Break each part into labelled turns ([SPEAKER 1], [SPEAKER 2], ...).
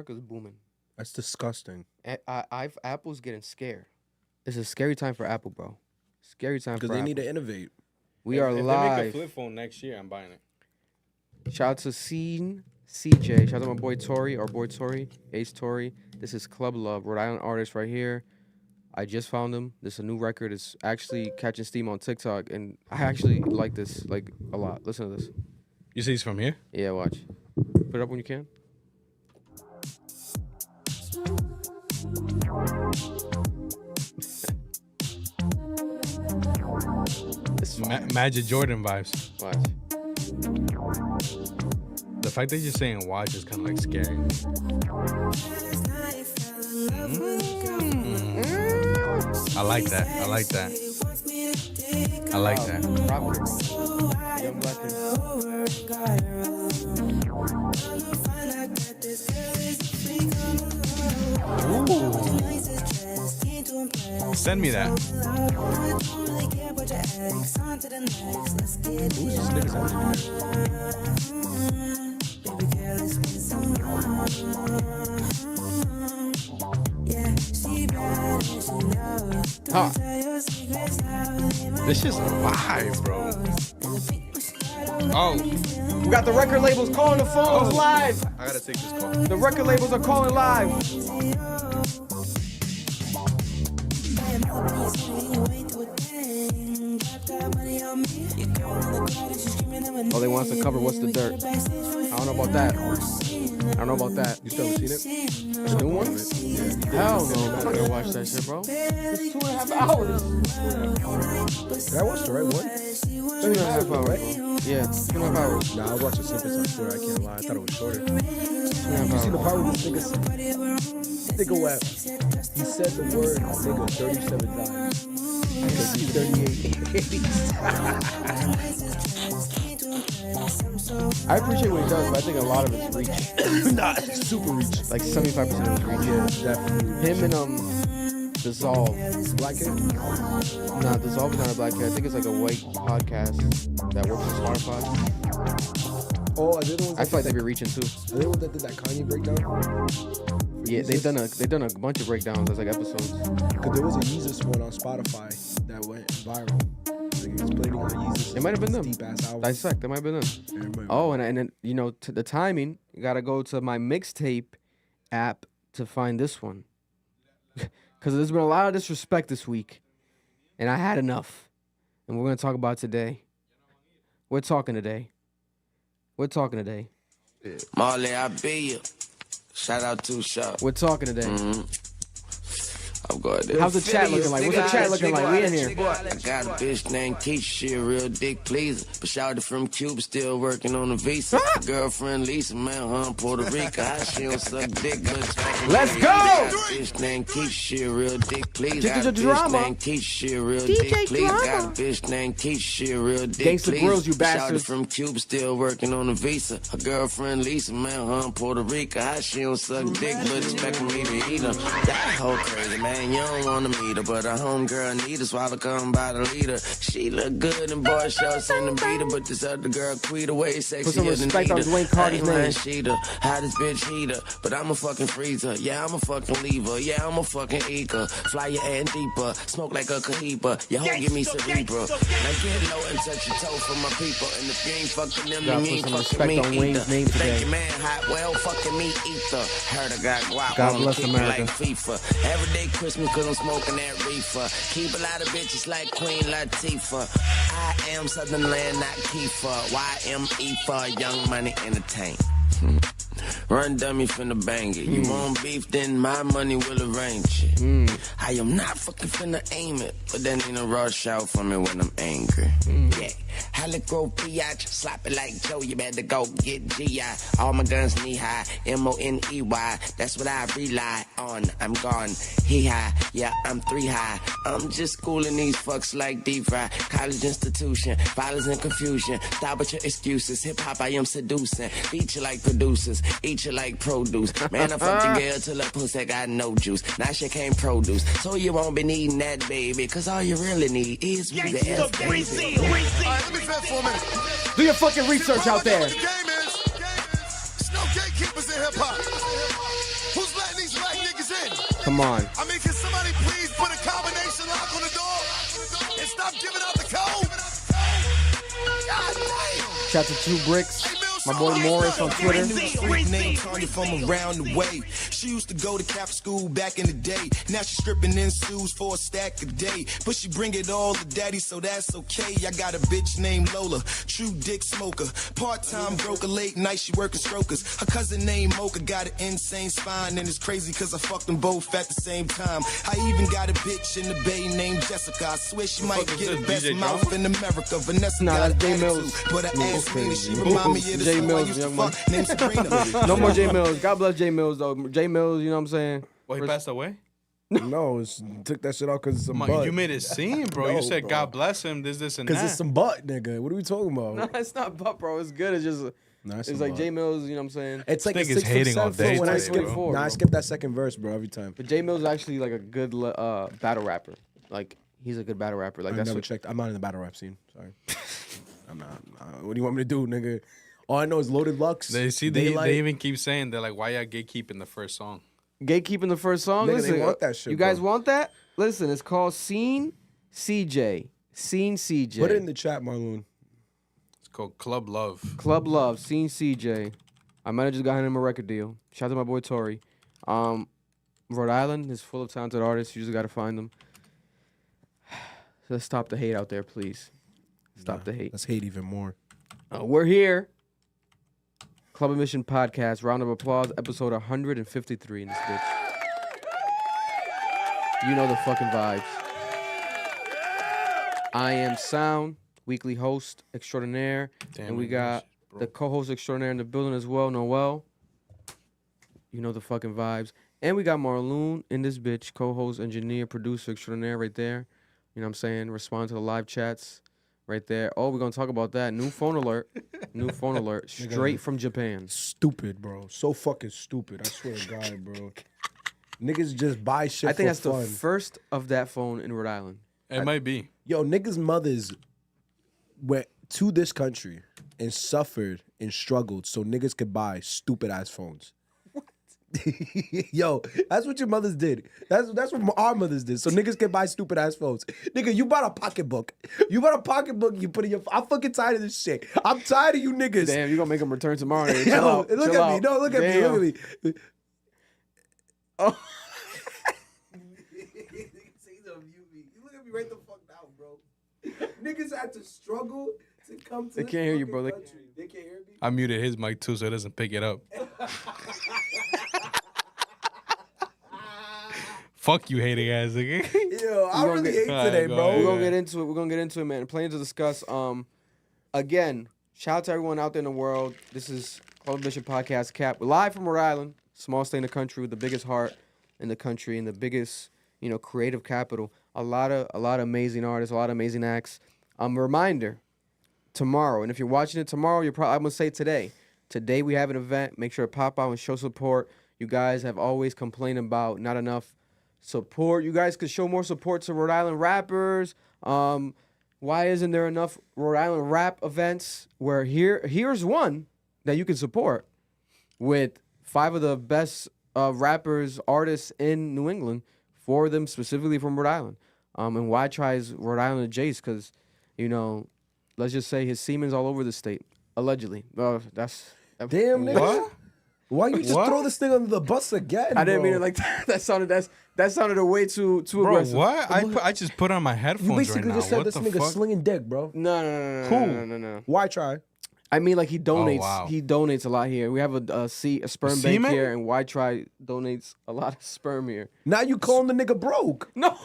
[SPEAKER 1] America's booming.
[SPEAKER 2] That's disgusting.
[SPEAKER 1] Apple's getting scared. It's a scary time for Apple, bro. Scary time for Apple.
[SPEAKER 2] Because they need to innovate.
[SPEAKER 1] We are
[SPEAKER 3] if
[SPEAKER 1] live.
[SPEAKER 3] If they make a flip phone next year, I'm buying it.
[SPEAKER 1] Shout out to CJ. Shout out to my boy Tori, Ace Tori. This is Club Love, Rhode Island artist right here. I just found him. This is a new record. It's actually catching steam on TikTok, and I actually like this like a lot. Listen to this.
[SPEAKER 3] You see he's from here?
[SPEAKER 1] Yeah, watch. Put it up when you can.
[SPEAKER 3] Magic Jordan vibes.
[SPEAKER 1] Watch.
[SPEAKER 3] The fact that you're saying watch is kind of like scary. I like that. I like that. I like that.
[SPEAKER 1] Young Black
[SPEAKER 3] Ooh. Send me that.
[SPEAKER 2] Who's this nigga's
[SPEAKER 1] Huh.
[SPEAKER 3] This shit's a vibe, bro. Oh.
[SPEAKER 1] We got the record labels calling the phones live.
[SPEAKER 2] I gotta take this call.
[SPEAKER 1] The record labels are calling live. Oh, they want us to cover What's the Dirt. I don't know about that. I don't know about that.
[SPEAKER 2] You still haven't seen it?
[SPEAKER 1] The new one?
[SPEAKER 2] Yeah.
[SPEAKER 1] Hell no. I'm not gonna watch that shit, bro. It's 2.5 hours.
[SPEAKER 2] Did I watch the right one?
[SPEAKER 1] 2.5 hours.
[SPEAKER 2] Right?
[SPEAKER 1] Yeah, 2.5 hours.
[SPEAKER 2] Nah, I was watching snippets on Twitter. I can't lie. I thought it was shorter.
[SPEAKER 1] 2.5
[SPEAKER 2] You see the
[SPEAKER 1] hours.
[SPEAKER 2] part where this nigga went, he said the word nigga 37 times. Because he's 38.
[SPEAKER 1] I appreciate what he does, but I think a lot of it's reach.
[SPEAKER 2] Nah, it's super reach.
[SPEAKER 1] Like 75% of his reach.
[SPEAKER 2] Yeah, definitely.
[SPEAKER 1] Him and Dissolve.
[SPEAKER 2] Black kid?
[SPEAKER 1] Nah, Dissolve is not a black kid. I think it's like a white podcast that works with Spotify.
[SPEAKER 2] Oh, are they the ones
[SPEAKER 1] I feel like they be reaching too.
[SPEAKER 2] Are they the ones that did that Kanye breakdown?
[SPEAKER 1] Yeah, they've done a bunch of breakdowns as like episodes.
[SPEAKER 2] Because there was a Yeezus one on Spotify that went viral. Like he was blaming on Yeezus.
[SPEAKER 1] It might have been them.
[SPEAKER 2] Deep ass album.
[SPEAKER 1] Dissect. That might have been them.
[SPEAKER 2] Yeah, it might
[SPEAKER 1] Oh, and then you know the timing. You gotta go to my mixtape app to find this one. Because there's been a lot of disrespect this week, and I had enough. And we're gonna talk about it today. We're talking today.
[SPEAKER 4] Marley, I be you. Shout out to Sharpe.
[SPEAKER 1] We're talking today.
[SPEAKER 4] I'm going there.
[SPEAKER 1] How's the chat looking like? What's the chat looking like? We in here.
[SPEAKER 4] I got a bitch named Keisha, she a real dick pleaser. But shouted from Cuba, still working on a visa. Girlfriend Lisa, man, her in Puerto Rico. How she don't suck dick, but
[SPEAKER 1] Let's go!
[SPEAKER 4] Got a bitch named Keisha, she a real dick pleaser. Got a bitch named Keisha, she a real dick pleaser. Got a bitch named Keisha, she a real dick pleaser.
[SPEAKER 1] Gangsta Grills, you bastards.
[SPEAKER 4] Shouted from Cuba, still working on a visa. Her girlfriend Lisa, man, her in Puerto Rico. How she don't suck dick, but expecting me to eat her. That whole crazy, man, you don't wanna meet her, but her homegirl need her, swallow come by the leader. She look good and boy shorts in the beater, but this other girl queer way sexy.
[SPEAKER 1] Put some respect on Dwayne Carti's name.
[SPEAKER 4] Sheeta, hottest bitch heater, but I'm a fucking freezer. Yeah, I'm a fucking lever. Yeah, I'm a fucking eater. Fly your hand deeper, smoke like a cohiba. Your hoe give me cerebral. Now get low and touch your toe for my people. And if you ain't fucking them, then you ain't fucking me either. Thank you, man, hot, well, fucking me either. Heard I got guap.
[SPEAKER 1] God bless America.
[SPEAKER 4] Like FIFA. Every day Christmas, cause I'm smoking that reefer. Keep a lot of bitches like Queen Latifah. I am Southern Land, not Kiefer. YME for Young Money Entertain. Run dummy finna bang it. You want beef, then my money will arrange it. I am not fucking finna aim it, but then ain't a rush out for me when I'm angry. Yeah, Halico Piach, slap it like Joe. You better go get GI. All my guns knee high, MONEY. That's what I rely on. I'm gone, he high. Yeah, I'm 3 high. I'm just schooling these fucks like D-Fry. College institution, violence and confusion. Stop with your excuses. Hip hop, I am seducing. Feature like producers. Eat you like produce. Man, I fucked your girl till her pussy got no juice. Now she can't produce. So you won't be needing that, baby. Cause all you really need is me the F, baby.
[SPEAKER 5] Alright, let me vent for a minute.
[SPEAKER 1] Do your fucking research out there.
[SPEAKER 5] The game is, there's no gatekeepers in hip hop.
[SPEAKER 1] Come on.
[SPEAKER 5] I mean, can somebody please put a combination lock on the door and stop giving out the code? God damn.
[SPEAKER 1] Shout out to 2 Bricks. My boy Morris on Twitter.
[SPEAKER 4] Street name Tanya from around the way. She used to go to Catholic school back in the day. Now she's stripping in shoes for a stack a day. But she bring it all to daddy, so that's okay. I got a bitch named Lola, true dick smoker. Part-time broker, late night she working strokers. Her cousin named Mocha got an insane spine. And it's crazy cause I fucked them both at the same time. I even got a bitch in the Bay named Jessica. I swear she might get the best mouth in America. Vanessa got
[SPEAKER 1] that's Jay
[SPEAKER 4] an
[SPEAKER 1] Mills.
[SPEAKER 4] attitude, but I asked me that she remind me of the
[SPEAKER 1] Jay Mills, young man.
[SPEAKER 4] named Sabrina.
[SPEAKER 1] No more Jay Mills. God bless Jay Mills, though. Jay Mills, you know what I'm saying?
[SPEAKER 3] Well, he passed away?
[SPEAKER 2] No, took that shit out because it's some butt.
[SPEAKER 3] You made it seem, bro.
[SPEAKER 2] No,
[SPEAKER 3] You said,
[SPEAKER 2] bro.
[SPEAKER 3] God bless him, this, and that.
[SPEAKER 2] Because it's some butt, nigga. What are we talking about?
[SPEAKER 1] No, it's not butt, bro. It's good. It's just,
[SPEAKER 2] Nah,
[SPEAKER 1] it's
[SPEAKER 2] some
[SPEAKER 1] like
[SPEAKER 2] butt.
[SPEAKER 1] Jay Mills, you know what I'm saying?
[SPEAKER 2] It's like a
[SPEAKER 3] This nigga's
[SPEAKER 2] 6 foot
[SPEAKER 3] hating all
[SPEAKER 2] 7
[SPEAKER 3] day
[SPEAKER 2] foot when I
[SPEAKER 3] today,
[SPEAKER 2] skip.
[SPEAKER 3] bro.
[SPEAKER 2] Nah, I skip that second verse, bro, every time.
[SPEAKER 1] But Jay Mills is actually like a good battle rapper. Like, he's a good battle rapper. Like,
[SPEAKER 2] I
[SPEAKER 1] that's
[SPEAKER 2] never
[SPEAKER 1] what,
[SPEAKER 2] checked. I'm not in the battle rap scene. Sorry. I'm not. What do you want me to do, nigga? All I know is Loaded Lux.
[SPEAKER 3] They
[SPEAKER 2] Daylight.
[SPEAKER 3] they even keep saying, they're like, why y'all gatekeeping the first song?
[SPEAKER 1] gatekeeping the first song.
[SPEAKER 2] Nigga,
[SPEAKER 1] Listen,
[SPEAKER 2] they want that shit,
[SPEAKER 1] you guys
[SPEAKER 2] bro.
[SPEAKER 1] want that? Listen, it's called Scene CJ. Scene CJ.
[SPEAKER 2] Put it in the chat, Marloon.
[SPEAKER 3] It's called Club Love.
[SPEAKER 1] Club Love, Scene CJ. I might have just got him a record deal. Shout out to my boy Tori. Rhode Island is full of talented artists. You just got to find them. Let's stop the hate out there, please. Stop the hate.
[SPEAKER 2] Let's hate even more.
[SPEAKER 1] We're here. Club Admission Podcast. Round of applause. Episode 153 in this bitch. You know the fucking vibes. I am Sound, weekly host extraordinaire.
[SPEAKER 3] Damn,
[SPEAKER 1] and we
[SPEAKER 3] man,
[SPEAKER 1] got
[SPEAKER 3] shit, bro.
[SPEAKER 1] the co-host extraordinaire in the building as well, Noel. You know the fucking vibes. And we got Marloon in this bitch, co-host, engineer, producer extraordinaire right there. You know what I'm saying? Respond to the live chats right there. Oh, we're going to talk about that. New phone alert. New phone alert. Straight from Japan.
[SPEAKER 2] Stupid, bro. So fucking stupid. I swear to God, bro. Niggas just buy shit
[SPEAKER 1] I think
[SPEAKER 2] for
[SPEAKER 1] that's
[SPEAKER 2] fun.
[SPEAKER 1] the first of that phone in Rhode Island.
[SPEAKER 3] It might be.
[SPEAKER 2] Yo, niggas' mothers went to this country and suffered and struggled so niggas could buy stupid ass phones. What? Yo, that's what your mothers did. That's what our mothers did. So niggas can buy stupid ass phones. Nigga, you bought a pocketbook. You bought a pocketbook. You put in your. I'm fucking tired of this shit. I'm tired of you niggas.
[SPEAKER 1] Damn, you going to make them return tomorrow. Chill
[SPEAKER 2] Yo,
[SPEAKER 1] out.
[SPEAKER 2] look
[SPEAKER 1] Chill
[SPEAKER 2] at me.
[SPEAKER 1] out.
[SPEAKER 2] No, look at
[SPEAKER 1] Damn.
[SPEAKER 2] me. Look at me.
[SPEAKER 1] Oh.
[SPEAKER 2] Look at me right the fuck now, bro. Niggas had to struggle to come to
[SPEAKER 1] They
[SPEAKER 2] this
[SPEAKER 1] can't hear you,
[SPEAKER 2] fucking
[SPEAKER 1] bro. They-
[SPEAKER 2] country. They can't hear me.
[SPEAKER 3] I muted his mic too so it doesn't pick it up. Fuck you, hating ass nigga.
[SPEAKER 2] Yo, I
[SPEAKER 1] gonna
[SPEAKER 2] really
[SPEAKER 1] get-
[SPEAKER 2] hate
[SPEAKER 3] Alright,
[SPEAKER 2] today,
[SPEAKER 3] go
[SPEAKER 2] bro.
[SPEAKER 3] ahead.
[SPEAKER 1] We're gonna get into it. We're gonna get into it, man. Plenty to discuss. Again, shout out to everyone out there in the world. This is Club Mission Podcast Cap. We're live from Rhode Island, small state in the country with the biggest heart in the country and the biggest, creative capital. A lot of amazing artists, a lot of amazing acts. A reminder, tomorrow, and if you're watching it tomorrow, I'm gonna say today. Today we have an event. Make sure to pop out and show support. You guys have always complained about not enough support. You guys could show more support to Rhode Island rappers. Why isn't there enough Rhode Island rap events where here's one that you can support with 5 of the best rappers, artists in New England, 4 of them specifically from Rhode Island. And why tries Rhode Island adjacent? Because, let's just say his semen's all over the state, allegedly. That's
[SPEAKER 2] Damn, nigga.
[SPEAKER 3] What?
[SPEAKER 2] Why you just
[SPEAKER 3] What?
[SPEAKER 2] throw this thing under the bus again?
[SPEAKER 1] I didn't
[SPEAKER 2] bro?
[SPEAKER 1] mean it like that. That sounded a way too
[SPEAKER 3] Bro,
[SPEAKER 1] aggressive.
[SPEAKER 3] what? I just put on my headphones
[SPEAKER 2] You basically
[SPEAKER 3] right now.
[SPEAKER 2] just said
[SPEAKER 3] What
[SPEAKER 2] this
[SPEAKER 3] the
[SPEAKER 2] nigga
[SPEAKER 3] fuck?
[SPEAKER 2] slinging dick, bro.
[SPEAKER 1] No.
[SPEAKER 2] Who?
[SPEAKER 1] No.
[SPEAKER 2] Why try?
[SPEAKER 1] I mean, like he donates.
[SPEAKER 3] wow.
[SPEAKER 1] He donates a lot here. We have a sperm bank
[SPEAKER 3] Semen?
[SPEAKER 1] here, and Why Try donates a lot of sperm here.
[SPEAKER 2] Now you calling the nigga broke.
[SPEAKER 1] No,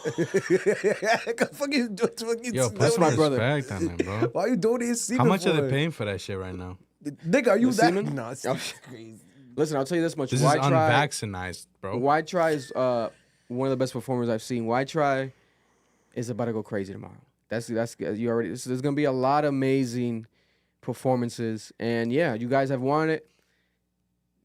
[SPEAKER 3] Yo, put
[SPEAKER 1] That's
[SPEAKER 3] some
[SPEAKER 1] my brother.
[SPEAKER 3] respect on him, bro.
[SPEAKER 2] Why you doing his semen
[SPEAKER 3] How much are
[SPEAKER 2] for?
[SPEAKER 3] they paying for that shit right now?
[SPEAKER 2] Nigga, are you
[SPEAKER 1] The
[SPEAKER 2] that?
[SPEAKER 1] semen?
[SPEAKER 2] No, it's
[SPEAKER 1] Oh,
[SPEAKER 2] crazy.
[SPEAKER 1] listen, I'll tell you this much.
[SPEAKER 3] This
[SPEAKER 1] Why
[SPEAKER 3] is
[SPEAKER 1] Try?
[SPEAKER 3] unvaccinated, bro.
[SPEAKER 1] Why Try is one of the best performers I've seen. Why Try is about to go crazy tomorrow. That's you already. So there's gonna be a lot of amazing performances, and yeah, you guys have wanted it.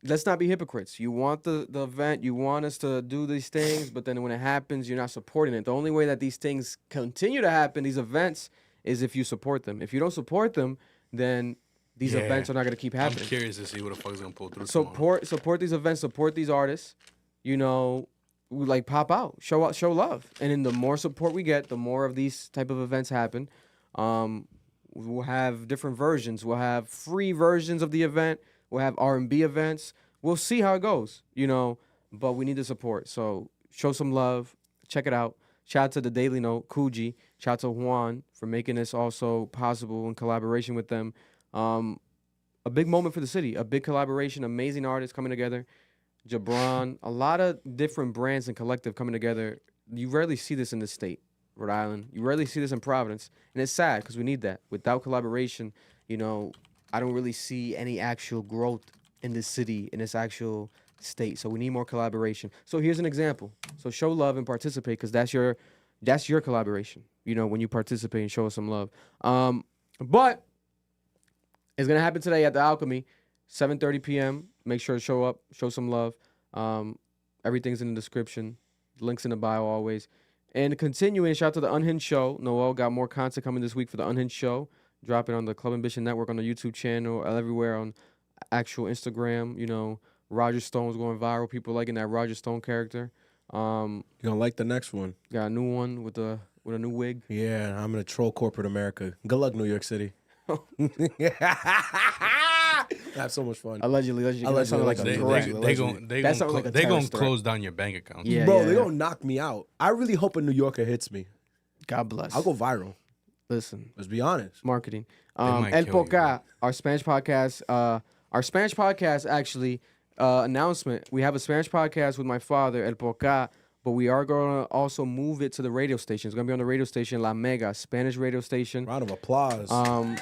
[SPEAKER 1] Let's not be hypocrites. You want the event, you want us to do these things, but then when it happens, you're not supporting it. The only way that these things continue to happen, these events, is if you support them. If you don't support them, then these
[SPEAKER 3] Yeah.
[SPEAKER 1] events are not going to keep
[SPEAKER 3] I'm
[SPEAKER 1] happening.
[SPEAKER 3] curious to see what the fuck's gonna pull through tomorrow.
[SPEAKER 1] Support these events, support these artists. we like pop out, show love, and then the more support we get, the more of these type of events happen. We'll have different versions. We'll have free versions of the event. We'll have R&B events. We'll see how it goes, but we need the support. So show some love. Check it out. Shout out to the Daily Note, Coogee. Shout out to Juan for making this also possible in collaboration with them. A big moment for the city, a big collaboration, amazing artists coming together. Jabron, a lot of different brands and collective coming together. You rarely see this in the state, Rhode Island. You rarely see this in Providence. And it's sad because we need that. Without collaboration, I don't really see any actual growth in this city, in this actual state. So we need more collaboration. So here's an example. So show love and participate because that's your collaboration, when you participate and show us some love. But it's going to happen today at the Alchemy, 7:30 p.m. Make sure to show up, show some love. Everything's in the description. Links in the bio always. And continuing, shout out to the Unhinged Show. Noel got more content coming this week for the Unhinged Show. Dropping on the Club Ambition Network on the YouTube channel, everywhere on actual Instagram. Roger Stone's going viral. People liking that Roger Stone character.
[SPEAKER 2] You gonna like the next one?
[SPEAKER 1] Got a new one with a new wig.
[SPEAKER 2] Yeah, I'm gonna troll corporate America. Good luck, New York City. I have so much fun.
[SPEAKER 1] Allegedly. That sounded like a threat.
[SPEAKER 3] They gonna close down your bank account.
[SPEAKER 1] Yeah,
[SPEAKER 2] bro,
[SPEAKER 1] yeah.
[SPEAKER 2] they gonna knock me out. I really hope a New Yorker hits me.
[SPEAKER 1] God bless.
[SPEAKER 2] I'll go viral.
[SPEAKER 1] Listen,
[SPEAKER 2] Let's be honest.
[SPEAKER 1] marketing.
[SPEAKER 3] might
[SPEAKER 1] El
[SPEAKER 3] kill you,
[SPEAKER 1] Poca, our Spanish podcast actually announcement. We have a Spanish podcast with my father, El Poca, but we are going to also move it to the radio station. It's going to be on the radio station La Mega, Spanish radio station.
[SPEAKER 2] Round of applause.
[SPEAKER 1] We're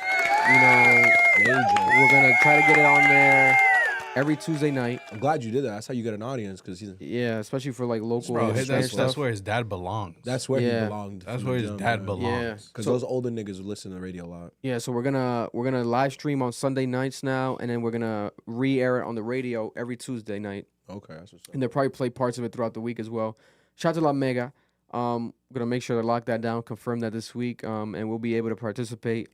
[SPEAKER 1] going to try to get it on there every Tuesday night.
[SPEAKER 2] I'm glad you did that. That's how you get an audience, because
[SPEAKER 1] Yeah, especially for like local
[SPEAKER 3] Bro,
[SPEAKER 1] Spanish stuff.
[SPEAKER 3] that's where his dad belongs.
[SPEAKER 2] that's where he
[SPEAKER 1] Yeah.
[SPEAKER 2] belonged.
[SPEAKER 3] That's
[SPEAKER 2] from
[SPEAKER 3] where
[SPEAKER 2] the
[SPEAKER 3] his
[SPEAKER 2] jump,
[SPEAKER 3] dad
[SPEAKER 2] man.
[SPEAKER 3] belongs.
[SPEAKER 2] Because
[SPEAKER 1] So-
[SPEAKER 2] those older niggas listen to the radio a lot.
[SPEAKER 1] Yeah, so we're gonna live stream on Sunday nights now, and then we're gonna re-air it on the radio every Tuesday night.
[SPEAKER 2] Okay, that's what's up.
[SPEAKER 1] And they'll probably play parts of it throughout the week as well. Shout out to La Mega. Gonna make sure to lock that down, confirm that this week, and we'll be able to participate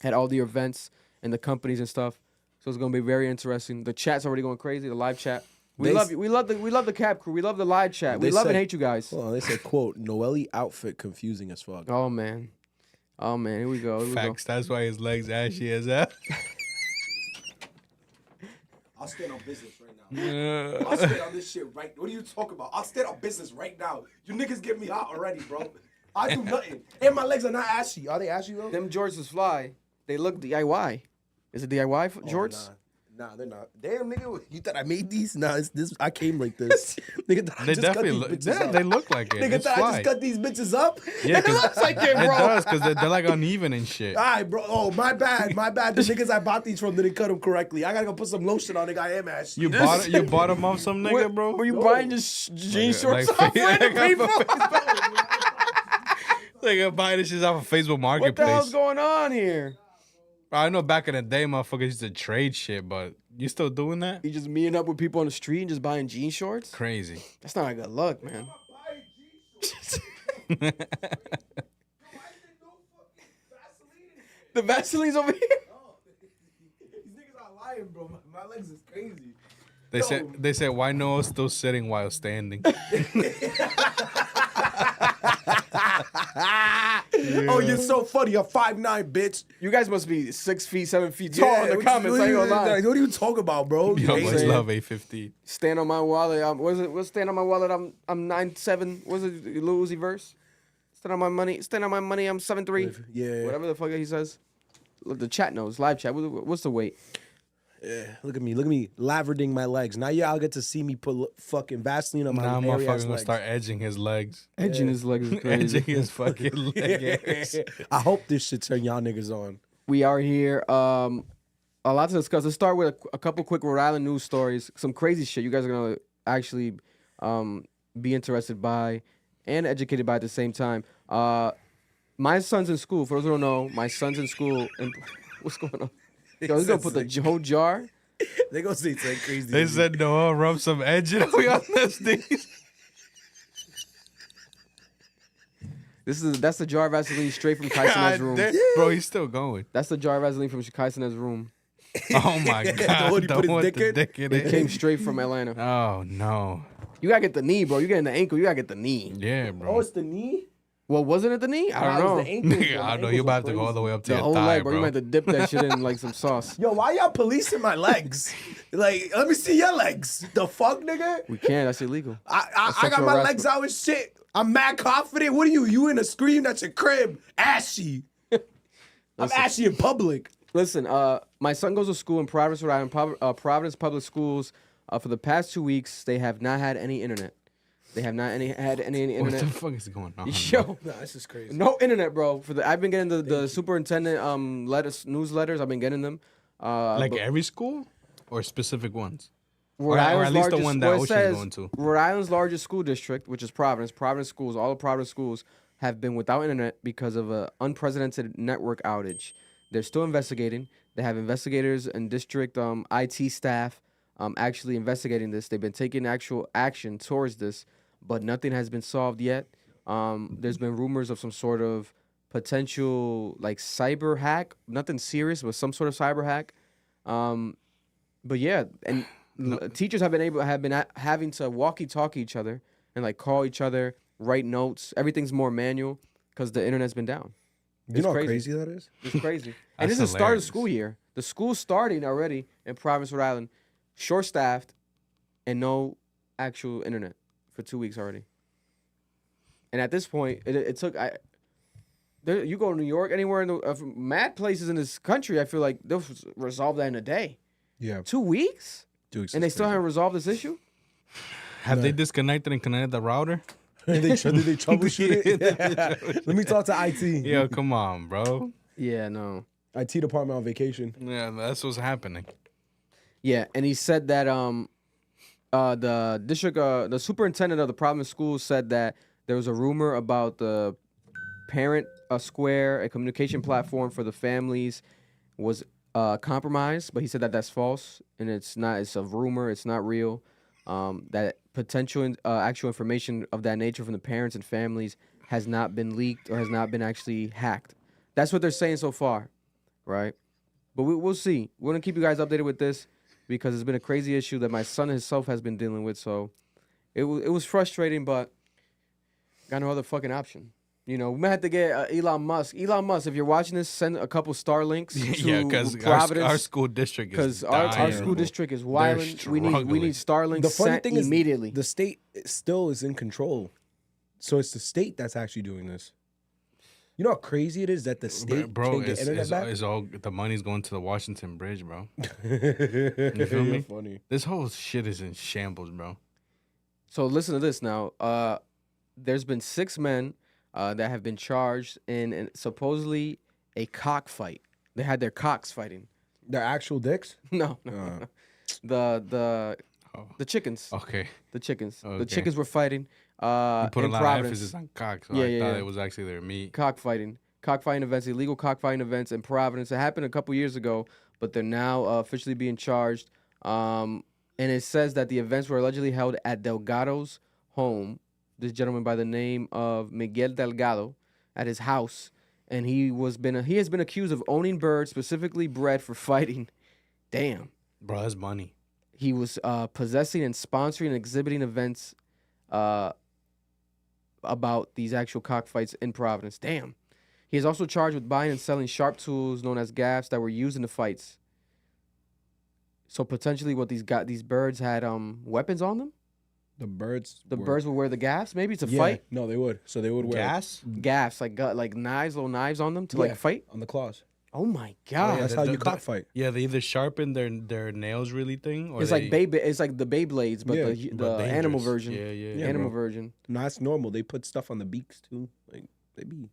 [SPEAKER 1] at all the events and the companies and stuff. So it's gonna be very interesting. The chat's already going crazy. The live chat. We
[SPEAKER 2] They
[SPEAKER 1] love
[SPEAKER 2] s-
[SPEAKER 1] you. We love the Cap Crew. We love the live chat. We
[SPEAKER 2] They
[SPEAKER 1] love and
[SPEAKER 2] said-
[SPEAKER 1] hate you guys.
[SPEAKER 2] Hold on, they said, quote, Noelle outfit confusing as fuck.
[SPEAKER 1] Oh man. Here we go.
[SPEAKER 3] Facts. That's why his legs ashy as hell.
[SPEAKER 2] I'll stand on business right now. I'll stand on this shit right. What are you talking about? I'll stand on business right now. You niggas get me hot already, bro. I do nothing. And my legs are not ashy. Are they ashy, though?
[SPEAKER 1] Them Jordans is fly. They look DIY. Is it DIY Jorts?
[SPEAKER 2] Nah, they're not. Damn, nigga, you thought I made these? Nah, it's this. I came like this. Nigga, thought I
[SPEAKER 3] They
[SPEAKER 2] just cut
[SPEAKER 3] definitely
[SPEAKER 2] these
[SPEAKER 3] look.
[SPEAKER 2] bitches
[SPEAKER 3] Yeah,
[SPEAKER 2] up.
[SPEAKER 3] they look like it.
[SPEAKER 2] Nigga
[SPEAKER 3] It's
[SPEAKER 2] thought I
[SPEAKER 3] fly.
[SPEAKER 2] just cut these bitches up?
[SPEAKER 3] Yeah,
[SPEAKER 2] It looks like it,
[SPEAKER 3] it
[SPEAKER 2] bro.
[SPEAKER 3] does because they're like uneven and shit.
[SPEAKER 2] All right, bro. Oh, my bad. The niggas I bought these from didn't cut them correctly. I gotta go put some lotion on. Nigga, I am ashy.
[SPEAKER 3] You bought them off some nigga, bro.
[SPEAKER 1] Were you buying just jean shorts
[SPEAKER 3] like-
[SPEAKER 1] off random people?
[SPEAKER 3] Nigga buying this shit off of Facebook
[SPEAKER 1] What the hell's
[SPEAKER 3] Marketplace.
[SPEAKER 1] going on here?
[SPEAKER 3] I know back in the day, motherfuckers used to trade shit, but you still doing that?
[SPEAKER 1] You just meeting up with people on the street and just buying jean shorts?
[SPEAKER 3] Crazy.
[SPEAKER 1] That's not a good look, man. The Vaseline's over here.
[SPEAKER 2] These niggas are lying, bro. My legs is crazy.
[SPEAKER 3] They said why Noah's still sitting while standing.
[SPEAKER 2] Oh, you're so funny. You're 5'9", bitch.
[SPEAKER 1] You guys must be 6 feet, 7 feet tall in the
[SPEAKER 2] what
[SPEAKER 1] comments. I ain't gonna lie.
[SPEAKER 2] What are you talking about, bro?
[SPEAKER 3] Yo,
[SPEAKER 2] You
[SPEAKER 3] much
[SPEAKER 2] ain't-
[SPEAKER 3] love 850.
[SPEAKER 1] Stand on my wallet. What's stand on my wallet? I'm 9'7". What's it? Lil Uzi verse? Stand on my money. Stand on my money. I'm 7'3".
[SPEAKER 2] Yeah.
[SPEAKER 1] Whatever the fuck he says. Look, the chat knows. Live chat. What's the weight?
[SPEAKER 2] Yeah. Look at me, laverding my legs. Now y'all get to see me put fucking Vaseline on my
[SPEAKER 3] Now
[SPEAKER 2] hairy ass
[SPEAKER 3] motherfucker's gonna
[SPEAKER 2] legs.
[SPEAKER 3] start edging his legs.
[SPEAKER 1] Edging his legs is
[SPEAKER 3] Edging
[SPEAKER 1] crazy.
[SPEAKER 3] his fucking legs.
[SPEAKER 2] I hope this shit turn y'all niggas on.
[SPEAKER 1] We are here. A lot to discuss. Let's start with a couple quick Rhode Island news stories. Some crazy shit you guys are gonna actually be interested by and educated by at the same time. My son's in school. For those who don't know, my son's in school. And what's going on? Yo, he's gonna put the whole jar.
[SPEAKER 2] They gonna say something crazy.
[SPEAKER 3] They said Noah rub some edge in we on this thing.
[SPEAKER 1] That's the jar of Vaseline straight from Kaisen's room.
[SPEAKER 3] Bro, he's still going.
[SPEAKER 1] That's the jar of Vaseline from Kaisen's room.
[SPEAKER 3] Oh my god.
[SPEAKER 2] The one he put his
[SPEAKER 3] Don't
[SPEAKER 2] dick in?
[SPEAKER 3] dick in
[SPEAKER 1] It
[SPEAKER 3] it.
[SPEAKER 1] came straight from Atlanta.
[SPEAKER 3] Oh no.
[SPEAKER 1] You gotta get the knee, bro. You getting the ankle. You gotta get the knee.
[SPEAKER 3] Yeah,
[SPEAKER 2] Oh,
[SPEAKER 3] bro.
[SPEAKER 2] it's the knee?
[SPEAKER 1] Well, wasn't it the knee? I
[SPEAKER 2] Nah,
[SPEAKER 1] don't
[SPEAKER 2] it was
[SPEAKER 1] know.
[SPEAKER 2] the ankles, bro.
[SPEAKER 3] I
[SPEAKER 2] My
[SPEAKER 3] don't know.
[SPEAKER 2] ankles
[SPEAKER 3] You about to
[SPEAKER 2] were
[SPEAKER 3] go all
[SPEAKER 2] crazy.
[SPEAKER 3] the way up to
[SPEAKER 1] The
[SPEAKER 3] your
[SPEAKER 1] whole
[SPEAKER 3] thigh,
[SPEAKER 1] leg, bro. You
[SPEAKER 3] bro.
[SPEAKER 1] might have to dip that shit in like some sauce.
[SPEAKER 2] Yo, why y'all policing my legs? Like, let me see your legs. The fuck, nigga?
[SPEAKER 1] We can't. That's illegal.
[SPEAKER 2] I got
[SPEAKER 1] sexual
[SPEAKER 2] my
[SPEAKER 1] harassment.
[SPEAKER 2] legs out and shit. I'm mad confident. What are you? You in a scream at your crib? Ashy. I'm ashy in public.
[SPEAKER 1] Listen, my son goes to school in Providence, Rhode Island. Providence Public Schools. For the past 2 weeks, they have not had any internet. They have not had any
[SPEAKER 3] What
[SPEAKER 1] internet.
[SPEAKER 3] the fuck is going on?
[SPEAKER 1] Yo,
[SPEAKER 2] Nah, this is crazy.
[SPEAKER 1] no internet, bro. I've been getting the superintendent newsletters. I've been getting them.
[SPEAKER 3] Like
[SPEAKER 1] but
[SPEAKER 3] every school or specific ones?
[SPEAKER 1] Rhode
[SPEAKER 3] or
[SPEAKER 1] Island's
[SPEAKER 3] at least the
[SPEAKER 1] largest-
[SPEAKER 3] one that
[SPEAKER 1] well, it
[SPEAKER 3] Ocean's
[SPEAKER 1] says
[SPEAKER 3] going to.
[SPEAKER 1] Rhode Island's largest school district, which is Providence. Providence schools, all of Providence schools have been without internet because of an unprecedented network outage. They're still investigating. They have investigators and district IT staff actually investigating this. They've been taking actual action towards this, but nothing has been solved yet. There's been rumors of some sort of potential like cyber hack, nothing serious, but some sort of cyber hack. But yeah, and teachers have been having to walkie-talkie each other and like call each other, write notes. Everything's more manual because the internet's been down.
[SPEAKER 2] You know how
[SPEAKER 1] crazy.
[SPEAKER 2] crazy that is?
[SPEAKER 1] It's crazy. And
[SPEAKER 3] That's
[SPEAKER 1] this is the start of the
[SPEAKER 3] hilarious.
[SPEAKER 1] school year. The school's starting already in Providence, Rhode Island, short-staffed, and no actual internet for 2 weeks already. And at this point, it took. You go to New York, anywhere in the mad places in this country, I feel like they'll resolve that in a day.
[SPEAKER 2] Yeah.
[SPEAKER 1] 2 weeks,
[SPEAKER 2] Dukes
[SPEAKER 1] and
[SPEAKER 2] is
[SPEAKER 1] they still
[SPEAKER 2] crazy.
[SPEAKER 1] haven't resolved this issue.
[SPEAKER 3] Have they disconnected and connected the router?
[SPEAKER 2] Did they troubleshoot it? Let me talk to IT.
[SPEAKER 3] Yo, come on, bro.
[SPEAKER 1] Yeah, no.
[SPEAKER 2] IT department on vacation.
[SPEAKER 3] Yeah, that's what's happening.
[SPEAKER 1] Yeah, and he said that the superintendent of the Providence schools said that there was a rumor about the parent square, a communication platform for the families, was compromised, but he said that that's false and it's not. It's a rumor. It's not real. That potential actual information of that nature from the parents and families has not been leaked or has not been actually hacked. That's what they're saying so far, right? But we'll see. We're gonna keep you guys updated with this because it's been a crazy issue that my son himself has been dealing with. So it was frustrating, but got no other fucking option. You know, we might have to get Elon Musk. Elon Musk, if you're watching this, send a couple Starlinks to
[SPEAKER 3] Yeah, because
[SPEAKER 1] Providence.
[SPEAKER 3] our school district is
[SPEAKER 1] Because our
[SPEAKER 3] dying.
[SPEAKER 1] school district is wilding. We
[SPEAKER 3] struggling.
[SPEAKER 1] need Starlinks
[SPEAKER 2] The funny
[SPEAKER 1] sent
[SPEAKER 2] thing is,
[SPEAKER 1] immediately.
[SPEAKER 2] the state still is in control. So it's the state that's actually doing this. You know how crazy it is that the state
[SPEAKER 3] Bro,
[SPEAKER 2] can't get internet
[SPEAKER 3] it's,
[SPEAKER 2] back?
[SPEAKER 3] it's all the money's going to the Washington Bridge, bro.
[SPEAKER 2] You
[SPEAKER 3] feel me?
[SPEAKER 2] Funny.
[SPEAKER 3] This whole shit is in shambles, bro.
[SPEAKER 1] So listen to this now. There's been 6 men that have been charged in supposedly a cockfight. They had their cocks fighting.
[SPEAKER 2] They're actual dicks?
[SPEAKER 1] No. The chickens.
[SPEAKER 3] Okay.
[SPEAKER 1] The chickens. The
[SPEAKER 3] Okay.
[SPEAKER 1] chickens were fighting.
[SPEAKER 3] You put a
[SPEAKER 1] in
[SPEAKER 3] lot
[SPEAKER 1] Providence.
[SPEAKER 3] of emphasis on cock, so
[SPEAKER 1] Yeah,
[SPEAKER 3] I
[SPEAKER 1] yeah,
[SPEAKER 3] thought
[SPEAKER 1] yeah.
[SPEAKER 3] it was actually their meat.
[SPEAKER 1] Cockfighting events, illegal cockfighting events in Providence. It happened a couple years ago, but they're now officially being charged. And it says that the events were allegedly held at Delgado's home. This gentleman by the name of Miguel Delgado, at his house, and he has been accused of owning birds, specifically bred for fighting. Damn.
[SPEAKER 3] Bro, that's money.
[SPEAKER 1] He was possessing and sponsoring and exhibiting events about these actual cockfights in Providence. Damn. He is also charged with buying and selling sharp tools known as gaffs that were used in the fights. So potentially what these birds had weapons on them?
[SPEAKER 2] The birds.
[SPEAKER 1] The birds would wear the gaffs? Maybe it's a fight?
[SPEAKER 2] No, they would. So they would wear
[SPEAKER 3] Gas?
[SPEAKER 1] Gaffs, like knives, little knives on them to like fight?
[SPEAKER 2] on the claws.
[SPEAKER 1] Oh my god.
[SPEAKER 2] That's how you cockfight.
[SPEAKER 3] Yeah, they either sharpen their nails really thing, or
[SPEAKER 1] It's like the Beyblades, but
[SPEAKER 2] Yeah,
[SPEAKER 1] the
[SPEAKER 3] but
[SPEAKER 1] animal
[SPEAKER 3] dangerous.
[SPEAKER 1] version.
[SPEAKER 3] Yeah,
[SPEAKER 1] Animal
[SPEAKER 2] bro.
[SPEAKER 1] version.
[SPEAKER 2] No, that's normal. They put stuff on the beaks too. Like they be.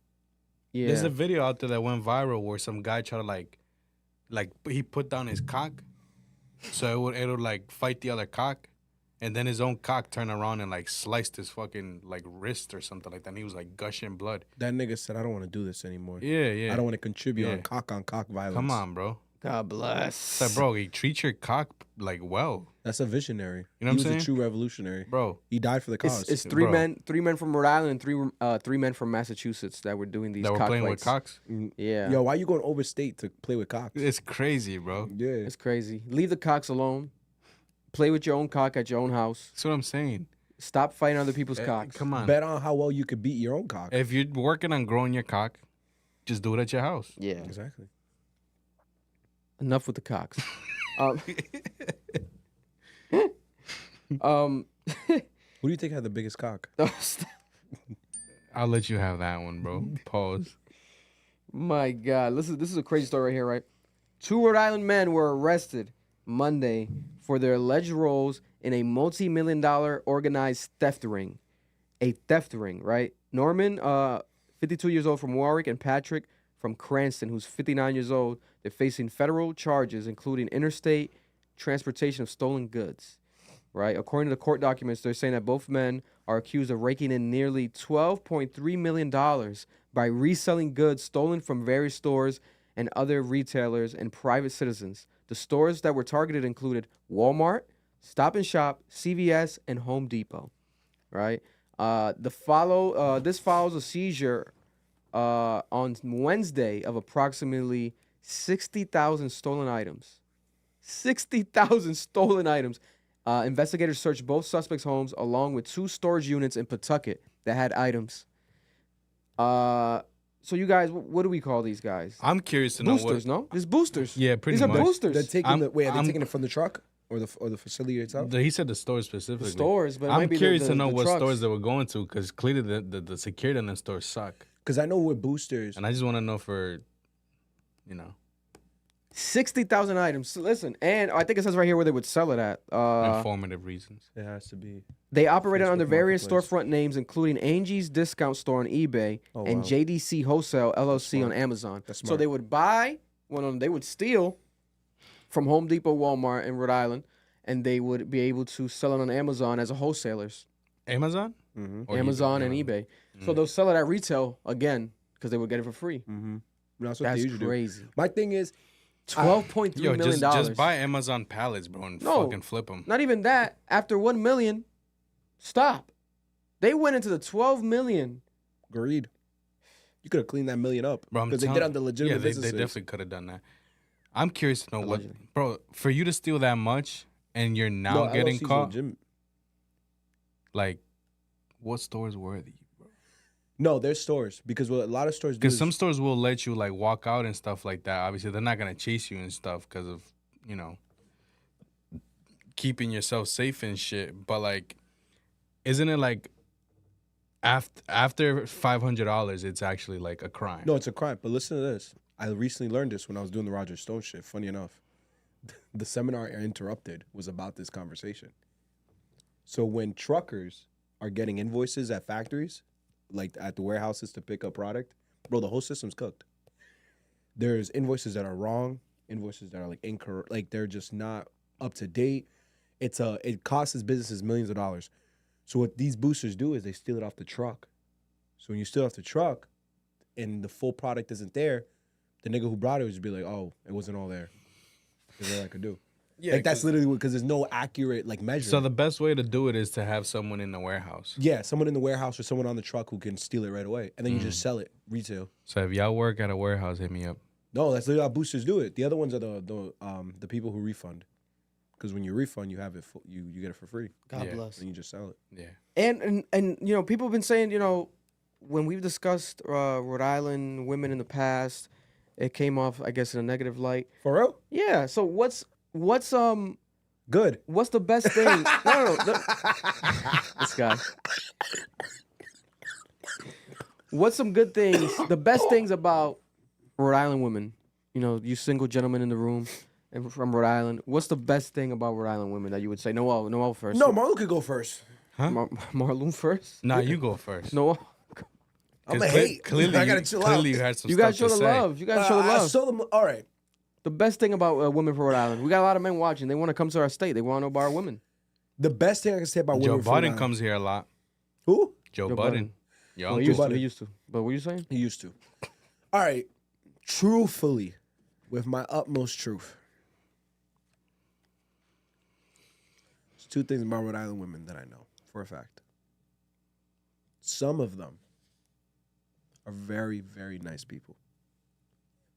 [SPEAKER 1] Yeah.
[SPEAKER 3] There's a video out there that went viral where some guy tried to like he put down his cock, so it'll like fight the other cock, and then his own cock turned around and like sliced his fucking like wrist or something like that. And he was like gushing blood.
[SPEAKER 2] That nigga said, "I don't want to do this anymore.
[SPEAKER 3] Yeah.
[SPEAKER 2] I don't want to contribute
[SPEAKER 3] Yeah.
[SPEAKER 2] on cock violence."
[SPEAKER 3] Come on, bro.
[SPEAKER 1] God bless.
[SPEAKER 3] It's like, bro, you treat your cock like well,
[SPEAKER 2] That's a visionary.
[SPEAKER 3] You know what I'm
[SPEAKER 2] he was
[SPEAKER 3] saying?
[SPEAKER 2] a true revolutionary.
[SPEAKER 3] bro.
[SPEAKER 2] He died for the cause.
[SPEAKER 1] It's three
[SPEAKER 3] Bro.
[SPEAKER 1] men from Rhode Island, three men from Massachusetts that were doing these
[SPEAKER 3] That were
[SPEAKER 1] cock
[SPEAKER 3] playing
[SPEAKER 1] fights.
[SPEAKER 3] with cocks.
[SPEAKER 1] Yeah.
[SPEAKER 2] Yo, why you going overstate to play with cocks?
[SPEAKER 3] It's crazy, bro.
[SPEAKER 2] Yeah.
[SPEAKER 1] It's crazy. Leave the cocks alone. Play with your own cock at your own house.
[SPEAKER 3] That's what I'm saying.
[SPEAKER 1] Stop fighting other people's cocks.
[SPEAKER 3] Come on.
[SPEAKER 2] Bet on how well you could beat your own cock.
[SPEAKER 3] If you're working on growing your cock, just do it at your house.
[SPEAKER 1] Yeah.
[SPEAKER 2] Exactly.
[SPEAKER 1] Enough with the cocks. um,
[SPEAKER 2] Who do you think had the biggest cock?
[SPEAKER 3] I'll let you have that one, bro. Pause.
[SPEAKER 1] My God, this is a crazy story right here, right? 2 Rhode Island men were arrested Monday for their alleged roles in a multi-million-dollar organized theft ring. A theft ring, right? Norman, 52 years old from Warwick, and Patrick from Cranston, who's 59 years old. They're facing federal charges, including interstate transportation of stolen goods, right? According to the court documents, they're saying that both men are accused of raking in nearly $12.3 million by reselling goods stolen from various stores and other retailers and private citizens. The stores that were targeted included Walmart, Stop and Shop, CVS, and Home Depot, right? This follows a seizure on Wednesday of approximately 60,000 stolen items. 60,000 stolen items. Investigators searched both suspects' homes along with 2 storage units in Pawtucket that had items. So you guys, what do we call these guys?
[SPEAKER 3] I'm curious to know
[SPEAKER 1] Boosters, no? There's boosters.
[SPEAKER 3] Yeah, pretty
[SPEAKER 1] These
[SPEAKER 3] much.
[SPEAKER 1] are boosters.
[SPEAKER 2] They're taking
[SPEAKER 3] I'm-
[SPEAKER 2] are they
[SPEAKER 3] I'm-
[SPEAKER 2] taking it from the truck or the facility itself?
[SPEAKER 3] He said the store specifically.
[SPEAKER 1] The stores, but it
[SPEAKER 3] I'm
[SPEAKER 1] might be
[SPEAKER 3] curious
[SPEAKER 1] the
[SPEAKER 3] to know
[SPEAKER 1] the
[SPEAKER 3] what
[SPEAKER 1] trucks.
[SPEAKER 3] stores they were going to, because clearly the security in the stores suck.
[SPEAKER 2] Because I know with boosters,
[SPEAKER 3] And I just want to know for,
[SPEAKER 1] 60,000 items. So listen, and I think it says right here where they would sell it at.
[SPEAKER 3] informative reasons.
[SPEAKER 2] it has to be.
[SPEAKER 1] They operated
[SPEAKER 2] Facebook
[SPEAKER 1] under various
[SPEAKER 2] Marketplace.
[SPEAKER 1] storefront names, including Angie's Discount Store on eBay
[SPEAKER 2] Oh,
[SPEAKER 1] and
[SPEAKER 2] wow.
[SPEAKER 1] JDC Wholesale LLC on
[SPEAKER 2] smart.
[SPEAKER 1] Amazon.
[SPEAKER 2] That's
[SPEAKER 1] So
[SPEAKER 2] smart.
[SPEAKER 1] they would buy one of them. They would steal from Home Depot, Walmart in Rhode Island, and they would be able to sell it on Amazon as a wholesalers.
[SPEAKER 3] Amazon?
[SPEAKER 2] Mm-hmm.
[SPEAKER 3] Or
[SPEAKER 1] Amazon
[SPEAKER 3] eBay?
[SPEAKER 1] and eBay. So they'll sell it at retail again because they would get it for free.
[SPEAKER 2] Mm-hmm. That's what
[SPEAKER 1] That's
[SPEAKER 2] they usually
[SPEAKER 1] crazy.
[SPEAKER 2] do. My thing is,
[SPEAKER 1] $12.3
[SPEAKER 3] Yo,
[SPEAKER 1] million.
[SPEAKER 3] just buy Amazon pallets, bro, and
[SPEAKER 1] No.
[SPEAKER 3] fucking flip them.
[SPEAKER 1] Not even that. After 1 million, stop. They went into the 12 million.
[SPEAKER 2] greed. You could have cleaned that million up
[SPEAKER 3] Bro, I'm
[SPEAKER 2] because they did
[SPEAKER 3] telling-
[SPEAKER 2] on the legitimate
[SPEAKER 3] Yeah, they
[SPEAKER 2] businesses.
[SPEAKER 3] definitely could have done that. I'm curious to know
[SPEAKER 1] Allegedly.
[SPEAKER 3] bro, for you to steal that much and you're now
[SPEAKER 2] No,
[SPEAKER 3] getting
[SPEAKER 2] LLC's
[SPEAKER 3] caught,
[SPEAKER 2] legitimate.
[SPEAKER 3] like, what stores were these, bro?
[SPEAKER 2] No, there's stores because what a lot of stores do
[SPEAKER 3] Because
[SPEAKER 2] is
[SPEAKER 3] some stores will let you, like, walk out and stuff like that. Obviously, they're not going to chase you and stuff because of, keeping yourself safe and shit. But, like, isn't it, like, after $500, it's actually, like, a crime?
[SPEAKER 2] no, it's a crime. But listen to this. I recently learned this when I was doing the Roger Stone shit. Funny enough, the seminar I interrupted was about this conversation. So when truckers are getting invoices at factories, like at the warehouses to pick up product, bro, the whole system's cooked. There's invoices that are wrong, invoices that are like incorrect, like they're just not up to date. It costs businesses millions of dollars. So what these boosters do is they steal it off the truck. So when you steal off the truck and the full product isn't there, the nigga who brought it would just be like, oh, it wasn't all there. That's all I could do.
[SPEAKER 3] Yeah,
[SPEAKER 2] like that's literally because there's no accurate like measure.
[SPEAKER 3] So the best way to do it is to have someone in the warehouse.
[SPEAKER 2] Yeah, someone in the warehouse or someone on the truck who can steal it right away, and then you just sell it retail.
[SPEAKER 3] So if y'all work at a warehouse, hit me up.
[SPEAKER 2] No, that's literally how boosters do it. The other ones are the people who refund, because when you refund, you have it you get it for free,
[SPEAKER 1] God
[SPEAKER 3] Yeah.
[SPEAKER 1] bless.
[SPEAKER 2] and you just sell it.
[SPEAKER 3] Yeah.
[SPEAKER 1] And people have been saying, when we've discussed Rhode Island women in the past, it came off, I guess, in a negative light.
[SPEAKER 2] For real?
[SPEAKER 1] Yeah. So what's
[SPEAKER 2] Good.
[SPEAKER 1] what's the best thing? No. This guy. What's some good things? The best things about Rhode Island women. You single gentlemen in the room and from Rhode Island. What's the best thing about Rhode Island women that you would say? Noel first.
[SPEAKER 2] No, Marloon could go first.
[SPEAKER 1] Marloon first.
[SPEAKER 3] Nah, you go first.
[SPEAKER 1] Noel.
[SPEAKER 2] I'm
[SPEAKER 3] 'Cause
[SPEAKER 2] a hate.
[SPEAKER 3] Clearly,
[SPEAKER 2] I gotta chill out.
[SPEAKER 3] clearly you had some
[SPEAKER 1] You
[SPEAKER 3] stuff
[SPEAKER 1] gotta show
[SPEAKER 3] to
[SPEAKER 1] the
[SPEAKER 3] say.
[SPEAKER 1] love. You gotta show the
[SPEAKER 2] I
[SPEAKER 1] love.
[SPEAKER 2] saw them. All right.
[SPEAKER 1] The best thing about women from Rhode Island, we got a lot of men watching. They want to come to our state. They want to know about our women.
[SPEAKER 2] The best thing I can say about
[SPEAKER 3] Joe
[SPEAKER 2] women from Rhode
[SPEAKER 3] Budden
[SPEAKER 2] Island-
[SPEAKER 3] comes here a lot.
[SPEAKER 2] Who?
[SPEAKER 3] Joe
[SPEAKER 1] Joe
[SPEAKER 3] Budden.
[SPEAKER 1] Budden.
[SPEAKER 3] Your
[SPEAKER 1] Well,
[SPEAKER 3] uncle.
[SPEAKER 1] he used to. But what are you saying?
[SPEAKER 2] He used to. All right. Truthfully, with my utmost truth, there's two things about Rhode Island women that I know for a fact. Some of them are very, very nice people.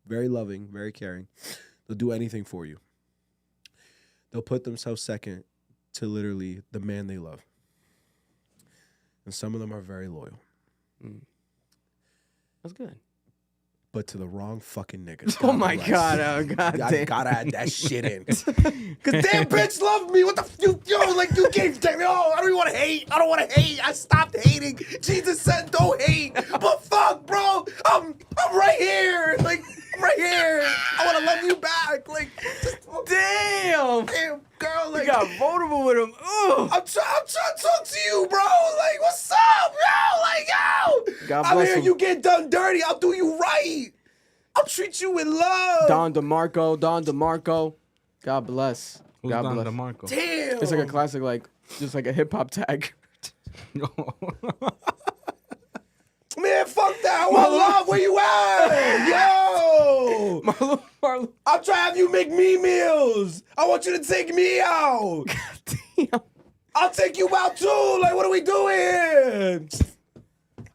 [SPEAKER 2] Very loving, very caring. They'll do anything for you. They'll put themselves second to literally the man they love. and some of them are very loyal.
[SPEAKER 1] That's good.
[SPEAKER 2] But to the wrong fucking niggas.
[SPEAKER 1] Oh my
[SPEAKER 2] bless.
[SPEAKER 1] God, God
[SPEAKER 2] I
[SPEAKER 1] damn.
[SPEAKER 2] gotta add that shit in. Cause damn bitch loved me. What the you gave damn I don't want to hate. I don't want to hate. I stopped hating. Jesus said don't hate. But fuck, bro. I'm right here. Like I'm right here. I want to love you back. Like
[SPEAKER 1] Damn.
[SPEAKER 2] girl. Like
[SPEAKER 1] You got vulnerable with him. Ugh.
[SPEAKER 2] I'm trying to talk to you, bro. Like, what's up, yo? Like, yo.
[SPEAKER 1] God
[SPEAKER 2] I'm
[SPEAKER 1] bless
[SPEAKER 2] here.
[SPEAKER 1] him.
[SPEAKER 2] You get done dirty. I'll do you right. I'll treat you with love.
[SPEAKER 1] Don DeMarco. God bless.
[SPEAKER 3] Who's
[SPEAKER 1] God
[SPEAKER 3] Don
[SPEAKER 1] bless.
[SPEAKER 3] DeMarco?
[SPEAKER 2] Damn.
[SPEAKER 1] It's like a classic, like just like a hip hop tag.
[SPEAKER 2] Man, fuck that. I want love. Where you at? Yo.
[SPEAKER 1] Marloon.
[SPEAKER 2] I'm trying to have you make me meals. I want you to take me out.
[SPEAKER 1] Damn.
[SPEAKER 2] I'll take you out too. Like, what are we doing?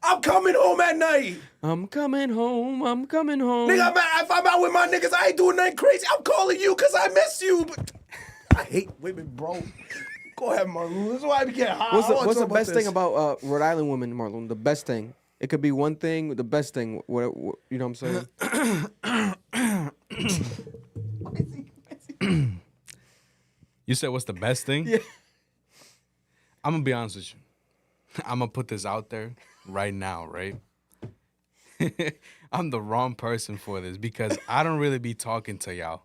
[SPEAKER 2] I'm coming home at night.
[SPEAKER 1] I'm coming home.
[SPEAKER 2] Nigga, if I'm out with my niggas, I ain't doing nothing crazy. I'm calling you because I miss you. But I hate women, bro. Go ahead, Marloon. This is why I be getting high.
[SPEAKER 1] What's the best thing about Rhode Island women, Marloon? The best thing. It could be one thing. The best thing. What you know what I'm saying?
[SPEAKER 3] You said what's the best thing?
[SPEAKER 1] Yeah.
[SPEAKER 3] I'm gonna be honest with you. I'm gonna put this out there right now, right? I'm the wrong person for this because I don't really be talking to y'all.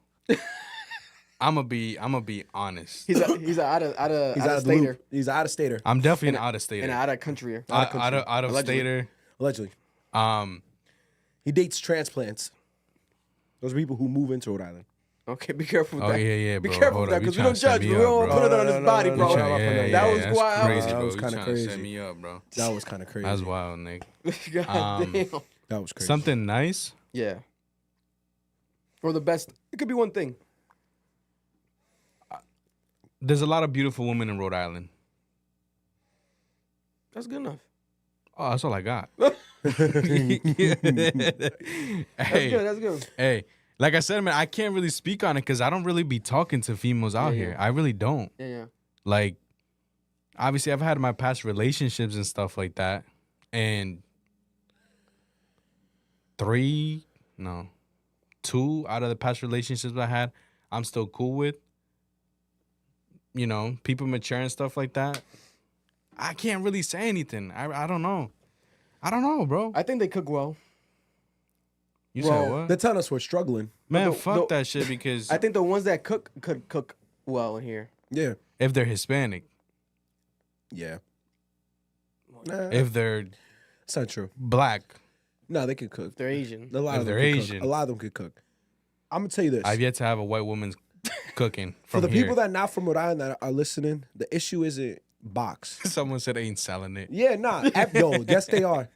[SPEAKER 3] I'm gonna be honest.
[SPEAKER 1] He's out of stater.
[SPEAKER 2] He's out of stater.
[SPEAKER 3] I'm definitely an out of stater.
[SPEAKER 1] And out of country.
[SPEAKER 3] Out of stater.
[SPEAKER 2] Allegedly. He dates transplants. Those are people who move into Rhode Island.
[SPEAKER 1] Okay, be careful with
[SPEAKER 3] Oh
[SPEAKER 1] that.
[SPEAKER 3] yeah,
[SPEAKER 1] Be
[SPEAKER 3] bro.
[SPEAKER 1] careful
[SPEAKER 3] Hold
[SPEAKER 1] with that
[SPEAKER 3] up. You
[SPEAKER 1] because we
[SPEAKER 3] tryna
[SPEAKER 1] don't
[SPEAKER 3] set
[SPEAKER 1] judge.
[SPEAKER 3] me
[SPEAKER 1] We
[SPEAKER 3] up,
[SPEAKER 1] don't
[SPEAKER 3] bro.
[SPEAKER 1] put it on his body,
[SPEAKER 2] no,
[SPEAKER 1] bro.
[SPEAKER 2] no,
[SPEAKER 1] That was
[SPEAKER 3] that's
[SPEAKER 1] wild.
[SPEAKER 3] crazy,
[SPEAKER 2] That
[SPEAKER 3] bro.
[SPEAKER 2] was
[SPEAKER 3] You
[SPEAKER 2] kinda
[SPEAKER 3] tryna
[SPEAKER 2] crazy.
[SPEAKER 3] set me up, bro.
[SPEAKER 2] That was kind of crazy.
[SPEAKER 3] That's wild, Nick.
[SPEAKER 1] God damn.
[SPEAKER 2] That was crazy.
[SPEAKER 3] Something nice.
[SPEAKER 1] Yeah. Or the best. It could be one thing.
[SPEAKER 3] There's a lot of beautiful women in Rhode Island.
[SPEAKER 1] That's good enough.
[SPEAKER 3] Oh, that's all I got.
[SPEAKER 1] That's good.
[SPEAKER 3] Hey, like I said, man, I can't really speak on it because I don't really be talking to females out here. I really don't.
[SPEAKER 1] Yeah.
[SPEAKER 3] Like, obviously, I've had my past relationships and stuff like that. And 2 out of the past relationships I had, I'm still cool with. You know, people mature and stuff like that. I can't really say anything. I don't know. I don't know, bro.
[SPEAKER 1] I think they cook well.
[SPEAKER 3] You said what?
[SPEAKER 2] They're telling us we're struggling.
[SPEAKER 3] Man,
[SPEAKER 1] the-
[SPEAKER 3] fuck that shit because
[SPEAKER 1] I think the ones that could cook well in here.
[SPEAKER 2] Yeah.
[SPEAKER 3] if they're Hispanic,
[SPEAKER 2] Yeah. Nah,
[SPEAKER 3] if they're
[SPEAKER 2] it's not true.
[SPEAKER 3] black,
[SPEAKER 2] No, they can cook.
[SPEAKER 1] They're Asian.
[SPEAKER 2] A lot
[SPEAKER 3] If
[SPEAKER 2] of them
[SPEAKER 3] they're
[SPEAKER 2] can
[SPEAKER 3] Asian.
[SPEAKER 2] cook. A lot of them can cook. I'm gonna tell you this.
[SPEAKER 3] I've yet to have a white woman cooking
[SPEAKER 2] For
[SPEAKER 3] from
[SPEAKER 2] the
[SPEAKER 3] here.
[SPEAKER 2] people that not from Rhode Island that are listening, the issue isn't box.
[SPEAKER 3] Someone said ain't selling it.
[SPEAKER 2] Yeah, nah. No, yes they are.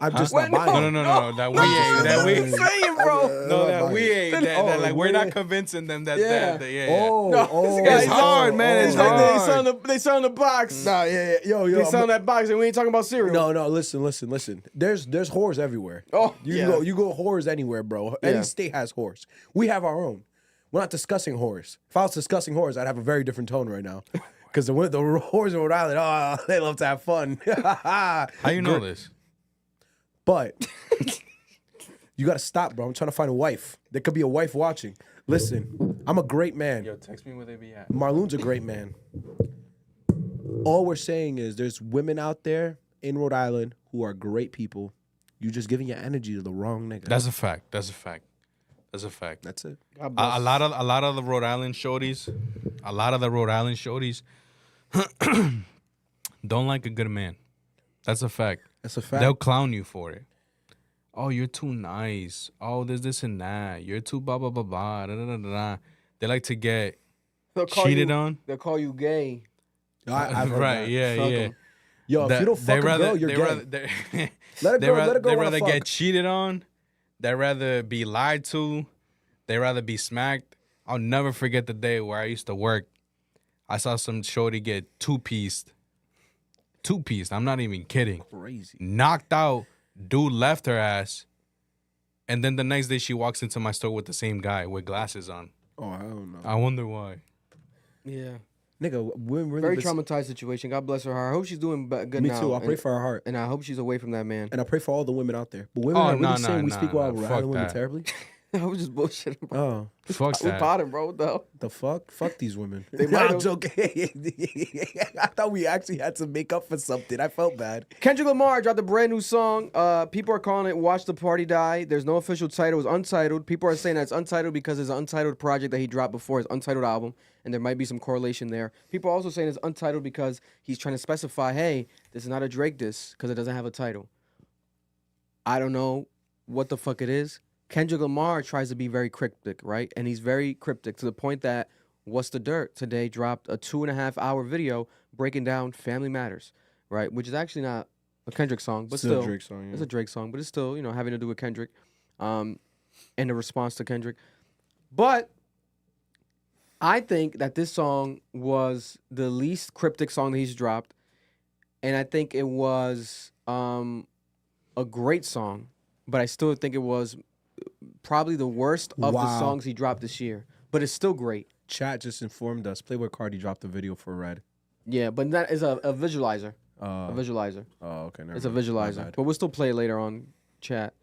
[SPEAKER 2] I'm just
[SPEAKER 1] What?
[SPEAKER 2] not buying.
[SPEAKER 3] No. That we ain't. That we.
[SPEAKER 1] saying, bro.
[SPEAKER 3] No, that we ain't. That,
[SPEAKER 2] Oh,
[SPEAKER 3] like we're
[SPEAKER 2] yeah.
[SPEAKER 3] not convincing them that.
[SPEAKER 1] Yeah.
[SPEAKER 2] Oh,
[SPEAKER 1] No,
[SPEAKER 2] oh,
[SPEAKER 1] this guy's
[SPEAKER 3] It's hard, man.
[SPEAKER 1] It's
[SPEAKER 3] It's
[SPEAKER 1] like
[SPEAKER 3] hard.
[SPEAKER 1] they selling the box.
[SPEAKER 2] Nah, yeah. Yo,
[SPEAKER 1] They
[SPEAKER 2] I'm-
[SPEAKER 1] selling that box, and we ain't talking about cereal.
[SPEAKER 2] No, listen. There's whores everywhere.
[SPEAKER 1] Oh,
[SPEAKER 2] you
[SPEAKER 1] yeah.
[SPEAKER 2] can go. You go whores anywhere, bro.
[SPEAKER 1] Yeah.
[SPEAKER 2] Any state has whores. We have our own. We're not discussing whores. If I was discussing whores, I'd have a very different tone right now. Because the whores in Rhode Island, oh, they love to have fun.
[SPEAKER 3] How you know this?
[SPEAKER 2] But you gotta stop, bro. I'm trying to find a wife. There could be a wife watching. Listen, I'm a great man.
[SPEAKER 3] Yo, text me where they be at.
[SPEAKER 2] Marloon's a great man. All we're saying is there's women out there in Rhode Island who are great people. You just giving your energy to the wrong nigga.
[SPEAKER 3] That's a fact. That's it.
[SPEAKER 2] That's it.
[SPEAKER 1] God bless.
[SPEAKER 3] A lot of the Rhode Island shorties, don't like a good man. That's a fact.
[SPEAKER 2] That's a fact.
[SPEAKER 3] They'll clown you for it. Oh, you're too nice. Oh, there's this and that. You're too blah blah blah blah. Da, da, da, da, da. They like to get
[SPEAKER 1] They'll call
[SPEAKER 3] cheated
[SPEAKER 1] you,
[SPEAKER 3] on.
[SPEAKER 1] They'll call you gay.
[SPEAKER 2] I've heard
[SPEAKER 3] Right?
[SPEAKER 2] that.
[SPEAKER 3] Yeah,
[SPEAKER 1] Fuck
[SPEAKER 3] yeah.
[SPEAKER 1] 'em.
[SPEAKER 2] Yo, if you don't fuck a girl, you're
[SPEAKER 3] they
[SPEAKER 2] gay.
[SPEAKER 3] rather,
[SPEAKER 2] Let it go. Let it go.
[SPEAKER 3] They
[SPEAKER 2] wanna
[SPEAKER 3] rather
[SPEAKER 2] fuck.
[SPEAKER 3] get cheated on. They rather be lied to. They rather be smacked. I'll never forget the day where I used to work. I saw some shorty get two-pieced. Two-pieced. I'm not even kidding.
[SPEAKER 2] Crazy.
[SPEAKER 3] Knocked out. Dude left her ass. And then the next day she walks into my store with the same guy with glasses on.
[SPEAKER 2] Oh, I don't know.
[SPEAKER 3] I wonder why.
[SPEAKER 1] Yeah.
[SPEAKER 2] Nigga, we're really
[SPEAKER 1] Very traumatized situation. God bless her heart. I hope she's doing good
[SPEAKER 2] Me
[SPEAKER 1] now.
[SPEAKER 2] too. I pray
[SPEAKER 1] and,
[SPEAKER 2] for her heart.
[SPEAKER 1] and I hope she's away from that man.
[SPEAKER 2] And I pray for all the women out there. But women
[SPEAKER 3] Oh,
[SPEAKER 2] are really
[SPEAKER 3] no,
[SPEAKER 2] saying we
[SPEAKER 3] no,
[SPEAKER 2] speak
[SPEAKER 3] no,
[SPEAKER 2] while
[SPEAKER 3] no.
[SPEAKER 2] we're
[SPEAKER 3] Fuck
[SPEAKER 2] handling women
[SPEAKER 3] that.
[SPEAKER 2] terribly.
[SPEAKER 1] I was just bullshitting, bro.
[SPEAKER 2] Oh,
[SPEAKER 3] Fuck
[SPEAKER 1] We
[SPEAKER 3] that.
[SPEAKER 1] potting, bro. What the hell?
[SPEAKER 2] the fuck? Fuck these women.
[SPEAKER 1] They
[SPEAKER 2] Nah,
[SPEAKER 1] might
[SPEAKER 2] I'm
[SPEAKER 1] have-
[SPEAKER 2] joking. I thought we actually had to make up for something. I felt bad.
[SPEAKER 1] Kendrick Lamar dropped a brand new song. People are calling it "Watch the Party Die." There's no official title. It's untitled. People are saying that it's untitled because it's an untitled project that he dropped before his untitled album, and there might be some correlation there. People are also saying it's untitled because he's trying to specify, hey, this is not a Drake diss because it doesn't have a title. I don't know what the fuck it is. Kendrick Lamar tries to be very cryptic, right? And he's very cryptic to the point that What's the Dirt today dropped a 2.5-hour video breaking down Family Matters, right? Which is actually not a Kendrick song, but
[SPEAKER 2] Still a
[SPEAKER 1] still,
[SPEAKER 2] Drake song, yeah.
[SPEAKER 1] it's a Drake song, but it's still, having to do with Kendrick, and the response to Kendrick. But I think that this song was the least cryptic song that he's dropped, and I think it was a great song, but I still think it was probably the worst of the
[SPEAKER 2] Wow.
[SPEAKER 1] songs he dropped this year. But it's still great.
[SPEAKER 2] Chat just informed us. Playboi Carti dropped a video for Red.
[SPEAKER 1] Yeah, but that is a visualizer. A
[SPEAKER 2] Uh,
[SPEAKER 1] visualizer.
[SPEAKER 2] oh, okay. Never
[SPEAKER 1] It's a
[SPEAKER 2] mind. My
[SPEAKER 1] visualizer.
[SPEAKER 2] bad.
[SPEAKER 1] But we'll still play it later on chat.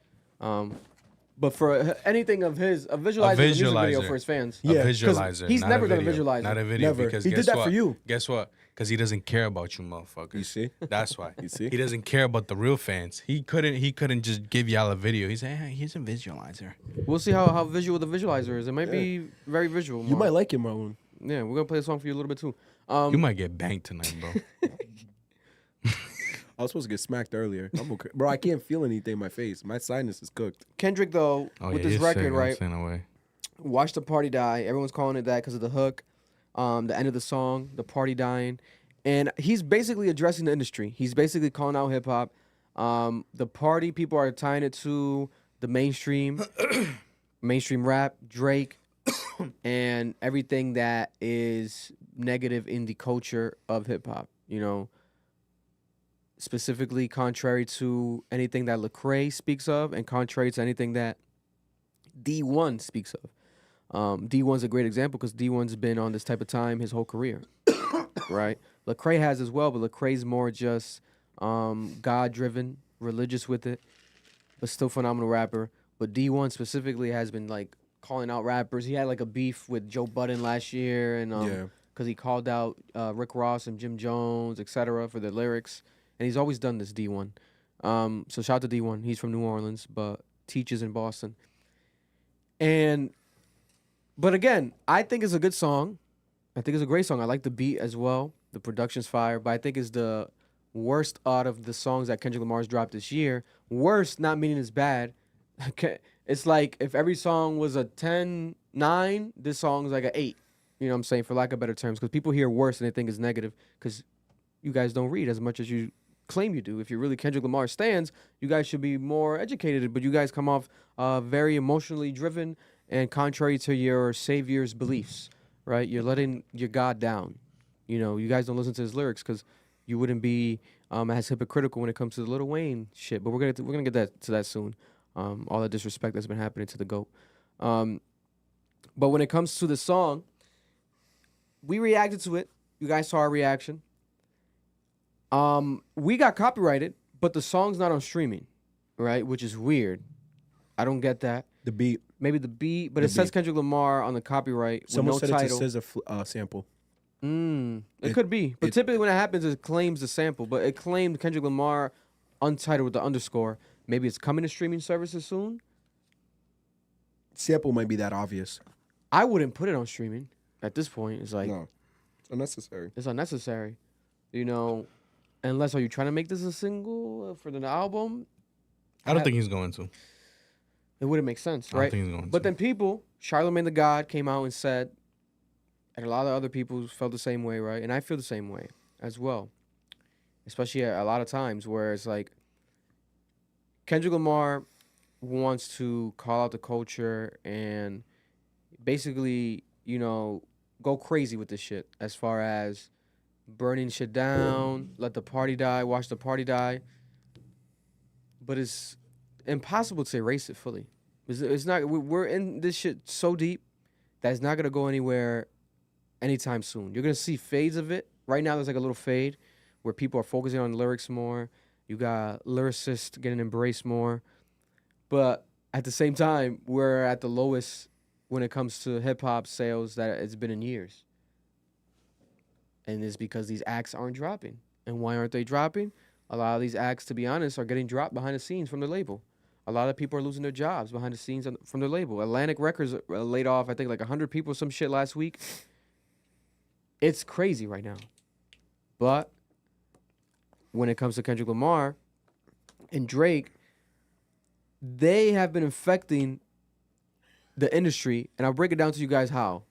[SPEAKER 1] But for anything of his, a visualizer is a music video
[SPEAKER 3] visualizer.
[SPEAKER 1] for his fans.
[SPEAKER 3] A
[SPEAKER 2] Yeah, 'cause
[SPEAKER 3] visualizer.
[SPEAKER 1] he's
[SPEAKER 3] not
[SPEAKER 1] never
[SPEAKER 3] a
[SPEAKER 1] gonna
[SPEAKER 3] video.
[SPEAKER 1] visualize
[SPEAKER 3] Not
[SPEAKER 1] it.
[SPEAKER 3] a video
[SPEAKER 2] Never.
[SPEAKER 3] because
[SPEAKER 2] He
[SPEAKER 3] guess
[SPEAKER 2] did that
[SPEAKER 3] what?
[SPEAKER 2] for you.
[SPEAKER 3] Guess what? Because he doesn't care about you, motherfuckers.
[SPEAKER 2] You see?
[SPEAKER 3] That's why.
[SPEAKER 2] You see?
[SPEAKER 3] He doesn't care about the real fans. He couldn't just give y'all a video. He's like, hey, he's a visualizer.
[SPEAKER 1] We'll see how visual the visualizer is. It might be very visual.
[SPEAKER 2] You
[SPEAKER 1] Mark.
[SPEAKER 2] might like it, Marloon.
[SPEAKER 1] Yeah, we're gonna play a song for you a little bit too.
[SPEAKER 3] You might get banked tonight, bro.
[SPEAKER 2] I was supposed to get smacked earlier. I'm okay. Bro, I can't feel anything in my face. My sinus is cooked.
[SPEAKER 1] Kendrick though,
[SPEAKER 3] Oh,
[SPEAKER 1] with
[SPEAKER 3] yeah,
[SPEAKER 1] this
[SPEAKER 3] he's
[SPEAKER 1] record,
[SPEAKER 3] sick. I'm
[SPEAKER 1] right?
[SPEAKER 3] staying away.
[SPEAKER 1] Watch the Party Die. Everyone's calling it that because of the hook, the end of the song, the party dying, and he's basically addressing the industry. He's basically calling out hip hop. The party people are tying it to the mainstream rap, Drake, and everything that is negative in the culture of hip hop. Specifically contrary to anything that Lecrae speaks of, and contrary to anything that Dee-1 speaks of. Dee-1's a great example because Dee-1's been on this type of time his whole career, right? Lecrae has as well, but Lecrae's more just God-driven, religious with it, but still phenomenal rapper. But Dee-1 specifically has been like calling out rappers. He had like a beef with Joe Budden last year, and
[SPEAKER 2] Yeah.
[SPEAKER 1] because he called out Rick Ross and Jim Jones, etc., for their lyrics, and he's always done this. Dee-1. So shout out to Dee-1. He's from New Orleans, but teaches in Boston. But again, I think it's a good song. I think it's a great song. I like the beat as well. The production's fire, but I think it's the worst out of the songs that Kendrick Lamar's dropped this year. Worst, not meaning it's bad. It's like if every song was a 10, 9, this song's like an 8. You know what I'm saying? For lack of better terms. Because people hear worse and they think it's negative because you guys don't read as much as you claim you do. If you're really Kendrick Lamar stans, you guys should be more educated, but you guys come off very emotionally driven and contrary to your savior's beliefs, right? You're letting your God down. You guys don't listen to his lyrics because you wouldn't be as hypocritical when it comes to the Lil Wayne shit. But we're gonna get to that soon. All the disrespect that's been happening to the GOAT. But when it comes to the song, we reacted to it. You guys saw our reaction. We got copyrighted, but the song's not on streaming, right? Which is weird. I don't get that.
[SPEAKER 2] The beat.
[SPEAKER 1] Maybe the beat, but
[SPEAKER 2] The
[SPEAKER 1] it says
[SPEAKER 2] beat.
[SPEAKER 1] Kendrick Lamar on the copyright with
[SPEAKER 2] Someone
[SPEAKER 1] no
[SPEAKER 2] said
[SPEAKER 1] title.
[SPEAKER 2] it just says a sample.
[SPEAKER 1] It could be, but typically when it happens, it claims the sample. But it claimed Kendrick Lamar untitled with the underscore. Maybe it's coming to streaming services soon.
[SPEAKER 2] Sample might be that obvious.
[SPEAKER 1] I wouldn't put it on streaming at this point. It's like
[SPEAKER 2] No. It's unnecessary.
[SPEAKER 1] it's unnecessary, Unless are you trying to make this a single for the album?
[SPEAKER 3] I don't think he's going to.
[SPEAKER 1] It wouldn't make sense,
[SPEAKER 3] I don't
[SPEAKER 1] right?
[SPEAKER 3] think he's going
[SPEAKER 1] But
[SPEAKER 3] to.
[SPEAKER 1] then people, Charlamagne the God came out and said, and a lot of other people felt the same way, right? And I feel the same way as well. Especially a lot of times where it's like Kendrick Lamar wants to call out the culture and basically, go crazy with this shit as far as burning shit down, let the party die, watch the party die. But it's impossible to erase it fully. It's not. We're in this shit so deep that it's not gonna go anywhere anytime soon. You're gonna see fades of it. Right now, there's like a little fade where people are focusing on lyrics more. You got lyricists getting embraced more, but at the same time, we're at the lowest when it comes to hip hop sales that it's been in years. And it's because these acts aren't dropping. And why aren't they dropping? A lot of these acts, to be honest, are getting dropped behind the scenes from the label. A lot of people are losing their jobs behind the scenes from their label. Atlantic Records laid off, I think, like 100 people, some shit last week. It's crazy right now. But when it comes to Kendrick Lamar and Drake, they have been affecting the industry. And I'll break it down to you guys how.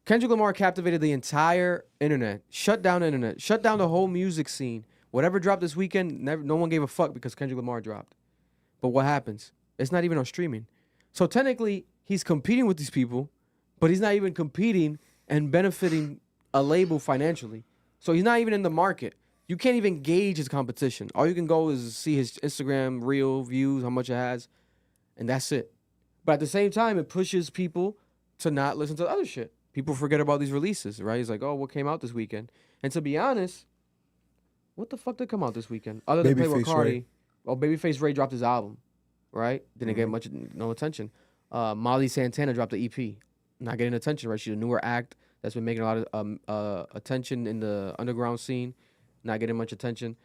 [SPEAKER 1] Kendrick Lamar captivated the entire internet, shut down the internet, shut down the whole music scene. Whatever dropped this weekend, no one gave a fuck because Kendrick Lamar dropped. But what happens? It's not even on streaming. So technically, he's competing with these people, but he's not even competing and benefiting a label financially. So he's not even in the market. You can't even gauge his competition. All you can go is see his Instagram reel views, how much it has, and that's it. But at the same time, it pushes people to not listen to the other shit. People forget about these releases, right? It's like, oh, what came out this weekend? And to be honest, what the fuck did come out this weekend? Other than Playboi Carti. Oh, Babyface Ray dropped his album, right? Didn't get no attention. Molly Santana dropped the EP. Not getting attention, right? She's a newer act that's been making a lot of attention in the underground scene. Not getting much attention.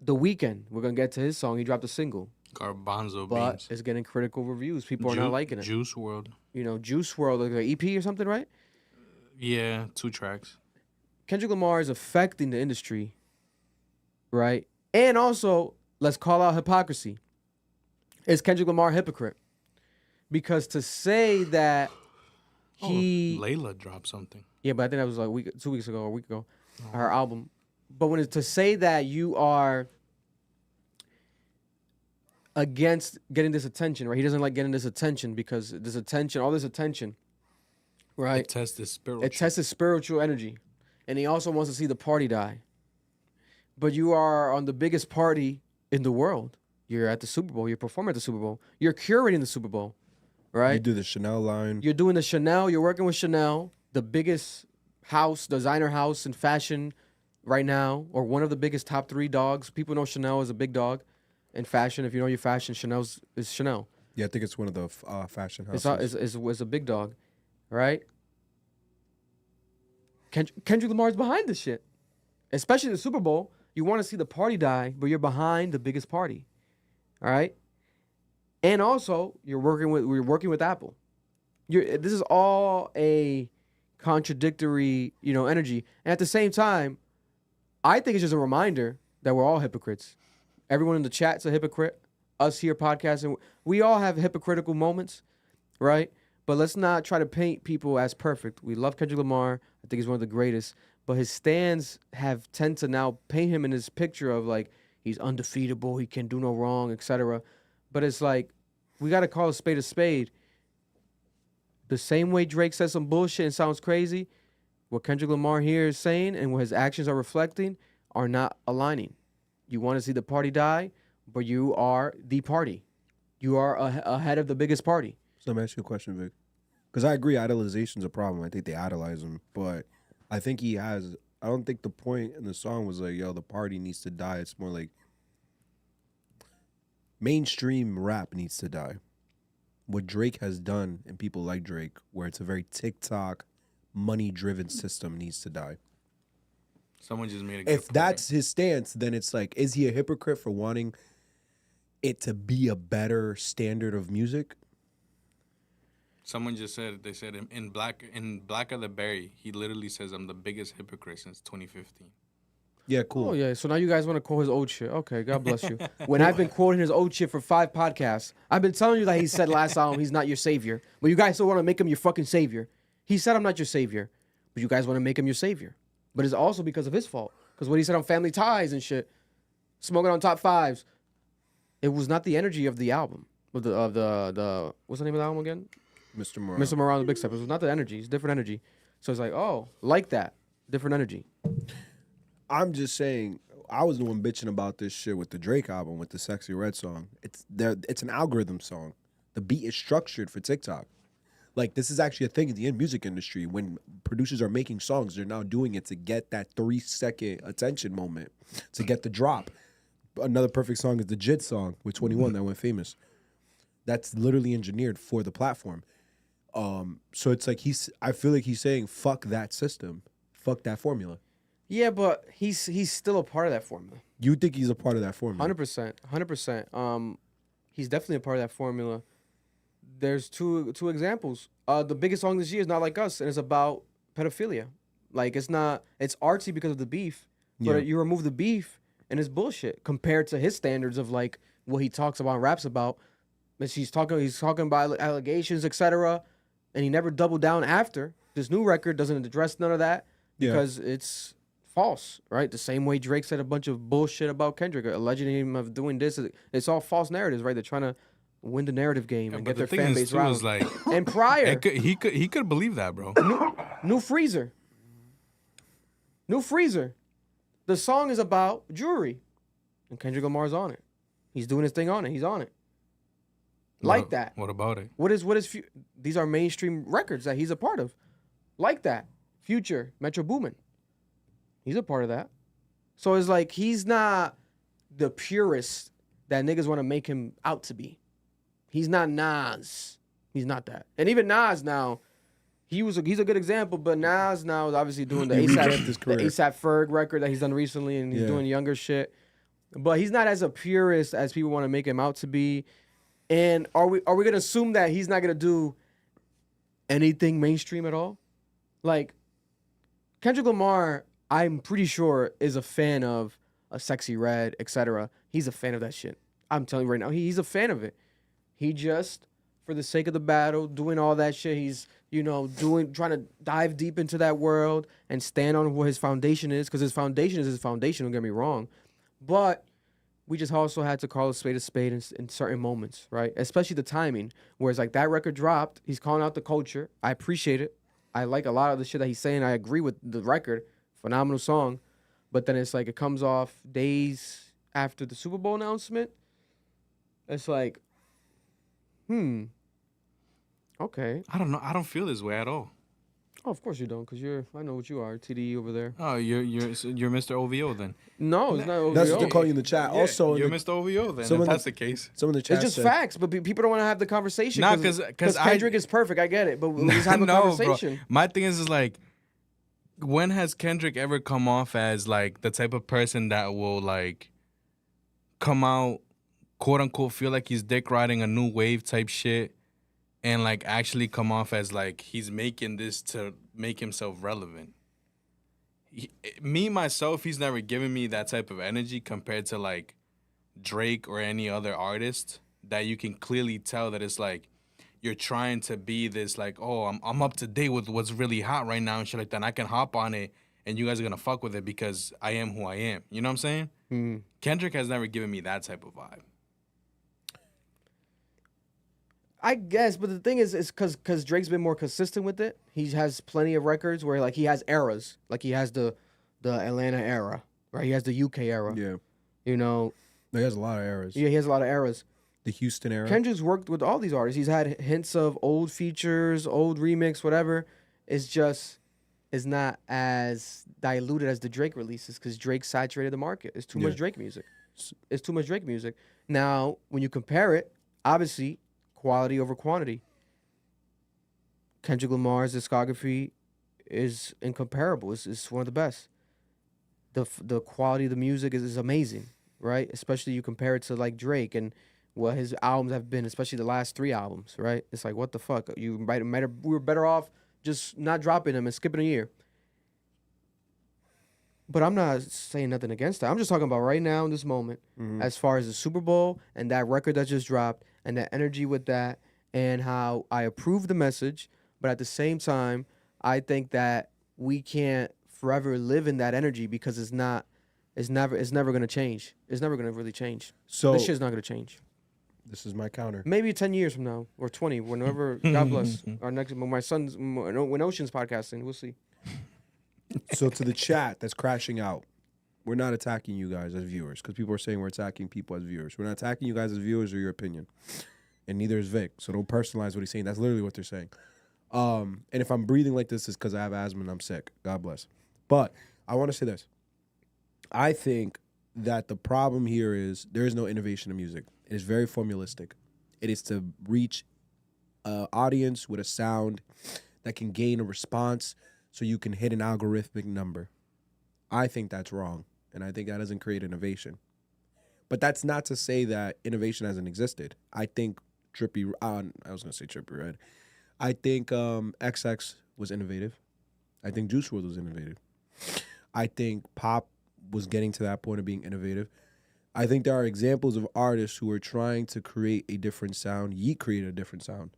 [SPEAKER 1] The Weeknd, we're going to get to his song. He dropped a single.
[SPEAKER 3] Garbanzo
[SPEAKER 1] But
[SPEAKER 3] beans.
[SPEAKER 1] it's getting critical reviews. People are not liking it.
[SPEAKER 3] Juice WRLD.
[SPEAKER 1] You know, Juice WRLD, like an EP or something, right?
[SPEAKER 3] Yeah, 2 tracks.
[SPEAKER 1] Kendrick Lamar is affecting the industry, right? And also, let's call out hypocrisy. Is Kendrick Lamar a hypocrite? Because to say that he...
[SPEAKER 3] Layla dropped something.
[SPEAKER 1] Yeah, but I think that was like 2 weeks ago or a week ago, her album. But when it's to say that you are against getting this attention, right? He doesn't like getting this attention because this attention, all this attention, right?
[SPEAKER 3] It tests his spiritual.
[SPEAKER 1] It tests his spiritual energy. And he also wants to see the party die. But you are on the biggest party in the world. You're at the Super Bowl. You're performing at the Super Bowl. You're curating the Super Bowl, right?
[SPEAKER 2] You do the Chanel line.
[SPEAKER 1] You're doing the Chanel. You're working with Chanel, the biggest designer house in fashion right now, or one of the biggest top 3 dogs. People know Chanel is a big dog in fashion. If you know your fashion, is Chanel.
[SPEAKER 2] Yeah, I think it's one of the fashion houses.
[SPEAKER 1] It's a big dog, right? Kendrick Lamar's behind this shit. Especially the Super Bowl. You want to see the party die, but you're behind the biggest party. All right? And also, we're working with Apple. This is all a contradictory, energy. And at the same time, I think it's just a reminder that we're all hypocrites. Everyone in the chat's a hypocrite. Us here podcasting, we all have hypocritical moments, right? But let's not try to paint people as perfect. We love Kendrick Lamar. I think he's one of the greatest. But his stands tend to now paint him in this picture of like he's undefeatable, he can do no wrong, etc. But it's like we got to call a spade a spade. The same way Drake says some bullshit and sounds crazy, what Kendrick Lamar here is saying and what his actions are reflecting are not aligning. You want to see the party die, but you are the party. You are ahead of the biggest party.
[SPEAKER 2] So let me ask you a question, Vic. Because I agree, idolization's a problem. I think they idolize him, but I think he has. I don't think the point in the song was like, "Yo, the party needs to die." It's more like mainstream rap needs to die. What Drake has done, and people like Drake, where it's a very TikTok, money-driven system, needs to die.
[SPEAKER 3] Someone just made a good
[SPEAKER 2] If
[SPEAKER 3] point.
[SPEAKER 2] that's his stance, then it's like, is he a hypocrite for wanting it to be a better standard of music?
[SPEAKER 3] Someone just said, they said in Black of the Berry, he literally says, I'm the biggest hypocrite since 2015.
[SPEAKER 2] Yeah, cool.
[SPEAKER 1] Oh, yeah. So now you guys want to quote his old shit. Okay, God bless you. When I've been quoting his old shit for 5 podcasts, I've been telling you that he said last album he's not your savior. But you guys still want to make him your fucking savior. He said I'm not your savior. But you guys want to make him your savior. But it's also because of his fault. Because what he said on Family Ties and shit, smoking on top 5s, it was not the energy of the album. Of the what's the name of the album again?
[SPEAKER 2] Mr. Moran.
[SPEAKER 1] Mr. Moran, the Big Step. It was not the energy. It's different energy. So it's like, oh, like that. Different energy.
[SPEAKER 2] I'm just saying, I was the one bitching about this shit with the Drake album, with the Sexy Red song. It's an algorithm song. The beat is structured for TikTok. Like, this is actually a thing in the music industry. When producers are making songs, they're now doing it to get that 3-second attention moment, to get the drop. Another perfect song is the Jit song with 21 that went famous. That's literally engineered for the platform. So it's like I feel like he's saying, fuck that system. Fuck that formula.
[SPEAKER 1] Yeah, but he's still a part of that formula.
[SPEAKER 2] You think he's a part of that formula?
[SPEAKER 1] 100%. He's definitely a part of that formula. There's two examples. The biggest song this year is Not Like Us, and it's about pedophilia. Like, it's artsy because of the beef, but
[SPEAKER 2] Yeah.
[SPEAKER 1] you remove the beef and it's bullshit compared to his standards of like what he talks about and raps about. But he's talking about allegations, etc. And he never doubled down after. This new record doesn't address none of that because it's false, right? The same way Drake said a bunch of bullshit about Kendrick, alleging him of doing this. It's all false narratives, right? They're trying to win the narrative game and
[SPEAKER 3] but
[SPEAKER 1] get their
[SPEAKER 3] the
[SPEAKER 1] fan
[SPEAKER 3] thing
[SPEAKER 1] base
[SPEAKER 3] is, too,
[SPEAKER 1] riled.
[SPEAKER 3] is like
[SPEAKER 1] And prior,
[SPEAKER 3] he could believe that, bro.
[SPEAKER 1] New Freezer. New Freezer. The song is about jewelry, and Kendrick Lamar's on it. He's doing his thing on it. He's on it. Like that.
[SPEAKER 3] What about it?
[SPEAKER 1] These are mainstream records that he's a part of. Like that. Future, Metro Boomin. He's a part of that. So it's like he's not the purist that niggas want to make him out to be. He's not Nas. He's not that. And even Nas now, he's a good example, but Nas now is obviously doing the ASAP Ferg record that he's done recently, and he's doing younger shit. But he's not as a purist as people want to make him out to be. And are we gonna assume that he's not gonna do anything mainstream at all? Like, Kendrick Lamar, I'm pretty sure, is a fan of a Sexy Red, etc. He's a fan of that shit. I'm telling you right now, he's a fan of it. He just, for the sake of the battle, doing all that shit, he's, trying to dive deep into that world and stand on what his foundation is, because his foundation is his foundation, don't get me wrong. But we just also had to call a spade in certain moments, right? Especially the timing, where it's like that record dropped, he's calling out the culture. I appreciate it. I like a lot of the shit that he's saying. I agree with the record. Phenomenal song. But then it's like it comes off days after the Super Bowl announcement. It's like, okay.
[SPEAKER 3] I don't know. I don't feel this way at all.
[SPEAKER 1] Oh, of course you don't, because I know what you are, TDE over there.
[SPEAKER 3] Oh, you're Mr. OVO then.
[SPEAKER 1] No, it's not OVO.
[SPEAKER 2] That's what they're calling you in the chat.
[SPEAKER 3] Yeah,
[SPEAKER 2] also,
[SPEAKER 3] you're Mr. OVO then. If that's the case.
[SPEAKER 2] Some of the chat
[SPEAKER 1] It's just
[SPEAKER 2] said,
[SPEAKER 1] facts, but people don't want to have the conversation.
[SPEAKER 3] Nah,
[SPEAKER 1] because
[SPEAKER 3] 'cause
[SPEAKER 1] Kendrick is perfect. I get it, but we just have a conversation.
[SPEAKER 3] Bro. My thing is like, when has Kendrick ever come off as like the type of person that will like come out, quote unquote, feel like he's dick riding a new wave type shit, and like actually come off as like he's making this to make himself relevant? Me myself, he's never given me that type of energy compared to like Drake or any other artist that you can clearly tell that it's like you're trying to be this like, oh, I'm up to date with what's really hot right now and shit like that, and I can hop on it and you guys are gonna fuck with it because I am who I am. You know what I'm saying?
[SPEAKER 1] Mm.
[SPEAKER 3] Kendrick has never given me that type of vibe.
[SPEAKER 1] I guess, but the thing is because Drake's been more consistent with it. He has plenty of records where like he has eras. Like he has the Atlanta era, right? He has the UK era.
[SPEAKER 2] yeah,
[SPEAKER 1] You know,
[SPEAKER 2] he has a lot of eras.
[SPEAKER 1] yeah, he has a lot of eras.
[SPEAKER 2] The Houston era.
[SPEAKER 1] Kendrick's worked with all these artists. He's had hints of old features, old remix, whatever. It's not as diluted as the Drake releases because Drake saturated the market. It's too much Drake music. It's too much Drake music. Now, when you compare it, obviously, quality over quantity. Kendrick Lamar's discography is incomparable. It's one of the best. The quality of the music is amazing, right? Especially you compare it to like Drake and what his albums have been, especially the last 3 albums, right? It's like, what the fuck? We were better off just not dropping them and skipping a year. But I'm not saying nothing against that. I'm just talking about right now in this moment, as far as the Super Bowl and that record that just dropped and that energy with that and how I approve the message, but at the same time, I think that we can't forever live in that energy because it's never gonna change. It's never gonna really change.
[SPEAKER 2] So
[SPEAKER 1] This shit's not gonna change.
[SPEAKER 2] this is my counter.
[SPEAKER 1] Maybe 10 years from now or 20, whenever God bless our next when my son's when Ocean's podcasting, we'll see.
[SPEAKER 2] So to the chat that's crashing out, we're not attacking you guys as viewers because people are saying we're attacking people as viewers. We're not attacking you guys as viewers or your opinion, and neither is Vic. So don't personalize what he's saying. That's literally what they're saying. And if I'm breathing like this, it's because I have asthma and I'm sick. God bless. But I want to say this. I think that the problem here is there is no innovation in music. It is very formulistic. It is to reach an audience with a sound that can gain a response so you can hit an algorithmic number. I think that's wrong, and I think that doesn't create innovation. But that's not to say that innovation hasn't existed. I think I was going to say Trippie Redd. I think XX was innovative. I think Juice WRLD was innovative. I think pop was getting to that point of being innovative. I think there are examples of artists who are trying to create a different sound. Yeat created a different sound.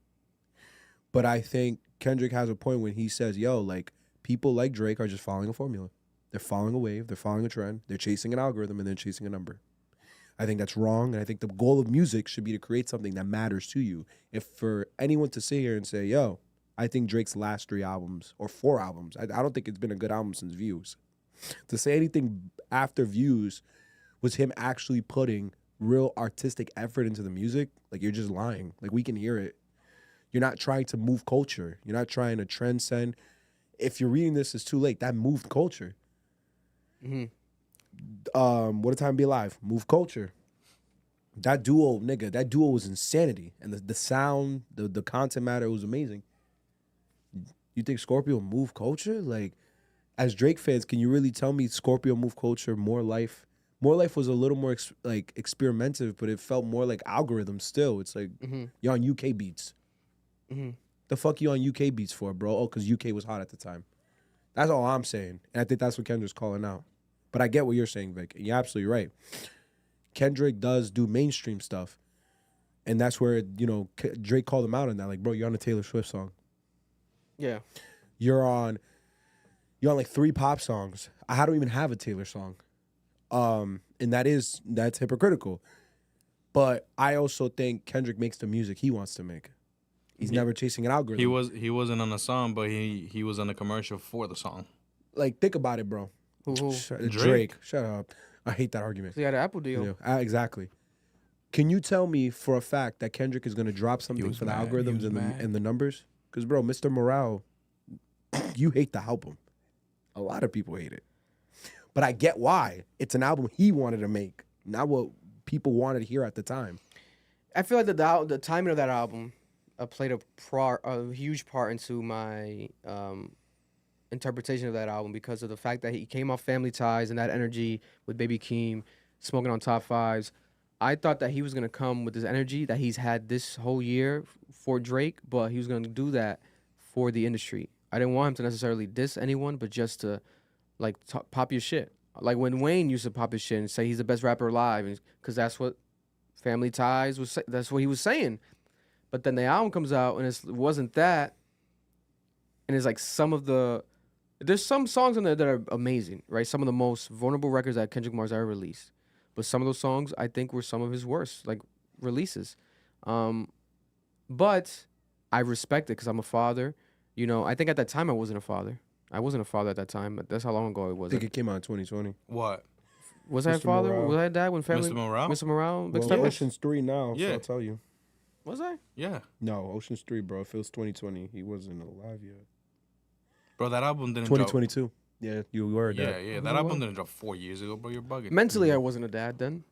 [SPEAKER 2] But I think Kendrick has a point when he says, yo, like, people like Drake are just following a formula. They're following a wave. They're following a trend. They're chasing an algorithm and then chasing a number. I think that's wrong, and I think the goal of music should be to create something that matters to you. If for anyone to sit here and say, yo, I think Drake's last 3 albums, or 4 albums, I don't think it's been a good album since Views. To say anything after Views was him actually putting real artistic effort into the music, like, you're just lying. Like, we can hear it. You're not trying to move culture. You're not trying to transcend. If you're reading this, it's too late. That moved culture.
[SPEAKER 1] Mm-hmm.
[SPEAKER 2] What a Time to Be Alive. Move culture. That duo was insanity. And the sound, the content matter was amazing. You think Scorpio moved culture? Like, as Drake fans, can you really tell me Scorpio moved culture? More Life was a little more experimentative, but it felt more like algorithms still. It's like, you're on UK beats. The fuck you on UK beats for, bro? Oh, because UK was hot at the time. That's all I'm saying. And I think that's what Kendrick's calling out. But I get what you're saying, Vic. And you're absolutely right. Kendrick does do mainstream stuff. And that's where, Drake called him out on that. Like, bro, you're on a Taylor Swift song.
[SPEAKER 1] Yeah.
[SPEAKER 2] You're on like 3 pop songs. I don't even have a Taylor song. And that's hypocritical. But I also think Kendrick makes the music he wants to make. He's never chasing an algorithm.
[SPEAKER 3] He wasn't on a song, but he was on a commercial for the song.
[SPEAKER 2] Like, think about it, bro.
[SPEAKER 1] Who?
[SPEAKER 2] Drake. Shut up. I hate that argument.
[SPEAKER 1] He had an Apple deal.
[SPEAKER 2] Yeah, exactly. Can you tell me for a fact that Kendrick is going to drop something for the algorithms and the numbers? Because, bro, Mr. Morale, you hate the album. A lot of people hate it. But I get why. It's an album he wanted to make, not what people wanted to hear at the time.
[SPEAKER 1] I feel like the timing of that album played a huge part into my interpretation of that album because of the fact that he came off Family Ties and that energy with Baby Keem, smoking on top 5s. I thought that he was going to come with this energy that he's had this whole year for Drake, but he was going to do that for the industry. I didn't want him to necessarily diss anyone, but just to, like, pop your shit. Like when Wayne used to pop his shit and say he's the best rapper alive, because that's what Family Ties was. That's what he was saying. But then the album comes out and it wasn't that. And it's like there's some songs on there that are amazing, right? Some of the most vulnerable records that Kendrick Lamar's ever released. But some of those songs I think were some of his worst, like, releases. But I respect it because I'm a father. I think at that time I wasn't a father. I wasn't a father at that time, but that's how long ago it was.
[SPEAKER 2] I think it came out in 2020.
[SPEAKER 3] What?
[SPEAKER 1] Was I a father?
[SPEAKER 2] Morale.
[SPEAKER 1] Was I a dad when family?
[SPEAKER 3] Mr. Morale?
[SPEAKER 1] Mr. Morale? Big
[SPEAKER 2] Well,
[SPEAKER 1] Step?
[SPEAKER 2] Ocean's 3 now, so
[SPEAKER 3] Yeah.
[SPEAKER 2] I'll tell you.
[SPEAKER 1] Was I?
[SPEAKER 3] Yeah.
[SPEAKER 2] No, Ocean's 3, bro. If it was 2020, he wasn't alive yet.
[SPEAKER 3] Bro, that album didn't drop.
[SPEAKER 2] 2022. Yeah, you were a dad.
[SPEAKER 3] Yeah. That album didn't drop 4 years ago, bro. You're bugging.
[SPEAKER 1] Mentally, I wasn't a dad then.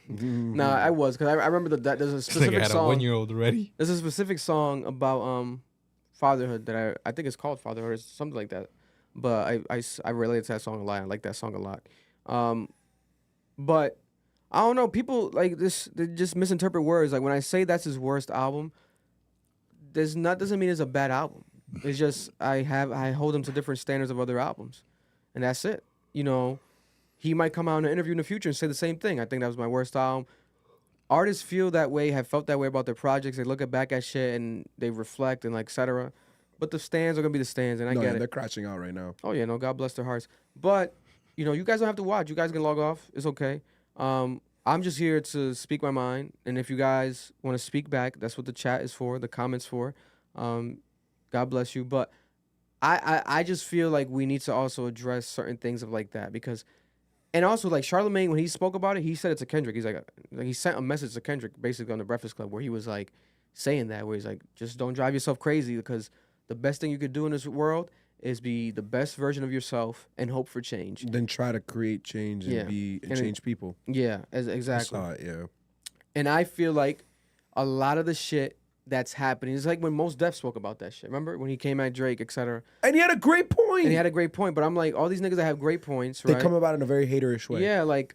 [SPEAKER 1] Nah, I was, because I remember that there's a
[SPEAKER 3] This nigga
[SPEAKER 1] specific
[SPEAKER 3] had a
[SPEAKER 1] song.
[SPEAKER 3] 1-year-old already.
[SPEAKER 1] There's a specific song about fatherhood that I think it's called Fatherhood or something like that. But I relate to that song a lot. I like that song a lot. But I don't know. People like this, they just misinterpret words. Like when I say that's his worst album, doesn't mean it's a bad album. It's just I hold him to different standards of other albums, and that's it. He might come out in an interview in the future and say the same thing. I think that was my worst album. Artists feel that way, have felt that way about their projects. They look back at shit and they reflect and, like, etc. But the stands are gonna be the stands, and I get it.
[SPEAKER 2] They're crashing out right now.
[SPEAKER 1] Oh yeah, no, God bless their hearts. But you guys don't have to watch. You guys can log off. It's okay. I'm just here to speak my mind, and if you guys want to speak back, that's what the chat is for, the comments for. God bless you. But I just feel like we need to also address certain things of like that because, and also like Charlemagne when he spoke about it, he said it to Kendrick. He's like he sent a message to Kendrick basically on the Breakfast Club where he was like saying that, where he's like, just don't drive yourself crazy because the best thing you could do in this world is be the best version of yourself and hope for change.
[SPEAKER 2] Then try to create change and change people.
[SPEAKER 1] Yeah, exactly.
[SPEAKER 2] I saw it, yeah.
[SPEAKER 1] And I feel like a lot of the shit that's happening is like when Mos Def spoke about that shit. Remember when he came at Drake, etc.
[SPEAKER 2] And he had a great point.
[SPEAKER 1] And he had a great point. But I'm like, all these niggas that have great points, right?
[SPEAKER 2] They come about in a very haterish way.
[SPEAKER 1] Yeah, like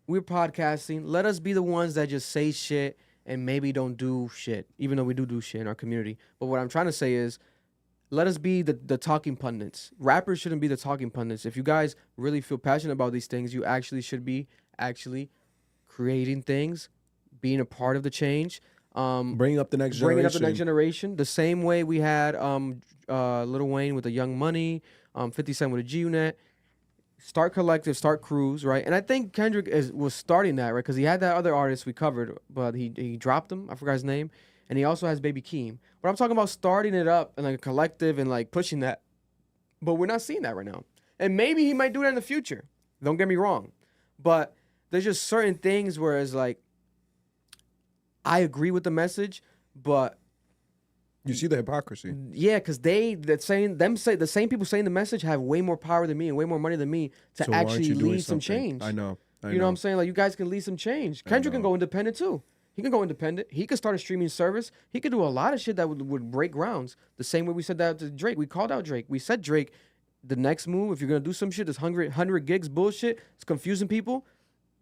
[SPEAKER 1] we're podcasting. Let us be the ones that just say shit and maybe don't do shit, even though we do shit in our community. But what I'm trying to say is, let us be the talking pundits. Rappers shouldn't be the talking pundits. If you guys really feel passionate about these things, you actually should be creating things, being a part of the change.
[SPEAKER 2] Bringing up the next generation.
[SPEAKER 1] Bringing up the next generation. The same way we had Lil Wayne with the Young Money, 50 Cent with a G-Unit. Start collective, start crews, right? And I think Kendrick was starting that, right? Because he had that other artist we covered, but he dropped him. I forgot his name. And he also has Baby Keem. But I'm talking about starting it up and like a collective and like pushing that. But we're not seeing that right now. And maybe he might do that in the future. Don't get me wrong. But there's just certain things where it's like, I agree with the message, but
[SPEAKER 2] you see the hypocrisy.
[SPEAKER 1] Yeah, because the same people saying the message have way more power than me and way more money than me to actually lead some change.
[SPEAKER 2] I know.
[SPEAKER 1] You know what I'm saying? Like, you guys can lead some change. Kendrick can go independent too. He can go independent. He could start a streaming service. He could do a lot of shit that would break grounds. The same way we said that to Drake. We called out Drake. We said, Drake, the next move, if you're going to do some shit, this 100 gigs bullshit, it's confusing people.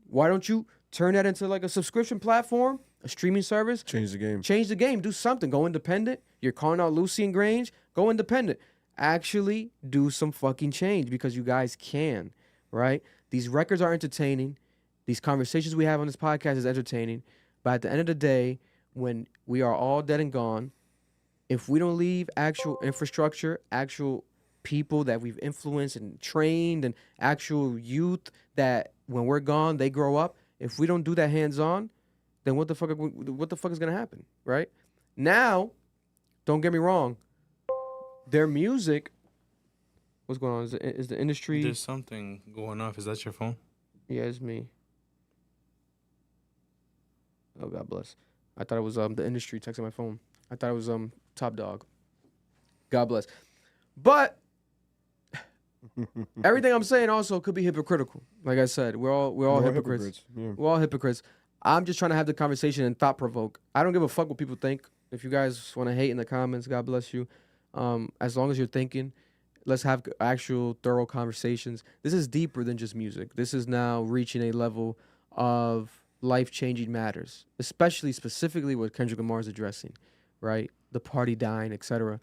[SPEAKER 1] Why don't you turn that into like a subscription platform, a streaming service?
[SPEAKER 2] Change the game.
[SPEAKER 1] Change the game. Do something. Go independent. You're calling out Lucy and Grange. Go independent. Actually do some fucking change because you guys can, right? These records are entertaining. These conversations we have on this podcast is entertaining. But at the end of the day, when we are all dead and gone, if we don't leave actual infrastructure, actual people that we've influenced and trained, and actual youth that when we're gone, they grow up, if we don't do that hands-on, then what the fuck is going to happen, right? Now, don't get me wrong, their music, what's going on? Is the industry...
[SPEAKER 3] There's something going off. Is that your phone?
[SPEAKER 1] Yeah, it's me. Oh, God bless. I thought it was the industry texting my phone. I thought it was Top Dog. God bless. But everything I'm saying also could be hypocritical. Like I said, we're all hypocrites.
[SPEAKER 2] Yeah.
[SPEAKER 1] We're all hypocrites. I'm just trying to have the conversation and thought provoke. I don't give a fuck what people think. If you guys want to hate in the comments, God bless you. As long as you're thinking, let's have actual thorough conversations. This is deeper than just music. This is now reaching a level of life-changing matters, specifically what Kendrick Lamar is addressing, right? The party dying, etc.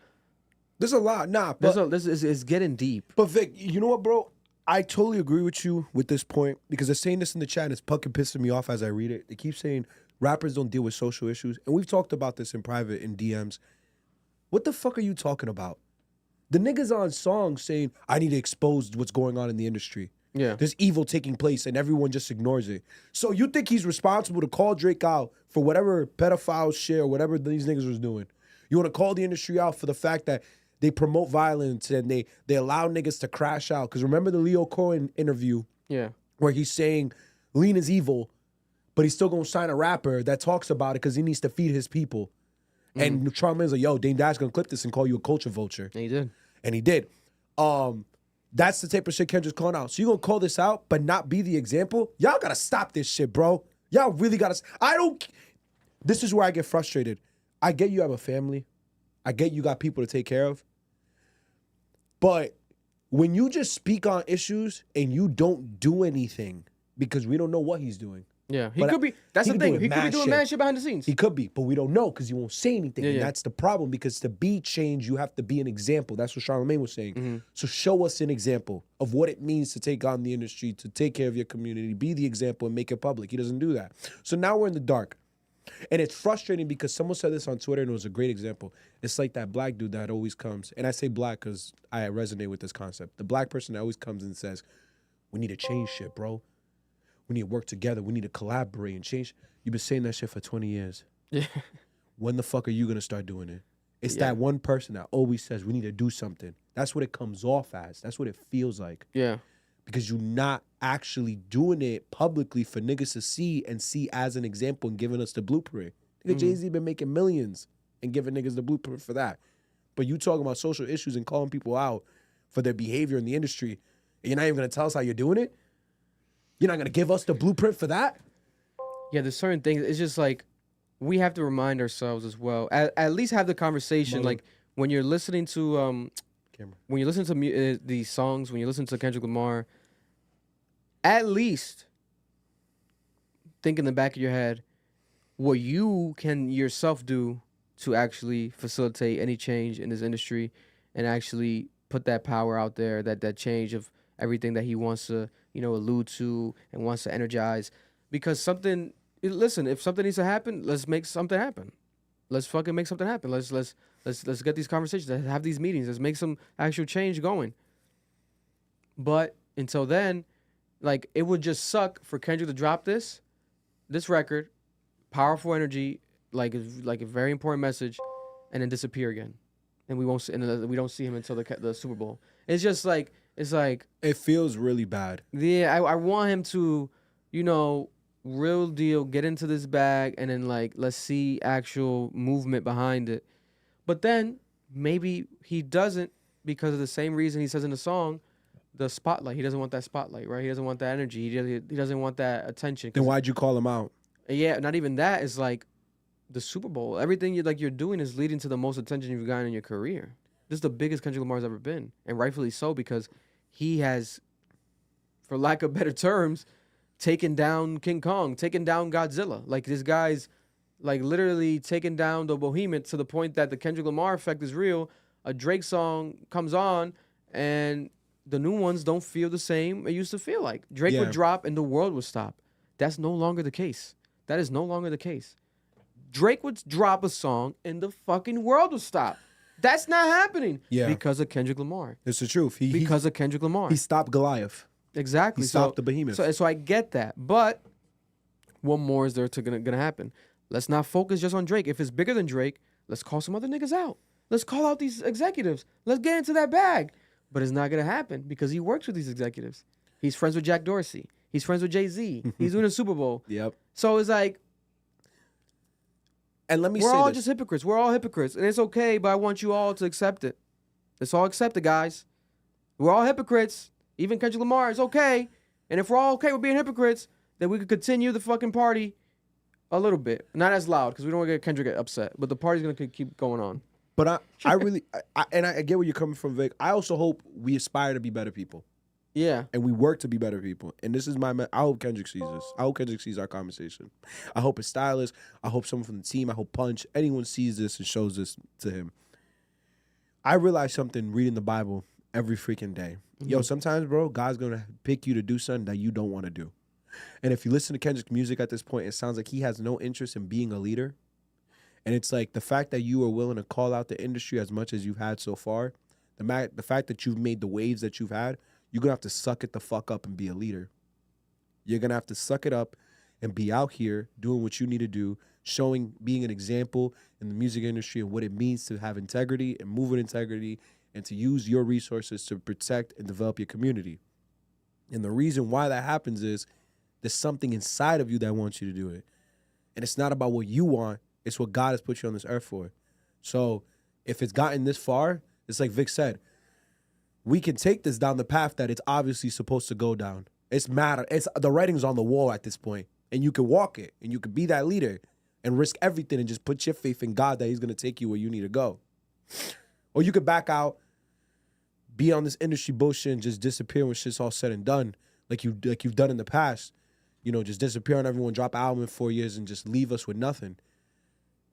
[SPEAKER 2] There's a lot. But
[SPEAKER 1] This is getting deep.
[SPEAKER 2] But Vic, you know what, bro? I totally agree with you with this point because they're saying this in the chat and it's fucking pissing me off as I read it. They keep saying rappers don't deal with social issues. And we've talked about this in private, in DMs. What the fuck are you talking about? The niggas on songs saying, I need to expose what's going on in the industry.
[SPEAKER 1] Yeah.
[SPEAKER 2] There's evil taking place and everyone just ignores it. So you think he's responsible to call Drake out for whatever pedophile shit or whatever these niggas was doing? You want to call the industry out for the fact that they promote violence and they allow niggas to crash out? Because remember the Leo Cohen interview where he's saying lean is evil, but he's still going to sign a rapper that talks about it because he needs to feed his people. And Charlamagne's like, yo, Dame Dash going to clip this and call you a culture vulture.
[SPEAKER 1] And he did.
[SPEAKER 2] That's the type of shit Kendrick's calling out. So you gonna call this out, but not be the example? Y'all gotta stop this shit, bro. Y'all really gotta. This is where I get frustrated. I get you have a family. I get you got people to take care of. But when you just speak on issues and you don't do anything because we don't know what he's doing.
[SPEAKER 1] Yeah, he could be. That's the thing. He could be doing mad shit behind the scenes.
[SPEAKER 2] He could be, but we don't know because he won't say anything.
[SPEAKER 1] Yeah,
[SPEAKER 2] and
[SPEAKER 1] yeah.
[SPEAKER 2] that's the problem because to be changed, you have to be an example. That's what Charlamagne was saying. So show us an example of what it means to take on the industry, to take care of your community, be the example and make it public. He doesn't do that. So now we're in the dark. And it's frustrating because someone said this on Twitter and it was a great example. It's like that black dude that always comes. And I say black because I resonate with this concept. The black person that always comes and says, we need to change shit, bro. We need to work together. We need to collaborate and change. You've been saying that shit for 20 years.
[SPEAKER 1] Yeah.
[SPEAKER 2] When the fuck are you going to start doing it? It's that one person that always says we need to do something. That's what it comes off as. That's what it feels like.
[SPEAKER 1] Yeah.
[SPEAKER 2] Because you're not actually doing it publicly for niggas to see and see as an example and giving us the blueprint. Nigga, Jay-Z been making millions and giving niggas the blueprint for that. But you talking about social issues and calling people out for their behavior in the industry, and you're not even gonna tell us how you're doing it? You're not gonna give us the blueprint for that?
[SPEAKER 1] Yeah, there's certain things. It's just like we have to remind ourselves as well. At least have the conversation.
[SPEAKER 2] Marloon.
[SPEAKER 1] Like when you're listening to
[SPEAKER 2] Camera.
[SPEAKER 1] when you listen to these songs, when you listen to Kendrick Lamar, at least think in the back of your head what you can yourself do to actually facilitate any change in this industry and actually put that power out there, that change of everything that he wants to, allude to and wants to energize. Because listen, if something needs to happen, let's make something happen. Let's fucking make something happen. Let's get these conversations, let's have these meetings, let's make some actual change going. But until then, like, it would just suck for Kendrick to drop this record, powerful energy, like a very important message, and then disappear again, and we don't see him until the Super Bowl. It's just like
[SPEAKER 2] It feels really bad.
[SPEAKER 1] yeah, I want him to, real deal get into this bag, and then like let's see actual movement behind it. But then maybe he doesn't, because of the same reason he says in the song, the spotlight. He doesn't want that spotlight, right? He doesn't want that energy. He doesn't want that attention.
[SPEAKER 2] Then why'd you call him out?
[SPEAKER 1] Yeah, not even that. Is like the Super Bowl. Everything you're doing is leading to the most attention you've gotten in your career. This is the biggest Kendrick Lamar's ever been, and rightfully so, because he has, for lack of better terms, taken down King Kong, taken down Godzilla. Like, this guy's like literally taken down the behemoth to the point that the Kendrick Lamar effect is real. A Drake song comes on and the new ones don't feel the same it used to feel like. Drake would drop and the world would stop. That's no longer the case. That is no longer the case. Drake would drop a song and the fucking world would stop. That's not happening.
[SPEAKER 2] Yeah.
[SPEAKER 1] Because of Kendrick Lamar.
[SPEAKER 2] It's the truth.
[SPEAKER 1] Because of Kendrick Lamar.
[SPEAKER 2] He stopped Goliath.
[SPEAKER 1] Exactly.
[SPEAKER 2] He stopped the behemoth.
[SPEAKER 1] So I get that. But what more is there gonna happen? Let's not focus just on Drake. If it's bigger than Drake, let's call some other niggas out. Let's call out these executives. Let's get into that bag. But it's not gonna happen because he works with these executives. He's friends with Jack Dorsey. He's friends with Jay-Z. He's doing a Super Bowl.
[SPEAKER 2] Yep.
[SPEAKER 1] So it's like,
[SPEAKER 2] and let me
[SPEAKER 1] we're
[SPEAKER 2] say
[SPEAKER 1] all
[SPEAKER 2] this.
[SPEAKER 1] just hypocrites. We're all hypocrites. And it's okay, but I want you all to accept it. Let's all accept it, guys. We're all hypocrites. Even Kendrick Lamar is okay. And if we're all okay with being hypocrites, then we could continue the fucking party a little bit. Not as loud, because we don't want to get Kendrick upset. But the party's going to keep going on.
[SPEAKER 2] But I really, I get where you're coming from, Vic. I also hope we aspire to be better people.
[SPEAKER 1] Yeah.
[SPEAKER 2] And we work to be better people. And this is I hope Kendrick sees this. I hope Kendrick sees our conversation. I hope his stylist, I hope someone from the team, I hope Punch, anyone sees this and shows this to him. I realize something reading the Bible every freaking day. Yo, sometimes, bro, God's going to pick you to do something that you don't want to do. And if you listen to Kendrick's music at this point, it sounds like he has no interest in being a leader. And it's like the fact that you are willing to call out the industry as much as you've had so far, the fact that you've made the waves that you've had, you're going to have to suck it the fuck up and be a leader. You're going to have to suck it up and be out here doing what you need to do, being an example in the music industry and what it means to have integrity and move with integrity and to use your resources to protect and develop your community. And the reason why that happens is there's something inside of you that wants you to do it. And it's not about what you want, it's what God has put you on this earth for. So if it's gotten this far, it's like Vic said, we can take this down the path that it's obviously supposed to go down. It's the writing's on the wall at this point, and you can walk it, and you can be that leader and risk everything and just put your faith in God that he's going to take you where you need to go. Or you could back out, be on this industry bullshit and just disappear when shit's all said and done, like you've done in the past. You know, just disappear on everyone, drop an album in 4 years, and just leave us with nothing.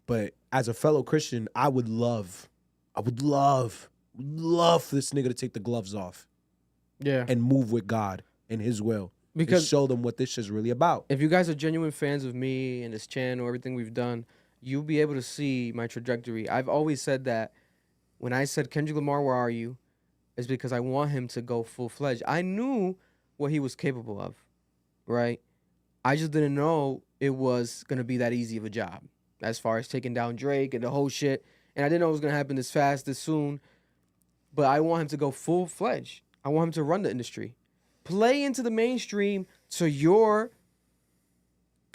[SPEAKER 2] But as a fellow Christian, I would love for this nigga to take the gloves off.
[SPEAKER 1] Yeah.
[SPEAKER 2] And move with God and his will. Because and show them what this shit's really about.
[SPEAKER 1] If you guys are genuine fans of me and this channel, everything we've done, you'll be able to see my trajectory. I've always said that when I said, Kendrick Lamar, where are you? It's because I want him to go full-fledged. I knew what he was capable of, right? I just didn't know it was going to be that easy of a job as far as taking down Drake and the whole shit. And I didn't know it was going to happen this fast, this soon. But I want him to go full-fledged. I want him to run the industry. Play into the mainstream to your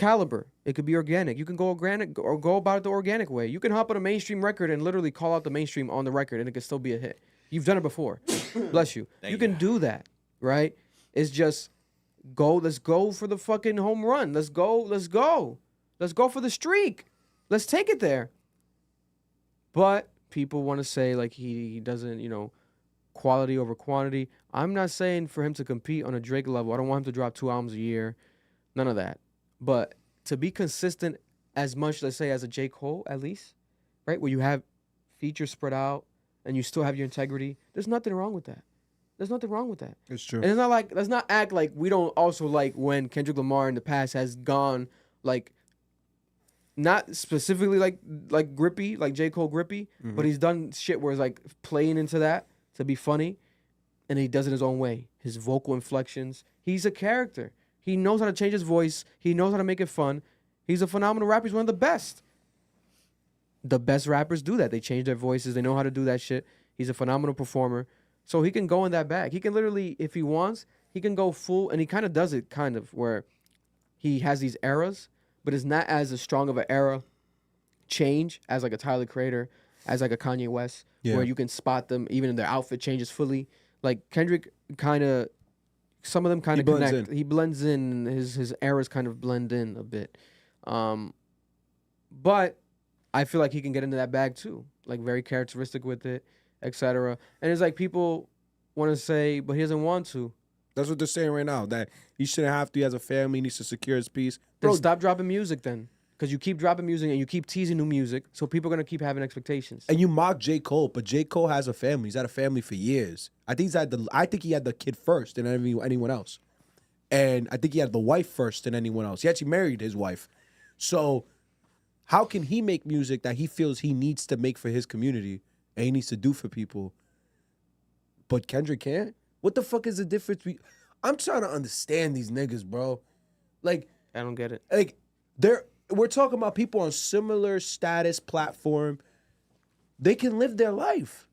[SPEAKER 1] caliber. It could be organic. You can go organic or go about it the organic way. You can hop on a mainstream record and literally call out the mainstream on the record, and it could still be a hit. You've done it before. Bless you. You can do that, right? It's just go. Let's go for the fucking home run. Let's go. Let's go. Let's go for the streak. Let's take it there. But people want to say like he doesn't, quality over quantity. I'm not saying for him to compete on a Drake level. I don't want him to drop 2 albums a year. None of that. But to be consistent as much, let's say, as a J. Cole, at least, right? Where you have features spread out and you still have your integrity. There's nothing wrong with that. There's nothing wrong with that.
[SPEAKER 2] It's true.
[SPEAKER 1] And it's not like, let's not act like we don't also like when Kendrick Lamar in the past has gone like, not specifically like grippy, like J. Cole grippy, but he's done shit where it's like playing into that to be funny, and he does it his own way. His vocal inflections. He's a character. He knows how to change his voice. He knows how to make it fun. He's a phenomenal rapper. He's one of the best. The best rappers do that. They change their voices. They know how to do that shit. He's a phenomenal performer. So he can go in that bag. He can literally, if he wants, he can go full, and he kind of does it where he has these eras, but it's not as strong of an era change as like a Tyler Creator, as like a Kanye West, where you can spot them even in their outfit changes fully. Like Kendrick some of them kind of connect. He blends in. His eras kind of blend in a bit. But I feel like he can get into that bag too. Like very characteristic with it, etc. And it's like people want to say, but he doesn't want to.
[SPEAKER 2] That's what they're saying right now. That he shouldn't have to. He has a family. He needs to secure his peace.
[SPEAKER 1] Then stop dropping music then. Because you keep dropping music and you keep teasing new music, so people are going to keep having expectations.
[SPEAKER 2] And you mock J. Cole, but J. Cole has a family. He's had a family for years. I think he had the kid first than anyone else. And I think he had the wife first than anyone else. He actually married his wife. So how can he make music that he feels he needs to make for his community and he needs to do for people, but Kendrick can't? What the fuck is the difference? I'm trying to understand these niggas, bro. Like,
[SPEAKER 1] I don't get it.
[SPEAKER 2] Like, we're talking about people on similar status platform. They can live their life.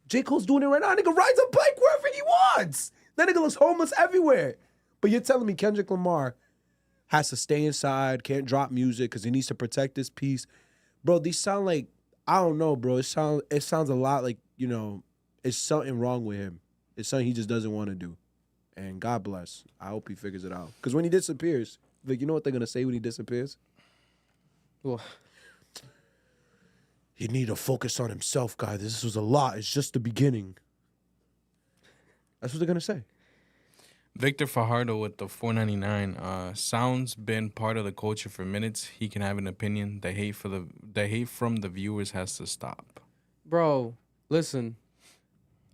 [SPEAKER 2] J. Cole's doing it right now. That nigga rides a bike wherever he wants. That nigga looks homeless everywhere. But you're telling me Kendrick Lamar has to stay inside, can't drop music because he needs to protect his peace. Bro, these sound like, I don't know, bro. It sounds a lot like, it's something wrong with him. It's something he just doesn't want to do. And God bless. I hope he figures it out. Because when he disappears, like, you know what they're going to say when he disappears?
[SPEAKER 1] Well,
[SPEAKER 2] you need to focus on himself, guys. This was a lot. It's just the beginning. That's what they're gonna say.
[SPEAKER 3] Victor Fajardo with the $4.99. Sound's been part of the culture for minutes. He can have an opinion. The hate from the viewers has to stop.
[SPEAKER 1] Bro, listen.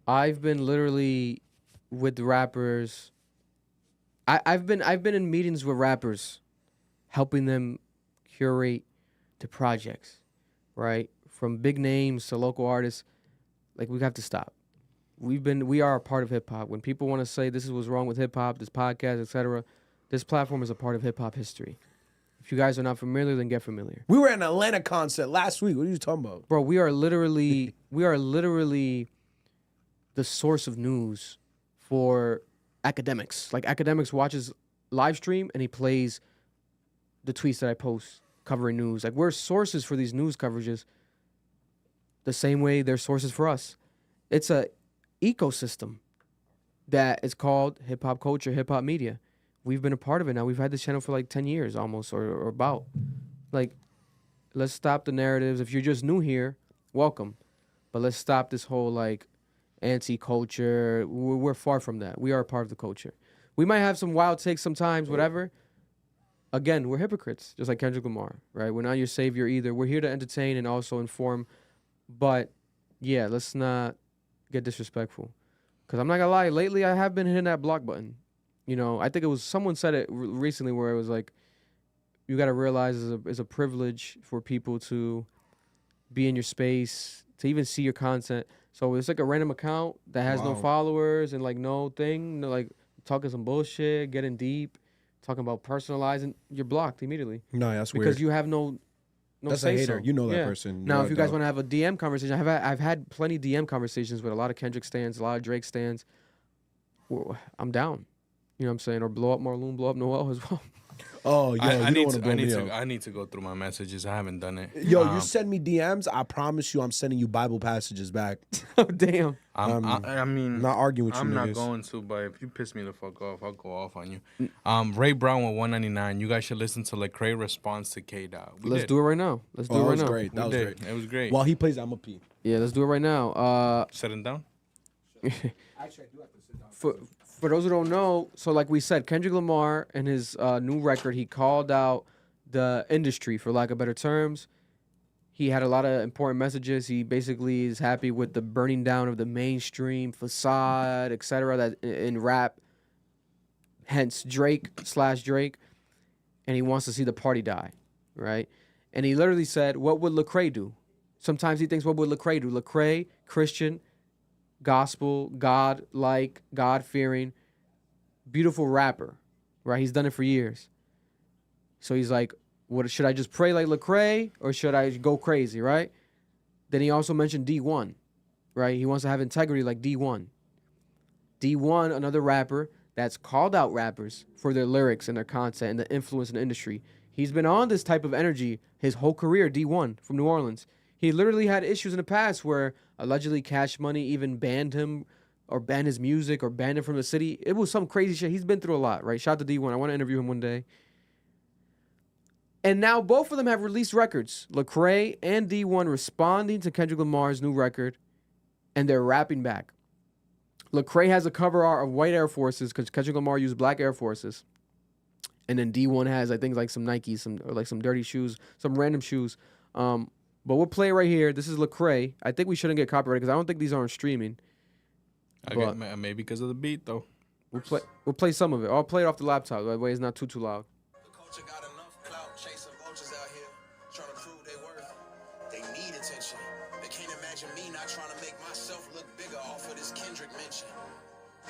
[SPEAKER 1] I've been literally with rappers. I've been in meetings with rappers, helping them curate the projects, right? From big names to local artists. Like, we have to stop. We are a part of hip hop. When people want to say this is what's wrong with hip hop, this podcast, etc., this platform is a part of hip hop history. If you guys are not familiar, then get familiar.
[SPEAKER 2] We were at an Atlanta concert last week. What are you talking about?
[SPEAKER 1] Bro, we are literally the source of news for academics. Like, academics watches live stream and he plays the tweets that I post covering news. Like, we're sources for these news coverages the same way they're sources for us. It's a ecosystem that is called hip hop culture, hip hop media. We've been a part of it now. We've had this channel for like 10 years almost, or about. Like, let's stop the narratives. If you're just new here, welcome. But let's stop this whole like anti-culture. We're far from that. We are a part of the culture. We might have some wild takes sometimes, whatever. Again, we're hypocrites, just like Kendrick Lamar, right? We're not your savior either. We're here to entertain and also inform. But yeah, let's not get disrespectful. Because I'm not going to lie, lately I have been hitting that block button. I think it was someone said it recently where it was like, you got to realize it's a privilege for people to be in your space, to even see your content. So it's like a random account that has no followers and like no thing, like talking some bullshit, getting deep, talking about personalizing. You're blocked immediately.
[SPEAKER 2] No, that's weird.
[SPEAKER 1] Because you have no
[SPEAKER 2] that's a hater. You know that person.
[SPEAKER 1] Now, if you guys want to have a DM conversation, I've had plenty of DM conversations with a lot of Kendrick stans, a lot of Drake stans. I'm down. You know what I'm saying? Or blow up Marloon, blow up Noel as well.
[SPEAKER 2] Oh, yo, you don't want to blow me up.
[SPEAKER 3] I need to go through my messages. I haven't done it.
[SPEAKER 2] Yo, you send me DMs. I promise you, I'm sending you Bible passages back.
[SPEAKER 1] Oh damn.
[SPEAKER 3] I mean,
[SPEAKER 2] I'm not arguing with you.
[SPEAKER 3] I'm not
[SPEAKER 2] niggas.
[SPEAKER 3] going to, but if you piss me the fuck off, I'll go off on you. Ray Brown with 199. You guys should listen to Lecrae response to K-Dot.
[SPEAKER 1] Let's do it right now. Let's do it right now.
[SPEAKER 2] Great. That was great.
[SPEAKER 3] It was great.
[SPEAKER 2] While he plays, I'm a pee.
[SPEAKER 1] Yeah, let's do it right now.
[SPEAKER 3] Sitting down.
[SPEAKER 2] Actually, I do have to sit down.
[SPEAKER 1] For those who don't know, so like we said, Kendrick Lamar and his new record, he called out the industry, for lack of better terms. He had a lot of important messages. He basically is happy with the burning down of the mainstream facade, etc. That in rap, hence Drake, and he wants to see the party die, right? And he literally said, "What would Lecrae do?" Sometimes he thinks, "What would Lecrae do?" Lecrae, Christian, gospel, God-like, God-fearing, beautiful rapper, right? He's done it for years. So he's like, what should I just pray like Lecrae or should I go crazy, right? Then he also mentioned D-1, right? He wants to have integrity like D-1. D-1, another rapper that's called out rappers for their lyrics and their content and the influence in the industry. He's been on this type of energy his whole career, D-1 from New Orleans. He literally had issues in the past where allegedly Cash Money even banned him or banned his music or banned him from the city. It was some crazy shit. He's been through a lot, right? Shout out to D-1. I want to interview him one day. And now both of them have released records. Lecrae and D-1 responding to Kendrick Lamar's new record, and they're rapping back. Lecrae has a cover art of white Air Forces because Kendrick Lamar used black Air Forces. And then D-1 has, I think, like some Nikes, some dirty shoes, some random shoes. But we'll play it right here. This is Lecrae. I think we shouldn't get copyrighted because I don't think these are on streaming.
[SPEAKER 3] Maybe because of the beat, though.
[SPEAKER 1] We'll play some of it. I'll play it off the laptop. That way it's not too loud.
[SPEAKER 5] The culture got enough clout chasing vultures out here, trying to prove their worth. They need attention. They can't imagine me not trying to make myself look bigger off of this Kendrick mention.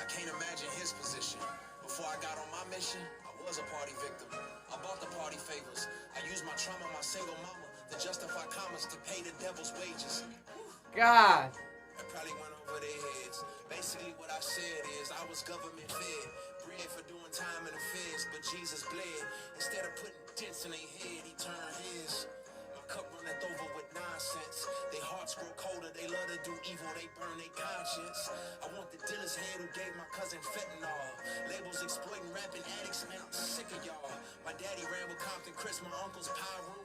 [SPEAKER 5] I can't imagine his position. Before I got on my mission, I was a party victim. I bought the party favors. I used my trauma, my single mama, to justify commas to pay the devil's wages.
[SPEAKER 1] God.
[SPEAKER 5] I probably went over their heads. Basically what I said is I was government fed, bread for doing time in the feds, but Jesus bled. Instead of putting dents in their head, he turned his. My cup runneth over with nonsense. They hearts grow colder, they love to do evil, they burn their conscience. I want the dealer's head who gave my cousin fentanyl. Labels exploiting rapping addicts, man, I'm sick of y'all. My daddy ran with Compton Chris, my uncle's Pyru.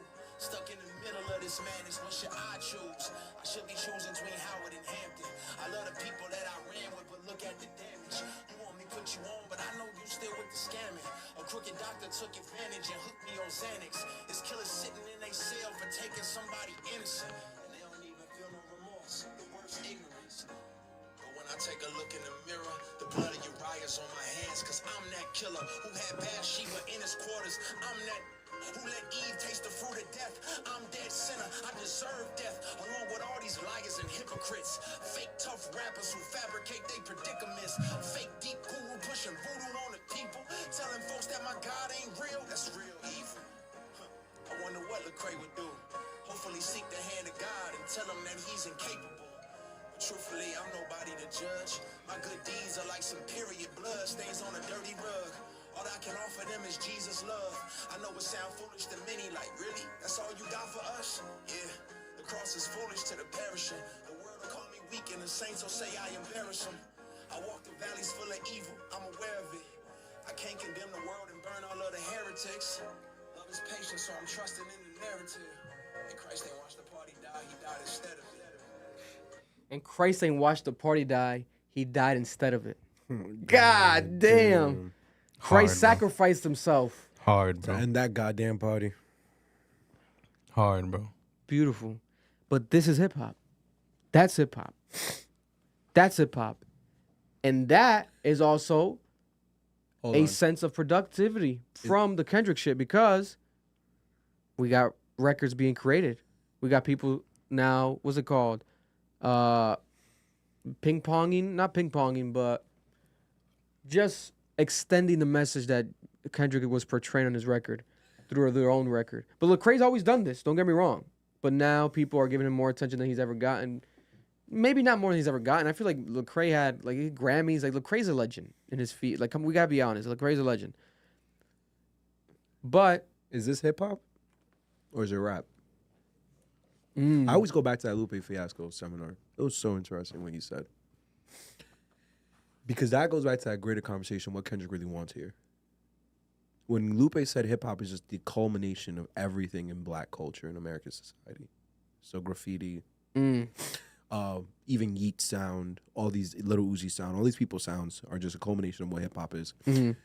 [SPEAKER 5] Stuck in the middle of this madness, what should I choose? I should be choosing between Howard and Hampton. I love the people that I ran with, but look at the damage. You want me to put you on, but I know you still with the scamming. A crooked doctor took advantage and hooked me on Xanax. It's killers sitting in their cell for taking somebody innocent. And they don't even feel no remorse, the worst ignorance. But when I take a look in the mirror, the blood of Uriah's on my hands, cause I'm that killer who had Bathsheba in his quarters. I'm that who let Eve taste the fruit of death. I'm dead sinner, I deserve death, along with all these liars and hypocrites. Fake tough rappers who fabricate their predicaments. Fake deep guru pushing voodoo on the people, telling folks that my God ain't real. That's real evil. I wonder what Lecrae would do. Hopefully seek the hand of God and tell him that he's incapable. But truthfully, I'm nobody to judge. My good deeds are like some period blood stains on a dirty rug. All I can offer them is Jesus' love. I know it sound foolish to many, like, really? That's all you got for us? Yeah, the cross is foolish to the perishing. The world will call me weak and the saints will say I embarrass them. I walk through valleys full of evil, I'm aware of it. I can't condemn the world and burn all of the heretics. Love is patient, so I'm trusting in the narrative. And Christ ain't watched the party die, he died instead of it.
[SPEAKER 1] And Christ ain't watched the party die, he died instead of it. God damn. Christ sacrificed himself.
[SPEAKER 3] Hard, bro.
[SPEAKER 2] And that goddamn party.
[SPEAKER 3] Hard, bro.
[SPEAKER 1] Beautiful. But this is hip hop. That's hip hop. That's hip hop. And that is also a sense of productivity from the Kendrick shit because we got records being created. We got people now, what's it called? Ping-ponging, not ping-ponging, but just extending the message that Kendrick was portraying on his record through their own record. But Lecrae's always done this, don't get me wrong. But now people are giving him more attention than he's ever gotten. Maybe not more than he's ever gotten. I feel like Lecrae had like Grammys. Like Lecrae's a legend in his feet. Like, we gotta be honest. Lecrae's a legend. But
[SPEAKER 2] Is this hip hop or is it rap?
[SPEAKER 1] mm,
[SPEAKER 2] I always go back to that Lupe Fiasco seminar. It was so interesting what he said. Because that goes back to that greater conversation, what Kendrick really wants here. When Lupe said hip hop is just the culmination of everything in black culture in American society. So graffiti,
[SPEAKER 1] mm,
[SPEAKER 2] even Yeet sound, all these Little Uzi sound, all these people's sounds are just a culmination of what hip hop is.
[SPEAKER 1] mhm.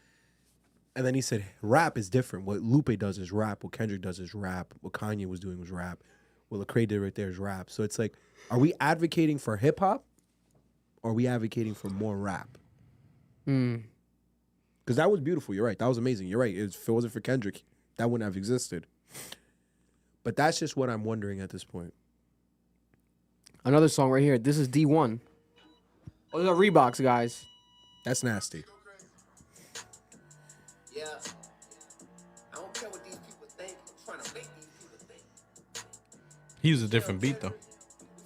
[SPEAKER 2] And then he said rap is different. What Lupe does is rap. What Kendrick does is rap. What Kanye was doing was rap. What Lecrae did right there is rap. So it's like, are we advocating for hip hop or are we advocating for more rap?
[SPEAKER 1] Mm.
[SPEAKER 2] Because that was beautiful. You're right. That was amazing. You're right. If it wasn't for Kendrick, that wouldn't have existed. But that's just what I'm wondering at this point.
[SPEAKER 1] Another song right here. This is D1. Oh, these are Reeboks, guys.
[SPEAKER 2] That's nasty.
[SPEAKER 5] Yeah. I don't care what these people think. I'm trying to make these people think.
[SPEAKER 3] He used a different beat though.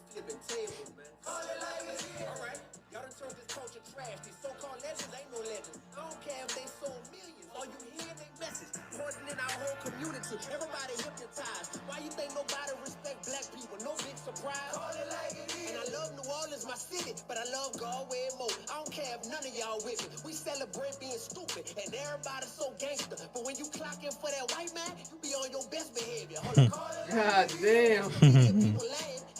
[SPEAKER 5] Flipping tables, man. Call it like it is. All right. Y'all done turned this culture trash. These so-called legends ain't no legends. I don't care if they sold millions. All you hear they message. Poisoning our whole community. Everybody hypnotized. Why you think nobody respect black people? No big surprise. Call it like it is. And I love New Orleans, my city, but I love Galway more. I don't care if none of y'all with me. We celebrate being stupid, and everybody's so gangster. But when you clock in for that white man, you be on your best behavior.
[SPEAKER 1] God damn.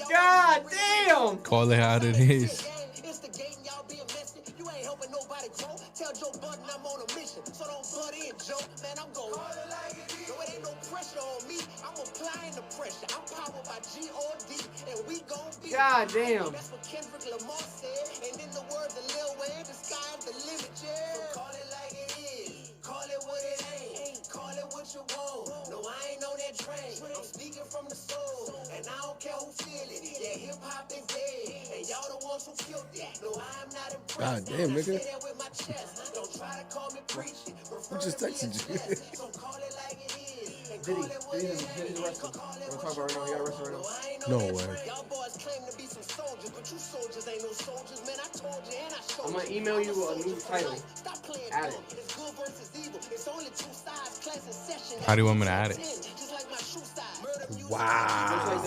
[SPEAKER 5] God
[SPEAKER 1] damn.
[SPEAKER 3] Call it how it is.
[SPEAKER 5] Instigating y'all being messy. You ain't helping nobody grow. Tell Joe Budden I'm on a mission. So don't butt in, Joe. Man, I'm going. No, it ain't no pressure on me. I'm applying the pressure. I'm powered by G-O-D. And we gon' be.
[SPEAKER 1] God damn.
[SPEAKER 5] That's what Kendrick Lamar said. And in the words of Lil Wayne, the sky's the limit, yeah. So call it like it is. Call it what it ain't. Call it what you want. No, I ain't on that train. I'm speaking from the soul. And I don't care who feel it. Yeah, hip-hop is dead. And y'all the ones who killed it. No, I'm not impressed.
[SPEAKER 2] God damn, nigga.
[SPEAKER 5] I say that with my chest. Don't try to call me preaching.
[SPEAKER 2] Who just texted you?
[SPEAKER 5] So call it like it is. And
[SPEAKER 1] Diddy.
[SPEAKER 5] call it what it
[SPEAKER 1] Diddy's
[SPEAKER 5] ain't.
[SPEAKER 1] arrested.
[SPEAKER 5] Call it
[SPEAKER 1] We're talking
[SPEAKER 5] what
[SPEAKER 1] about right now. He
[SPEAKER 5] you
[SPEAKER 1] got arrested right
[SPEAKER 5] want.
[SPEAKER 1] now.
[SPEAKER 5] I ain't
[SPEAKER 2] No
[SPEAKER 5] on that
[SPEAKER 2] way.
[SPEAKER 5] train. Y'all boys claim to be some soldiers, but you soldiers ain't no soldiers, man. I told you and I showed
[SPEAKER 1] I'm
[SPEAKER 5] you.
[SPEAKER 1] gonna email you a new title.
[SPEAKER 5] Stop playing
[SPEAKER 1] Add
[SPEAKER 5] dumb.
[SPEAKER 1] it.
[SPEAKER 5] It's good versus evil. It's only two sides. Class in session.
[SPEAKER 3] How do you want me to add it?
[SPEAKER 5] Just like my shoe size. Murder music.
[SPEAKER 2] Wow.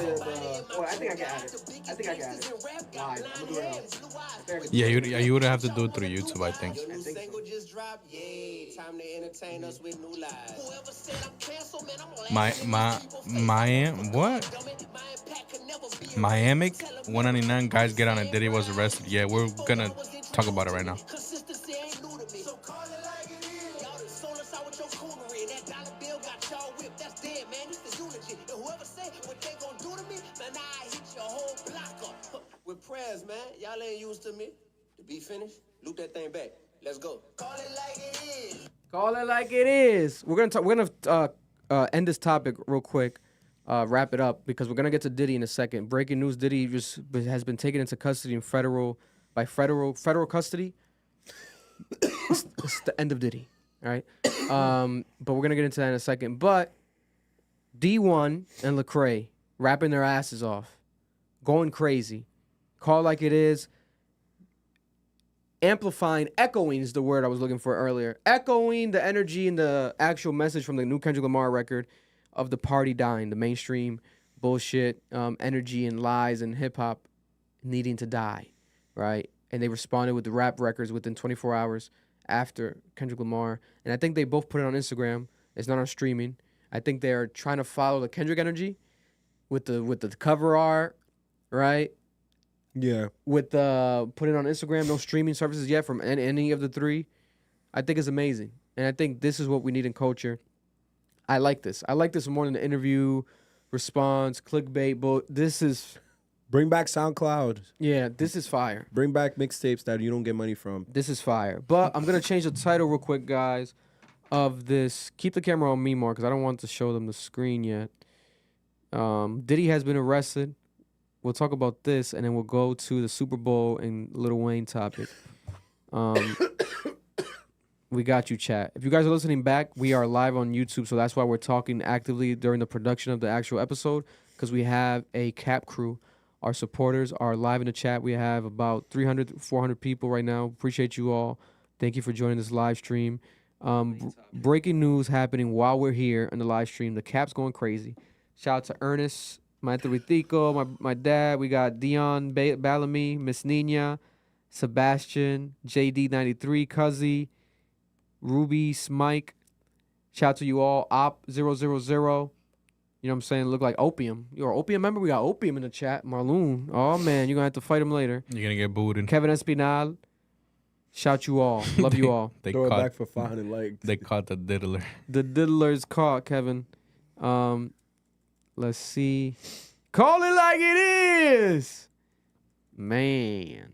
[SPEAKER 1] Oh, I think I can add it. I think I can add it. Live. I'm gonna do it right now.
[SPEAKER 3] Yeah, you would have to do it through YouTube, I think.
[SPEAKER 5] Your new
[SPEAKER 1] think so.
[SPEAKER 5] single just dropped. Yay. Time to entertain us with new lives. Whoever said I'm canceled, man, I'm
[SPEAKER 3] Miami 199 guys get on a Diddy was arrested. Yeah, we're gonna talk about it right now.
[SPEAKER 5] Consistency ain't new to me. So call it like it is. Y'all done sold us out with your coonery. And that dollar bill got y'all whipped. That's dead, man. This is eulogy. And whoever say what they gonna do to me, man, now I hit your whole block up. With prayers, man. Y'all ain't used to me. To be finished, loop that thing back. Let's go. Call it like it is.
[SPEAKER 1] Call it like it is. We're gonna end this topic real quick, wrap it up because we're gonna get to Diddy in a second. Breaking news: Diddy has been taken into custody in federal custody. It's the end of Diddy. All right, but we're gonna get into that in a second. But D1 and Lecrae rapping their asses off, going crazy. Call it like it is. Amplifying, echoing is the word I was looking for earlier. Echoing the energy and the actual message from the new Kendrick Lamar record of the party dying, the mainstream bullshit, energy and lies and hip hop needing to die, right? And they responded with the rap records within 24 hours after Kendrick Lamar. And I think they both put it on Instagram. It's not on streaming. I think they're trying to follow the Kendrick energy with the cover art, right?
[SPEAKER 2] Yeah.
[SPEAKER 1] With put it on Instagram, no streaming services yet from any of the three. I think it's amazing. And I think this is what we need in culture. I like this. I like this more than the interview, response, clickbait, but this is,
[SPEAKER 2] Bring back SoundCloud.
[SPEAKER 1] yeah, this is fire.
[SPEAKER 2] Bring back mixtapes that you don't get money from.
[SPEAKER 1] This is fire. But I'm going to change the title real quick, guys, of this. Keep the camera on me more because I don't want to show them the screen yet. Diddy has been arrested. We'll talk about this, and then we'll go to the Super Bowl and Lil Wayne topic. We got you, chat. If you guys are listening back, we are live on YouTube, so that's why we're talking actively during the production of the actual episode, because we have a cap crew. Our supporters are live in the chat. We have about 300, 400 people right now. Appreciate you all. Thank you for joining this live stream. Breaking news happening while we're here on the live stream. The cap's going crazy. Shout out to Ernest, Maestro Ritico, my dad. We got Dion Bellamy, Miss Nina, Sebastian, JD93, Cuzzy, Ruby, Smike. Shout out to you all. Op000. You know what I'm saying? Look like Opium. You're an Opium member? We got Opium in the chat. Marloon. Oh, man. You're going to have to fight him later.
[SPEAKER 3] You're gonna get booted.
[SPEAKER 1] Kevin Espinal. Shout you all. Love you all.
[SPEAKER 3] They
[SPEAKER 2] Throw it
[SPEAKER 3] caught,
[SPEAKER 2] back for 500 likes.
[SPEAKER 3] They caught the diddler.
[SPEAKER 1] The diddler's caught, Kevin. Let's see. Call it like it is. Man.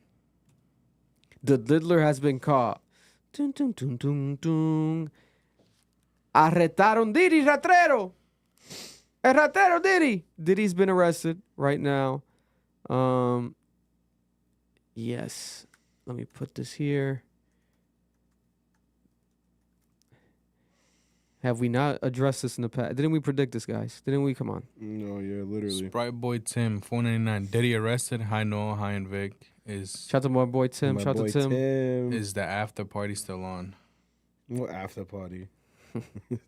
[SPEAKER 1] The diddler has been caught. Dun, dun, dun, dun, dun. Arrestaron Diddy, ratero. El ratero Diddy. Diddy's been arrested right now. Yes. Let me put this here. Have we not addressed this in the past? Didn't we predict this, guys? Didn't we? Come on.
[SPEAKER 2] No, yeah, literally.
[SPEAKER 3] Sprite Boy Tim, 499. Diddy arrested. High Noah, High and Vic.
[SPEAKER 1] Shout out to my boy Tim.
[SPEAKER 2] My
[SPEAKER 1] Shout out
[SPEAKER 2] boy
[SPEAKER 1] to Tim.
[SPEAKER 3] Is the after party still on?
[SPEAKER 2] What after party?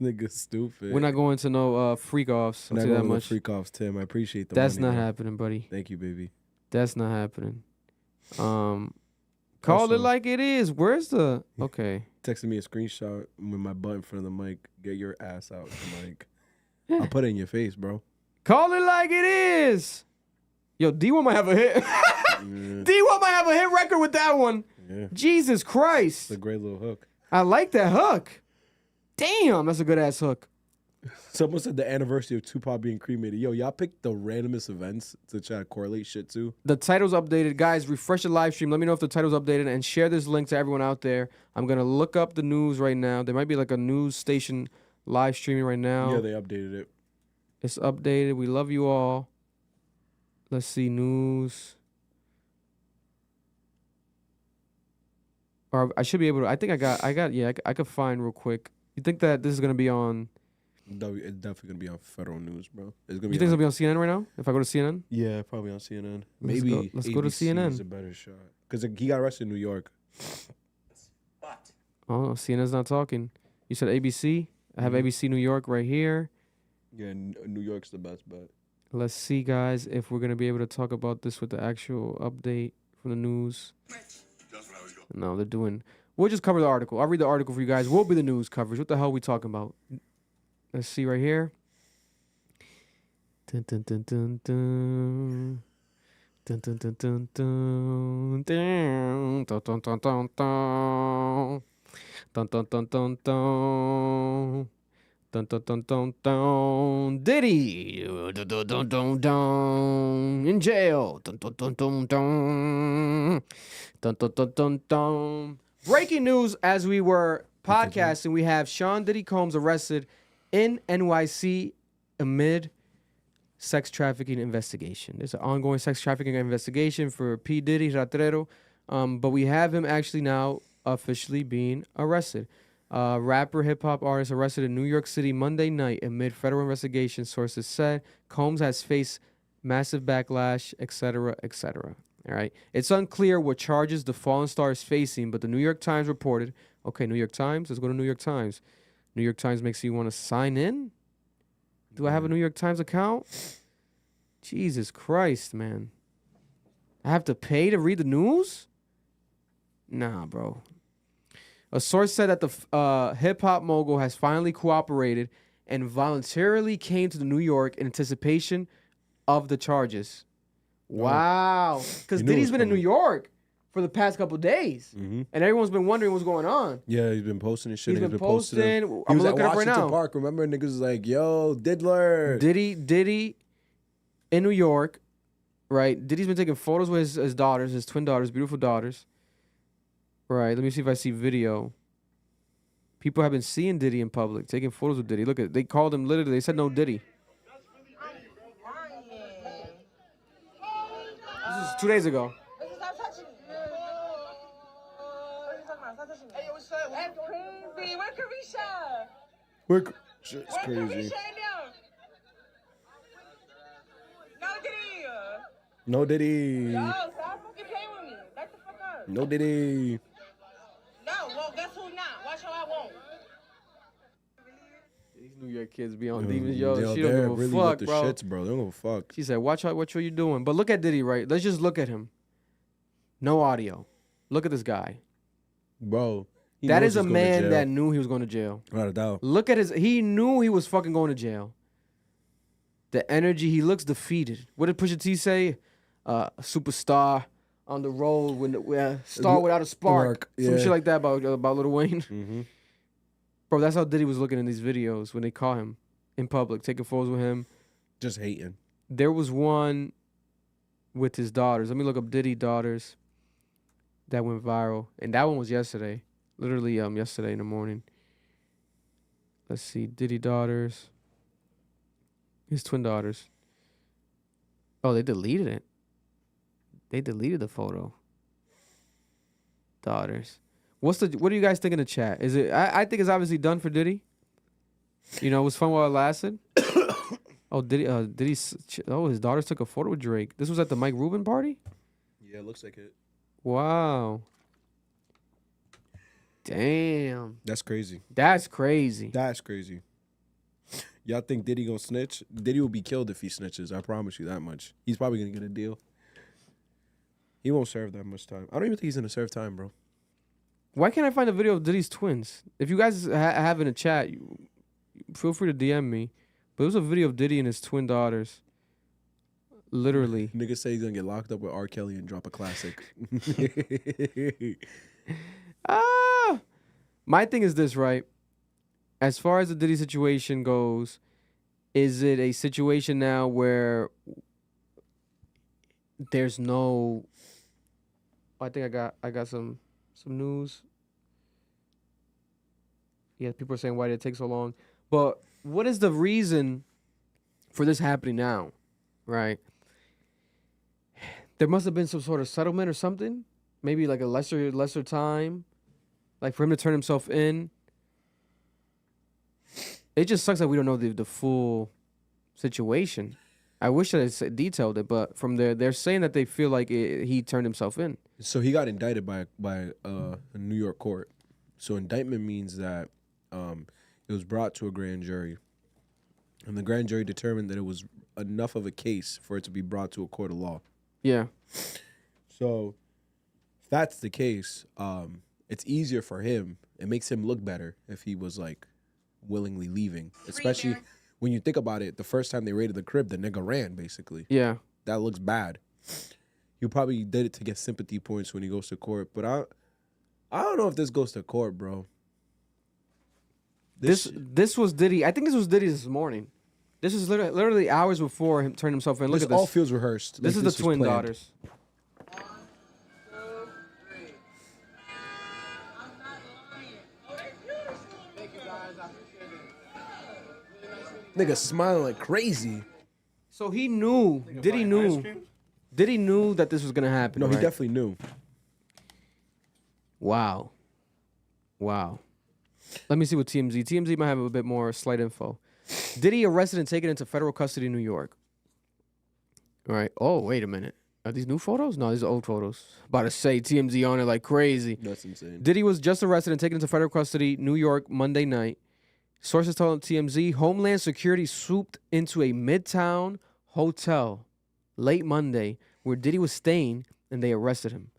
[SPEAKER 2] Nigga stupid.
[SPEAKER 1] We're not going to no freak offs. I'll
[SPEAKER 2] We're
[SPEAKER 1] tell
[SPEAKER 2] not
[SPEAKER 1] you that
[SPEAKER 2] going to
[SPEAKER 1] much.
[SPEAKER 2] freak offs, Tim. I appreciate the
[SPEAKER 1] That's
[SPEAKER 2] money,
[SPEAKER 1] not
[SPEAKER 2] man.
[SPEAKER 1] happening, buddy.
[SPEAKER 2] Thank you, baby.
[SPEAKER 1] That's not happening. Call
[SPEAKER 2] Also-
[SPEAKER 1] it like it is. Where's the okay?
[SPEAKER 2] Texted me a screenshot with my butt in front of the mic. Get your ass out the mic. I'll put it in your face, bro.
[SPEAKER 1] Call it like it is. Yo, D1 might have a hit. D1 might have a hit record with that one.
[SPEAKER 2] Yeah.
[SPEAKER 1] Jesus Christ.
[SPEAKER 2] It's a great little hook.
[SPEAKER 1] I like that hook. Damn, that's a good ass hook.
[SPEAKER 2] Someone said the anniversary of Tupac being cremated. Yo, y'all picked the randomest events to try to correlate shit to.
[SPEAKER 1] The title's updated. Guys, refresh the live stream. Let me know if the title's updated and share this link to everyone out there. I'm going to look up the news right now. There might be like a news station live streaming right now.
[SPEAKER 2] Yeah, they updated it.
[SPEAKER 1] It's updated. We love you all. Let's see, news. Or I should be able to. I think I could find real quick. You think that this is going to be on.
[SPEAKER 2] It's definitely gonna be on federal news, bro. It's gonna
[SPEAKER 1] You think it's going to be on CNN right now? If I go to CNN?
[SPEAKER 2] Yeah, probably on CNN.
[SPEAKER 1] Let's
[SPEAKER 2] Maybe
[SPEAKER 1] let's go to
[SPEAKER 2] ABC
[SPEAKER 1] CNN.
[SPEAKER 2] is a better shot because he got arrested in New York.
[SPEAKER 1] Oh, CNN's not talking. You said ABC? I have ABC New York right here.
[SPEAKER 2] Yeah, New York's the best bet.
[SPEAKER 1] Let's see, guys, if we're going to be able to talk about this with the actual update from the news. No, they're doing... We'll just cover the article. I'll read the article for you guys. We'll be the news coverage. What the hell are we talking about? Let's see right here. Dun, dun, dun, dun, dun. Dun, dun, dun, dun, dun. Dun, dun, dun, dun, dun, dun. Dun, dun, dun, dun, dun. Dun, dun, dun, dun, dun. Diddy. Dun, dun, dun, dun, dun. In jail. Dun, dun, dun, dun, dun. Dun, dun, dun, dun, dun. Breaking news as we were podcasting, we have Sean Diddy Combs arrested in NYC amid sex trafficking investigation. There's an ongoing sex trafficking investigation for P. Diddy, Ratrero. But we have him actually now officially being arrested. Rapper hip-hop artist arrested in New York City Monday night amid federal investigation, sources said. Combs has faced massive backlash, etc., etc. All right. It's unclear what charges the fallen star is facing, but the New York Times reported. Okay, New York Times. Let's go to New York Times. New York Times makes you want to sign in? Do I have a New York Times account? Jesus Christ, man. I have to pay to read the news? Nah, bro. A source said that the hip-hop mogul has finally cooperated and voluntarily came to New York in anticipation of the charges. Wow. Because
[SPEAKER 2] You knew it
[SPEAKER 1] Diddy's
[SPEAKER 2] was
[SPEAKER 1] been in New
[SPEAKER 2] coming.
[SPEAKER 1] York for the past couple days.
[SPEAKER 2] Mm-hmm.
[SPEAKER 1] And everyone's been wondering what's going on.
[SPEAKER 2] Yeah, he's been posting his shit.
[SPEAKER 1] He's been
[SPEAKER 2] posting.
[SPEAKER 1] posting.
[SPEAKER 2] He
[SPEAKER 1] I'm
[SPEAKER 2] was at
[SPEAKER 1] looking it up right
[SPEAKER 2] Washington
[SPEAKER 1] now.
[SPEAKER 2] Park. Remember, niggas was like, "Yo, Diddler."
[SPEAKER 1] Diddy in New York, right? Diddy's been taking photos with his daughters, his twin daughters, beautiful daughters. Right, let me see if I see video. People have been seeing Diddy in public, taking photos with Diddy. Look at, they called him literally, they said no Diddy. This is 2 days ago.
[SPEAKER 6] Stop touching me. What are you talking about? Stop touching me. Hey, what's up? That's crazy. Where Carisha?
[SPEAKER 2] Shit's
[SPEAKER 6] Where
[SPEAKER 2] crazy.
[SPEAKER 6] Carisha and them? No, Diddy.
[SPEAKER 2] No Diddy.
[SPEAKER 6] Yo, stop fucking playing with me. Back the fuck up.
[SPEAKER 2] No Diddy.
[SPEAKER 6] No, well, guess who not? Watch how I won't.
[SPEAKER 1] New York kids be on
[SPEAKER 2] Yo,
[SPEAKER 1] demons, yo.
[SPEAKER 2] they're
[SPEAKER 1] She don't give a
[SPEAKER 2] really
[SPEAKER 1] fuck,
[SPEAKER 2] with the
[SPEAKER 1] bro.
[SPEAKER 2] shits, bro. They don't give a fuck.
[SPEAKER 1] She said, "Watch out, what you doing?" But look at Diddy, right? Let's just look at him. No audio. Look at this guy.
[SPEAKER 2] Bro.
[SPEAKER 1] That is a man that knew he was going to jail.
[SPEAKER 2] Without a doubt.
[SPEAKER 1] Look at his. He knew he was fucking going to jail. The energy. He looks defeated. What did Pusha T say? A superstar on the road when star without a spark. Some shit like that about Lil Wayne.
[SPEAKER 2] Mm-hmm.
[SPEAKER 1] Bro, that's how Diddy was looking in these videos when they caught him in public, taking photos with him.
[SPEAKER 2] Just hating.
[SPEAKER 1] There was one with his daughters. Let me look up Diddy daughters that went viral. And that one was yesterday. Literally yesterday in the morning. Let's see. Diddy daughters. His twin daughters. Oh, they deleted it. They deleted the photo. Daughters. What do you guys think in the chat? Is it I think it's obviously done for Diddy. You know, it was fun while it lasted. Diddy's his daughters took a photo with Drake. This was at the Mike Rubin party?
[SPEAKER 2] Yeah, it looks like it.
[SPEAKER 1] Wow. Damn.
[SPEAKER 2] That's crazy.
[SPEAKER 1] That's crazy.
[SPEAKER 2] That's crazy. Y'all think Diddy gonna snitch? Diddy will be killed if he snitches. I promise you that much. He's probably gonna get a deal. He won't serve that much time. I don't even think he's gonna serve time, bro.
[SPEAKER 1] Why can't I find a video of Diddy's twins? If you guys have in a chat, feel free to DM me. But it was a video of Diddy and his twin daughters. Literally.
[SPEAKER 2] Nigga say he's gonna get locked up with R. Kelly and drop a classic.
[SPEAKER 1] My thing is this, right? As far as the Diddy situation goes, is it a situation now where there's no? I think I got some news. Yeah, people are saying why did it take so long? But what is the reason for this happening now? Right? There must have been some sort of settlement or something. Maybe like a lesser time. Like for him to turn himself in. It just sucks that we don't know the full situation. I wish I had detailed it, but from there, they're saying that they feel like he turned himself in.
[SPEAKER 2] So he got indicted by a New York court. So indictment means that it was brought to a grand jury, and the grand jury determined that it was enough of a case for it to be brought to a court of law.
[SPEAKER 1] Yeah.
[SPEAKER 2] So if that's the case, it's easier for him. It makes him look better if he was like willingly leaving, especially when you think about it. The first time they raided the crib, the nigga ran basically.
[SPEAKER 1] Yeah.
[SPEAKER 2] That looks bad. He probably did it to get sympathy points when he goes to court, but I don't know if this goes to court, bro.
[SPEAKER 1] This was Diddy. I think this was Diddy this morning. This is literally hours before him turning himself in. Look
[SPEAKER 2] this
[SPEAKER 1] at this.
[SPEAKER 2] all feels rehearsed.
[SPEAKER 1] This
[SPEAKER 2] Like
[SPEAKER 1] is the twin
[SPEAKER 2] was planned.
[SPEAKER 1] daughters.
[SPEAKER 6] 1, 2, 3. I'm not lying. Oh, they're beautiful. Thank you guys. I appreciate it. Really nice meeting you.
[SPEAKER 2] Nigga smiling like crazy.
[SPEAKER 1] So he knew. Diddy knew. Diddy knew that this was gonna happen.
[SPEAKER 2] No, he
[SPEAKER 1] right?
[SPEAKER 2] definitely knew.
[SPEAKER 1] Wow. Let me see what TMZ. TMZ might have a bit more slight info. Diddy arrested and taken into federal custody in New York. All right. Oh, wait a minute. Are these new photos? No, these are old photos. About to say TMZ on it like crazy.
[SPEAKER 2] That's insane.
[SPEAKER 1] Diddy was just arrested and taken into federal custody, New York, Monday night. Sources told TMZ Homeland Security swooped into a Midtown hotel late Monday where Diddy was staying, and they arrested him.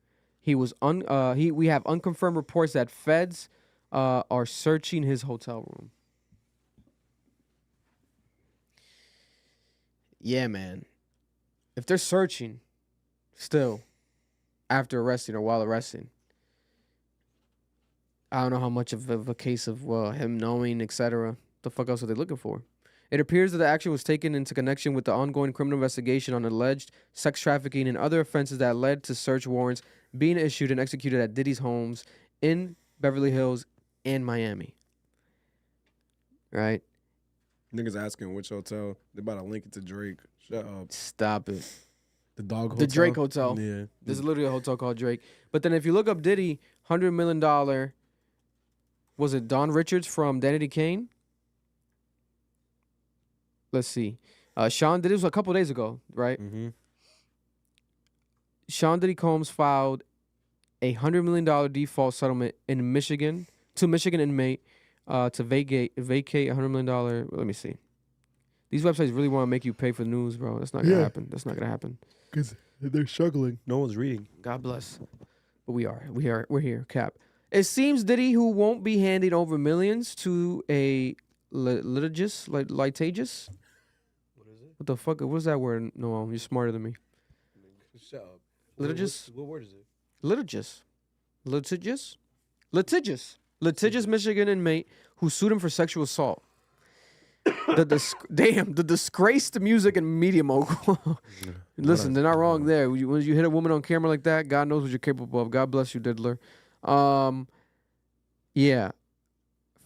[SPEAKER 1] He was we have unconfirmed reports that feds are searching his hotel room. Yeah, man. If they're searching still after arresting or while arresting, I don't know how much of a case of him knowing, etc. The fuck else are they looking for? It appears that the action was taken into connection with the ongoing criminal investigation on alleged sex trafficking and other offenses that led to search warrants being issued and executed at Diddy's homes in Beverly Hills and Miami. Right?
[SPEAKER 2] Niggas asking which hotel. They about to link it to Drake. Shut up.
[SPEAKER 1] Stop it.
[SPEAKER 2] The dog hotel.
[SPEAKER 1] The Drake Hotel.
[SPEAKER 2] Yeah.
[SPEAKER 1] There's literally a hotel called Drake. But then if you look up Diddy, $100 million, was it Don Richards from Danity Kane? Let's see. Sean Diddy, was a couple days ago, right?
[SPEAKER 2] Mm-hmm.
[SPEAKER 1] Sean Diddy Combs filed a $100 million default settlement in Michigan to Michigan inmate to vacate $100 million. Let me see. These websites really want to make you pay for the news, bro. That's not gonna happen. That's not gonna happen.
[SPEAKER 2] Because they're struggling. No one's reading.
[SPEAKER 1] God bless. But we're here. Cap. It seems Diddy, who won't be handing over millions to a litigious. What is it? What the fuck? What's that word? No, you're smarter than me.
[SPEAKER 2] Shut up.
[SPEAKER 1] Litigious.
[SPEAKER 2] What word is it?
[SPEAKER 1] Litigious Michigan inmate who sued him for sexual assault. The disgraced music and media mogul. Listen, they're not wrong there. When you hit a woman on camera like that, God knows what you're capable of. God bless you, Diddler. Yeah.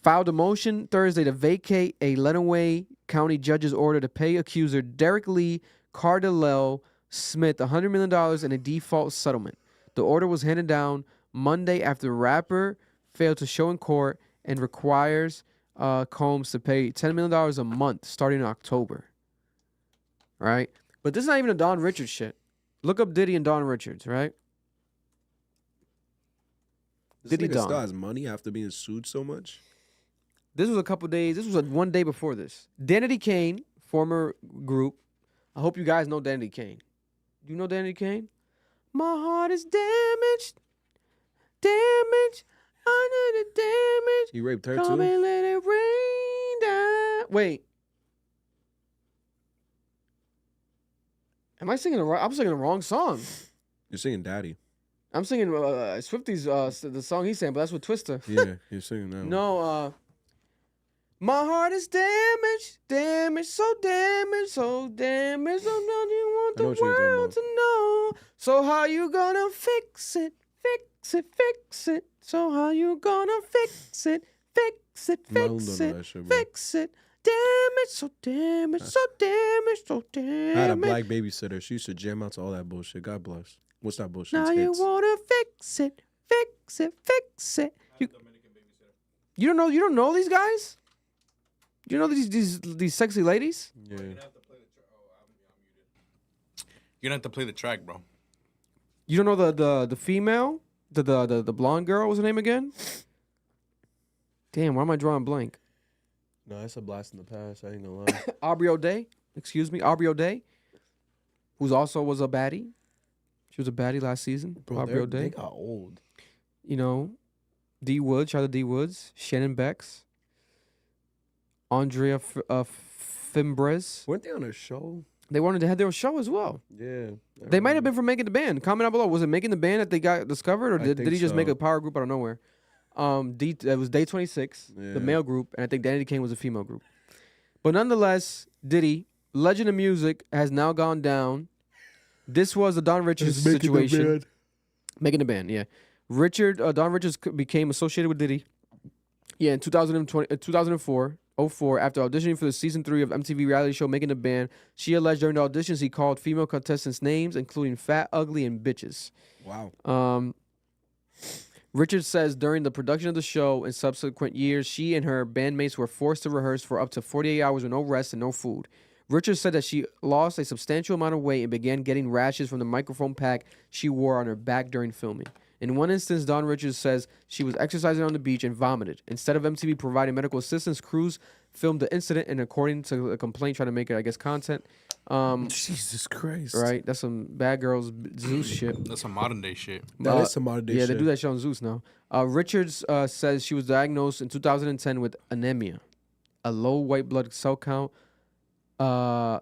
[SPEAKER 1] Filed a motion Thursday to vacate a Lenawee County judge's order to pay accuser Derek Lee Cardellel Smith $100 million in a default settlement. The order was handed down Monday after the rapper failed to show in court and requires Combs to pay $10 million a month starting in October. Right? But this is not even a Don Richards shit. Look up Diddy and Don Richards, right?
[SPEAKER 2] This
[SPEAKER 1] Diddy
[SPEAKER 2] nigga
[SPEAKER 1] Don.
[SPEAKER 2] still has money after being sued so much?
[SPEAKER 1] This was a couple days. This was one day before this. Danity Kane, former group. I hope you guys know Danity Kane. Do you know Danity Kane? My heart is damaged. Damaged. Under the damage.
[SPEAKER 2] He raped her
[SPEAKER 1] Come
[SPEAKER 2] too?
[SPEAKER 1] and let it rain down. Wait. Am I singing the wrong? I'm singing the wrong song.
[SPEAKER 2] You're singing Daddy.
[SPEAKER 1] I'm singing Swifty's the song he sang, but that's with Twista.
[SPEAKER 2] Yeah, you're singing that one.
[SPEAKER 1] No, my heart is damaged, damaged, so damaged, so damaged. So none you want
[SPEAKER 2] I know
[SPEAKER 1] the
[SPEAKER 2] what you're talking
[SPEAKER 1] world
[SPEAKER 2] about.
[SPEAKER 1] to know. So how you gonna fix it? Fix it, fix it. So how you gonna fix it? Fix it,
[SPEAKER 2] Marloon
[SPEAKER 1] fix
[SPEAKER 2] don't know
[SPEAKER 1] it,
[SPEAKER 2] that shit, bro.
[SPEAKER 1] fix it. Damaged, so damaged, so damaged, so damaged.
[SPEAKER 2] I had a black babysitter. She used to jam out to all that bullshit. God bless. What's that bullshit?
[SPEAKER 1] Now
[SPEAKER 2] It's
[SPEAKER 1] you
[SPEAKER 2] hits.
[SPEAKER 1] wanna fix it, fix it, fix it. You don't know these guys? You know these sexy ladies?
[SPEAKER 2] Yeah.
[SPEAKER 3] You're gonna have to play the track, bro.
[SPEAKER 1] You don't know the female, the blonde girl? What's her name again? Damn, why am I drawing blank?
[SPEAKER 2] No, that's a blast in the past. I ain't gonna lie.
[SPEAKER 1] Aubrey O'Day, Aubrey O'Day, who's also was a baddie. She was a baddie last season.
[SPEAKER 2] Bro,
[SPEAKER 1] Aubrey
[SPEAKER 2] they
[SPEAKER 1] O'Day.
[SPEAKER 2] got old.
[SPEAKER 1] You know, D Woods, shout out to D Woods, Shannon Bex, Andrea Fimbres.
[SPEAKER 2] Weren't they on a show?
[SPEAKER 1] They wanted to have their own show as well.
[SPEAKER 2] Yeah.
[SPEAKER 1] They might have been from Making the Band. Comment down below. Was it Making the Band that they got discovered, or
[SPEAKER 2] I
[SPEAKER 1] did
[SPEAKER 2] think
[SPEAKER 1] he just make
[SPEAKER 2] so.
[SPEAKER 1] a power group out of nowhere? It was Day 26,
[SPEAKER 2] Yeah.
[SPEAKER 1] the male group, and I think Danity Kane was a female group. But nonetheless, Diddy, legend of music, has now gone down. This was a Don Richards situation. Making the Band, yeah. Don Richards became associated with Diddy. Yeah, in 2004, after auditioning for the season 3 of MTV reality show Making the Band, she alleged during the auditions he called female contestants names, including fat, ugly, and bitches.
[SPEAKER 2] Wow.
[SPEAKER 1] Richards says during the production of the show in subsequent years, she and her bandmates were forced to rehearse for up to 48 hours with no rest and no food. Richards said that she lost a substantial amount of weight and began getting rashes from the microphone pack she wore on her back during filming. In one instance, Don Richards says she was exercising on the beach and vomited. Instead of MTV providing medical assistance, crews filmed the incident and, according to a complaint, trying to make it, I guess, content.
[SPEAKER 2] Jesus Christ.
[SPEAKER 1] Right? That's some Bad Girls Zeus shit.
[SPEAKER 3] That's some modern day shit.
[SPEAKER 2] That is some modern day
[SPEAKER 1] Yeah,
[SPEAKER 2] shit.
[SPEAKER 1] they do that shit on Zeus now. Richards says she was diagnosed in 2010 with anemia, a low white blood cell count,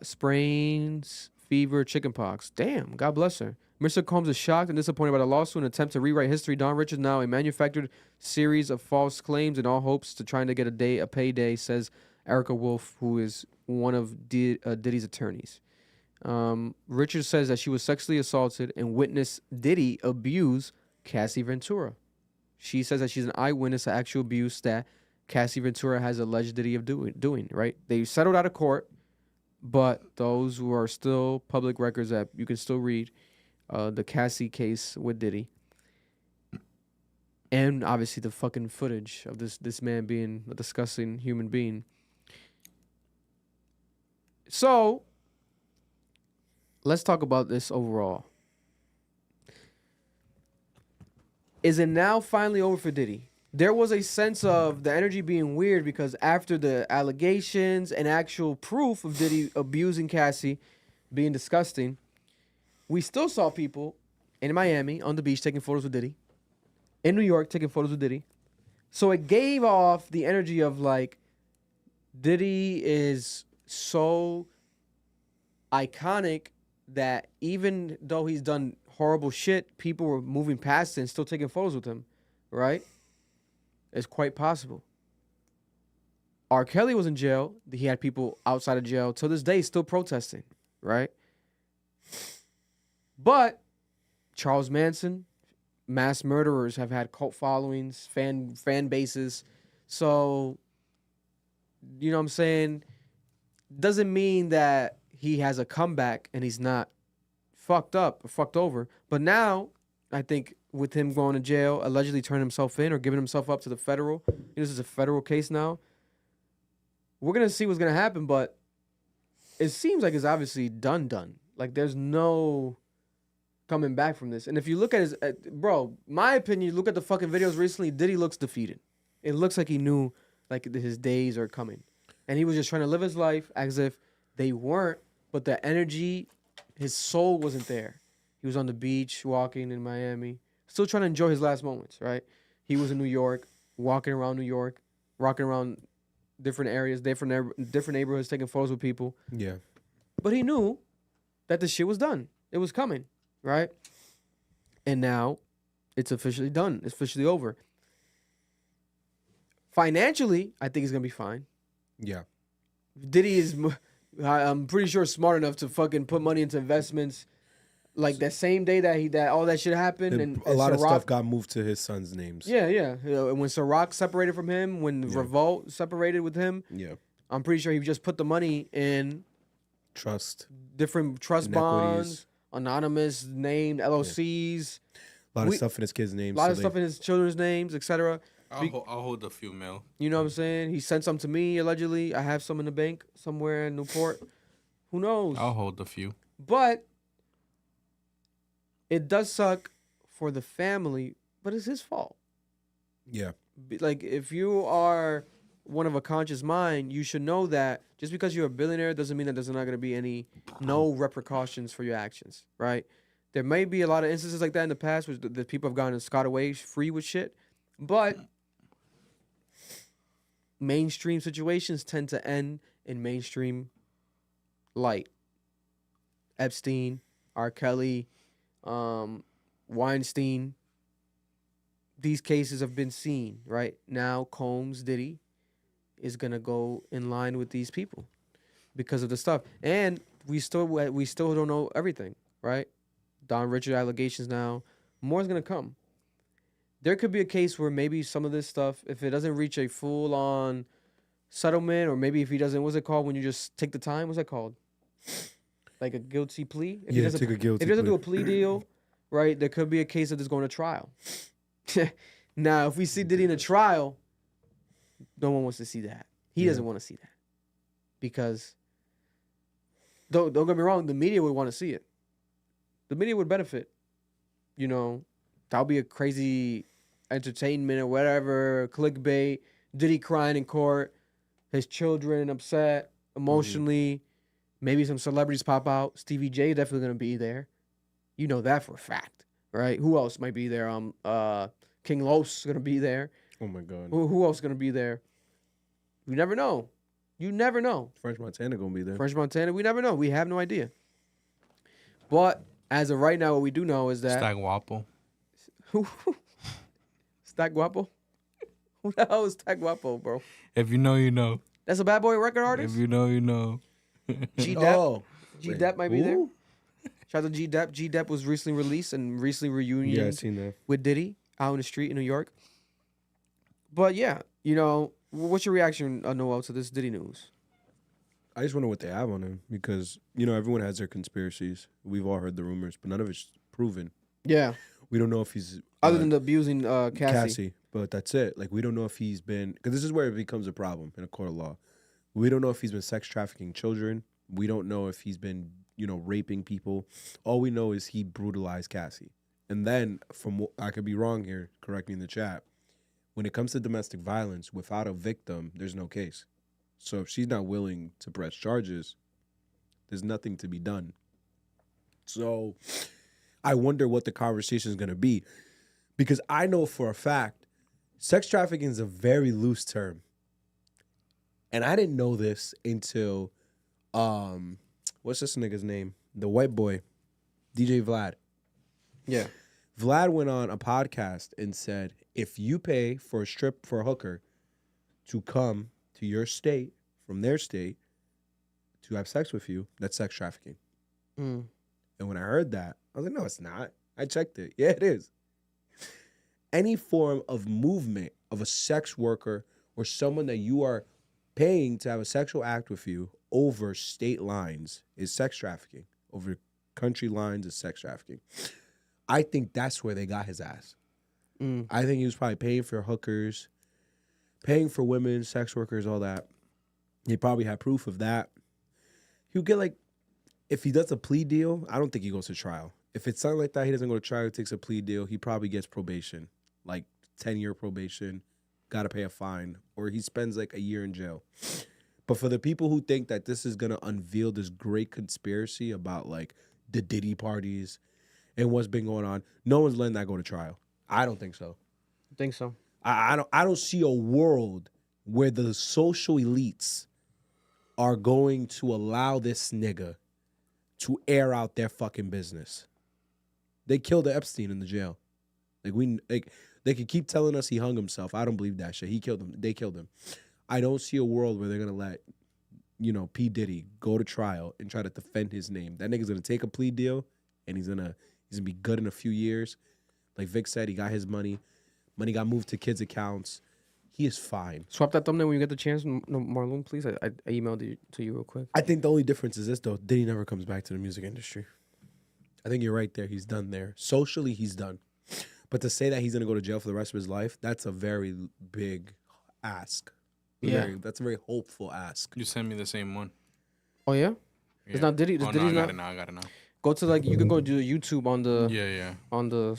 [SPEAKER 1] sprains, fever, chickenpox. Damn, God bless her. Mr. Combs is shocked and disappointed by the lawsuit and attempt to rewrite history. Don Richards now a manufactured series of false claims in all hopes to trying to get a payday, says Erica Wolf, who is one of Diddy's attorneys. Richards says that she was sexually assaulted and witnessed Diddy abuse Cassie Ventura. She says that she's an eyewitness to actual abuse that Cassie Ventura has alleged Diddy of doing, right? They settled out of court, but those who are still public records that you can still read, the Cassie case with Diddy. And obviously the fucking footage of this man being a disgusting human being. So, let's talk about this overall. Is it now finally over for Diddy? there was a sense of the energy being weird because after the allegations and actual proof of Diddy abusing Cassie, being disgusting, we still saw people in Miami on the beach taking photos with Diddy, in New York taking photos with Diddy. So it gave off the energy of like Diddy is so iconic that even though he's done horrible shit, people were moving past it and still taking photos with him, right? It's quite possible. R. Kelly was in jail. He had people outside of jail till this day still protesting, right? But Charles Manson, mass murderers have had cult followings, fan bases. So, you know what I'm saying? Doesn't mean that he has a comeback and he's not fucked up or fucked over. But now, I think with him going to jail, allegedly turning himself in or giving himself up to the federal, this is a federal case now. We're going to see what's going to happen, but it seems like it's obviously done. Like there's no coming back from this. And if you look at his, bro, my opinion, look at the fucking videos recently, Diddy looks defeated. It looks like he knew like his days are coming. And he was just trying to live his life as if they weren't, but the energy, his soul wasn't there. He was on the beach walking in Miami, still trying to enjoy his last moments, right? He was in New York, walking around New York, rocking around different areas, different neighborhoods, taking photos with people.
[SPEAKER 2] Yeah.
[SPEAKER 1] But he knew that the shit was done. It was coming, right? And now it's officially done. It's officially over. Financially, I think he's going to be fine.
[SPEAKER 2] Yeah.
[SPEAKER 1] Diddy is, I'm pretty sure, smart enough to fucking put money into investments. Like that same day that all that shit happened, and
[SPEAKER 2] a lot of
[SPEAKER 1] Ciroc,
[SPEAKER 2] stuff got moved to his son's names.
[SPEAKER 1] Yeah. You know, and when Ciroc separated from him, when Revolt separated with him, I'm pretty sure he just put the money in different trust bonds, anonymous named LLCs,
[SPEAKER 2] a lot of stuff in his kids' names,
[SPEAKER 1] a lot of stuff in his children's names, etc.
[SPEAKER 3] I'll hold a few mil.
[SPEAKER 1] You know what I'm saying? He sent some to me allegedly. I have some in the bank somewhere in Newport. Who knows?
[SPEAKER 3] I'll hold a few.
[SPEAKER 1] But it does suck for the family, but it's his fault.
[SPEAKER 2] Yeah.
[SPEAKER 1] Like, if you are one of a conscious mind, you should know that just because you're a billionaire doesn't mean that there's not going to be no repercussions for your actions, right? There may be a lot of instances like that in the past where the people have gotten scot away free with shit, but mainstream situations tend to end in mainstream light. Epstein, R. Kelly, Weinstein, these cases have been seen, right? Now Combs, Diddy is gonna go in line with these people because of the stuff. And we still don't know everything, right? Don Richard allegations now. More is gonna come. There could be a case where maybe some of this stuff, if it doesn't reach a full-on settlement, or maybe if he doesn't, what's it called when you just take the time? What's that called? Like a guilty plea? If
[SPEAKER 2] take a guilty
[SPEAKER 1] If he doesn't
[SPEAKER 2] plea.
[SPEAKER 1] do a plea deal, right, there could be a case of this going to trial. Now, if we see Diddy in a trial, no one wants to see that. He doesn't want to see that. Because, don't get me wrong, the media would want to see it. The media would benefit. You know, that would be a crazy entertainment or whatever, clickbait, Diddy crying in court, his children upset emotionally. Maybe some celebrities pop out. Stevie J definitely gonna be there. You know that for a fact, right? Who else might be there? King Los gonna be there.
[SPEAKER 2] Oh my God.
[SPEAKER 1] Who else gonna be there? You never know. You never know.
[SPEAKER 2] French Montana gonna be there.
[SPEAKER 1] French Montana. We never know. We have no idea. But as of right now, what we do know is that
[SPEAKER 3] Stag Wapo.
[SPEAKER 1] Stack Guapo. Who the hell is Stack Guapo, bro?
[SPEAKER 3] If you know, you know.
[SPEAKER 1] That's a Bad Boy record artist.
[SPEAKER 3] If you know, you know.
[SPEAKER 1] G Dep.
[SPEAKER 2] Oh.
[SPEAKER 1] G Dep might be there.
[SPEAKER 2] Who?
[SPEAKER 1] Shout out to G Dep. G Dep was recently released and recently reunited
[SPEAKER 2] Yeah, I seen that.
[SPEAKER 1] with Diddy out in the street in New York. But yeah, you know, what's your reaction, Noel, to this Diddy news?
[SPEAKER 2] I just wonder what they have on him because, you know, everyone has their conspiracies. We've all heard the rumors, but none of it's proven.
[SPEAKER 1] Yeah.
[SPEAKER 2] We don't know if he's...
[SPEAKER 1] Other than the abusing Cassie.
[SPEAKER 2] But that's it. Like, we don't know if he's been... Because this is where it becomes a problem in a court of law. We don't know if he's been sex trafficking children. We don't know if he's been, you know, raping people. All we know is he brutalized Cassie. And then, from what I could be wrong here, correct me in the chat, when it comes to domestic violence, without a victim, there's no case. So if she's not willing to press charges, there's nothing to be done. So I wonder what the conversation is going to be, because I know for a fact sex trafficking is a very loose term. And I didn't know this until, what's this nigga's name? The white boy, DJ Vlad.
[SPEAKER 1] Yeah.
[SPEAKER 2] Vlad went on a podcast and said, if you pay for a hooker to come to your state, from their state, to have sex with you, that's sex trafficking.
[SPEAKER 1] Mm.
[SPEAKER 2] And when I heard that, I was like, no, it's not. I checked it. Yeah, it is. Any form of movement of a sex worker or someone that you are paying to have a sexual act with you over state lines is sex trafficking. Over country lines is sex trafficking. I think that's where they got his ass.
[SPEAKER 1] Mm.
[SPEAKER 2] I think he was probably paying for hookers, paying for women, sex workers, all that. He probably had proof of that. He'll get like, if he does a plea deal, I don't think he goes to trial. If it's something like that, he doesn't go to trial, he takes a plea deal, he probably gets probation, like 10-year probation, got to pay a fine, or he spends like a year in jail. But for the people who think that this is going to unveil this great conspiracy about like the Diddy parties and what's been going on, no one's letting that go to trial. I don't think so.
[SPEAKER 1] I think so.
[SPEAKER 2] I don't see a world where the social elites are going to allow this nigga to air out their fucking business. They killed Epstein in the jail. They could keep telling us he hung himself. I don't believe that shit. He killed him. They killed him. I don't see a world where they're gonna let, P. Diddy go to trial and try to defend his name. That nigga's gonna take a plea deal and he's gonna be good in a few years. Like Vic said, he got his money. Money got moved to kids' accounts. He is fine.
[SPEAKER 1] Swap that thumbnail when you get the chance. No, Marloon, please. I emailed it to you real quick.
[SPEAKER 2] I think the only difference is this, though. Diddy never comes back to the music industry. I think you're right there. He's done there. Socially, he's done. But to say that he's going to go to jail for the rest of his life, that's a very big ask.
[SPEAKER 1] Yeah.
[SPEAKER 2] That's a very hopeful ask.
[SPEAKER 3] You sent me the same one.
[SPEAKER 1] Oh, yeah? It's not Diddy?
[SPEAKER 3] Oh,
[SPEAKER 1] Diddy's
[SPEAKER 3] no,
[SPEAKER 1] not?
[SPEAKER 3] I got it now.
[SPEAKER 1] Go to you can go do YouTube on the on the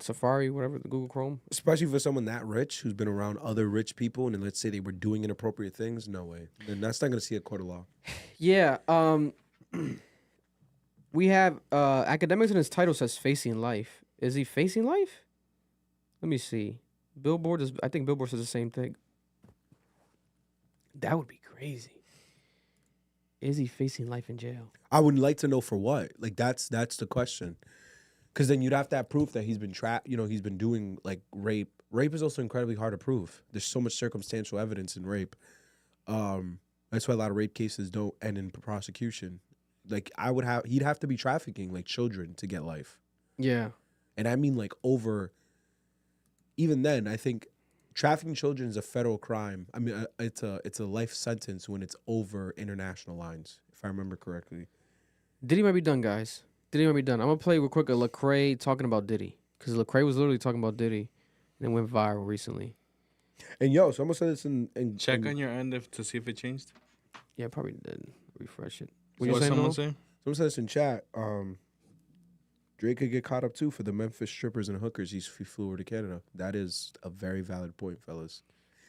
[SPEAKER 1] Safari, whatever, the Google Chrome.
[SPEAKER 2] Especially for someone that rich who's been around other rich people, and then let's say they were doing inappropriate things. No way. Then that's not going to see a court of law. Yeah.
[SPEAKER 1] We have academics in his title says facing life. Is he facing life? Let me see. I think Billboard says the same thing. That would be crazy. Is he facing life in jail?
[SPEAKER 2] I would like to know for what. Like that's the question. Because then you'd have to have proof that he's been he's been doing like rape. Rape is also incredibly hard to prove. There's so much circumstantial evidence in rape. That's why a lot of rape cases don't end in prosecution. Like he'd have to be trafficking like children to get life.
[SPEAKER 1] Yeah.
[SPEAKER 2] And I mean like over, even then, I think trafficking children is a federal crime. I mean, it's a life sentence when it's over international lines, if I remember correctly.
[SPEAKER 1] Diddy might be done, guys. Diddy might be done. I'm going to play real quick a Lecrae talking about Diddy. Because Lecrae was literally talking about Diddy. And it went viral recently.
[SPEAKER 2] And so I'm going to say this in
[SPEAKER 3] Check on your end to see if it changed.
[SPEAKER 1] Yeah, probably did. Refresh it.
[SPEAKER 3] What someone say?
[SPEAKER 2] Someone said this in chat. Drake could get caught up too for the Memphis strippers and hookers he flew over to Canada. That is a very valid point, fellas.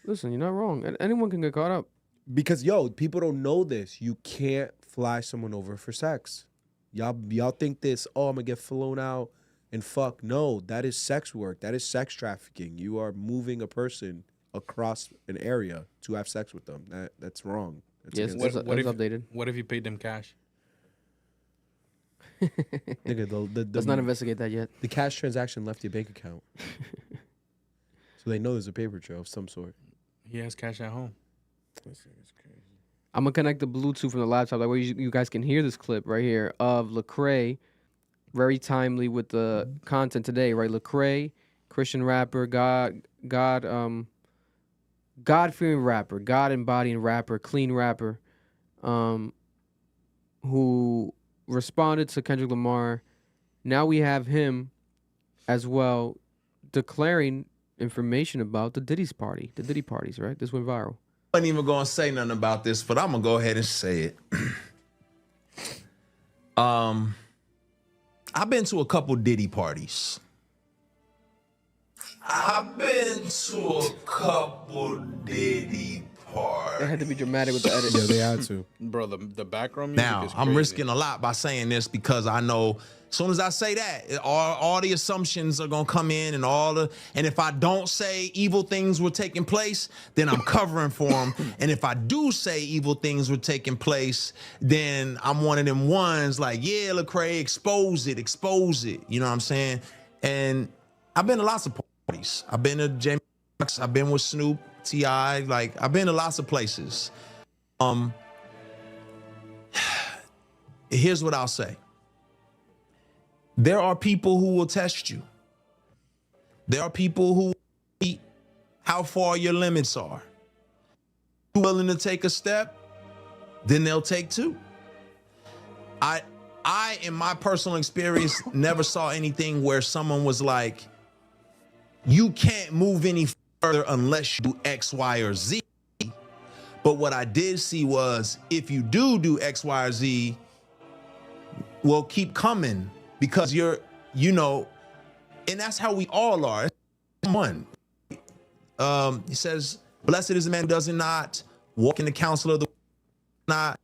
[SPEAKER 1] Listen, you're not wrong. Anyone can get caught up.
[SPEAKER 2] Because people don't know this. You can't fly someone over for sex. Y'all think this, I'm gonna get flown out and fuck. No, that is sex work. That is sex trafficking. You are moving a person across an area to have sex with them. That's wrong.
[SPEAKER 1] Yes, that's updated.
[SPEAKER 3] What if you paid them cash?
[SPEAKER 2] Nigga,
[SPEAKER 1] let's not investigate that yet.
[SPEAKER 2] The cash transaction left your bank account. So they know there's a paper trail of some sort.
[SPEAKER 3] He has cash at home.
[SPEAKER 2] This is crazy.
[SPEAKER 1] I'm going to connect the Bluetooth from the laptop. That way you guys can hear this clip right here of Lecrae, very timely with the content today, right? Lecrae, Christian rapper, God-fearing rapper, God-embodying rapper, clean rapper, who responded to Kendrick Lamar. Now we have him as well declaring information about the Diddy parties, right? This went viral.
[SPEAKER 7] I wasn't even gonna say nothing about this, but I'm gonna go ahead and say it. I've been to a couple Diddy parties. I've been to a couple Diddy parties.
[SPEAKER 1] They had to be dramatic with the edit.
[SPEAKER 2] Yeah, they had to.
[SPEAKER 3] Bro, the background music
[SPEAKER 7] Now,
[SPEAKER 3] is
[SPEAKER 7] I'm
[SPEAKER 3] crazy.
[SPEAKER 7] risking a lot by saying this because I know as soon as I say that, all the assumptions are gonna come in and if I don't say evil things were taking place, then I'm covering for them. And if I do say evil things were taking place, then I'm one of them ones like, yeah, Lecrae, expose it. You know what I'm saying? And I've been to lots of parties. I've been to Jamie Foxx, I've been with Snoop, T.I., like I've been to lots of places. Here's what I'll say. There are people who will test you. There are people who see how far your limits are. If you're willing to take a step, then they'll take two. I, in my personal experience, never saw anything where someone was like, you can't move any further unless you do X, Y, or Z. But what I did see was if you do X, Y, or Z, well, keep coming because and that's how we all are. One, he says, blessed is the man who does not walk in the counsel of the not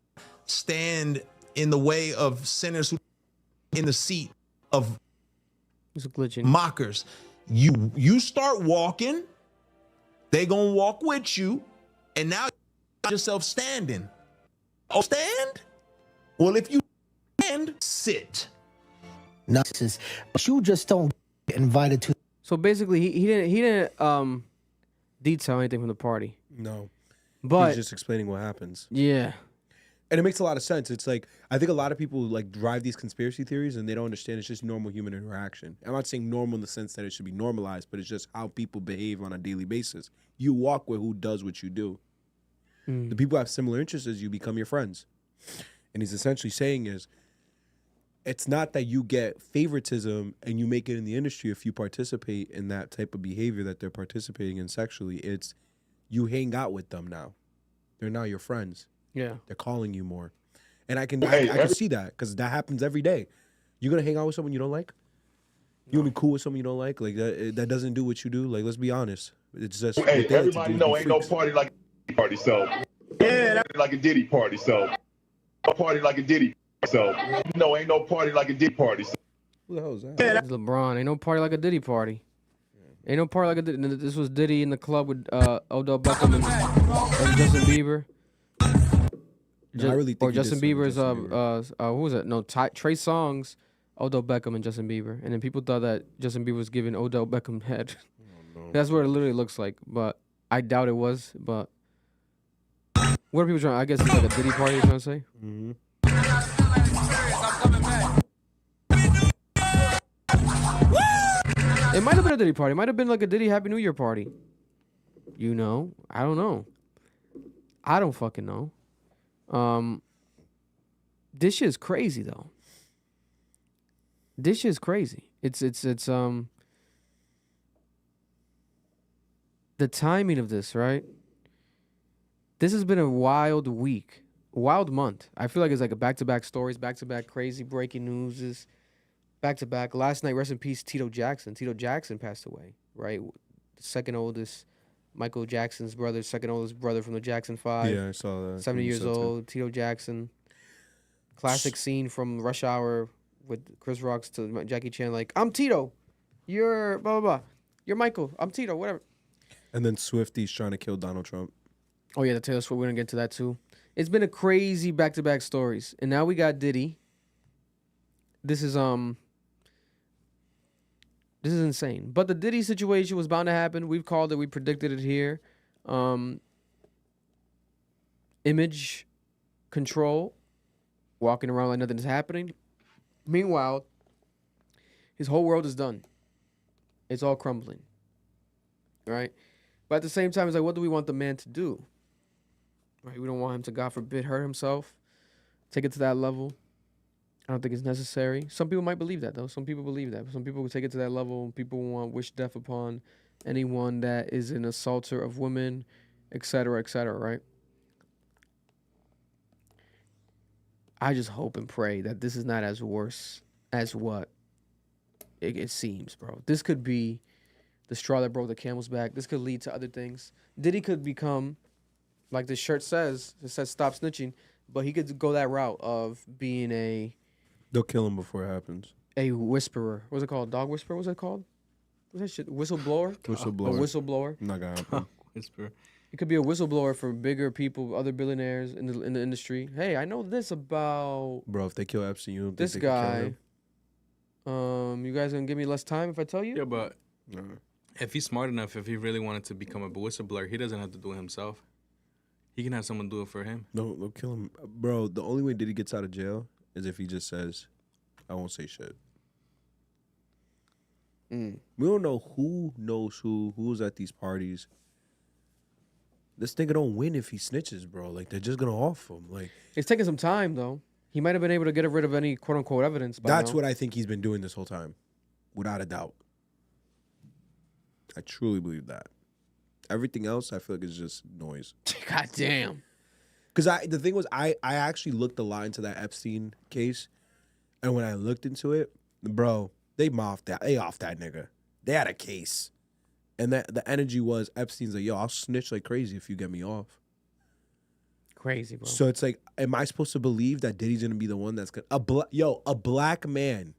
[SPEAKER 7] stand in the way of sinners who in the seat of mockers. You start walking, they gonna walk with you, and now you got yourself standing. Oh, stand? Well, if you stand, sit.
[SPEAKER 8] Nonsense, but you just don't get invited to.
[SPEAKER 1] So basically, he didn't detail anything from the party.
[SPEAKER 2] No.
[SPEAKER 1] But
[SPEAKER 2] he's just explaining what happens.
[SPEAKER 1] Yeah.
[SPEAKER 2] And it makes a lot of sense. It's like, I think a lot of people like drive these conspiracy theories and they don't understand it's just normal human interaction. I'm not saying normal in the sense that it should be normalized, but it's just how people behave on a daily basis. You walk with who does what you do. The people who have similar interests as you become your friends. And he's essentially saying is, it's not that you get favoritism and you make it in the industry if you participate in that type of behavior that they're participating in sexually. It's you hang out with them now. They're now your friends.
[SPEAKER 1] Yeah.
[SPEAKER 2] They're calling you more. And I can see that because that happens every day. You're going to hang out with someone you don't like? You going to be cool with someone you don't like? Like that doesn't do what you do? Like, let's be honest. It's just
[SPEAKER 9] everybody know ain't no party like a party, so yeah, like a Diddy party, so a party like a Diddy. So, no, ain't no party like a Diddy party. So.
[SPEAKER 2] Who the hell is that?
[SPEAKER 1] It's LeBron. Ain't no party like a Diddy party. Ain't no party like a Diddy. This was Diddy in the club with Odell Beckham and Justin Bieber.
[SPEAKER 2] No, I really think
[SPEAKER 1] Justin Bieber's who was it? No, Trey Songz, Odell Beckham and Justin Bieber. And then people thought that Justin Bieber was giving Odell Beckham head. Oh, no. That's what it literally looks like. But I doubt it was. But what are people trying? I guess it's like a Diddy party. You're trying to say?
[SPEAKER 2] Mm-hmm.
[SPEAKER 1] It might have been a Diddy party. It might have been like a Diddy Happy New Year party. You know? I don't know. I don't fucking know. This shit's crazy though. This shit's crazy. It's the timing of this, right? This has been a wild week. Wild month. I feel like it's like a back-to-back stories, back-to-back crazy breaking news. Back-to-back. Last night, rest in peace, Tito Jackson. Tito Jackson passed away, right? The second oldest, Michael Jackson's brother, second oldest brother from the Jackson 5.
[SPEAKER 2] Yeah, I saw that.
[SPEAKER 1] 70 years old, Tito Jackson. Classic scene from Rush Hour with Chris Rock's to Jackie Chan, like, I'm Tito. You're blah, blah, blah. You're Michael. I'm Tito, whatever.
[SPEAKER 2] And then Swifty's trying to kill Donald Trump.
[SPEAKER 1] Oh, yeah, the Taylor Swift. We're going to get to that, too. It's been a crazy back-to-back stories. And now we got Diddy. This is insane. But the Diddy situation was bound to happen. We've called it. We predicted it here. Image control. Walking around like nothing's happening. Meanwhile, his whole world is done. It's all crumbling. Right? But at the same time, it's like, what do we want the man to do? Right? We don't want him to, God forbid, hurt himself. Take it to that level. I don't think it's necessary. Some people might believe that, though. Some people believe that. Some people will take it to that level. People want wish death upon anyone that is an assaulter of women, etc., right? I just hope and pray that this is not as worse as what it seems, bro. This could be the straw that broke the camel's back. This could lead to other things. Diddy could become, like the shirt says, it says stop snitching, but he could go that route of being
[SPEAKER 2] They'll kill him before it happens.
[SPEAKER 1] a whisperer. What's it called? Dog whisperer? What's it called? What's that shit? Whistleblower?
[SPEAKER 2] Whistleblower.
[SPEAKER 1] A whistleblower.
[SPEAKER 2] Not gonna happen.
[SPEAKER 3] Whisper.
[SPEAKER 1] He could be a whistleblower for bigger people, other billionaires in the industry. Hey, I know this about
[SPEAKER 2] Bro, if they kill Epstein, you don't think
[SPEAKER 1] this
[SPEAKER 2] they can kill
[SPEAKER 1] guy.
[SPEAKER 2] him?
[SPEAKER 1] You guys gonna give me less time if I tell you?
[SPEAKER 3] Yeah, but
[SPEAKER 2] No.
[SPEAKER 3] if he's smart enough, if he really wanted to become a whistleblower, he doesn't have to do it himself. He can have someone do it for him.
[SPEAKER 2] No, they'll kill him. Bro, the only way Diddy gets out of jail is if he just says, I won't say shit. We don't know who knows who's at these parties. This nigga don't win if he snitches, bro. Like, they're just gonna off him. Like,
[SPEAKER 1] It's taking some time though. He might have been able to get rid of any quote unquote evidence.
[SPEAKER 2] that's what I think he's been doing this whole time. Without a doubt. I truly believe that. Everything else, I feel like is just noise.
[SPEAKER 1] God damn.
[SPEAKER 2] Because the thing was, I actually looked a lot into that Epstein case, and when I looked into it, bro, they offed that nigga. They had a case, and that the energy was Epstein's like, yo, I'll snitch like crazy if you get me off.
[SPEAKER 1] Crazy, bro.
[SPEAKER 2] So it's like, am I supposed to believe that Diddy's gonna be the one that's gonna a black man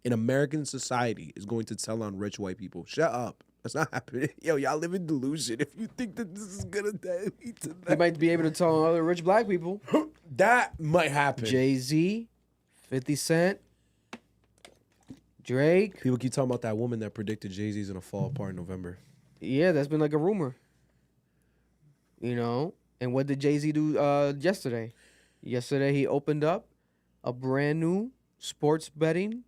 [SPEAKER 2] in American society is going to tell on rich white people? Shut up. That's not happening. Yo, y'all live in delusion if you think that this is gonna lead to
[SPEAKER 1] He
[SPEAKER 2] that.
[SPEAKER 1] might be able to tell other rich black people.
[SPEAKER 2] That might happen.
[SPEAKER 1] Jay-Z, 50 Cent, Drake.
[SPEAKER 2] People keep talking about that woman that predicted Jay-Z's gonna fall apart in November.
[SPEAKER 1] Yeah, that's been like a rumor. You know? And what did Jay-Z do yesterday? Yesterday he opened up a brand new sports betting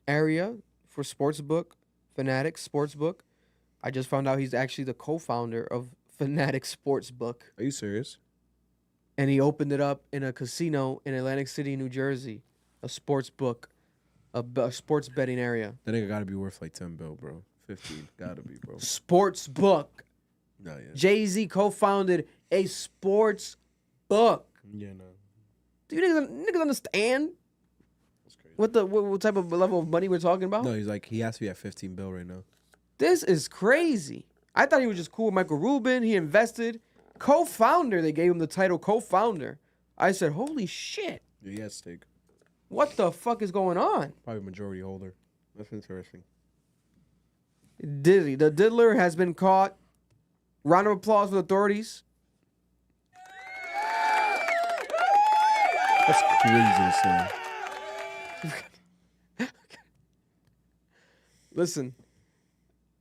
[SPEAKER 1] area for Sportsbook, Fanatics Sportsbook. I just found out he's actually the co-founder of Fanatics Sportsbook.
[SPEAKER 2] Are you serious?
[SPEAKER 1] And he opened it up in a casino in Atlantic City, New Jersey. A sports book, a sports betting area.
[SPEAKER 2] That nigga gotta be worth like 10 bill, bro. 15, gotta be, bro.
[SPEAKER 1] Sports book.
[SPEAKER 2] No, yeah.
[SPEAKER 1] Jay-Z co-founded a sports book.
[SPEAKER 2] Yeah, no.
[SPEAKER 1] Do you niggas understand
[SPEAKER 2] That's crazy.
[SPEAKER 1] what type of level of money we're talking about?
[SPEAKER 2] No, he's like, he has to be at 15 bill right now.
[SPEAKER 1] This is crazy. I thought he was just cool with Michael Rubin. He invested. Co-founder, they gave him the title co-founder. I said, holy shit.
[SPEAKER 2] Yeah, he has stake.
[SPEAKER 1] What the fuck is going on?
[SPEAKER 2] Probably majority holder. That's interesting.
[SPEAKER 1] Diddy, the diddler has been caught. Round of applause for the authorities.
[SPEAKER 2] That's crazy to say.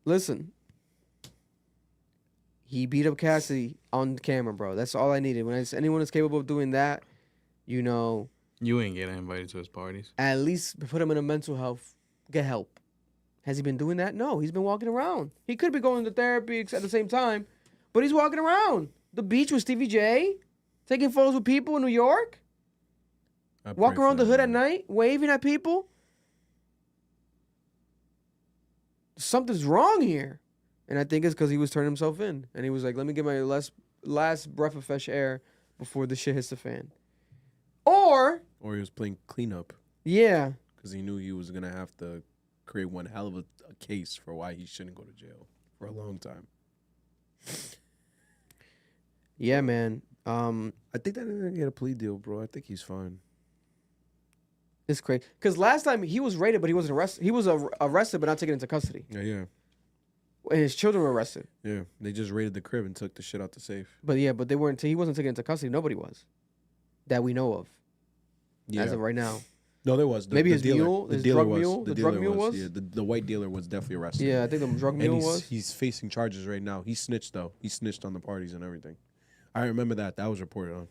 [SPEAKER 1] Listen. He beat up Cassidy on camera, bro. That's all I needed. When anyone is capable of doing that, you know,
[SPEAKER 3] You ain't getting invited to his parties.
[SPEAKER 1] at least put him in a mental health, get help. Has he been doing that? No, he's been walking around. He could be going to therapy at the same time, but he's walking around. The beach with Stevie J, taking photos with people in New York, walking around the hood at night, waving at people. Something's wrong here. And I think it's because he was turning himself in. And he was like, let me get my last breath of fresh air before the shit hits the fan. Or
[SPEAKER 2] he was playing cleanup
[SPEAKER 1] yeah,
[SPEAKER 2] because he knew he was going to have to create one hell of a case for why he shouldn't go to jail for a long time.
[SPEAKER 1] yeah, man.
[SPEAKER 2] I think that nigga get a plea deal, bro. I think he's fine.
[SPEAKER 1] It's crazy. Because last time he was raided, but he wasn't arrested. He was arrested, but not taken into custody.
[SPEAKER 2] Yeah.
[SPEAKER 1] And his children were arrested.
[SPEAKER 2] Yeah. They just raided the crib and took the shit out the safe.
[SPEAKER 1] But they weren't. He wasn't taken into custody. Nobody was, that we know of, as of right now.
[SPEAKER 2] No, there was.
[SPEAKER 1] Maybe
[SPEAKER 2] the
[SPEAKER 1] his
[SPEAKER 2] dealer,
[SPEAKER 1] mule,
[SPEAKER 2] the
[SPEAKER 1] his
[SPEAKER 2] dealer
[SPEAKER 1] drug
[SPEAKER 2] was.
[SPEAKER 1] mule, the drug mule was.
[SPEAKER 2] Yeah, the white dealer was definitely arrested.
[SPEAKER 1] Yeah, I think the drug mule
[SPEAKER 2] And
[SPEAKER 1] was.
[SPEAKER 2] he's facing charges right now. He snitched though. He snitched on the parties and everything. I remember that. That was reported on.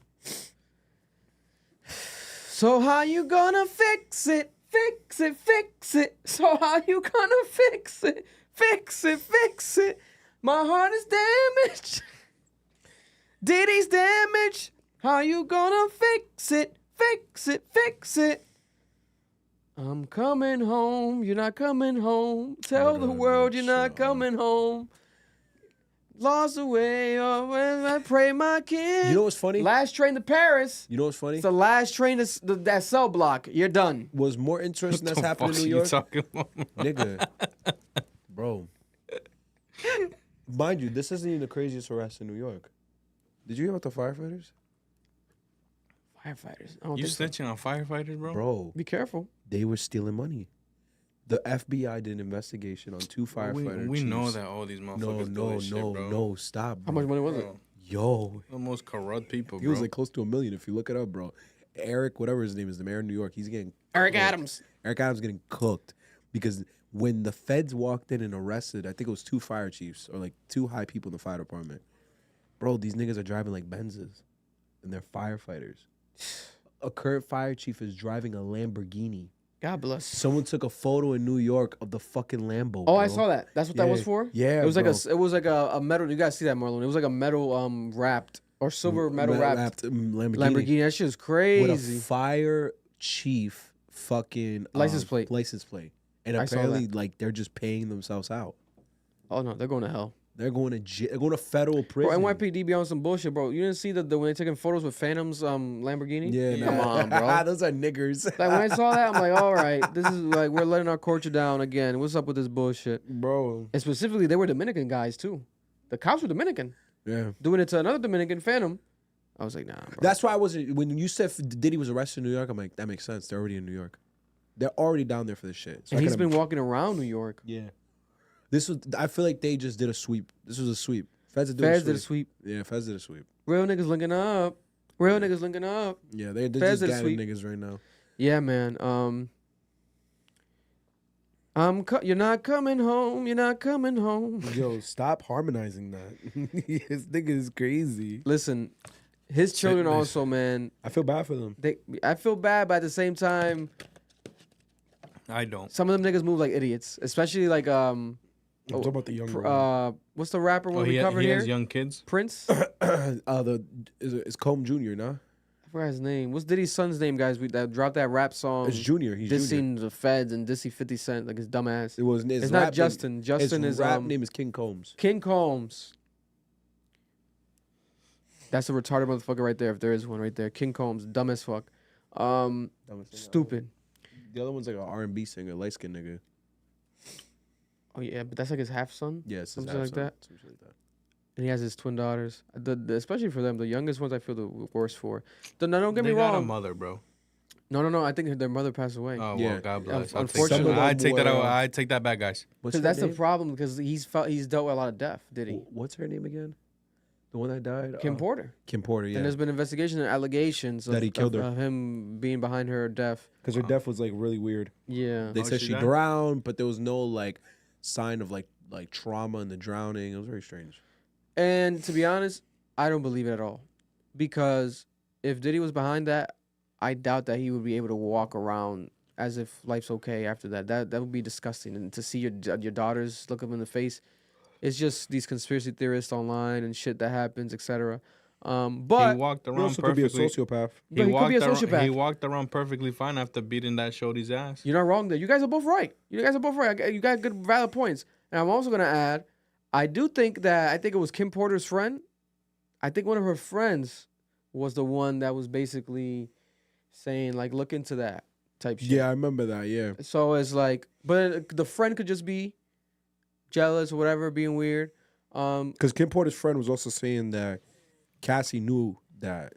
[SPEAKER 1] So how you gonna fix it? Fix it, fix it. So how you gonna fix it? Fix it, fix it. My heart is damaged. Diddy's damaged. How you gonna fix it? Fix it, fix it. I'm coming home. You're not coming home. Tell the world you're not coming home. Lost away, oh, when I pray my kid.
[SPEAKER 2] You know what's funny?
[SPEAKER 1] Last train to Paris.
[SPEAKER 2] You know what's funny?
[SPEAKER 1] It's the last train to that cell block. You're done.
[SPEAKER 2] Was more interesting that's
[SPEAKER 3] What the
[SPEAKER 2] happening
[SPEAKER 3] fuck
[SPEAKER 2] in New
[SPEAKER 3] are you
[SPEAKER 2] York?
[SPEAKER 3] talking about?
[SPEAKER 2] Nigga. Bro. Mind you, this isn't even the craziest arrest in New York. Did you hear about the firefighters?
[SPEAKER 1] Firefighters. I don't
[SPEAKER 3] You
[SPEAKER 1] think so.
[SPEAKER 3] snitching on firefighters, bro?
[SPEAKER 2] Bro,
[SPEAKER 1] Be careful.
[SPEAKER 2] they were stealing money. The FBI did an investigation on 2 firefighters.
[SPEAKER 3] We know that all these motherfuckers do this shit, bro.
[SPEAKER 2] No, stop.
[SPEAKER 1] How
[SPEAKER 2] Bro.
[SPEAKER 1] much money was it?
[SPEAKER 3] Bro,
[SPEAKER 2] Yo,
[SPEAKER 3] the most corrupt people,
[SPEAKER 2] he
[SPEAKER 3] bro.
[SPEAKER 2] was like close to $1 million if you look it up, bro. Eric, whatever his name is, the mayor of New York, he's getting
[SPEAKER 1] Eric
[SPEAKER 2] cooked.
[SPEAKER 1] Adams.
[SPEAKER 2] Eric Adams getting cooked because when the feds walked in and arrested, I think it was 2 fire chiefs or like 2 high people in the fire department. Bro, these niggas are driving like Benzes, and they're firefighters. A current fire chief is driving a Lamborghini.
[SPEAKER 1] God bless.
[SPEAKER 2] Someone took a photo in New York of the fucking Lambo.
[SPEAKER 1] Oh, I
[SPEAKER 2] bro.
[SPEAKER 1] saw that. That's what that was
[SPEAKER 2] Yeah.
[SPEAKER 1] for.
[SPEAKER 2] Yeah,
[SPEAKER 1] it was
[SPEAKER 2] bro.
[SPEAKER 1] like a metal. You guys see that, Marloon? It was like a metal wrapped or silver metal wrapped Lamborghini. That shit is
[SPEAKER 2] With
[SPEAKER 1] crazy.
[SPEAKER 2] a fire chief fucking
[SPEAKER 1] License plate.
[SPEAKER 2] License plate. And
[SPEAKER 1] I saw
[SPEAKER 2] apparently,
[SPEAKER 1] that.
[SPEAKER 2] like, they're just paying themselves out.
[SPEAKER 1] Oh no, they're going to hell.
[SPEAKER 2] They're going to they're going to federal prison.
[SPEAKER 1] Bro, NYPD be on some bullshit, bro. You didn't see the when they taking photos with Phantom's Lamborghini?
[SPEAKER 2] Yeah,
[SPEAKER 1] Come
[SPEAKER 2] nah.
[SPEAKER 1] on, bro.
[SPEAKER 2] Those are niggers.
[SPEAKER 1] Like when I saw that, I'm like, all right, this is like we're letting our culture down again. What's up with this bullshit?
[SPEAKER 2] Bro.
[SPEAKER 1] And specifically, they were Dominican guys too. The cops were Dominican,
[SPEAKER 2] Yeah.
[SPEAKER 1] doing it to another Dominican Phantom. I was like, nah, bro.
[SPEAKER 2] That's why I wasn't. When you said Diddy was arrested in New York, I'm like, that makes sense. They're already in New York. They're already down there for this shit. So
[SPEAKER 1] And
[SPEAKER 2] I
[SPEAKER 1] he's
[SPEAKER 2] could've-
[SPEAKER 1] been walking around New York.
[SPEAKER 2] Yeah. This was. I feel like they just did a sweep. This was a sweep. Feds are doing
[SPEAKER 1] Feds
[SPEAKER 2] a
[SPEAKER 1] did a
[SPEAKER 2] sweep.
[SPEAKER 1] sweep.
[SPEAKER 2] Yeah, Feds did a sweep.
[SPEAKER 1] Real niggas linking up. Real niggas linking up.
[SPEAKER 2] Yeah, they're
[SPEAKER 1] Feds
[SPEAKER 2] just
[SPEAKER 1] did a
[SPEAKER 2] gathering
[SPEAKER 1] sweep.
[SPEAKER 2] niggas right now.
[SPEAKER 1] Yeah, man. You're not coming home. You're not coming home.
[SPEAKER 2] Yo, stop harmonizing that. This nigga is crazy.
[SPEAKER 1] Listen, his children also, man.
[SPEAKER 2] I feel bad for them.
[SPEAKER 1] I feel bad, but at the same time,
[SPEAKER 3] I don't.
[SPEAKER 1] some of them niggas move like idiots, especially like
[SPEAKER 2] I'm talking about the younger one.
[SPEAKER 1] what's the rapper one we covered
[SPEAKER 3] he
[SPEAKER 1] here?
[SPEAKER 3] has young kids.
[SPEAKER 1] Prince. I
[SPEAKER 2] It's Combe Jr., nah?
[SPEAKER 1] forgot his name. What's Diddy's son's name, guys? That dropped that rap song.
[SPEAKER 2] It's Junior. He's Junior.
[SPEAKER 1] Dissing the feds and dissing 50 Cent, like his dumb ass.
[SPEAKER 2] It's
[SPEAKER 1] not
[SPEAKER 2] rap
[SPEAKER 1] Justin. Justin
[SPEAKER 2] his
[SPEAKER 1] is
[SPEAKER 2] rap name is King Combs.
[SPEAKER 1] King Combs. That's a retarded motherfucker right there, if there is one right there. King Combs, dumb as fuck. Stupid.
[SPEAKER 2] The other one's like an R&B singer, light skinned nigga.
[SPEAKER 1] Oh yeah, but that's like his half son.
[SPEAKER 2] Yeah, it's his
[SPEAKER 1] Something like
[SPEAKER 2] half-son.
[SPEAKER 1] that.
[SPEAKER 2] Something like that.
[SPEAKER 1] And he has his twin daughters. Especially for them, the youngest ones I feel the worst for. No, don't get
[SPEAKER 3] They
[SPEAKER 1] me
[SPEAKER 3] got a
[SPEAKER 1] wrong.
[SPEAKER 3] mother, bro.
[SPEAKER 1] No. I think their mother passed away.
[SPEAKER 3] Oh
[SPEAKER 2] Yeah.
[SPEAKER 3] well, God bless.
[SPEAKER 1] Unfortunately-
[SPEAKER 3] I take that.
[SPEAKER 2] Some of them
[SPEAKER 3] I take that back, guys.
[SPEAKER 2] What's
[SPEAKER 1] Because
[SPEAKER 2] her
[SPEAKER 1] that's the
[SPEAKER 2] name?
[SPEAKER 1] problem. Because he's dealt with a lot of death. Did he?
[SPEAKER 2] What's her name again? The one that died?
[SPEAKER 1] Kim Porter.
[SPEAKER 2] Kim Porter, yeah.
[SPEAKER 1] And there's been investigation and allegations
[SPEAKER 2] That he killed her.
[SPEAKER 1] of him being behind her death.
[SPEAKER 2] Because her death was like really weird.
[SPEAKER 1] Yeah.
[SPEAKER 2] They
[SPEAKER 3] Oh,
[SPEAKER 2] said
[SPEAKER 3] she
[SPEAKER 2] she
[SPEAKER 3] died?
[SPEAKER 2] drowned, but there was no like sign of like trauma in the drowning. It was very strange.
[SPEAKER 1] And to be honest, I don't believe it at all. Because if Diddy was behind that, I doubt that he would be able to walk around as if life's okay after that. That would be disgusting. And to see your daughters look him in the face, it's just these conspiracy theorists online and shit that happens, etc. But
[SPEAKER 3] He walked
[SPEAKER 2] He
[SPEAKER 3] around
[SPEAKER 2] also could be a
[SPEAKER 3] perfectly.
[SPEAKER 2] sociopath.
[SPEAKER 1] But he could be a
[SPEAKER 3] He
[SPEAKER 1] sociopath.
[SPEAKER 3] walked around perfectly fine after beating that shorty's ass.
[SPEAKER 1] you're not wrong there. You guys are both right. You got good, valid points. And I'm also gonna add, I think it was Kim Porter's friend. I think one of her friends was the one that was basically saying like, look into that type shit.
[SPEAKER 2] Yeah, I remember that. Yeah.
[SPEAKER 1] So it's like, but the friend could just be jealous or whatever, being weird.
[SPEAKER 2] Because Kim Porter's friend was also saying that Cassie knew that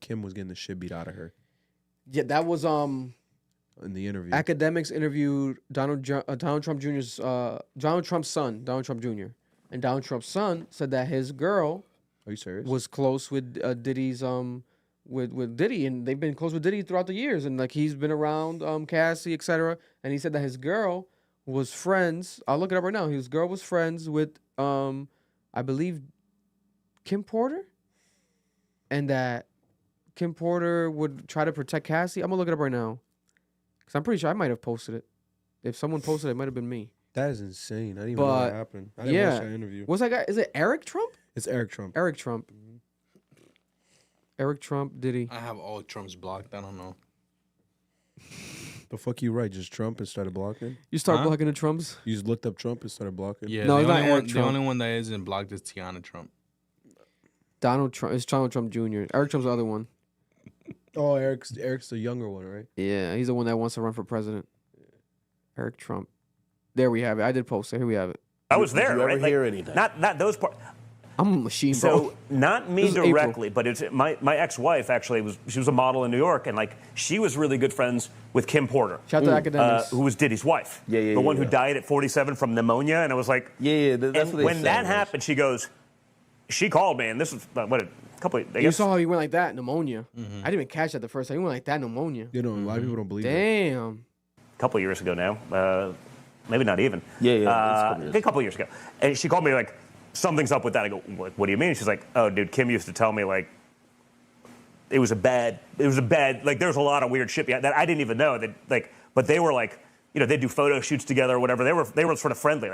[SPEAKER 2] Kim was getting the shit beat out of her
[SPEAKER 1] Yeah, that was
[SPEAKER 2] in the interview.
[SPEAKER 1] academics interviewed Donald Trump's son, Donald Trump Jr. And Donald Trump's son said that his girl
[SPEAKER 2] Are you serious?
[SPEAKER 1] was close with Diddy's with Diddy, and they've been close with Diddy throughout the years, and like he's been around Cassie, etc. And he said that his girl was friends. I'll look it up right now. His girl was friends with I believe Kim Porter, and that Kim Porter would try to protect Cassie. I'm gonna look it up right now, because I'm pretty sure I might have posted it. If someone posted it, it might have been me.
[SPEAKER 2] That is insane. I didn't even know
[SPEAKER 1] But,
[SPEAKER 2] that happened. I didn't
[SPEAKER 1] yeah.
[SPEAKER 2] watch that interview.
[SPEAKER 1] What's that guy? Is it Eric Trump?
[SPEAKER 2] It's Eric Trump.
[SPEAKER 1] Eric Trump. Eric Trump, Diddy.
[SPEAKER 3] I have all Trump's blocked. I don't know.
[SPEAKER 2] The fuck you right? Just Trump and started blocking?
[SPEAKER 1] You start
[SPEAKER 3] Huh?
[SPEAKER 1] blocking the Trumps?
[SPEAKER 2] You just looked up Trump and started blocking?
[SPEAKER 3] Yeah,
[SPEAKER 1] No,
[SPEAKER 3] the
[SPEAKER 1] it's not
[SPEAKER 3] only
[SPEAKER 1] Eric
[SPEAKER 3] one. The
[SPEAKER 1] Trump.
[SPEAKER 3] only one that isn't blocked is Tiana Trump.
[SPEAKER 1] Donald Trump. It's Donald Trump Jr. Eric Trump's the other one.
[SPEAKER 2] Oh, Eric's the younger one, right?
[SPEAKER 1] Yeah, he's the one that wants to run for president. Eric Trump. There we have it. I did post it. Here we have it.
[SPEAKER 10] I was there,
[SPEAKER 11] Did you ever
[SPEAKER 10] right?
[SPEAKER 11] hear anything?
[SPEAKER 10] Not those parts.
[SPEAKER 1] I'm a machine, bro.
[SPEAKER 10] So not me
[SPEAKER 1] This is April.
[SPEAKER 10] directly, but it's my ex-wife actually she was a model in New York, and like she was really good friends with Kim Porter,
[SPEAKER 1] Shout out to academics.
[SPEAKER 10] who was Diddy's wife,
[SPEAKER 11] Yeah,
[SPEAKER 10] the one who
[SPEAKER 11] yeah.
[SPEAKER 10] died at 47 from pneumonia, and I was like,
[SPEAKER 11] Yeah, that's
[SPEAKER 10] and
[SPEAKER 11] what they
[SPEAKER 10] when
[SPEAKER 11] said,
[SPEAKER 10] that
[SPEAKER 11] was-
[SPEAKER 10] happened, she called me, and this was a couple. I
[SPEAKER 1] You
[SPEAKER 10] guess
[SPEAKER 1] saw how he went like that, pneumonia. I didn't even catch that the first time. He went like that, pneumonia.
[SPEAKER 2] You know, a lot of people don't believe it.
[SPEAKER 1] Damn.
[SPEAKER 10] a couple years ago now, maybe not even.
[SPEAKER 11] Yeah, it's a couple years.
[SPEAKER 10] A couple years ago, and she called me like, something's up with that. I go, what do you mean? She's like, oh, dude, Kim used to tell me like it was a bad, like there's a lot of weird shit that I didn't even know that like, but they were like, they do photo shoots together or whatever. They were sort of friendly.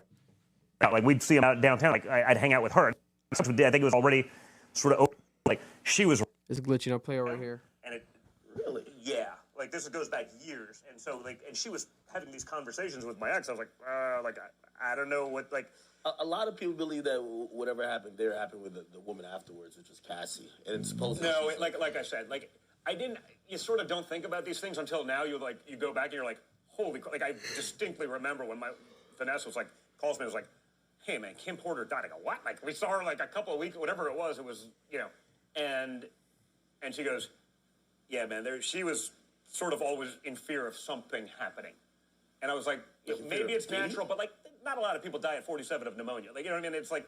[SPEAKER 10] Like we'd see them out downtown. Like I'd hang out with her. I think it was already sort of like she was.
[SPEAKER 1] It's glitching. I'll play it right here.
[SPEAKER 10] And it really, yeah. Like this goes back years, and so like, and she was having these conversations with my ex. I was like, I don't know what like.
[SPEAKER 11] A lot of people believe that whatever happened there happened with the woman afterwards, which was Cassie, and it's supposed to.
[SPEAKER 10] No, like I said, like I didn't. You sort of don't think about these things until now. You go back and you're like, holy, like I distinctly remember when my Vanessa was like calls me, was like, hey man, Kim Porter died. I go, what? Like we saw her like a couple of weeks, whatever it was, and she goes, yeah man, she was sort of always in fear of something happening, and I was like, maybe it's natural, but like. Not a lot of people die at 47 of pneumonia. Like, you know what I mean? It's like,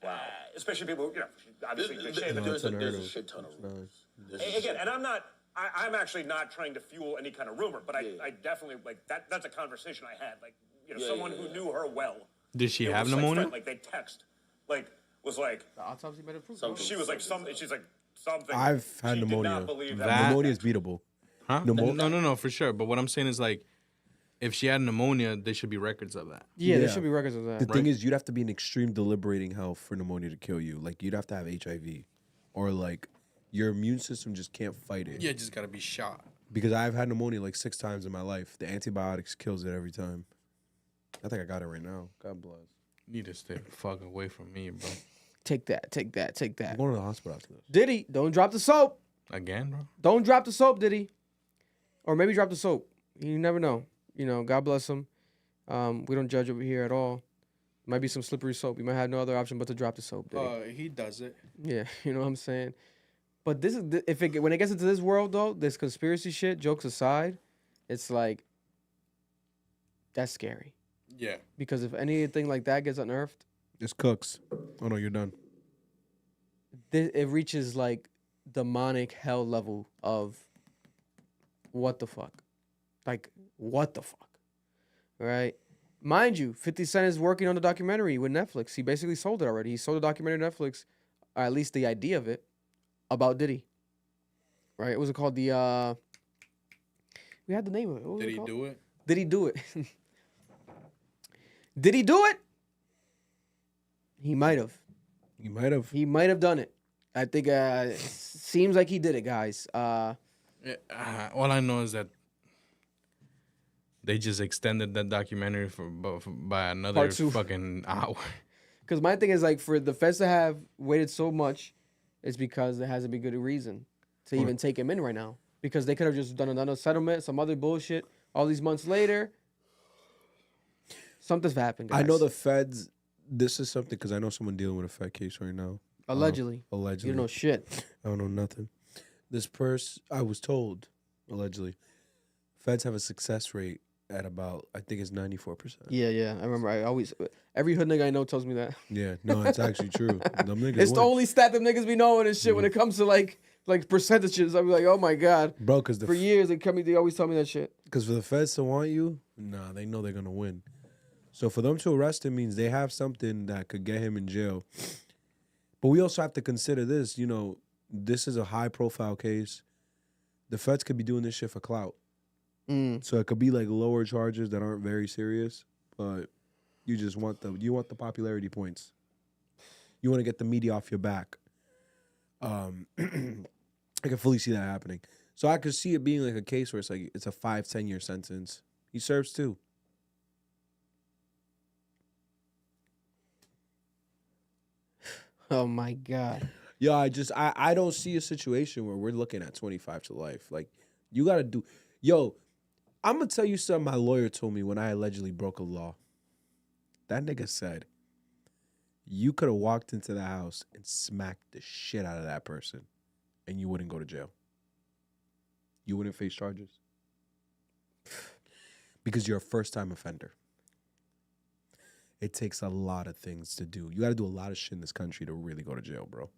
[SPEAKER 10] wow. Especially people who, obviously
[SPEAKER 11] there's a shit ton of rumors.
[SPEAKER 10] Again, and I'm actually not trying to fuel any kind of rumor, but I definitely, like, that's a conversation I had. Like, someone who knew her well.
[SPEAKER 3] Did she have
[SPEAKER 10] was,
[SPEAKER 3] pneumonia?
[SPEAKER 10] Like, they text. Like, was like.
[SPEAKER 1] The autopsy made it proof.
[SPEAKER 10] She was like, she's like, something.
[SPEAKER 2] I've had
[SPEAKER 10] she
[SPEAKER 2] pneumonia.
[SPEAKER 10] Did not believe
[SPEAKER 2] Pneumonia is beatable.
[SPEAKER 3] Huh? No, for sure. But what I'm saying is like, if she had pneumonia, there should be records of that.
[SPEAKER 1] Yeah, there should be records of that.
[SPEAKER 2] The thing is, you'd have to be in extreme deliberating health for pneumonia to kill you. Like, you'd have to have HIV. Or, like, your immune system just can't fight it.
[SPEAKER 3] Yeah, just gotta be shot.
[SPEAKER 2] Because I've had pneumonia like 6 times in my life. The antibiotics kills it every time. I think I got it right now. God bless.
[SPEAKER 3] You need to stay the fuck away from me, bro.
[SPEAKER 1] Take that.
[SPEAKER 2] I'm going to the hospital after this.
[SPEAKER 1] Diddy, don't drop the soap.
[SPEAKER 3] Again, bro?
[SPEAKER 1] Don't drop the soap, Diddy. Or maybe drop the soap. You never know. God bless him. We don't judge over here at all. Might be some slippery soap. You might have no other option but to drop the soap. Diddy.
[SPEAKER 3] He does it.
[SPEAKER 1] Yeah, you know what I'm saying. But this is when it gets into this world though, this conspiracy shit, jokes aside, it's like that's scary.
[SPEAKER 3] Yeah.
[SPEAKER 1] Because if anything like that gets unearthed,
[SPEAKER 2] It's cooks. Oh, no, you're done.
[SPEAKER 1] it reaches like demonic hell level of what the fuck. Like, what the fuck? Right? Mind you, 50 Cent is working on the documentary with Netflix. He basically sold it already. He sold the documentary to Netflix, or at least the idea of it, about Diddy. Right? What was it called? We had the name of it. What was
[SPEAKER 3] Did
[SPEAKER 1] it
[SPEAKER 3] he
[SPEAKER 1] called?
[SPEAKER 3] do it?
[SPEAKER 1] Did he do it? Did he do it? He might have.
[SPEAKER 2] You might have.
[SPEAKER 1] He might have done it. I think seems like he did it, guys.
[SPEAKER 3] All I know is that they just extended that documentary by another
[SPEAKER 1] Part 2.
[SPEAKER 3] fucking hour.
[SPEAKER 1] Because my thing is like for the feds to have waited so much, it's because there hasn't been good reason to even take him in right now. Because they could have just done another settlement, some other bullshit. All these months later, something's happened. Guys.
[SPEAKER 2] I know the feds. This is something because I know someone dealing with a Fed case right now.
[SPEAKER 1] Allegedly.
[SPEAKER 2] Allegedly.
[SPEAKER 1] You don't know shit.
[SPEAKER 2] I don't know nothing. This person, I was told, allegedly, feds have a success rate at about, I think it's 94%.
[SPEAKER 1] Yeah. I remember. Every hood nigga I know tells me that.
[SPEAKER 2] Yeah, no, it's actually true. Them niggas
[SPEAKER 1] It's the
[SPEAKER 2] win.
[SPEAKER 1] only stat them niggas be knowing and shit when it comes to like percentages. I'm like, oh my god,
[SPEAKER 2] Bro, because
[SPEAKER 1] for years they always tell me that shit.
[SPEAKER 2] Because for the feds to want you, nah, they know they're gonna win. So for them to arrest him means they have something that could get him in jail. But we also have to consider this. This is a high-profile case. The feds could be doing this shit for clout. So it could be like lower charges that aren't very serious, but you just want the popularity points. You want to get the media off your back. I can fully see that happening. So I could see it being like a case where it's a 5-10 year sentence. He serves 2.
[SPEAKER 1] Oh my god.
[SPEAKER 2] Yo, I don't see a situation where we're looking at 25 to life. Like, you gotta do, I'm gonna tell you something my lawyer told me when I allegedly broke a law. That nigga said, you could have walked into the house and smacked the shit out of that person and you wouldn't go to jail. You wouldn't face charges. Because you're a first-time offender. It takes a lot of things to do. You got to do a lot of shit in this country to really go to jail, bro.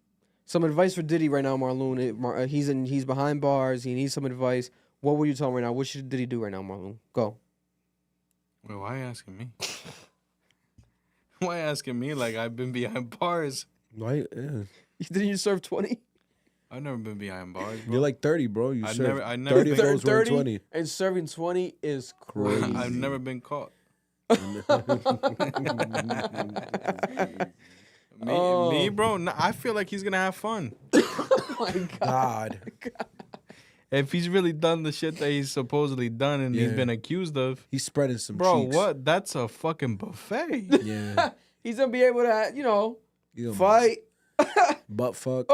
[SPEAKER 1] Some advice for Diddy right now, Marloon. He's behind bars. He needs some advice. What would you tell him right now? What should Diddy do right now, Marloon? Go.
[SPEAKER 3] Wait, why are you asking me? Why asking me like I've been behind bars?
[SPEAKER 2] Right? Yeah.
[SPEAKER 1] Didn't you serve 20?
[SPEAKER 3] I've never been behind bars, bro.
[SPEAKER 2] You're like 30, bro. You
[SPEAKER 3] I
[SPEAKER 2] served
[SPEAKER 3] never- I never
[SPEAKER 2] 30 of
[SPEAKER 3] been-
[SPEAKER 2] those were 20.
[SPEAKER 1] And serving 20 is crazy.
[SPEAKER 3] I've never been caught. Me, bro. No, I feel like he's gonna have fun.
[SPEAKER 1] Oh my
[SPEAKER 2] God.
[SPEAKER 3] If he's really done the shit that he's supposedly done and he's
[SPEAKER 2] Yeah.
[SPEAKER 3] been accused of,
[SPEAKER 2] He's spreading some
[SPEAKER 3] bro,
[SPEAKER 2] cheeks.
[SPEAKER 3] what? That's a fucking buffet.
[SPEAKER 2] Yeah.
[SPEAKER 1] He's gonna be able to,
[SPEAKER 2] You know,
[SPEAKER 1] fight.
[SPEAKER 2] butt fuck.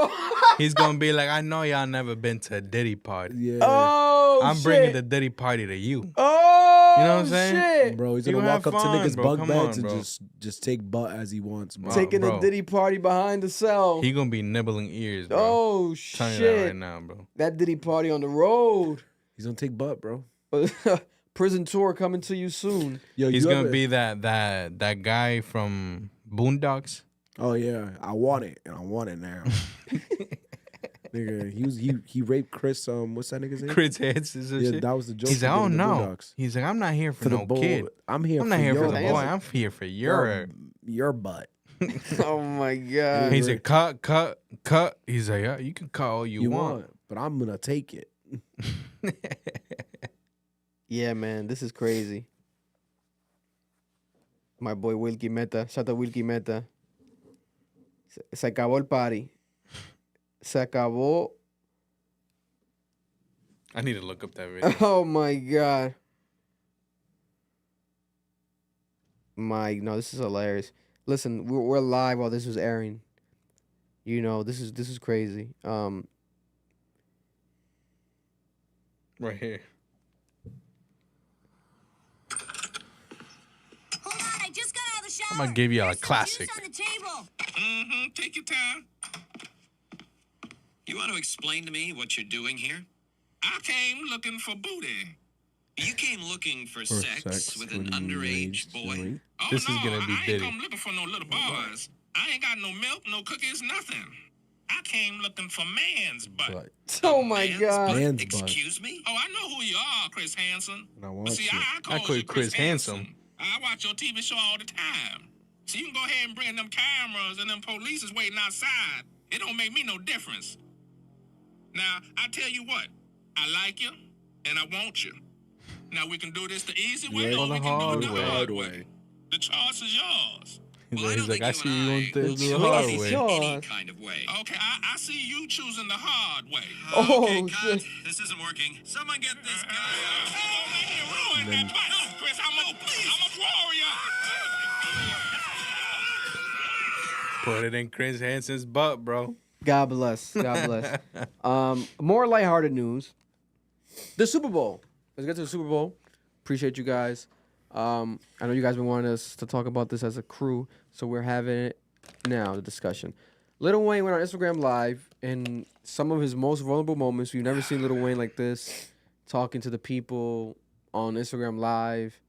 [SPEAKER 3] He's gonna be like, I know y'all never been to a Diddy party.
[SPEAKER 2] Yeah.
[SPEAKER 1] Oh,
[SPEAKER 3] I'm
[SPEAKER 1] shit.
[SPEAKER 3] bringing the Diddy party to you.
[SPEAKER 1] Oh,
[SPEAKER 3] You know what I'm saying?
[SPEAKER 1] shit.
[SPEAKER 2] Bro, he's
[SPEAKER 3] You
[SPEAKER 2] gonna
[SPEAKER 3] have
[SPEAKER 2] walk up to
[SPEAKER 3] fun,
[SPEAKER 2] niggas'
[SPEAKER 3] bro.
[SPEAKER 2] bunk
[SPEAKER 3] Come
[SPEAKER 2] beds
[SPEAKER 3] on,
[SPEAKER 2] and
[SPEAKER 3] bro.
[SPEAKER 2] just take butt as he wants, bro.
[SPEAKER 1] Taking
[SPEAKER 3] bro.
[SPEAKER 1] a Diddy party behind the cell.
[SPEAKER 3] He gonna be nibbling ears, bro.
[SPEAKER 1] Oh,
[SPEAKER 3] Telling you that
[SPEAKER 1] shit.
[SPEAKER 3] right now, bro.
[SPEAKER 1] That Diddy party on the road.
[SPEAKER 2] He's gonna take butt, bro.
[SPEAKER 1] Prison tour coming to you soon.
[SPEAKER 2] Yo,
[SPEAKER 3] He's
[SPEAKER 2] you
[SPEAKER 3] gonna
[SPEAKER 2] ever-
[SPEAKER 3] be that guy from Boondocks.
[SPEAKER 2] Oh yeah, I want it, and I want it now. Nigga, he raped Chris. What's that nigga's name?
[SPEAKER 3] Chris Hansen and
[SPEAKER 2] Yeah,
[SPEAKER 3] shit.
[SPEAKER 2] that was the joke.
[SPEAKER 3] He's
[SPEAKER 2] he
[SPEAKER 3] like,
[SPEAKER 2] did
[SPEAKER 3] oh
[SPEAKER 2] in the
[SPEAKER 3] no.
[SPEAKER 2] Boondocks.
[SPEAKER 3] He's like, I'm not here for,
[SPEAKER 2] For the
[SPEAKER 3] no
[SPEAKER 2] bull.
[SPEAKER 3] kid.
[SPEAKER 2] I'm here.
[SPEAKER 3] I'm
[SPEAKER 2] for
[SPEAKER 3] not here for
[SPEAKER 2] your
[SPEAKER 3] the boy.
[SPEAKER 2] butt.
[SPEAKER 3] I'm here for your.
[SPEAKER 2] butt.
[SPEAKER 1] Oh my God.
[SPEAKER 3] He's like, cut. He's like, yeah, you can cut all you want.
[SPEAKER 2] but I'm gonna take it.
[SPEAKER 1] Yeah, man, this is crazy. My boy Wilkie Meta. Shout out Wilkie Meta. Se acabó el party. Se acabó.
[SPEAKER 3] I need to look up that video.
[SPEAKER 1] Oh my God. No, this is hilarious. Listen, we're live while this was airing. This is crazy.
[SPEAKER 3] Right here.
[SPEAKER 12] Hold on, I just got out of the shower.
[SPEAKER 3] I'm gonna give you a
[SPEAKER 12] There's some
[SPEAKER 3] classic.
[SPEAKER 12] juice on the table.
[SPEAKER 13] Mm-hmm. Take your time. You want to explain to me what you're doing here? I came looking for booty. You came looking for sex with an underage boy? Oh,
[SPEAKER 3] This is
[SPEAKER 13] no,
[SPEAKER 3] gonna be
[SPEAKER 13] I ain't
[SPEAKER 3] Diddy.
[SPEAKER 13] come looking for no little boys. I ain't got no milk, no cookies, nothing. I came looking for man's butt.
[SPEAKER 1] Oh my God.
[SPEAKER 2] Man's butt.
[SPEAKER 13] Excuse me? Oh, I know who you are, Chris Hansen.
[SPEAKER 2] And I want
[SPEAKER 13] But see,
[SPEAKER 2] you.
[SPEAKER 13] I call
[SPEAKER 3] call
[SPEAKER 13] you
[SPEAKER 3] you Chris Handsome.
[SPEAKER 13] Hansen. I watch your TV show all the time. So you can go ahead and bring them cameras and them police is waiting outside. It don't make me no difference. Now, I tell you what. I like you, and I want you. Now, we can do this the easy way,
[SPEAKER 2] Yeah,
[SPEAKER 13] or
[SPEAKER 3] or
[SPEAKER 13] we
[SPEAKER 3] the
[SPEAKER 13] can do it the
[SPEAKER 3] hard
[SPEAKER 13] hard
[SPEAKER 2] way.
[SPEAKER 13] way. The choice is yours.
[SPEAKER 3] He's like, I see you on the
[SPEAKER 1] choice
[SPEAKER 3] hard
[SPEAKER 1] is
[SPEAKER 3] way.
[SPEAKER 1] yours.
[SPEAKER 13] Any kind of way. Okay, I see you choosing the hard way.
[SPEAKER 1] Oh,
[SPEAKER 13] okay, cut.
[SPEAKER 1] shit.
[SPEAKER 13] This isn't working. Someone get this guy out. Oh, man, you ruined that butt. No, Chris, I'm a warrior.
[SPEAKER 3] Put it in Chris Hansen's butt, bro.
[SPEAKER 1] God bless. God bless. More lighthearted news. The Super Bowl. Let's get to the Super Bowl. Appreciate you guys. I know you guys been wanting us to talk about this as a crew, so we're having it now, the discussion. Lil Wayne went on Instagram Live, and some of his most vulnerable moments. We've never seen Lil Wayne like this, talking to the people on Instagram Live.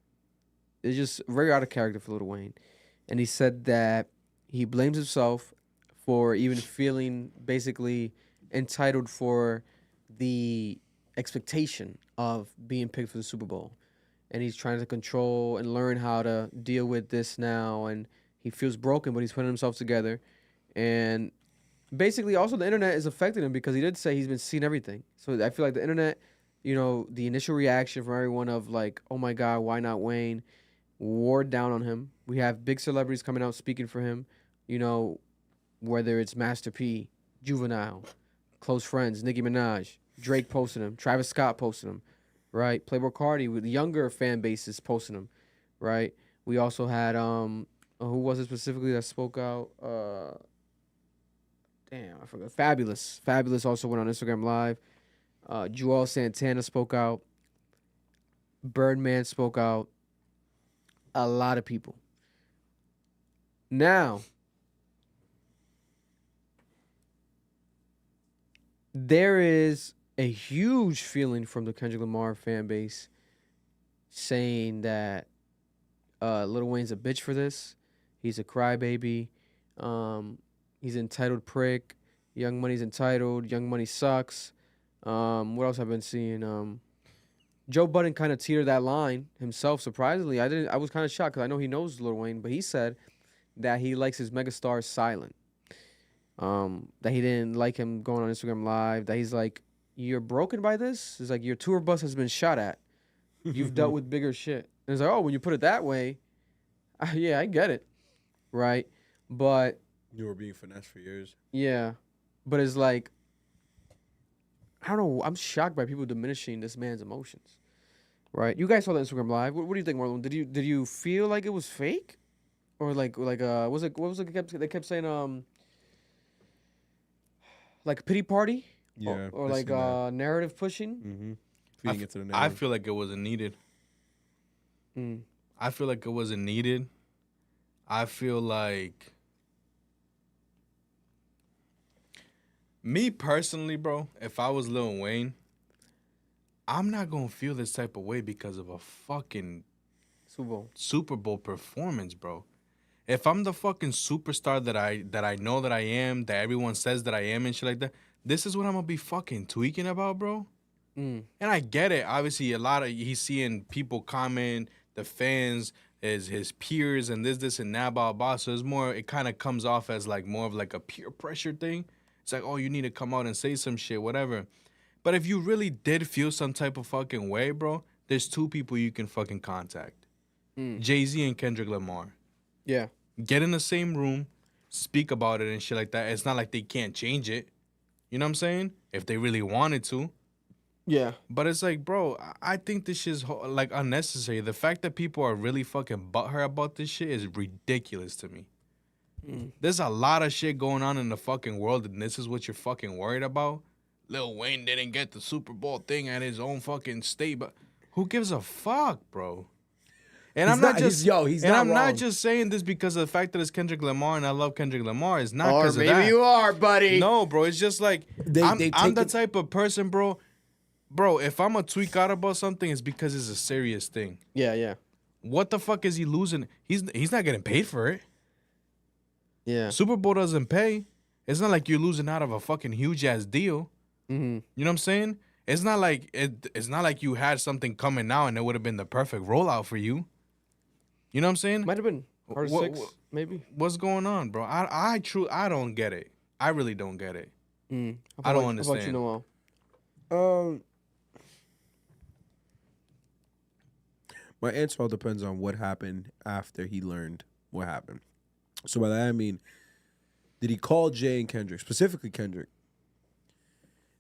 [SPEAKER 1] It's just very out of character for Lil Wayne. And he said that he blames himself for even feeling basically entitled for the expectation of being picked for the Super Bowl. And he's trying to control and learn how to deal with this now. And he feels broken, but he's putting himself together. And basically, also, the internet is affecting him because he did say he's been seeing everything. So I feel like the internet, the initial reaction from everyone of like, oh my God, why not Wayne, wore down on him. We have big celebrities coming out speaking for him, whether it's Master P, Juvenile, close friends, Nicki Minaj, Drake posting him, Travis Scott posting him, right? Playboi Carti with younger fan bases posting him, right? We also had who was it specifically that spoke out? Damn, I forgot. Fabulous. Fabulous also went on Instagram Live. Joel Santana spoke out. Birdman spoke out. A lot of people. Now, there is a huge feeling from the Kendrick Lamar fan base saying that Lil Wayne's a bitch for this. He's a crybaby. He's an entitled prick. Young Money's entitled. Young Money sucks. What else I've been seeing? Joe Budden kind of teetered that line himself. Surprisingly, I was kind of shocked because I know he knows Lil Wayne, but he said that he likes his megastars silent. That he didn't like him going on Instagram Live. That he's like, you're broken by this. It's like your tour bus has been shot at. You've dealt with bigger shit. And it's like, oh, when you put it that way, yeah, I get it, right? But
[SPEAKER 2] you were being finessed for years.
[SPEAKER 1] Yeah, but it's like, I don't know. I'm shocked by people diminishing this man's emotions, right? You guys saw the Instagram Live. What do you think, Marloon? Did you feel like it was fake, or what was it? They kept saying like a pity party,
[SPEAKER 2] Yeah,
[SPEAKER 1] or like narrative pushing.
[SPEAKER 2] Mm-hmm. Feeding it to the
[SPEAKER 3] I
[SPEAKER 2] narrative.
[SPEAKER 3] feel like it wasn't needed. I feel like it wasn't needed. I feel like, me personally, bro, if I was Lil Wayne, I'm not gonna feel this type of way because of a fucking Super Bowl performance, bro. If I'm the fucking superstar that I know that I am, that everyone says that I am and shit like that, this is what I'm gonna be fucking tweaking about, bro. And I get it. Obviously, he's seeing people comment, the fans, his peers, and this and that, blah, blah. So it kind of comes off as like more of like a peer pressure thing. It's like, oh, you need to come out and say some shit, whatever. But if you really did feel some type of fucking way, bro, there's two people you can fucking contact. Jay-Z and Kendrick Lamar.
[SPEAKER 1] Yeah.
[SPEAKER 3] Get in the same room, speak about it and shit like that. It's not like they can't change it. You know what I'm saying? If they really wanted to.
[SPEAKER 1] Yeah.
[SPEAKER 3] But it's like, bro, I think this shit's like unnecessary. The fact that people are really fucking butthurt about this shit is ridiculous to me. There's a lot of shit going on in the fucking world, and this is what you're fucking worried about? Lil Wayne didn't get the Super Bowl thing at his own fucking state, but who gives a fuck, bro? And I'm not just saying this because of the fact that it's Kendrick Lamar and I love Kendrick Lamar. It's not because of that.
[SPEAKER 1] Or maybe you are, buddy.
[SPEAKER 3] No, bro. It's just like I'm the type of person, bro. Bro, if I'm a tweak out about something, it's because it's a serious thing.
[SPEAKER 1] Yeah, yeah.
[SPEAKER 3] What the fuck is he losing? He's not getting paid for it.
[SPEAKER 1] Yeah.
[SPEAKER 3] Super Bowl doesn't pay. It's not like you're losing out of a fucking huge ass deal.
[SPEAKER 1] Mm-hmm.
[SPEAKER 3] You know what I'm saying? It's not like you had something coming out and it would have been the perfect rollout for you. You know what I'm saying?
[SPEAKER 1] Might have been hard 6, maybe.
[SPEAKER 3] What's going on, bro? I don't get it. I really don't get it. I don't understand.
[SPEAKER 1] How about you, Noel?
[SPEAKER 2] My answer all depends on what happened after he learned what happened. So by that I mean, did he call Jay and Kendrick, specifically Kendrick?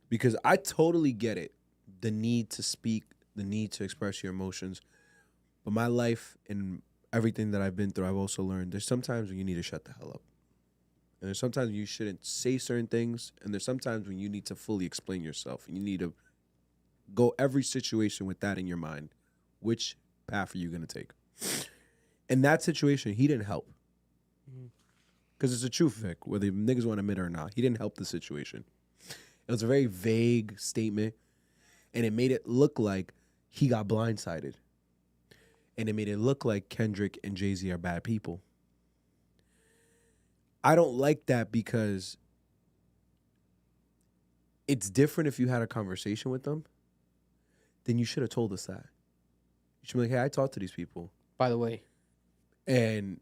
[SPEAKER 2] Because I totally get it, the need to speak, the need to express your emotions. But my life and everything that I've been through, I've also learned there's sometimes when you need to shut the hell up. And there's sometimes you shouldn't say certain things. And there's sometimes when you need to fully explain yourself. And you need to go every situation with that in your mind. Which path are you going to take? In that situation, he didn't help. Because it's a truth, Vic, whether niggas want to admit it or not. He didn't help the situation. It was a very vague statement. And it made it look like he got blindsided. And it made it look like Kendrick and Jay-Z are bad people. I don't like that because it's different if you had a conversation with them. Then you should have told us that. You should be like, hey, I talked to these people.
[SPEAKER 1] By the way.
[SPEAKER 2] And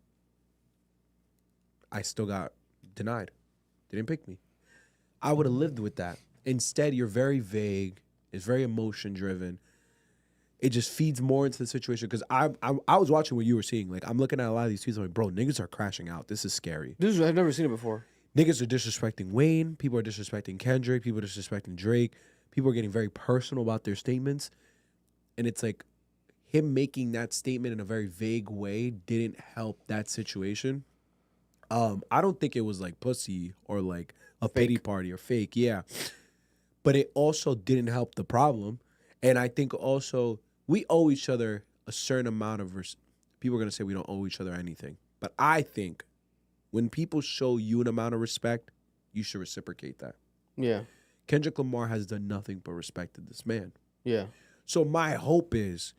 [SPEAKER 2] I still got denied. They didn't pick me. I would have lived with that. Instead, you're very vague. It's very emotion-driven. It just feeds more into the situation. Because I was watching what you were seeing. Like, I'm looking at a lot of these tweets. I'm like, bro, niggas are crashing out. This is scary.
[SPEAKER 1] I've never seen it before.
[SPEAKER 2] Niggas are disrespecting Wayne. People are disrespecting Kendrick. People are disrespecting Drake. People are getting very personal about their statements. And it's like, him making that statement in a very vague way didn't help that situation. I don't think it was like pussy or like a pity party or fake. Yeah. But it also didn't help the problem. And I think also we owe each other a certain amount of people are going to say we don't owe each other anything. But I think when people show you an amount of respect, you should reciprocate that.
[SPEAKER 1] Yeah.
[SPEAKER 2] Kendrick Lamar has done nothing but respected this man.
[SPEAKER 1] Yeah.
[SPEAKER 2] So my hope is,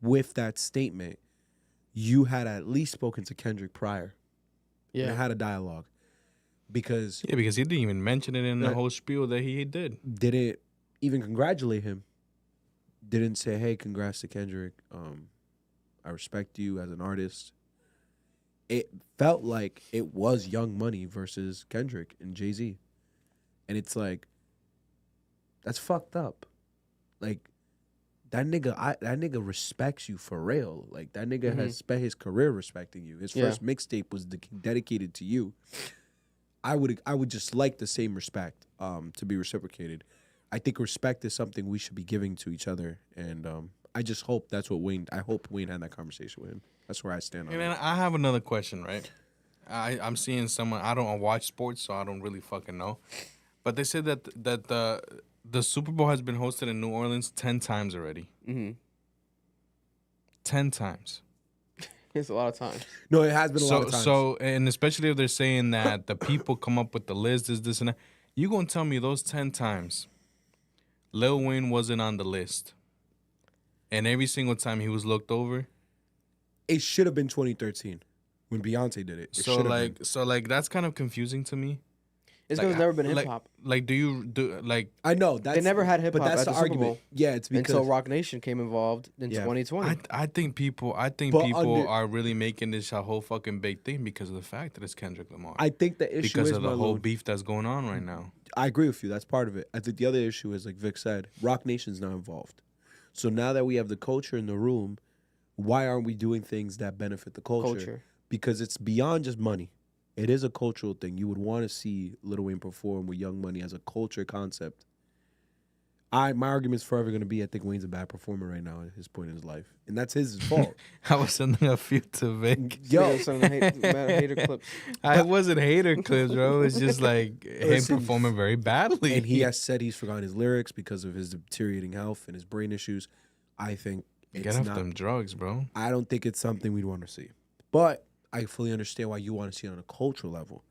[SPEAKER 2] with that statement, you had at least spoken to Kendrick prior.
[SPEAKER 1] Yeah.
[SPEAKER 2] And had a dialogue. Because
[SPEAKER 3] he didn't even mention it in the whole spiel that he did.
[SPEAKER 2] Didn't even congratulate him. Didn't say, hey, congrats to Kendrick. I respect you as an artist. It felt like it was Young Money versus Kendrick and Jay-Z. And it's like, that's fucked up. Like, that nigga respects you for real. Like, that nigga has spent his career respecting you. His first mixtape was dedicated to you. I would just like the same respect to be reciprocated. I think respect is something we should be giving to each other, and I just hope that's what Wayne. I hope Wayne had that conversation with him. That's where I stand on it.
[SPEAKER 3] Man, I have another question, right? I'm seeing someone. I don't watch sports, so I don't really fucking know. But they said that the Super Bowl has been hosted in New Orleans 10 times already. 10 times.
[SPEAKER 1] It's a lot of times.
[SPEAKER 2] No, it has been a lot of times.
[SPEAKER 3] So, and especially if they're saying that the people come up with the list, this, and that. You gonna tell me those 10 times Lil Wayne wasn't on the list, and every single time he was looked over?
[SPEAKER 2] It should have been 2013 when Beyonce did it.
[SPEAKER 3] So that's kind of confusing to me.
[SPEAKER 1] It's because it's never been hip hop.
[SPEAKER 2] I know
[SPEAKER 1] they never had hip hop.
[SPEAKER 2] But that's
[SPEAKER 1] at
[SPEAKER 2] the
[SPEAKER 1] Super
[SPEAKER 2] argument.
[SPEAKER 1] Bowl
[SPEAKER 2] Yeah, it's because
[SPEAKER 1] until Roc Nation came involved in 2020.
[SPEAKER 3] I think people are really making this a whole fucking big thing because of the fact that it's Kendrick Lamar.
[SPEAKER 2] I think the issue
[SPEAKER 3] because
[SPEAKER 2] is
[SPEAKER 3] of the
[SPEAKER 2] Marloon.
[SPEAKER 3] whole beef that's going on right now.
[SPEAKER 2] I agree with you. That's part of it. I think the other issue is, like Vic said, Roc Nation's not involved. So now that we have the culture in the room, why aren't we doing things that benefit the culture? Because it's beyond just money. It is a cultural thing. You would want to see Lil Wayne perform with Young Money as a culture concept. My argument's forever going to be, I think Wayne's a bad performer right now at his point in his life. And that's his fault.
[SPEAKER 3] I was sending a few to Vic.
[SPEAKER 2] Yo.
[SPEAKER 1] Hater clips.
[SPEAKER 3] I wasn't hater clips, bro. It was just like him performing very badly.
[SPEAKER 2] And he has said he's forgotten his lyrics because of his deteriorating health and his brain issues. I think
[SPEAKER 3] Get off them drugs, bro.
[SPEAKER 2] I don't think it's something we'd want to see. But I fully understand why you want to see it on a cultural level.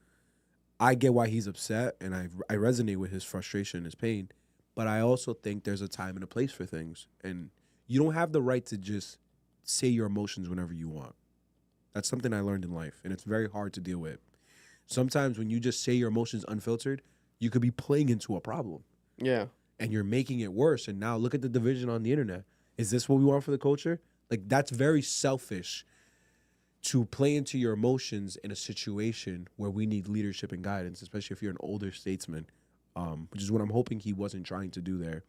[SPEAKER 2] I get why he's upset, and I resonate with his frustration and his pain. But I also think there's a time and a place for things. And you don't have the right to just say your emotions whenever you want. That's something I learned in life, and it's very hard to deal with. Sometimes when you just say your emotions unfiltered, you could be playing into a problem.
[SPEAKER 1] Yeah.
[SPEAKER 2] And you're making it worse. And now look at the division on the internet. Is this what we want for the culture? Like, that's very selfish to play into your emotions in a situation where we need leadership and guidance, especially if you're an older statesman, which is what I'm hoping he wasn't trying to do there,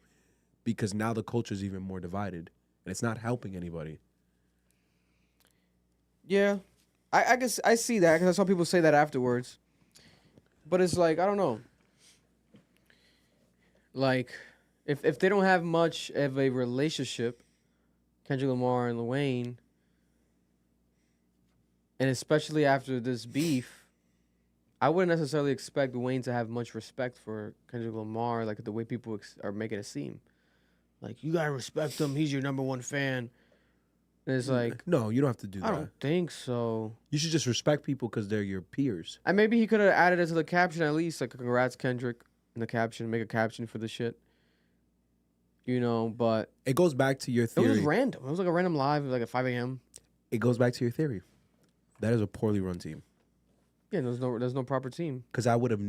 [SPEAKER 2] because now the culture is even more divided, and it's not helping anybody.
[SPEAKER 1] Yeah, I guess I see that because I saw people say that afterwards, but it's like, I don't know. Like, if they don't have much of a relationship, Kendrick Lamar and Lil Wayne, and especially after this beef, I wouldn't necessarily expect Wayne to have much respect for Kendrick Lamar, like the way people are making it seem. Like, you gotta respect him. He's your number one fan. And it's like,
[SPEAKER 2] no, you don't have to do that.
[SPEAKER 1] I don't think so.
[SPEAKER 2] You should just respect people because they're your peers.
[SPEAKER 1] And maybe he could have added it to the caption at least, like, congrats, Kendrick, in the caption. Make a caption for the shit. You know, but
[SPEAKER 2] it goes back to your theory.
[SPEAKER 1] It was random. It was like a random live. It was like at 5 a.m.
[SPEAKER 2] It goes back to your theory. That is a poorly run team.
[SPEAKER 1] Yeah, there's no proper team.
[SPEAKER 2] Because I would have,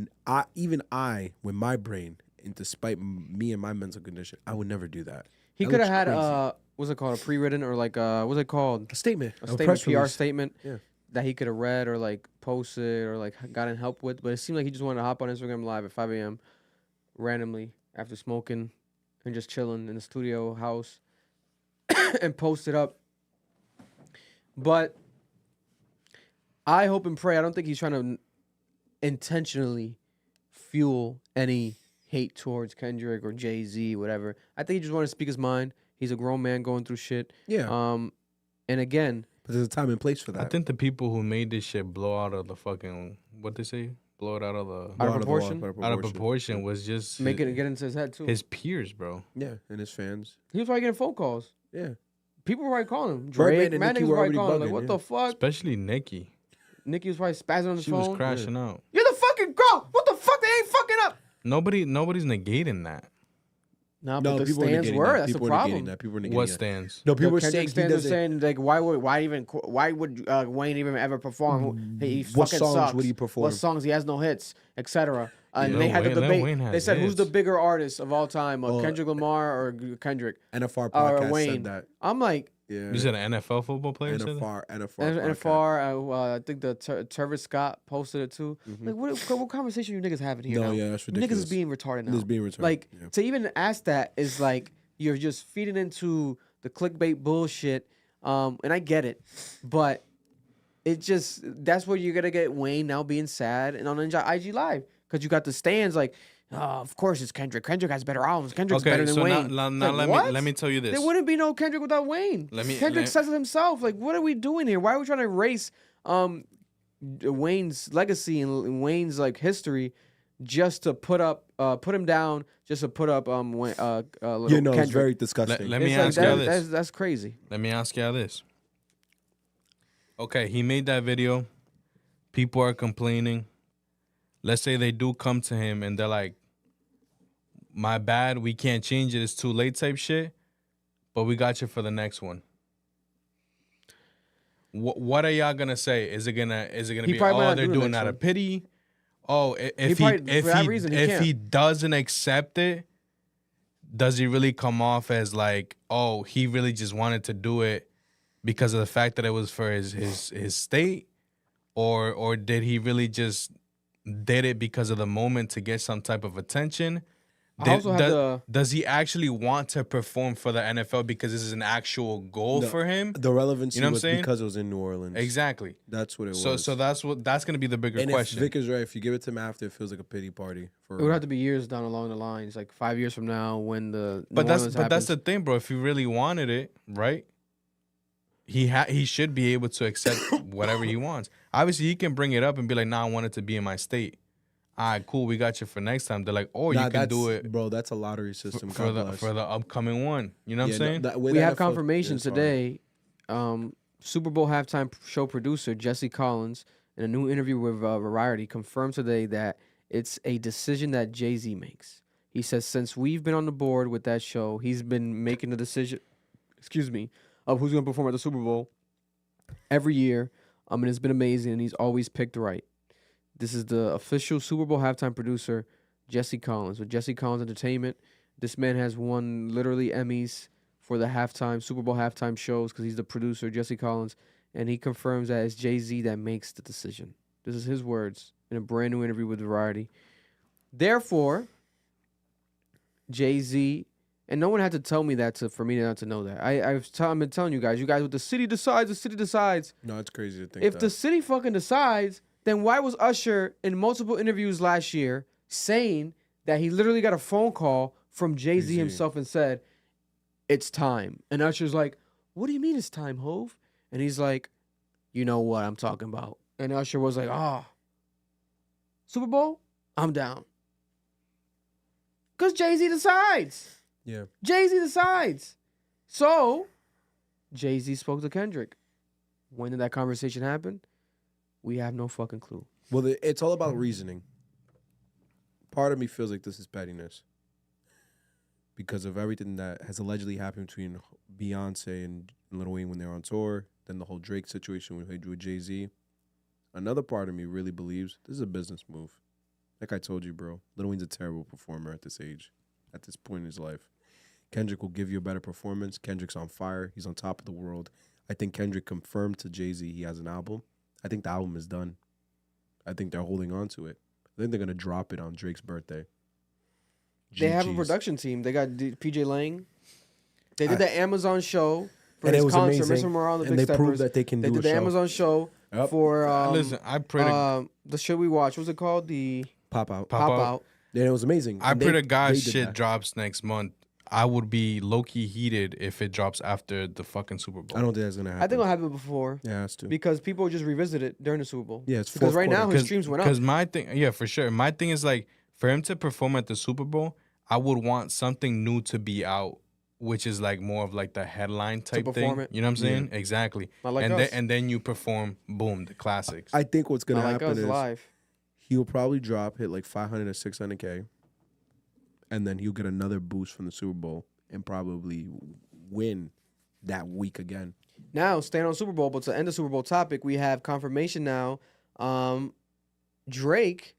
[SPEAKER 2] even I, with my brain, and despite me and my mental condition, I would never do that.
[SPEAKER 1] He could have had what's it called, a pre-written or like what's it called?
[SPEAKER 2] A statement,
[SPEAKER 1] a statement, PR
[SPEAKER 2] release.
[SPEAKER 1] statement.
[SPEAKER 2] Yeah.
[SPEAKER 1] That he could have read or like posted or like gotten help with, but it seemed like he just wanted to hop on Instagram Live at 5 a.m. randomly after smoking and just chilling in the studio house and post it up. But I hope and pray. I don't think he's trying to intentionally fuel any hate towards Kendrick or Jay-Z, whatever. I think he just wanted to speak his mind. He's a grown man going through shit.
[SPEAKER 2] Yeah.
[SPEAKER 1] And again,
[SPEAKER 2] but there's a time and place for that.
[SPEAKER 3] I think the people who made this shit blow out of the fucking, what they say? Blow it out of the...
[SPEAKER 1] Out of proportion?
[SPEAKER 3] Out of proportion was just...
[SPEAKER 1] Get into his head, too.
[SPEAKER 3] His peers, bro.
[SPEAKER 2] Yeah, and his fans.
[SPEAKER 1] He was probably getting phone calls.
[SPEAKER 2] Yeah.
[SPEAKER 1] People were probably calling him.
[SPEAKER 2] Birdman
[SPEAKER 1] Drake,
[SPEAKER 2] and
[SPEAKER 1] mad
[SPEAKER 2] Nicki
[SPEAKER 1] niggas
[SPEAKER 2] were
[SPEAKER 1] were probably
[SPEAKER 2] already
[SPEAKER 1] calling him. Like,
[SPEAKER 2] bugging,
[SPEAKER 1] what
[SPEAKER 2] yeah.
[SPEAKER 1] the fuck?
[SPEAKER 3] Especially Nicki.
[SPEAKER 1] Nicki was probably spazzing on the
[SPEAKER 3] She
[SPEAKER 1] phone.
[SPEAKER 3] was crashing out.
[SPEAKER 1] You're the fucking girl. What the fuck? They ain't fucking up.
[SPEAKER 3] Nobody's negating that.
[SPEAKER 1] No,
[SPEAKER 2] No,
[SPEAKER 1] but the
[SPEAKER 2] people were
[SPEAKER 1] stands
[SPEAKER 2] negating
[SPEAKER 1] were.
[SPEAKER 2] that.
[SPEAKER 1] That's
[SPEAKER 2] People
[SPEAKER 1] the
[SPEAKER 2] were negating
[SPEAKER 1] problem.
[SPEAKER 2] that. People were negating
[SPEAKER 3] What
[SPEAKER 2] that.
[SPEAKER 3] stands?
[SPEAKER 2] No, people
[SPEAKER 1] The
[SPEAKER 2] were
[SPEAKER 1] Kendrick
[SPEAKER 2] saying he
[SPEAKER 1] stands were
[SPEAKER 2] doesn't.
[SPEAKER 1] saying like, why would Wayne even ever perform? He
[SPEAKER 2] What
[SPEAKER 1] fucking
[SPEAKER 2] songs
[SPEAKER 1] sucks.
[SPEAKER 2] would he perform?
[SPEAKER 1] What songs? He has no hits, etc. And
[SPEAKER 3] Lil
[SPEAKER 1] they had the
[SPEAKER 3] Wayne- Lil
[SPEAKER 1] debate.
[SPEAKER 3] Wayne
[SPEAKER 1] They
[SPEAKER 3] has
[SPEAKER 1] said, "Who's the
[SPEAKER 3] hits.
[SPEAKER 1] bigger artist of all time,
[SPEAKER 2] Oh.
[SPEAKER 1] Kendrick Lamar or Kendrick
[SPEAKER 2] NFR
[SPEAKER 1] or
[SPEAKER 2] podcast
[SPEAKER 1] Wayne?"
[SPEAKER 2] said that.
[SPEAKER 1] I'm like,
[SPEAKER 2] Yeah.
[SPEAKER 3] You said an NFL football player said that?
[SPEAKER 2] NFR
[SPEAKER 1] and
[SPEAKER 2] podcast.
[SPEAKER 1] far, I think the Travis Scott posted it too. Like, what conversation you niggas having here
[SPEAKER 2] No,
[SPEAKER 1] now?
[SPEAKER 2] yeah, that's
[SPEAKER 1] You
[SPEAKER 2] ridiculous.
[SPEAKER 1] Niggas is being retarded now.
[SPEAKER 2] This is being retarded.
[SPEAKER 1] Like
[SPEAKER 2] yeah.
[SPEAKER 1] to even ask that is like you're just feeding into the clickbait bullshit. And I get it, but it just that's where you're gonna get Wayne now being sad and on IG Live because you got the stands like. Oh, of course it's Kendrick. Kendrick has better albums. Kendrick's better than
[SPEAKER 3] so
[SPEAKER 1] Wayne.
[SPEAKER 3] now
[SPEAKER 1] Like,
[SPEAKER 3] let me tell you this.
[SPEAKER 1] There wouldn't be no Kendrick without Wayne. Kendrick says it himself. Like, what are we doing here? Why are we trying to erase Wayne's legacy and Wayne's like history just to put him down, just to put up little
[SPEAKER 2] You know,
[SPEAKER 1] Kendrick?
[SPEAKER 2] it's very disgusting.
[SPEAKER 3] Let me
[SPEAKER 1] It's
[SPEAKER 3] ask
[SPEAKER 1] like,
[SPEAKER 3] y'all this.
[SPEAKER 1] That's crazy.
[SPEAKER 3] Let me ask y'all this. Okay, he made that video. People are complaining. Let's say they do come to him and they're like, my bad, we can't change it, it's too late type shit, but we got you for the next one. What are y'all gonna say? Is it gonna
[SPEAKER 1] He
[SPEAKER 3] be,
[SPEAKER 1] probably might
[SPEAKER 3] oh,
[SPEAKER 1] not
[SPEAKER 3] they're
[SPEAKER 1] do the
[SPEAKER 3] doing
[SPEAKER 1] next
[SPEAKER 3] out
[SPEAKER 1] one.
[SPEAKER 3] of pity? Oh, if
[SPEAKER 1] probably- for that reason, he
[SPEAKER 3] if
[SPEAKER 1] can't.
[SPEAKER 3] he doesn't accept it, does he really come off as like, oh, he really just wanted to do it because of the fact that it was for his state? Or did he really just did it because of the moment to get some type of attention?
[SPEAKER 1] I also have
[SPEAKER 3] Does he actually want to perform for the NFL because this is an actual goal for him?
[SPEAKER 2] The relevancy
[SPEAKER 3] You know what I'm
[SPEAKER 2] was
[SPEAKER 3] saying?
[SPEAKER 2] because it was in New Orleans.
[SPEAKER 3] Exactly.
[SPEAKER 2] That's what it
[SPEAKER 3] So
[SPEAKER 2] was.
[SPEAKER 3] that's going to be the bigger
[SPEAKER 2] and
[SPEAKER 3] question.
[SPEAKER 2] if Vic is right, if you give it to him after, it feels like a pity party.
[SPEAKER 1] It would have to be years down along the lines, like 5 years from now when the
[SPEAKER 3] But
[SPEAKER 1] New Orleans
[SPEAKER 3] that's
[SPEAKER 1] happens.
[SPEAKER 3] the thing, bro. If he really wanted it, right? He should be able to accept whatever he wants. Obviously, he can bring it up and be like, "Nah, I want it to be in my state." All right, cool. We got you for next time. They're like, "Oh, you can do it,
[SPEAKER 2] bro. That's a lottery system
[SPEAKER 3] for the upcoming one." You know what I'm saying?
[SPEAKER 1] We have confirmation today. Super Bowl halftime show producer Jesse Collins, in a new interview with Variety, confirmed today that it's a decision that Jay-Z makes. He says since we've been on the board with that show, he's been making the decision. Of who's going to perform at the Super Bowl every year. And it's been amazing, and he's always picked right. This is the official Super Bowl halftime producer, Jesse Collins, with Jesse Collins Entertainment. This man has won literally Emmys for the Super Bowl halftime shows because he's the producer, Jesse Collins, and he confirms that it's Jay-Z that makes the decision. This is his words in a brand new interview with Variety. Therefore, Jay-Z, and no one had to tell me that for me not to know that. I've been telling you guys, with the city decides, the city decides.
[SPEAKER 2] No, it's crazy to think
[SPEAKER 1] If
[SPEAKER 2] that.
[SPEAKER 1] the city fucking decides, then why was Usher in multiple interviews last year saying that he literally got a phone call from Jay-Z himself and said, it's time. And Usher's like, what do you mean it's time, Hove? And he's like, you know what I'm talking about. And Usher was like, Super Bowl? I'm down. Because Jay-Z decides.
[SPEAKER 2] Yeah.
[SPEAKER 1] Jay-Z decides. So, Jay-Z spoke to Kendrick. When did that conversation happen? We have no fucking clue.
[SPEAKER 2] Well, it's all about reasoning. Part of me feels like this is pettiness because of everything that has allegedly happened between Beyonce and Lil Wayne when they were on tour, then the whole Drake situation with Jay-Z. Another part of me really believes this is a business move. Like I told you, bro, Lil Wayne's a terrible performer at this age, at this point in his life. Kendrick will give you a better performance. Kendrick's on fire. He's on top of the world. I think Kendrick confirmed to Jay-Z he has an album. I think the album is done. I think they're holding on to it. I think they're going to drop it on Drake's birthday.
[SPEAKER 1] They have a
[SPEAKER 2] GG's.
[SPEAKER 1] production team. They got PJ Lang. They did the Amazon show for
[SPEAKER 2] And it
[SPEAKER 1] his
[SPEAKER 2] was
[SPEAKER 1] concert,
[SPEAKER 2] amazing.
[SPEAKER 1] Mr. Morale and the
[SPEAKER 2] And
[SPEAKER 1] Big
[SPEAKER 2] they
[SPEAKER 1] Steppers.
[SPEAKER 2] proved that they can do
[SPEAKER 1] did
[SPEAKER 2] a
[SPEAKER 1] the
[SPEAKER 2] show.
[SPEAKER 1] Amazon show
[SPEAKER 2] Yep.
[SPEAKER 1] for
[SPEAKER 3] Listen, I pray to
[SPEAKER 1] the show we watched. What's it called? The
[SPEAKER 2] Pop Out.
[SPEAKER 3] Pop Out.
[SPEAKER 1] Out.
[SPEAKER 2] Yeah, it was amazing.
[SPEAKER 3] I
[SPEAKER 2] And
[SPEAKER 3] pray
[SPEAKER 2] they-
[SPEAKER 3] to God
[SPEAKER 2] they did
[SPEAKER 3] shit
[SPEAKER 2] that.
[SPEAKER 3] drops next month. I would be low-key heated if it drops after the fucking Super Bowl.
[SPEAKER 2] I don't think that's going to happen.
[SPEAKER 1] I think it'll happen before.
[SPEAKER 2] Yeah, it has to.
[SPEAKER 1] Because people just revisit it during the Super Bowl.
[SPEAKER 2] Yeah, it's
[SPEAKER 1] because
[SPEAKER 2] fourth
[SPEAKER 1] right now
[SPEAKER 2] quarter.
[SPEAKER 1] his streams went up.
[SPEAKER 3] Because my thing, yeah, for sure. My thing is like for him to perform at the Super Bowl, I would want something new to be out which is like more of like the headline type
[SPEAKER 1] perform
[SPEAKER 3] thing.
[SPEAKER 1] it.
[SPEAKER 3] You know what I'm saying? Exactly.
[SPEAKER 1] Not like
[SPEAKER 3] and
[SPEAKER 1] us.
[SPEAKER 3] then you perform, boom, the classics.
[SPEAKER 2] I think what's gonna
[SPEAKER 1] Not like
[SPEAKER 2] happen
[SPEAKER 1] us
[SPEAKER 2] is
[SPEAKER 1] live.
[SPEAKER 2] he'll probably hit like 500 or 600K, and then he'll get another boost from the Super Bowl and probably win that week again.
[SPEAKER 1] Now, staying on Super Bowl, but to end the Super Bowl topic, we have confirmation now. Drake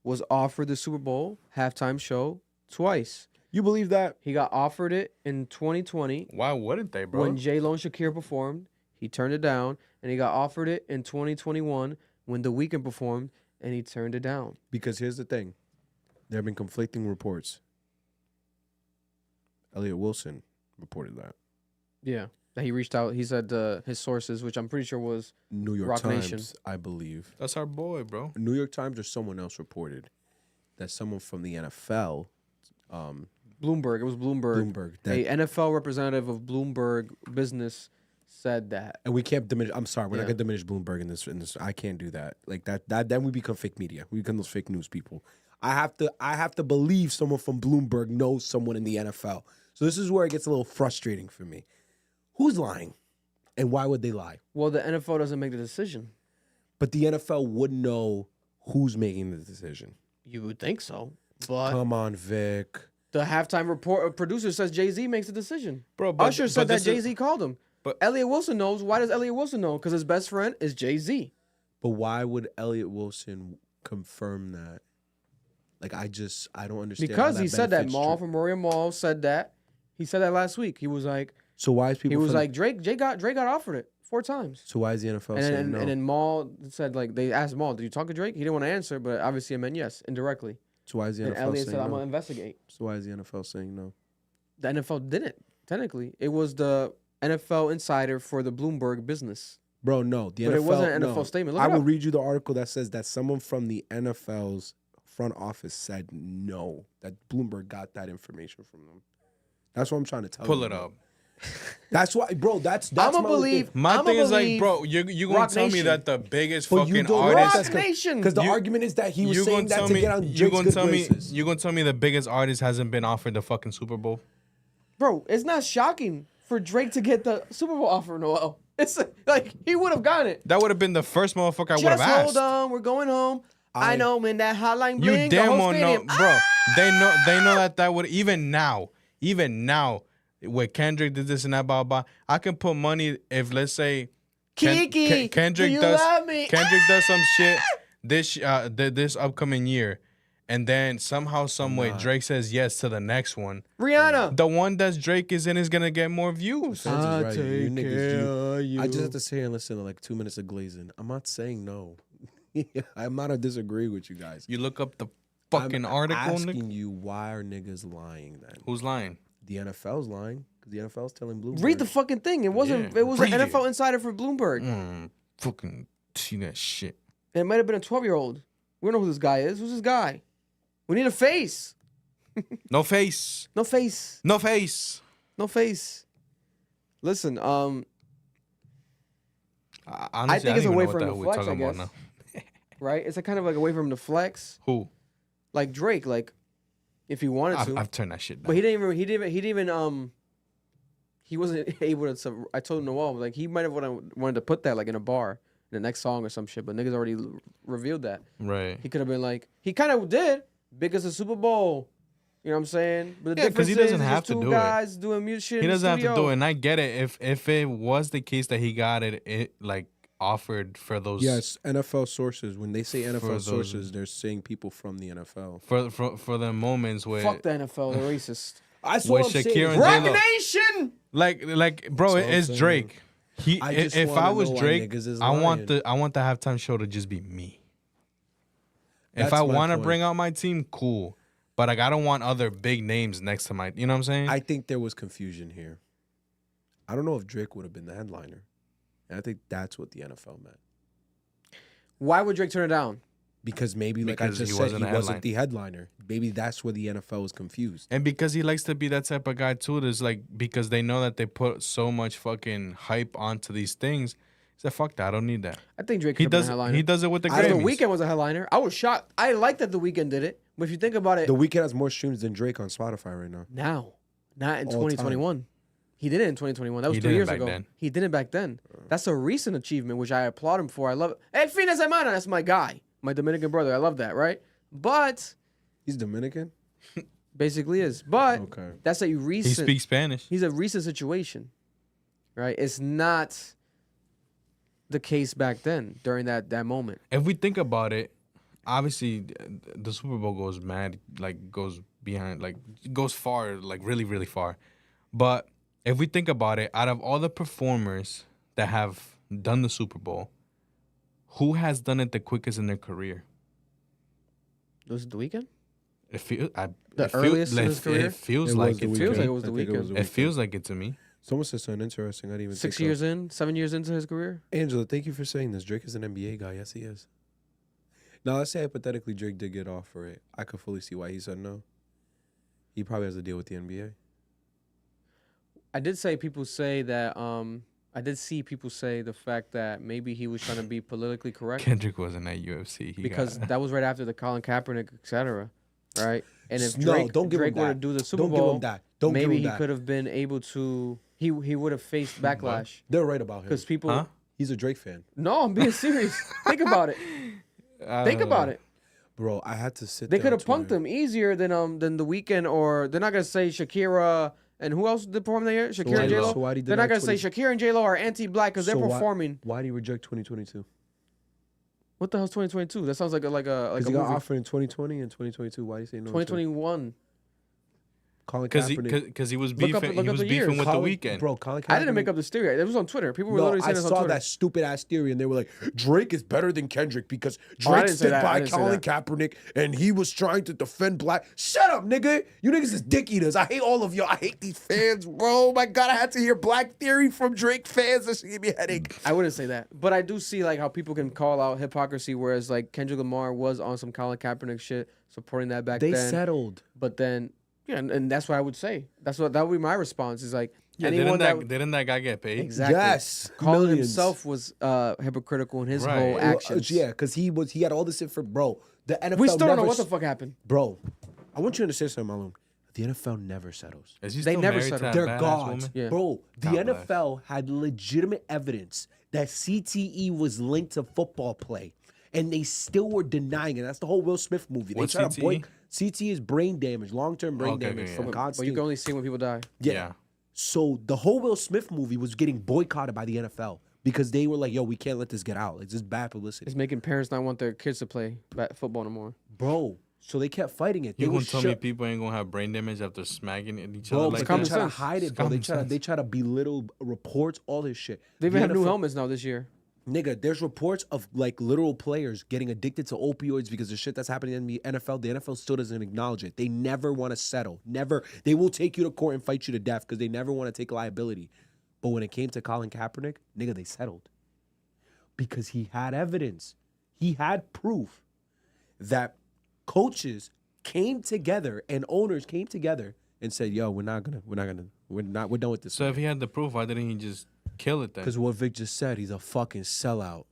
[SPEAKER 1] was offered the Super Bowl halftime show twice.
[SPEAKER 2] You believe that?
[SPEAKER 1] He got offered it in 2020
[SPEAKER 3] Why wouldn't they, bro?
[SPEAKER 1] when J-Lo and Shakira performed. He turned it down, and he got offered it in 2021 when The Weeknd performed, and he turned it down.
[SPEAKER 2] Because here's the thing. There have been conflicting reports. Elliot Wilson reported that.
[SPEAKER 1] Yeah. That he reached out. He said his sources, which I'm pretty sure was
[SPEAKER 2] New York
[SPEAKER 1] Roc
[SPEAKER 2] Times,
[SPEAKER 1] Nation.
[SPEAKER 2] I believe.
[SPEAKER 3] That's our boy, bro.
[SPEAKER 2] New York Times or someone else reported that someone from the NFL,
[SPEAKER 1] Bloomberg. It was Bloomberg.
[SPEAKER 2] that,
[SPEAKER 1] A NFL representative of Bloomberg Business said that.
[SPEAKER 2] and we can't diminish. I'm sorry, we're not
[SPEAKER 1] Yeah.
[SPEAKER 2] gonna diminish Bloomberg in this. I can't do that. Like that. Then we become fake media. We become those fake news people. I have to believe someone from Bloomberg knows someone in the NFL. So this is where it gets a little frustrating for me. Who's lying, and why would they lie?
[SPEAKER 1] Well, the NFL doesn't make the decision.
[SPEAKER 2] But the NFL would know who's making the decision.
[SPEAKER 1] You would think so. But
[SPEAKER 2] Come on, Vic.
[SPEAKER 1] the halftime producer says Jay-Z makes the decision.
[SPEAKER 3] Bro, but-
[SPEAKER 1] Usher said
[SPEAKER 3] but
[SPEAKER 1] that
[SPEAKER 3] this is-
[SPEAKER 1] Jay-Z called him.
[SPEAKER 3] but-
[SPEAKER 1] Elliot Wilson knows. Why does Elliot Wilson know? Because his best friend is Jay-Z.
[SPEAKER 2] But why would Elliot Wilson confirm that? Like, I don't understand. how
[SPEAKER 1] Because he said that.
[SPEAKER 2] benefits
[SPEAKER 1] Maul
[SPEAKER 2] Drake.
[SPEAKER 1] from Rory Maul said that. He said that last week. He was like,
[SPEAKER 2] So why is people?
[SPEAKER 1] he was
[SPEAKER 2] from-
[SPEAKER 1] like, Drake got offered it 4 times.
[SPEAKER 2] So why is the NFL
[SPEAKER 1] And
[SPEAKER 2] saying
[SPEAKER 1] then,
[SPEAKER 2] no?
[SPEAKER 1] and then Maul said, like, they asked Maul, did you talk to Drake? He didn't want to answer, but obviously it meant yes, indirectly.
[SPEAKER 2] So why is the
[SPEAKER 1] And
[SPEAKER 2] NFL
[SPEAKER 1] Elliot
[SPEAKER 2] saying
[SPEAKER 1] said, I'm
[SPEAKER 2] no?
[SPEAKER 1] going to investigate.
[SPEAKER 2] So why is the NFL saying no?
[SPEAKER 1] The NFL didn't, technically. It was the NFL insider for the Bloomberg business.
[SPEAKER 2] Bro, no. The
[SPEAKER 1] But
[SPEAKER 2] NFL,
[SPEAKER 1] it wasn't an
[SPEAKER 2] no.
[SPEAKER 1] NFL statement. Look
[SPEAKER 2] I
[SPEAKER 1] it
[SPEAKER 2] will
[SPEAKER 1] up.
[SPEAKER 2] read you the article that says that someone from the NFL's front office said no, that Bloomberg got that information from them. That's what I'm trying to tell you.
[SPEAKER 3] Pull it
[SPEAKER 2] bro.
[SPEAKER 3] up.
[SPEAKER 2] That's why, bro. That's
[SPEAKER 1] I'ma
[SPEAKER 2] my
[SPEAKER 1] believe.
[SPEAKER 2] thing.
[SPEAKER 3] My
[SPEAKER 1] I'ma
[SPEAKER 3] thing is like,
[SPEAKER 1] believe
[SPEAKER 3] bro, you gonna
[SPEAKER 1] Roc
[SPEAKER 3] tell me
[SPEAKER 1] Nation.
[SPEAKER 3] that the biggest
[SPEAKER 2] But you
[SPEAKER 3] fucking
[SPEAKER 2] don't know
[SPEAKER 3] artist.
[SPEAKER 2] that's 'cause-
[SPEAKER 1] Nation.
[SPEAKER 2] Because the
[SPEAKER 3] You-
[SPEAKER 2] argument is that he was
[SPEAKER 3] you
[SPEAKER 2] saying
[SPEAKER 3] gonna
[SPEAKER 2] that
[SPEAKER 3] tell
[SPEAKER 2] to
[SPEAKER 3] me
[SPEAKER 2] get on
[SPEAKER 3] you
[SPEAKER 2] Drake's
[SPEAKER 3] gonna
[SPEAKER 2] good
[SPEAKER 3] tell me
[SPEAKER 2] graces.
[SPEAKER 3] you gonna tell me the biggest artist hasn't been offered the fucking Super Bowl?
[SPEAKER 1] Bro, it's not shocking for Drake to get the Super Bowl offer, Noel. It's like, he would have gotten it.
[SPEAKER 3] That would have been the first motherfucker I would have
[SPEAKER 1] Just
[SPEAKER 3] asked.
[SPEAKER 1] hold on, we're going home. I know when that hotline bling,
[SPEAKER 3] You
[SPEAKER 1] the
[SPEAKER 3] damn
[SPEAKER 1] whole
[SPEAKER 3] well know,
[SPEAKER 1] stadium.
[SPEAKER 3] bro. They know that would even now, where Kendrick did this and that, blah blah. I can put money if let's say
[SPEAKER 1] Kiki,
[SPEAKER 3] Kendrick
[SPEAKER 1] do you
[SPEAKER 3] does
[SPEAKER 1] love me?
[SPEAKER 3] Kendrick does some shit this upcoming year, and then somehow some way Drake says yes to the next one.
[SPEAKER 1] Rihanna.
[SPEAKER 3] The one that Drake is in is gonna get more views.
[SPEAKER 2] Feds is
[SPEAKER 1] I'll
[SPEAKER 2] right. You
[SPEAKER 1] take
[SPEAKER 2] niggas,
[SPEAKER 1] care of you.
[SPEAKER 2] I just have to sit here and listen to like 2 minutes of glazing. I'm not saying no. I'm not a disagree with you guys.
[SPEAKER 3] You look up the fucking
[SPEAKER 2] I'm
[SPEAKER 3] article.
[SPEAKER 2] asking you, why are niggas lying then?
[SPEAKER 3] Who's lying?
[SPEAKER 2] The NFL's lying because the NFL's telling Bloomberg.
[SPEAKER 1] Read the fucking thing. It wasn't.
[SPEAKER 3] Yeah,
[SPEAKER 1] It was an
[SPEAKER 3] read it.
[SPEAKER 1] NFL insider for Bloomberg.
[SPEAKER 3] Fucking see that shit.
[SPEAKER 1] And it might have been a 12-year-old. We don't know who this guy is. Who's this guy? We need a face.
[SPEAKER 3] No face.
[SPEAKER 1] No face.
[SPEAKER 3] No face.
[SPEAKER 1] No face. Listen,
[SPEAKER 3] Honestly,
[SPEAKER 1] I think
[SPEAKER 3] don't
[SPEAKER 1] it's a
[SPEAKER 3] even
[SPEAKER 1] way
[SPEAKER 3] know
[SPEAKER 1] for
[SPEAKER 3] what
[SPEAKER 1] him
[SPEAKER 3] the
[SPEAKER 1] to
[SPEAKER 3] hell we're
[SPEAKER 1] flex, I
[SPEAKER 3] talking about
[SPEAKER 1] guess.
[SPEAKER 3] now.
[SPEAKER 1] Right? It's a kind of like a way for him to flex.
[SPEAKER 3] Who?
[SPEAKER 1] Like Drake, like if he wanted to.
[SPEAKER 3] I've turned that shit down.
[SPEAKER 1] But he wasn't able to. I told Noel, like, he might have wanted to put that like in a bar in the next song or some shit, but niggas already revealed that.
[SPEAKER 3] Right.
[SPEAKER 1] He could have been like, he kind of did, big as a Super Bowl. You know what I'm saying? But the
[SPEAKER 3] Yeah, 'cause he
[SPEAKER 1] difference
[SPEAKER 3] doesn't
[SPEAKER 1] is
[SPEAKER 3] have
[SPEAKER 1] it's
[SPEAKER 3] to
[SPEAKER 1] two
[SPEAKER 3] do it.
[SPEAKER 1] guys doing music shit
[SPEAKER 3] He
[SPEAKER 1] in the
[SPEAKER 3] doesn't have to
[SPEAKER 1] studio.
[SPEAKER 3] do it, and I get it. If it was the case that he got it like offered for those.
[SPEAKER 2] Yes, NFL sources. When they say
[SPEAKER 3] For
[SPEAKER 2] NFL
[SPEAKER 3] those-
[SPEAKER 2] sources, they're saying people from the NFL.
[SPEAKER 3] For the moments where
[SPEAKER 1] Fuck the NFL, they're racist.
[SPEAKER 2] I saw
[SPEAKER 3] With
[SPEAKER 2] what I'm saying.
[SPEAKER 3] Shakira and
[SPEAKER 1] Rock
[SPEAKER 3] J-Lo.
[SPEAKER 1] Nation!
[SPEAKER 3] like bro,
[SPEAKER 2] That's what I'm
[SPEAKER 3] it's
[SPEAKER 2] saying.
[SPEAKER 3] Drake.
[SPEAKER 2] I just
[SPEAKER 3] If
[SPEAKER 2] wanna
[SPEAKER 3] I was
[SPEAKER 2] know why
[SPEAKER 3] Drake,
[SPEAKER 2] niggas is
[SPEAKER 3] I want
[SPEAKER 2] lying.
[SPEAKER 3] the halftime show to just be me.
[SPEAKER 2] That's
[SPEAKER 3] If I
[SPEAKER 2] my
[SPEAKER 3] want to
[SPEAKER 2] point.
[SPEAKER 3] bring out my team, cool. But like I don't want other big names next to my. You know what I'm saying?
[SPEAKER 2] I think there was confusion here. I don't know if Drake would have been the headliner. And I think that's what the NFL meant.
[SPEAKER 1] Why would Drake turn it down?
[SPEAKER 2] Because maybe, like I
[SPEAKER 3] Because
[SPEAKER 2] just
[SPEAKER 3] he
[SPEAKER 2] said,
[SPEAKER 3] wasn't
[SPEAKER 2] he
[SPEAKER 3] a
[SPEAKER 2] wasn't the headliner. Maybe that's where the NFL was confused.
[SPEAKER 3] And because he likes to be that type of guy too, there's like because they know that they put so much fucking hype onto these things. He said, "Fuck that, I don't need that."
[SPEAKER 1] I think Drake
[SPEAKER 3] He
[SPEAKER 1] could have been a
[SPEAKER 3] does.
[SPEAKER 1] headliner.
[SPEAKER 3] He does it with the
[SPEAKER 1] I think
[SPEAKER 3] Grammys.
[SPEAKER 1] The Weeknd was a headliner. I was shocked. I like that The Weeknd did it. But if you think about it,
[SPEAKER 2] The Weeknd has more streams than Drake on Spotify right now.
[SPEAKER 1] Not in
[SPEAKER 2] All time.
[SPEAKER 1] 2021. He did it in 2021. That was
[SPEAKER 3] He
[SPEAKER 1] 3
[SPEAKER 3] did it
[SPEAKER 1] years
[SPEAKER 3] back
[SPEAKER 1] ago.
[SPEAKER 3] then.
[SPEAKER 1] He did it back then. That's a recent achievement, which I applaud him for. I love it. El fin de semana. That's my guy. My Dominican brother. I love that, right? But
[SPEAKER 2] He's Dominican?
[SPEAKER 1] basically is. But
[SPEAKER 2] Okay.
[SPEAKER 1] that's a
[SPEAKER 3] He
[SPEAKER 1] recent.
[SPEAKER 3] speaks Spanish.
[SPEAKER 1] He's a recent situation, right? It's not the case back then during that moment.
[SPEAKER 3] If we think about it, obviously the Super Bowl goes mad, like goes behind, like goes far, like really, really far. But if we think about it, out of all the performers that have done the Super Bowl, who has done it the quickest in their career?
[SPEAKER 1] Was it the Weeknd?
[SPEAKER 3] It feels
[SPEAKER 1] earliest in his career?
[SPEAKER 3] It feels
[SPEAKER 2] It
[SPEAKER 3] like
[SPEAKER 2] was
[SPEAKER 3] it.
[SPEAKER 2] the
[SPEAKER 3] To
[SPEAKER 1] feels
[SPEAKER 3] me.
[SPEAKER 1] like it was the
[SPEAKER 2] I think
[SPEAKER 1] Weeknd.
[SPEAKER 3] It feels like it to me.
[SPEAKER 2] Someone said something interesting. I didn't even
[SPEAKER 1] 6
[SPEAKER 2] think
[SPEAKER 1] years in, 7 years into his career.
[SPEAKER 2] Angela, thank you for saying this. Drake is an NBA guy. Yes, he is. Now, let's say hypothetically Drake did get off for it. I could fully see why he said no. He probably has a deal with the NBA.
[SPEAKER 1] I did say people say that. I did see people say the fact that maybe he was trying to be politically correct
[SPEAKER 3] Kendrick wasn't at UFC.
[SPEAKER 1] because that was right after the Colin Kaepernick, etc. Right? And if
[SPEAKER 2] No,
[SPEAKER 1] Drake,
[SPEAKER 2] don't give him
[SPEAKER 1] Drake were to
[SPEAKER 2] that.
[SPEAKER 1] do the Super
[SPEAKER 2] Don't give
[SPEAKER 1] Bowl,
[SPEAKER 2] him that. Don't give
[SPEAKER 1] maybe
[SPEAKER 2] him
[SPEAKER 1] he
[SPEAKER 2] that.
[SPEAKER 1] could have been able to. He would have faced backlash
[SPEAKER 2] They're right about him.
[SPEAKER 1] because people.
[SPEAKER 3] Huh?
[SPEAKER 2] He's a Drake fan.
[SPEAKER 1] No, I'm being serious. Think about it. Think about it.
[SPEAKER 2] Bro, I had to sit
[SPEAKER 1] They
[SPEAKER 2] there
[SPEAKER 1] could
[SPEAKER 2] on
[SPEAKER 1] have punked
[SPEAKER 2] Twitter.
[SPEAKER 1] him easier than the Weeknd, or they're not gonna say Shakira and who else did perform that year? Shakira and
[SPEAKER 2] J-Lo.
[SPEAKER 1] J-Lo.
[SPEAKER 2] So why did he
[SPEAKER 1] They're not
[SPEAKER 2] deny
[SPEAKER 1] gonna say Shakira and J-Lo are anti-black because they're
[SPEAKER 2] So why-
[SPEAKER 1] performing.
[SPEAKER 2] Why did he reject 2022?
[SPEAKER 1] What the hell's 2022? That sounds like a
[SPEAKER 2] Because he got
[SPEAKER 1] movie.
[SPEAKER 2] offered in 2020 and 2022. Why did he say no?
[SPEAKER 1] 2021.
[SPEAKER 2] Colin
[SPEAKER 3] because
[SPEAKER 2] Kaepernick.
[SPEAKER 3] he was
[SPEAKER 1] Look up-
[SPEAKER 3] beefing.
[SPEAKER 1] look
[SPEAKER 3] He
[SPEAKER 1] up
[SPEAKER 3] was
[SPEAKER 1] the
[SPEAKER 3] beefing
[SPEAKER 1] years.
[SPEAKER 3] with
[SPEAKER 2] Colin,
[SPEAKER 3] the Weeknd.
[SPEAKER 2] Bro, Colin Kaepernick.
[SPEAKER 1] I didn't make up this theory. It was on Twitter. People were
[SPEAKER 2] No,
[SPEAKER 1] literally
[SPEAKER 2] I
[SPEAKER 1] saying this on
[SPEAKER 2] saw
[SPEAKER 1] Twitter.
[SPEAKER 2] that stupid ass theory, and they were like, Drake is better than Kendrick because
[SPEAKER 1] Oh, I
[SPEAKER 2] Drake
[SPEAKER 1] didn't say
[SPEAKER 2] stood
[SPEAKER 1] that. I
[SPEAKER 2] by
[SPEAKER 1] didn't say
[SPEAKER 2] Colin
[SPEAKER 1] that.
[SPEAKER 2] Kaepernick, and he was trying to defend black. Shut up, nigga! You niggas is dick eaters. I hate all of y'all. I hate these fans, bro. My God, I had to hear Black Theory from Drake fans. That shit gave me a headache.
[SPEAKER 1] I wouldn't say that, but I do see like how people can call out hypocrisy, whereas like Kendrick Lamar was on some Colin Kaepernick shit, supporting that back
[SPEAKER 2] They
[SPEAKER 1] then.
[SPEAKER 2] settled.
[SPEAKER 1] But then, yeah, and that's what I would say. That would be my response. Is like
[SPEAKER 3] Yeah,
[SPEAKER 1] anyone
[SPEAKER 3] didn't that guy get paid?
[SPEAKER 1] exactly
[SPEAKER 2] Yes,
[SPEAKER 1] calling
[SPEAKER 2] millions.
[SPEAKER 1] himself was hypocritical in his
[SPEAKER 3] Right.
[SPEAKER 1] whole
[SPEAKER 3] Well,
[SPEAKER 1] actions.
[SPEAKER 2] Yeah, because he had all this shit for bro. The NFL
[SPEAKER 1] we still don't know
[SPEAKER 2] never
[SPEAKER 1] what the fuck happened.
[SPEAKER 2] Bro, I want you to understand something, Marloon. The NFL never settles.
[SPEAKER 3] Is he
[SPEAKER 1] They
[SPEAKER 3] still
[SPEAKER 1] never
[SPEAKER 3] married
[SPEAKER 1] said
[SPEAKER 3] to
[SPEAKER 1] it.
[SPEAKER 3] that
[SPEAKER 2] They're
[SPEAKER 3] badass
[SPEAKER 2] gods.
[SPEAKER 3] woman?
[SPEAKER 1] Yeah.
[SPEAKER 2] Bro, the
[SPEAKER 3] God bless.
[SPEAKER 2] NFL had legitimate evidence that CTE was linked to football play, and they still were denying it. That's the whole Will Smith movie.
[SPEAKER 3] What's
[SPEAKER 2] they try to
[SPEAKER 3] CTE?
[SPEAKER 2] CTE is brain damage, long-term brain
[SPEAKER 3] Okay,
[SPEAKER 2] damage
[SPEAKER 3] yeah,
[SPEAKER 2] from
[SPEAKER 3] yeah.
[SPEAKER 1] But
[SPEAKER 2] constant.
[SPEAKER 1] you can only see when people die.
[SPEAKER 3] Yeah.
[SPEAKER 2] So the whole Will Smith movie was getting boycotted by the NFL because they were like, "Yo, we can't let this get out. It's just bad publicity."
[SPEAKER 1] It's making parents not want their kids to play football no more.
[SPEAKER 2] Bro, so they kept fighting it. They
[SPEAKER 3] You
[SPEAKER 2] were
[SPEAKER 3] gonna tell me
[SPEAKER 2] shut-
[SPEAKER 3] people ain't gonna have brain damage after smacking at each
[SPEAKER 2] Bro,
[SPEAKER 3] other
[SPEAKER 2] but
[SPEAKER 3] like
[SPEAKER 2] they
[SPEAKER 1] common
[SPEAKER 3] that?
[SPEAKER 2] try to
[SPEAKER 1] sense.
[SPEAKER 2] hide it,
[SPEAKER 3] It's
[SPEAKER 2] bro. They
[SPEAKER 3] common
[SPEAKER 2] try to belittle reports, all this shit.
[SPEAKER 1] They even
[SPEAKER 2] The
[SPEAKER 1] have new
[SPEAKER 2] NFL
[SPEAKER 1] helmets now this year.
[SPEAKER 2] Nigga, there's reports of like literal players getting addicted to opioids because of shit that's happening in the NFL. The NFL still doesn't acknowledge it. They never want to settle. Never. They will take you to court and fight you to death because they never want to take liability. But when it came to Colin Kaepernick, nigga, they settled. Because he had evidence. He had proof that coaches came together and owners came together and said, yo, we're done with this.
[SPEAKER 3] So if he had the proof, why didn't he just kill it then?
[SPEAKER 2] Because what Vic just said, he's a fucking sellout.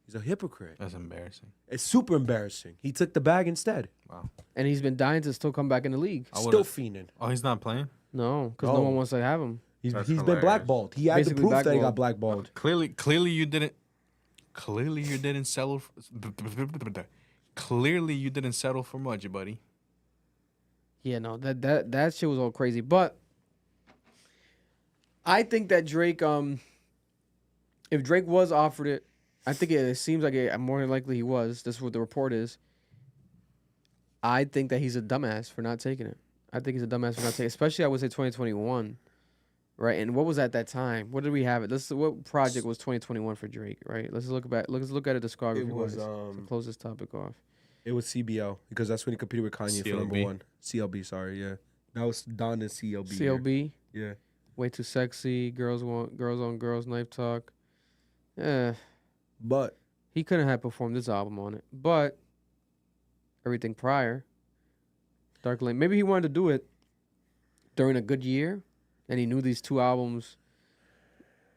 [SPEAKER 2] He's a hypocrite.
[SPEAKER 3] That's embarrassing.
[SPEAKER 2] It's super embarrassing. He took the bag instead.
[SPEAKER 3] Wow.
[SPEAKER 1] And he's been dying to still come back in the league.
[SPEAKER 3] I
[SPEAKER 2] Still
[SPEAKER 3] would've-
[SPEAKER 2] fiending.
[SPEAKER 3] Oh, he's not playing?
[SPEAKER 1] No, because no
[SPEAKER 2] No.
[SPEAKER 1] one wants to have him.
[SPEAKER 2] He's
[SPEAKER 3] That's
[SPEAKER 2] been
[SPEAKER 3] hilarious.
[SPEAKER 2] blackballed. He had
[SPEAKER 1] Basically
[SPEAKER 2] the proof that he got
[SPEAKER 1] blackballed.
[SPEAKER 2] blackballed.
[SPEAKER 3] Clearly you didn't settle clearly you didn't settle for much, buddy.
[SPEAKER 1] Yeah, no, that shit was all crazy. But I think that Drake, if Drake was offered it, I think it seems like more than likely he was. That's what the report is. I think that he's a dumbass for not taking it. I think he's a dumbass for not taking it, especially I would say 2021, right? And what was at that time? What did we have it? What project was 2021 for Drake, right? Let's look back. Let's look at a discography.
[SPEAKER 2] It was,
[SPEAKER 1] to close this topic off.
[SPEAKER 2] It was CBL because that's when he competed with Kanye for number
[SPEAKER 3] CLB.
[SPEAKER 2] one. CLB, sorry, yeah. That was Don and CLB.
[SPEAKER 1] CLB.
[SPEAKER 2] Yeah.
[SPEAKER 1] Way Too Sexy. Girls on Girls. Knife Talk. Yeah.
[SPEAKER 2] But
[SPEAKER 1] He couldn't have performed this album on it, but everything prior, Dark Lane, maybe he wanted to do it during a good year, and he knew these two albums.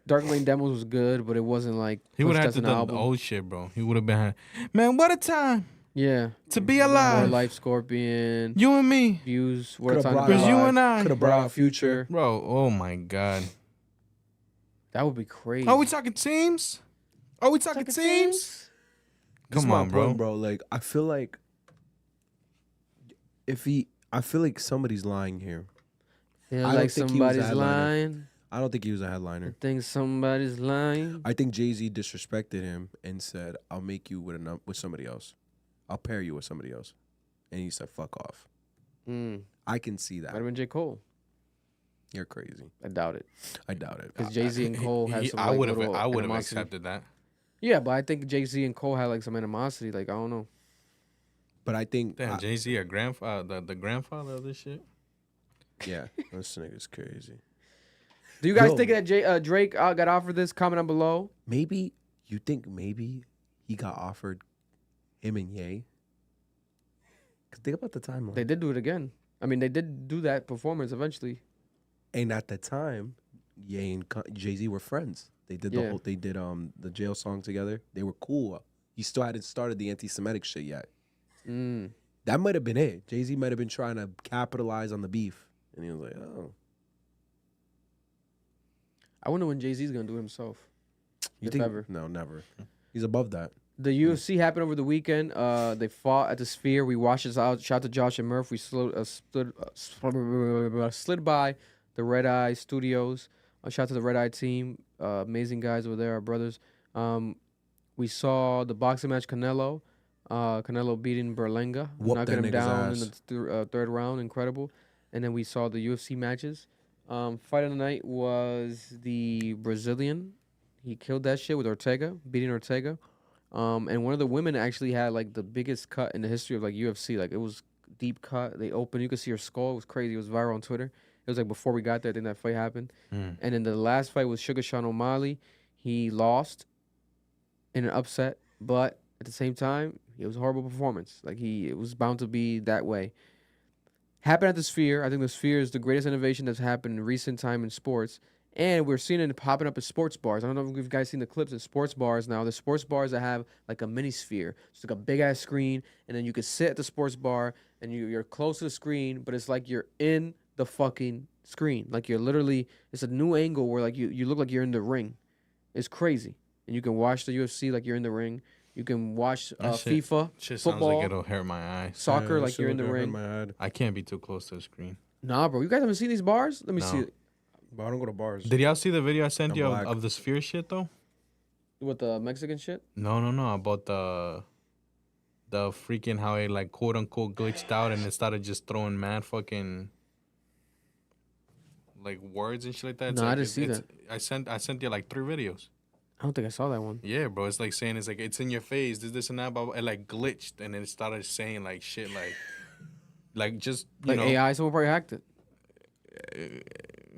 [SPEAKER 1] Dark Lane Demos was good, but it wasn't like
[SPEAKER 3] He would
[SPEAKER 1] pushed
[SPEAKER 3] have
[SPEAKER 1] as
[SPEAKER 3] to
[SPEAKER 1] an
[SPEAKER 3] done
[SPEAKER 1] album.
[SPEAKER 3] the old shit, bro. He would have been, man, what a time.
[SPEAKER 1] Yeah.
[SPEAKER 3] To be
[SPEAKER 1] More
[SPEAKER 3] alive.
[SPEAKER 1] Life, Scorpion.
[SPEAKER 3] You and me.
[SPEAKER 1] Views. What a
[SPEAKER 2] Coulda
[SPEAKER 1] time
[SPEAKER 2] brought
[SPEAKER 1] to be
[SPEAKER 3] Because you
[SPEAKER 1] alive.
[SPEAKER 3] and I.
[SPEAKER 2] Could have brought out Future.
[SPEAKER 3] Bro, oh my God.
[SPEAKER 1] That would be crazy.
[SPEAKER 3] Are we talking teams? Are we talking teams?
[SPEAKER 2] This is
[SPEAKER 3] Come
[SPEAKER 2] my
[SPEAKER 3] on, bro.
[SPEAKER 2] point, bro. Like, I feel like I feel like somebody's lying here.
[SPEAKER 1] Feel
[SPEAKER 2] I don't
[SPEAKER 1] like
[SPEAKER 2] think he was a
[SPEAKER 1] somebody's
[SPEAKER 2] headliner.
[SPEAKER 1] lying.
[SPEAKER 2] I don't think he was a headliner.
[SPEAKER 1] Think somebody's lying.
[SPEAKER 2] I think Jay-Z disrespected him and said, "I'll make you with somebody else. I'll pair you with somebody else," and he said, "Fuck off." I can see that.
[SPEAKER 1] Might have been J. Cole.
[SPEAKER 2] You're crazy.
[SPEAKER 1] I doubt it.
[SPEAKER 2] I doubt it.
[SPEAKER 1] Because Jay-Z and Cole have some
[SPEAKER 3] I
[SPEAKER 1] like,
[SPEAKER 3] would have
[SPEAKER 1] little animosity.
[SPEAKER 3] accepted that.
[SPEAKER 1] Yeah, but I think Jay-Z and Cole had like some animosity. Like, I don't know.
[SPEAKER 2] But I think
[SPEAKER 3] Damn, Jay-Z, a grandfather, the grandfather of this shit.
[SPEAKER 2] yeah, this nigga's crazy.
[SPEAKER 1] Do you guys
[SPEAKER 2] Yo.
[SPEAKER 1] think that Drake got offered this? Comment down below.
[SPEAKER 2] Maybe you think maybe he got offered him and Ye. Cause think about the timeline.
[SPEAKER 1] They did do it again. I mean, they did do that performance eventually.
[SPEAKER 2] And at the time, Ye and Jay-Z were friends. They did
[SPEAKER 1] Yeah.
[SPEAKER 2] the jail song together. They were cool. He still hadn't started the anti-Semitic shit yet. That might have been it. Jay-Z might have been trying to capitalize on the beef. And he was like, oh.
[SPEAKER 1] I wonder when Jay-Z's going to do it himself.
[SPEAKER 2] You
[SPEAKER 1] if
[SPEAKER 2] think?
[SPEAKER 1] ever.
[SPEAKER 2] No, never. He's above that.
[SPEAKER 1] The UFC happened over the weekend. They fought at the Sphere. We watched this out. Shout out to Josh and Murph. We slid by the Red Eye Studios. Shout out to the Red Eye team. Amazing guys over there, our brothers. We saw the boxing match Canelo. Canelo beating Berlanga,
[SPEAKER 2] Whooped
[SPEAKER 1] knocking
[SPEAKER 2] that
[SPEAKER 1] him
[SPEAKER 2] nigga's
[SPEAKER 1] down
[SPEAKER 2] ass.
[SPEAKER 1] in the third round. Incredible. And then we saw the UFC matches. Fight of the night was the Brazilian. He killed that shit with Ortega, beating Ortega. And one of the women actually had like the biggest cut in the history of like UFC. Like it was deep cut. They opened. You could see her skull. It was crazy. It was viral on Twitter. It was like before we got there. I think that fight happened. And then the last fight was Sugar Sean O'Malley. He lost in an upset, but at the same time, it was a horrible performance. Like it was bound to be that way. Happened at the Sphere. I think the Sphere is the greatest innovation that's happened in recent time in sports. And we're seeing it popping up at sports bars. I don't know if you guys seen the clips at sports bars now. The sports bars that have like a mini sphere. It's like a big ass screen, and then you could sit at the sports bar and you're close to the screen, but it's like you're in the fucking screen. Like you're literally, it's a new angle where like you look like you're in the ring. It's crazy. And you can watch the UFC like you're in the ring. You can watch FIFA,
[SPEAKER 3] Shit sounds
[SPEAKER 1] football,
[SPEAKER 3] like it'll hurt my eyes.
[SPEAKER 1] soccer,
[SPEAKER 2] Yeah,
[SPEAKER 1] like you're in the
[SPEAKER 2] shit would
[SPEAKER 1] ring.
[SPEAKER 2] hurt my head.
[SPEAKER 3] I can't be too close to the screen.
[SPEAKER 1] Nah, bro. You guys haven't seen these bars? Let me
[SPEAKER 3] No.
[SPEAKER 1] see.
[SPEAKER 2] But I don't go to bars.
[SPEAKER 3] Did y'all see the video I sent
[SPEAKER 2] I'm
[SPEAKER 3] you
[SPEAKER 2] black.
[SPEAKER 3] of the Sphere shit though?
[SPEAKER 1] With the Mexican shit?
[SPEAKER 3] No, about the freaking how it like quote unquote glitched out and it started just throwing mad fucking like words and shit like that. It's
[SPEAKER 1] No, I
[SPEAKER 3] like,
[SPEAKER 1] didn't see that.
[SPEAKER 3] I sent you like 3 videos.
[SPEAKER 1] I don't think I saw that one.
[SPEAKER 3] Yeah, bro. It's like saying it's like it's in your face. This and that. But it like glitched and then it started saying like shit like just you
[SPEAKER 1] Like
[SPEAKER 3] know.
[SPEAKER 1] AI, someone probably hacked it.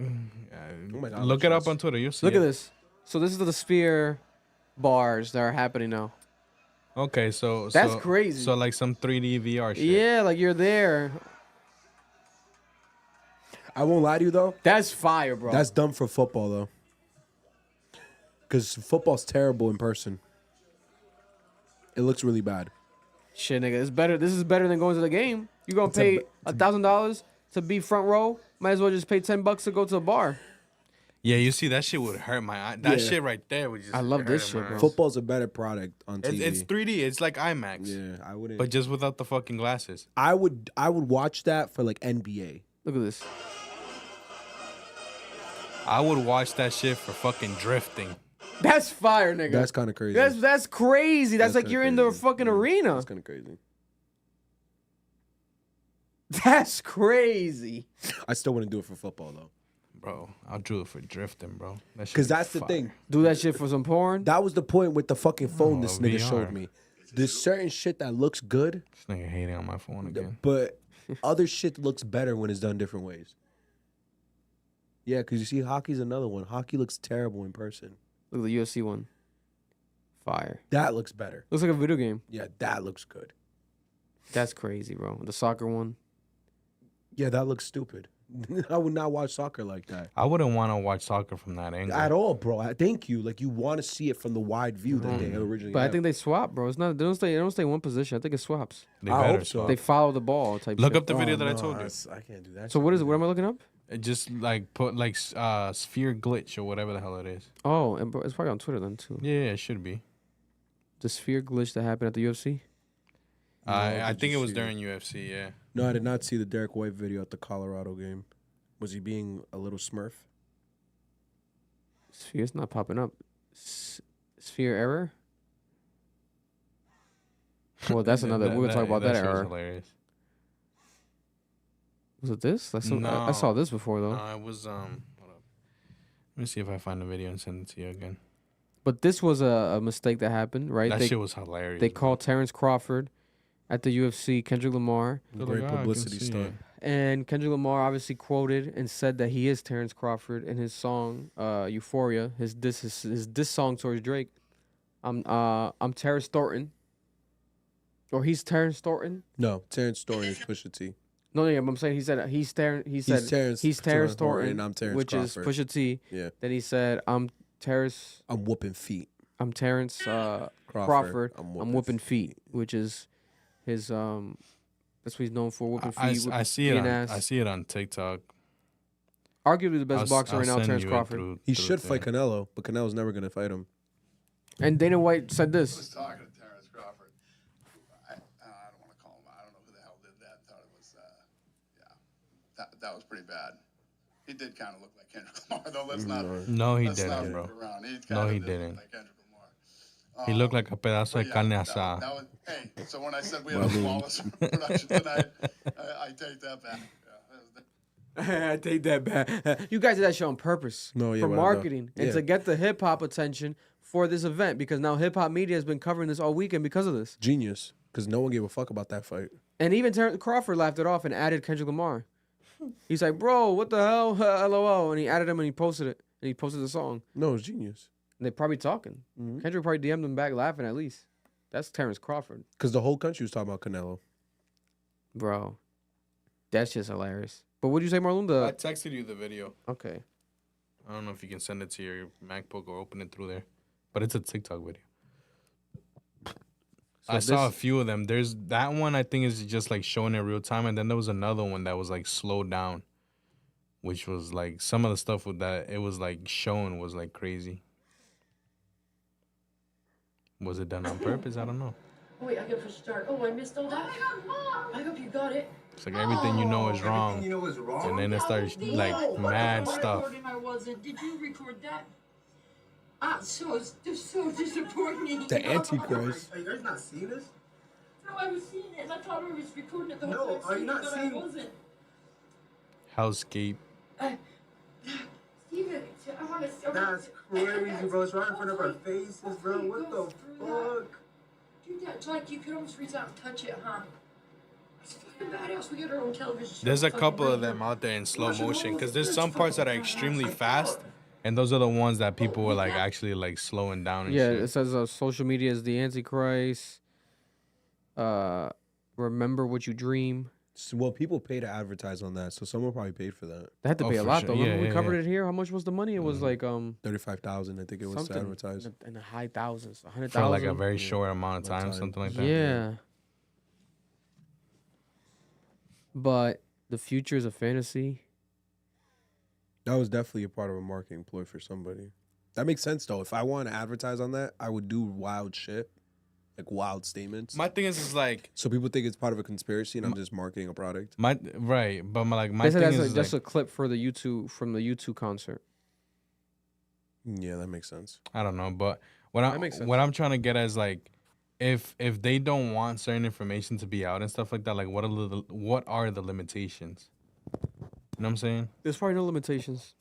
[SPEAKER 2] Oh my God,
[SPEAKER 3] Look it
[SPEAKER 2] watch
[SPEAKER 3] up on Twitter. You'll see.
[SPEAKER 1] Look
[SPEAKER 3] it.
[SPEAKER 1] at this. So this is the Sphere bars that are happening now.
[SPEAKER 3] Okay, so
[SPEAKER 1] That's crazy.
[SPEAKER 3] So like some 3D VR shit.
[SPEAKER 1] Yeah, like you're there.
[SPEAKER 2] I won't lie to you though.
[SPEAKER 1] That's fire, bro.
[SPEAKER 2] That's dumb for football though. Because football's terrible in person. It looks really bad.
[SPEAKER 1] Shit, nigga. It's better. This is better than going to the game. You gonna pay $1,000 to be front row? Might as well just pay $10 to go to a bar.
[SPEAKER 3] Yeah, you see that shit would hurt my eye. That
[SPEAKER 2] Yeah.
[SPEAKER 3] shit right there would just.
[SPEAKER 1] I love this
[SPEAKER 3] hurt my
[SPEAKER 1] shit, bro.
[SPEAKER 3] eyes.
[SPEAKER 2] Football's a better product on TV.
[SPEAKER 3] It's 3D. It's like IMAX.
[SPEAKER 2] Yeah, I wouldn't.
[SPEAKER 3] But just without the fucking glasses.
[SPEAKER 2] I would watch that for like NBA.
[SPEAKER 1] Look at this.
[SPEAKER 3] I would watch that shit for fucking drifting.
[SPEAKER 1] That's fire, nigga.
[SPEAKER 2] That's kind of crazy.
[SPEAKER 1] That's crazy. That's like
[SPEAKER 2] kinda
[SPEAKER 1] you're in the
[SPEAKER 2] crazy.
[SPEAKER 1] fucking arena.
[SPEAKER 2] That's kind of crazy.
[SPEAKER 1] That's crazy.
[SPEAKER 2] I still wouldn't do it for football though.
[SPEAKER 3] Bro, I'll do it for drifting, bro.
[SPEAKER 2] Because that's the thing.
[SPEAKER 1] Do that shit for some porn.
[SPEAKER 2] That was the point with the fucking phone this nigga
[SPEAKER 3] VR.
[SPEAKER 2] showed me. There's certain shit that looks good,
[SPEAKER 3] This nigga hating on my phone again.
[SPEAKER 2] but other shit looks better when it's done different ways. Yeah, because you see, hockey's another one. Hockey looks terrible in person.
[SPEAKER 1] Look at the UFC one. Fire.
[SPEAKER 2] That looks better.
[SPEAKER 1] Looks like a video game.
[SPEAKER 2] Yeah, that looks good.
[SPEAKER 1] That's crazy, bro. The soccer one.
[SPEAKER 2] Yeah, that looks stupid. I would not watch soccer like that.
[SPEAKER 3] I wouldn't want to watch soccer from that angle.
[SPEAKER 2] At all, bro. Thank you. Like, you want to see it from the wide view that they originally
[SPEAKER 1] But I
[SPEAKER 2] have.
[SPEAKER 1] think they swap, bro. It's not. They don't stay in one position. I think it swaps.
[SPEAKER 3] They
[SPEAKER 2] I
[SPEAKER 3] better
[SPEAKER 2] hope so.
[SPEAKER 3] swap.
[SPEAKER 1] They follow the ball type.
[SPEAKER 3] Look
[SPEAKER 1] shit.
[SPEAKER 3] up the video that I
[SPEAKER 2] no,
[SPEAKER 3] told you.
[SPEAKER 2] I can't do that.
[SPEAKER 1] So what is it? What am I looking up?
[SPEAKER 3] It just like put like sphere glitch or whatever the hell it is.
[SPEAKER 1] Oh, and it's probably on Twitter then too.
[SPEAKER 3] Yeah, it should be.
[SPEAKER 1] The sphere glitch that happened at the UFC.
[SPEAKER 3] I
[SPEAKER 2] did
[SPEAKER 3] think
[SPEAKER 2] you
[SPEAKER 3] it was
[SPEAKER 2] see
[SPEAKER 3] during UFC. Yeah.
[SPEAKER 2] No, I did not see the Derek White video at the Colorado game. Was he being a little smurf?
[SPEAKER 1] Sphere's not popping up. Sphere error. Well, that's another. We're gonna talk about that
[SPEAKER 3] shit was
[SPEAKER 1] error.
[SPEAKER 3] hilarious.
[SPEAKER 1] Was it this? I
[SPEAKER 3] No.
[SPEAKER 1] saw this before though.
[SPEAKER 3] No, it was Hold up. Let me see if I find the video and send it to you again.
[SPEAKER 1] But this was a mistake that happened, right?
[SPEAKER 3] That shit was hilarious.
[SPEAKER 1] They called Terence Crawford at the UFC, Kendrick Lamar.
[SPEAKER 2] Great publicity stunt.
[SPEAKER 1] And Kendrick Lamar obviously quoted and said that he is Terence Crawford in his song Euphoria, his diss song towards Drake. I'm Terrence Thornton. Or he's Terrence Thornton?
[SPEAKER 2] No, Terrence Thornton is Pusha T.
[SPEAKER 1] No, yeah, but I'm saying he's Terrence Thornton,
[SPEAKER 2] and I'm Terrence
[SPEAKER 1] which
[SPEAKER 2] Crawford.
[SPEAKER 1] is Pusha T.
[SPEAKER 2] Yeah.
[SPEAKER 1] Then he said, I'm
[SPEAKER 2] whooping feet.
[SPEAKER 1] I'm Terrence Crawford. I'm whooping feet, which is his that's what he's known for, whooping feet.
[SPEAKER 3] I see it. I see it on TikTok.
[SPEAKER 1] Arguably the best boxer right now, Terrence Crawford.
[SPEAKER 2] He should fight Canelo, but Canelo's never gonna fight him.
[SPEAKER 1] And Dana White said
[SPEAKER 14] I
[SPEAKER 1] this.
[SPEAKER 14] was talking to Terrence Crawford. I don't want to call him. I don't know who the hell did that. Thought it was, that was pretty bad. He did kind of look like Kendrick Lamar, though. Let's not.
[SPEAKER 3] No, he
[SPEAKER 14] let's not
[SPEAKER 3] didn't, bro.
[SPEAKER 14] move around.
[SPEAKER 3] No, he didn't. He looked like a pedazo de carne asada.
[SPEAKER 14] That was, hey, so when I said we had a flawless production tonight, I take that back.
[SPEAKER 1] I take that back. You guys did that shit on purpose.
[SPEAKER 2] No, yeah,
[SPEAKER 1] for
[SPEAKER 2] well,
[SPEAKER 1] marketing
[SPEAKER 2] no.
[SPEAKER 1] and
[SPEAKER 2] Yeah.
[SPEAKER 1] to get the hip hop attention for this event because now hip hop media has been covering this all weekend because of this.
[SPEAKER 2] Genius, because no one gave a fuck about that fight.
[SPEAKER 1] And even Terrence Crawford laughed it off and added Kendrick Lamar. He's like, bro, what the hell? LOL. And he added him and he posted it. And he posted the song.
[SPEAKER 2] No, it's genius.
[SPEAKER 1] And they probably talking. Kendrick probably DM'd him back laughing at least. That's Terrence Crawford.
[SPEAKER 2] Because the whole country was talking about Canelo.
[SPEAKER 1] Bro, that's just hilarious. But what did you say, Marloon?
[SPEAKER 3] I texted you the video.
[SPEAKER 1] Okay.
[SPEAKER 3] I don't know if you can send it to your MacBook or open it through there, but it's a TikTok video.
[SPEAKER 1] So
[SPEAKER 3] I saw a few of them. There's that one I think is just like showing it real time, and then there was another one that was like slowed down, which was like some of the stuff with that it was like showing was like crazy. Was it done on purpose? I don't know.
[SPEAKER 15] Wait, I gotta push start. Oh, I missed all that. I hope you got it.
[SPEAKER 3] It's like everything you know is wrong.
[SPEAKER 14] Everything you know is wrong?
[SPEAKER 3] And then it starts like mad stuff.
[SPEAKER 15] I wasn't. Did you record that? So disappointing.
[SPEAKER 2] The Antichrist.
[SPEAKER 14] Are you guys not seeing this?
[SPEAKER 15] No, I was seeing it and I thought I was recording it the whole
[SPEAKER 14] No,
[SPEAKER 15] time.
[SPEAKER 14] are you not
[SPEAKER 15] but
[SPEAKER 14] seeing-
[SPEAKER 15] I wasn't.
[SPEAKER 3] Housecape.
[SPEAKER 15] Steven, I want to.
[SPEAKER 14] That's crazy, bro. It's right in front of our faces, bro. What the fuck?
[SPEAKER 15] Dude, that's like you could almost reach out and touch it, huh? It's fucking badass. We got our own television show.
[SPEAKER 3] There's a
[SPEAKER 15] Fucking
[SPEAKER 3] couple of
[SPEAKER 15] right
[SPEAKER 3] them out there in slow motion because there's some parts that are extremely fast, and those are the ones that people were like actually like slowing down. And
[SPEAKER 1] Yeah,
[SPEAKER 3] shit.
[SPEAKER 1] it says social media is the Antichrist. Remember what you dream.
[SPEAKER 2] Well, people pay to advertise on that, so someone probably paid for that.
[SPEAKER 1] They had to
[SPEAKER 3] Oh,
[SPEAKER 1] pay a
[SPEAKER 3] for
[SPEAKER 1] lot
[SPEAKER 3] sure.
[SPEAKER 1] though.
[SPEAKER 3] Yeah,
[SPEAKER 1] Remember we
[SPEAKER 3] yeah,
[SPEAKER 1] covered
[SPEAKER 3] yeah.
[SPEAKER 1] it here. How much was the money? It was like
[SPEAKER 2] 35,000, I think it was to
[SPEAKER 1] something
[SPEAKER 2] advertise.
[SPEAKER 1] in the high thousands,
[SPEAKER 3] for
[SPEAKER 1] 100,000.
[SPEAKER 3] like a very short amount of time, something like that.
[SPEAKER 1] Yeah. But the future is a fantasy.
[SPEAKER 2] That was definitely a part of a marketing ploy for somebody. That makes sense though. If I want to advertise on that, I would do wild shit, like wild statements.
[SPEAKER 3] My thing is like
[SPEAKER 2] so people think it's part of a conspiracy, and I'm just marketing a product.
[SPEAKER 3] my my
[SPEAKER 1] They said
[SPEAKER 3] thing is
[SPEAKER 1] that's
[SPEAKER 3] like,
[SPEAKER 1] a clip for the YouTube from the YouTube concert.
[SPEAKER 2] Yeah, that makes sense.
[SPEAKER 3] I don't know, but what I'm trying to get at is like, if they don't want certain information to be out and stuff like that, like what are the limitations? You know what I'm saying?
[SPEAKER 1] There's probably no limitations.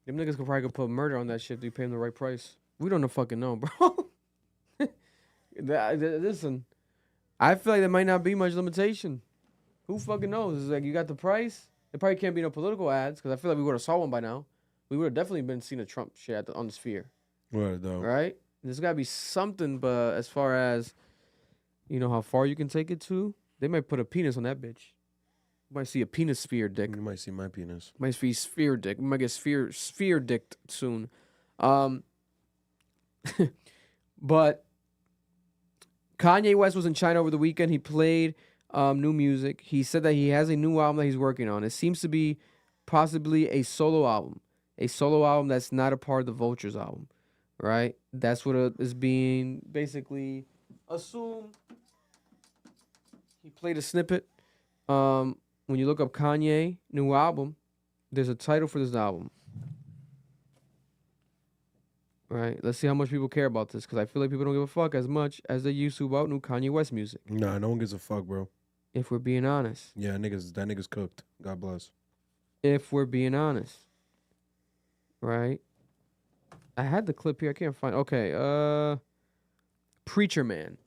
[SPEAKER 1] Them niggas could probably put murder on that shit if you pay them the right price. We don't know fucking know, bro. Listen, I feel like there might not be much limitation. Who fucking knows? It's like you got the price. There probably can't be no political ads because I feel like we would have saw one by now. We would have definitely been seeing a Trump shit on the Sphere.
[SPEAKER 2] Right, though.
[SPEAKER 1] Right? There's got to be something, but as far as, you know, how far you can take it to, they might put a penis on that bitch. Might see a penis sphere dick.
[SPEAKER 2] You might see my penis.
[SPEAKER 1] Might see sphere dick. We might get sphere dicked soon. But Kanye West was in China over the weekend. He played new music. He said that he has a new album that he's working on. It seems to be possibly a solo album. A solo album that's not a part of the Vultures album, right? That's what is being basically assumed. He played a snippet. When you look up Kanye new album, there's a title for this album. Right? Let's see how much people care about this, because I feel like people don't give a fuck as much as they used to about new Kanye West music.
[SPEAKER 2] Nah, no one gives a fuck, bro.
[SPEAKER 1] If we're being honest.
[SPEAKER 2] Yeah, that nigga's cooked. God bless.
[SPEAKER 1] If we're being honest. Right? I had the clip here. I can't find. Okay. Preacher Man.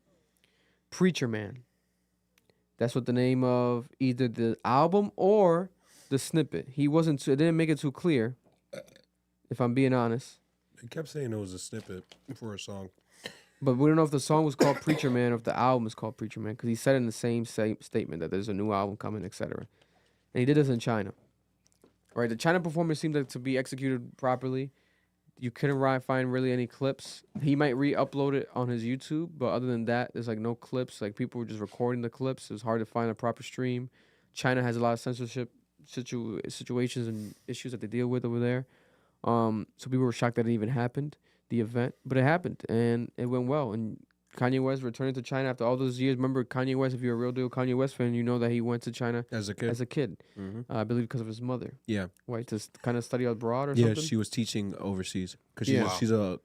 [SPEAKER 1] Preacher Man. That's what the name of either the album or the snippet. It didn't make it too clear, if I'm being honest.
[SPEAKER 2] He kept saying it was a snippet for a song.
[SPEAKER 1] But we don't know if the song was called Preacher Man or if the album is called Preacher Man, because he said in the same statement that there's a new album coming, etc. And he did this in China. Right, the China performance seemed to be executed properly. You couldn't find really any clips. He might re-upload it on his YouTube, but other than that, there's like no clips. Like people were just recording the clips. It was hard to find a proper stream. China has a lot of censorship situations and issues that they deal with over there. So people were shocked that it even happened, the event, but it happened and it went well. And Kanye West returning to China after all those years. Remember Kanye West, if you're a real deal Kanye West fan, you know that he went to China
[SPEAKER 2] as a kid.
[SPEAKER 1] Mm-hmm. I believe because of his mother.
[SPEAKER 2] Yeah.
[SPEAKER 1] Right, to kind of study abroad or something?
[SPEAKER 2] Yeah, she was teaching overseas because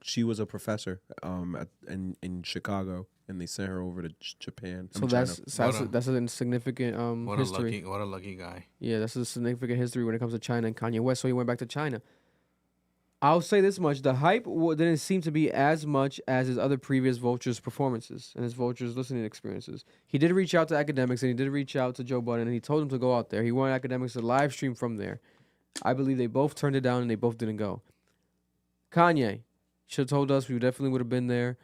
[SPEAKER 2] she was a professor in Chicago, and they sent her over to Japan.
[SPEAKER 1] So that's a significant history.
[SPEAKER 3] What a lucky guy.
[SPEAKER 1] Yeah, that's a significant history when it comes to China and Kanye West. So he went back to China. I'll say this much. The hype didn't seem to be as much as his other previous Vultures performances and his Vultures listening experiences. He did reach out to academics and he did reach out to Joe Budden and he told him to go out there. He wanted academics to live stream from there. I believe they both turned it down and they both didn't go. Kanye should have told us. We definitely would have been there.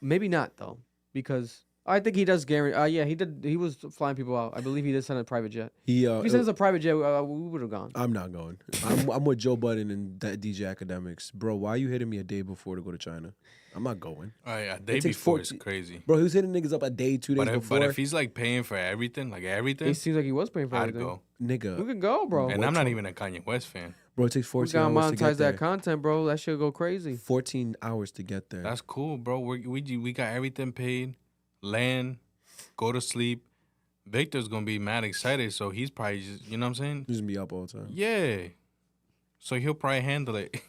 [SPEAKER 1] Maybe not, though, because I think he does guarantee. Yeah, he did. He was flying people out. I believe he did send a private jet. If he sends a private jet, we would have gone.
[SPEAKER 2] I'm not going. I'm with Joe Budden and DJ Academics. Bro, why are you hitting me a day before to go to China? I'm not going.
[SPEAKER 3] Oh, yeah, a day before is crazy.
[SPEAKER 2] Bro, he was hitting niggas up a day, 2 days before.
[SPEAKER 3] But if he's like paying for everything,
[SPEAKER 1] it seems like he was paying for
[SPEAKER 3] I'd
[SPEAKER 1] everything.
[SPEAKER 3] go.
[SPEAKER 2] Nigga.
[SPEAKER 1] We can go, bro.
[SPEAKER 3] And I'm not even a Kanye West fan.
[SPEAKER 2] Bro, it takes 14
[SPEAKER 1] hours to get there. We gotta monetize
[SPEAKER 2] that
[SPEAKER 1] content, bro. That shit go crazy.
[SPEAKER 2] 14 hours to get there.
[SPEAKER 3] That's cool, bro. We got everything paid. Land, go to sleep. Victor's gonna be mad excited, so he's probably just, you know what I'm saying?
[SPEAKER 2] He's gonna be up all the time.
[SPEAKER 3] Yeah. So he'll probably handle it.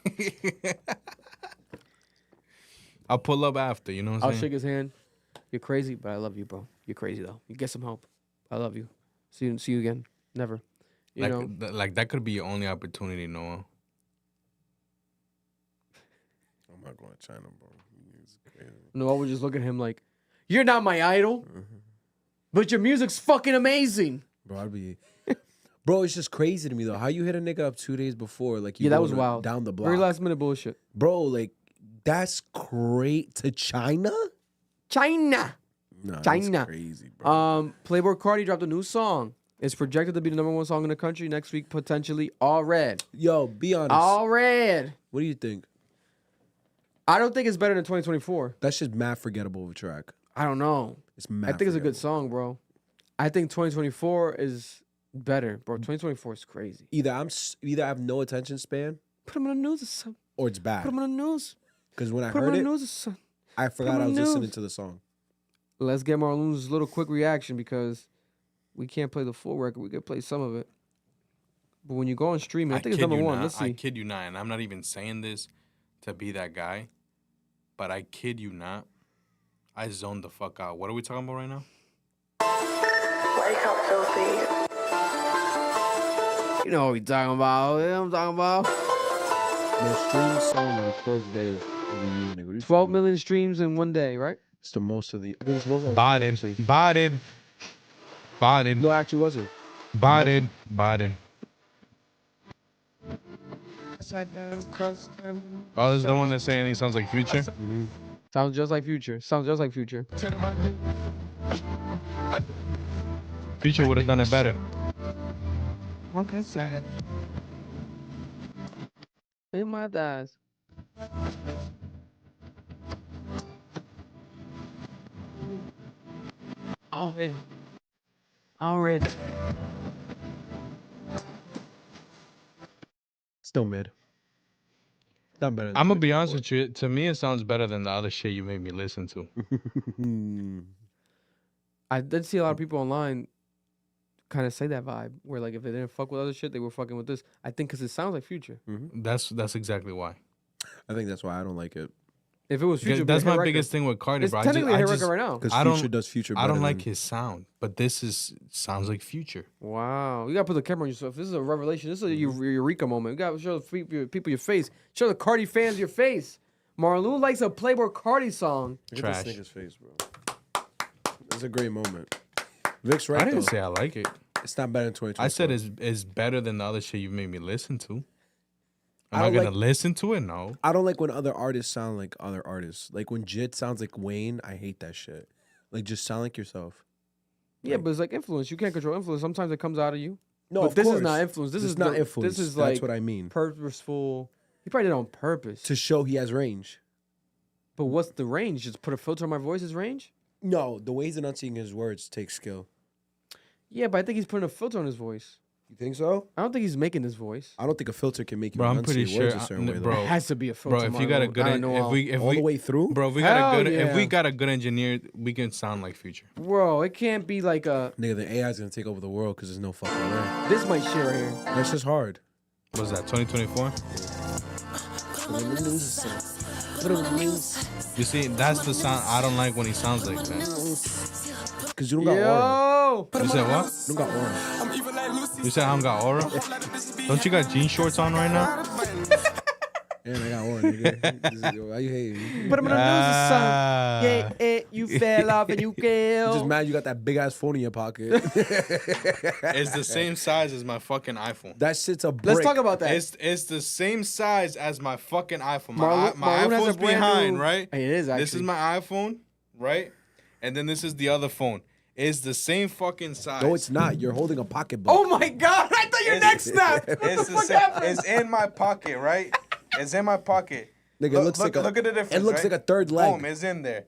[SPEAKER 3] I'll pull up after, you know what I'm saying?
[SPEAKER 1] I'll shake his hand. You're crazy, but I love you, bro. You're crazy, though. You get some help. I love you. See you again. Never. You know?
[SPEAKER 3] Like, that could be your only opportunity, Noah.
[SPEAKER 2] I'm not going to China, bro. It's crazy.
[SPEAKER 1] Noah would just look at him like, you're not my idol, but your music's fucking amazing.
[SPEAKER 2] Bro, I'd be... Bro, it's just crazy to me, though. How you hit a nigga up 2 days before? Like, you
[SPEAKER 1] that was wild.
[SPEAKER 2] Down the block.
[SPEAKER 1] Very last minute bullshit.
[SPEAKER 2] Bro, like, that's great. To China?
[SPEAKER 1] China.
[SPEAKER 2] Nah,
[SPEAKER 1] China.
[SPEAKER 2] that's crazy, bro.
[SPEAKER 1] Playboi Carti dropped a new song. It's projected to be the #1 song in the country next week, potentially. All red.
[SPEAKER 2] Yo, be honest.
[SPEAKER 1] All red.
[SPEAKER 2] What do you think?
[SPEAKER 1] I don't think it's better than 2024.
[SPEAKER 2] That's just mad forgettable of a track.
[SPEAKER 1] I don't know.
[SPEAKER 2] It's mad
[SPEAKER 1] I think it's a good song, bro. I think 2024 is better, bro. 2024 is crazy.
[SPEAKER 2] Either I have no attention span.
[SPEAKER 1] Put him on the news or something.
[SPEAKER 2] Or it's bad.
[SPEAKER 1] Put him on the news.
[SPEAKER 2] Because when I
[SPEAKER 1] Put him
[SPEAKER 2] heard
[SPEAKER 1] on
[SPEAKER 2] it,
[SPEAKER 1] the news or something.
[SPEAKER 2] I forgot I was listening to the song.
[SPEAKER 1] Let's get Marloon's little quick reaction because we can't play the full record. We could play some of it. But when you go on streaming, I think it's #1. Let's see.
[SPEAKER 3] I kid you not, and I'm not even saying this to be that guy, but I kid you not. I zoned the fuck out. What are we talking about right now?
[SPEAKER 16] Wake up, filthy.
[SPEAKER 1] You know what we talking about. You know what I'm talking about.
[SPEAKER 2] Most streamed song on the first day of the year.
[SPEAKER 1] 12 million streams in one day, right?
[SPEAKER 2] It's the most of the...
[SPEAKER 3] Biden.
[SPEAKER 2] No, actually wasn't.
[SPEAKER 3] Biden. Oh, this is the one that's saying he sounds like Future?
[SPEAKER 2] Mm-hmm.
[SPEAKER 1] Sounds just like Future.
[SPEAKER 3] Future would have done it better.
[SPEAKER 13] Okay, sad.
[SPEAKER 1] In my thighs.
[SPEAKER 13] Already. Already.
[SPEAKER 2] Still mid. Not better.
[SPEAKER 3] I'm gonna be honest with you. To me, it sounds better than the other shit you made me listen to.
[SPEAKER 1] I did see a lot of people online kind of say that vibe, where like if they didn't fuck with other shit, they were fucking with this. I think because it sounds like Future.
[SPEAKER 3] That's exactly why.
[SPEAKER 2] I think that's why I don't like it.
[SPEAKER 1] If it was Future, it'd be a
[SPEAKER 3] That's
[SPEAKER 1] hit
[SPEAKER 3] my
[SPEAKER 1] record.
[SPEAKER 3] biggest thing with Carti,
[SPEAKER 1] It's
[SPEAKER 3] bro.
[SPEAKER 1] technically a hit record right now.
[SPEAKER 2] Because
[SPEAKER 3] I don't-
[SPEAKER 2] Future does Future
[SPEAKER 3] I
[SPEAKER 2] better
[SPEAKER 3] don't like
[SPEAKER 2] than-
[SPEAKER 3] his sound, but this sounds like Future.
[SPEAKER 1] Wow, you gotta put the camera on yourself. This is a revelation. This is a eureka moment. You gotta show the people your face. Show the Carti fans your face. Marloon likes a Playboi Carti song.
[SPEAKER 2] Look at this nigga's face, bro. It's a great moment. Vic's right,
[SPEAKER 3] I didn't
[SPEAKER 2] though.
[SPEAKER 3] say I like it.
[SPEAKER 2] It's not better than 2020.
[SPEAKER 3] I said it's better than the other shit you made me listen to. Am
[SPEAKER 2] I
[SPEAKER 3] I
[SPEAKER 2] don't
[SPEAKER 3] gonna
[SPEAKER 2] like-
[SPEAKER 3] listen to it? No.
[SPEAKER 2] I don't like when other artists sound like other artists. Like when Jit sounds like Wayne, I hate that shit. Like just sound like yourself.
[SPEAKER 1] Yeah, but it's like influence. You can't control influence. Sometimes it comes out of you.
[SPEAKER 2] No,
[SPEAKER 1] but
[SPEAKER 2] of
[SPEAKER 1] this
[SPEAKER 2] course.
[SPEAKER 1] is not influence. This is
[SPEAKER 2] not
[SPEAKER 1] the-
[SPEAKER 2] influence.
[SPEAKER 1] This is
[SPEAKER 2] That's
[SPEAKER 1] like
[SPEAKER 2] what I mean.
[SPEAKER 1] Purposeful. He probably did it on purpose.
[SPEAKER 2] To show he has range.
[SPEAKER 1] But what's the range? Just put a filter on my voice's range?
[SPEAKER 2] No, the way he's enunciating his words takes skill.
[SPEAKER 1] Yeah, but I think he's putting a filter on his voice.
[SPEAKER 2] You think so?
[SPEAKER 1] I don't think he's making his voice.
[SPEAKER 2] I don't think a filter can make you
[SPEAKER 3] Bro, I'm
[SPEAKER 2] enunciate
[SPEAKER 3] pretty
[SPEAKER 2] words
[SPEAKER 3] sure,
[SPEAKER 2] a certain way.
[SPEAKER 3] bro.
[SPEAKER 2] Though.
[SPEAKER 1] It has to be a filter.
[SPEAKER 3] Bro, if you got a
[SPEAKER 1] Marloon.
[SPEAKER 3] good,
[SPEAKER 1] I don't know
[SPEAKER 3] if
[SPEAKER 2] all
[SPEAKER 3] we,
[SPEAKER 2] the way through,
[SPEAKER 3] bro, if we got
[SPEAKER 1] Hell
[SPEAKER 3] a good, if we
[SPEAKER 1] yeah.
[SPEAKER 3] got a good engineer, we can sound like Future.
[SPEAKER 1] Bro, it can't be like a.
[SPEAKER 2] nigga, the AI is gonna take over the world because there's no fucking way.
[SPEAKER 1] This might shit right here.
[SPEAKER 2] That's just hard.
[SPEAKER 3] What's that? 2024. You see, that's the sound I don't like when he sounds like that.
[SPEAKER 2] Because you don't got aura.
[SPEAKER 1] Yo!
[SPEAKER 3] You said what?
[SPEAKER 2] You don't got aura.
[SPEAKER 3] You said I don't got aura? Don't you got jean shorts on right now?
[SPEAKER 2] Yeah, I got aura, nigga. Why you hating?
[SPEAKER 1] Put him in the news song. Yeah, you fell off and you
[SPEAKER 2] You just
[SPEAKER 1] killed.
[SPEAKER 2] mad you got that big ass phone in your pocket.
[SPEAKER 3] It's the same size as my fucking iPhone.
[SPEAKER 2] That shit's a brick.
[SPEAKER 1] Let's talk about that.
[SPEAKER 3] It's the same size as my fucking iPhone.
[SPEAKER 1] Marloon-
[SPEAKER 3] My
[SPEAKER 1] Marloon has a
[SPEAKER 3] iPhone's
[SPEAKER 1] brand
[SPEAKER 3] behind,
[SPEAKER 1] new-
[SPEAKER 3] right?
[SPEAKER 1] It is,
[SPEAKER 3] This is
[SPEAKER 1] actually.
[SPEAKER 3] my iPhone, right? And then this is the other phone. It's the same fucking size.
[SPEAKER 2] No, it's not. You're holding a pocketbook.
[SPEAKER 1] Oh my god! I thought your neck snapped. What
[SPEAKER 3] It's
[SPEAKER 1] the
[SPEAKER 3] the
[SPEAKER 1] fuck
[SPEAKER 3] same.
[SPEAKER 1] happened?
[SPEAKER 3] It's in my pocket, right? It's in my pocket.
[SPEAKER 2] Nigga, it looks like a,
[SPEAKER 3] look at the difference.
[SPEAKER 2] It looks
[SPEAKER 3] right?
[SPEAKER 2] like a third leg.
[SPEAKER 3] Boom, it's in there.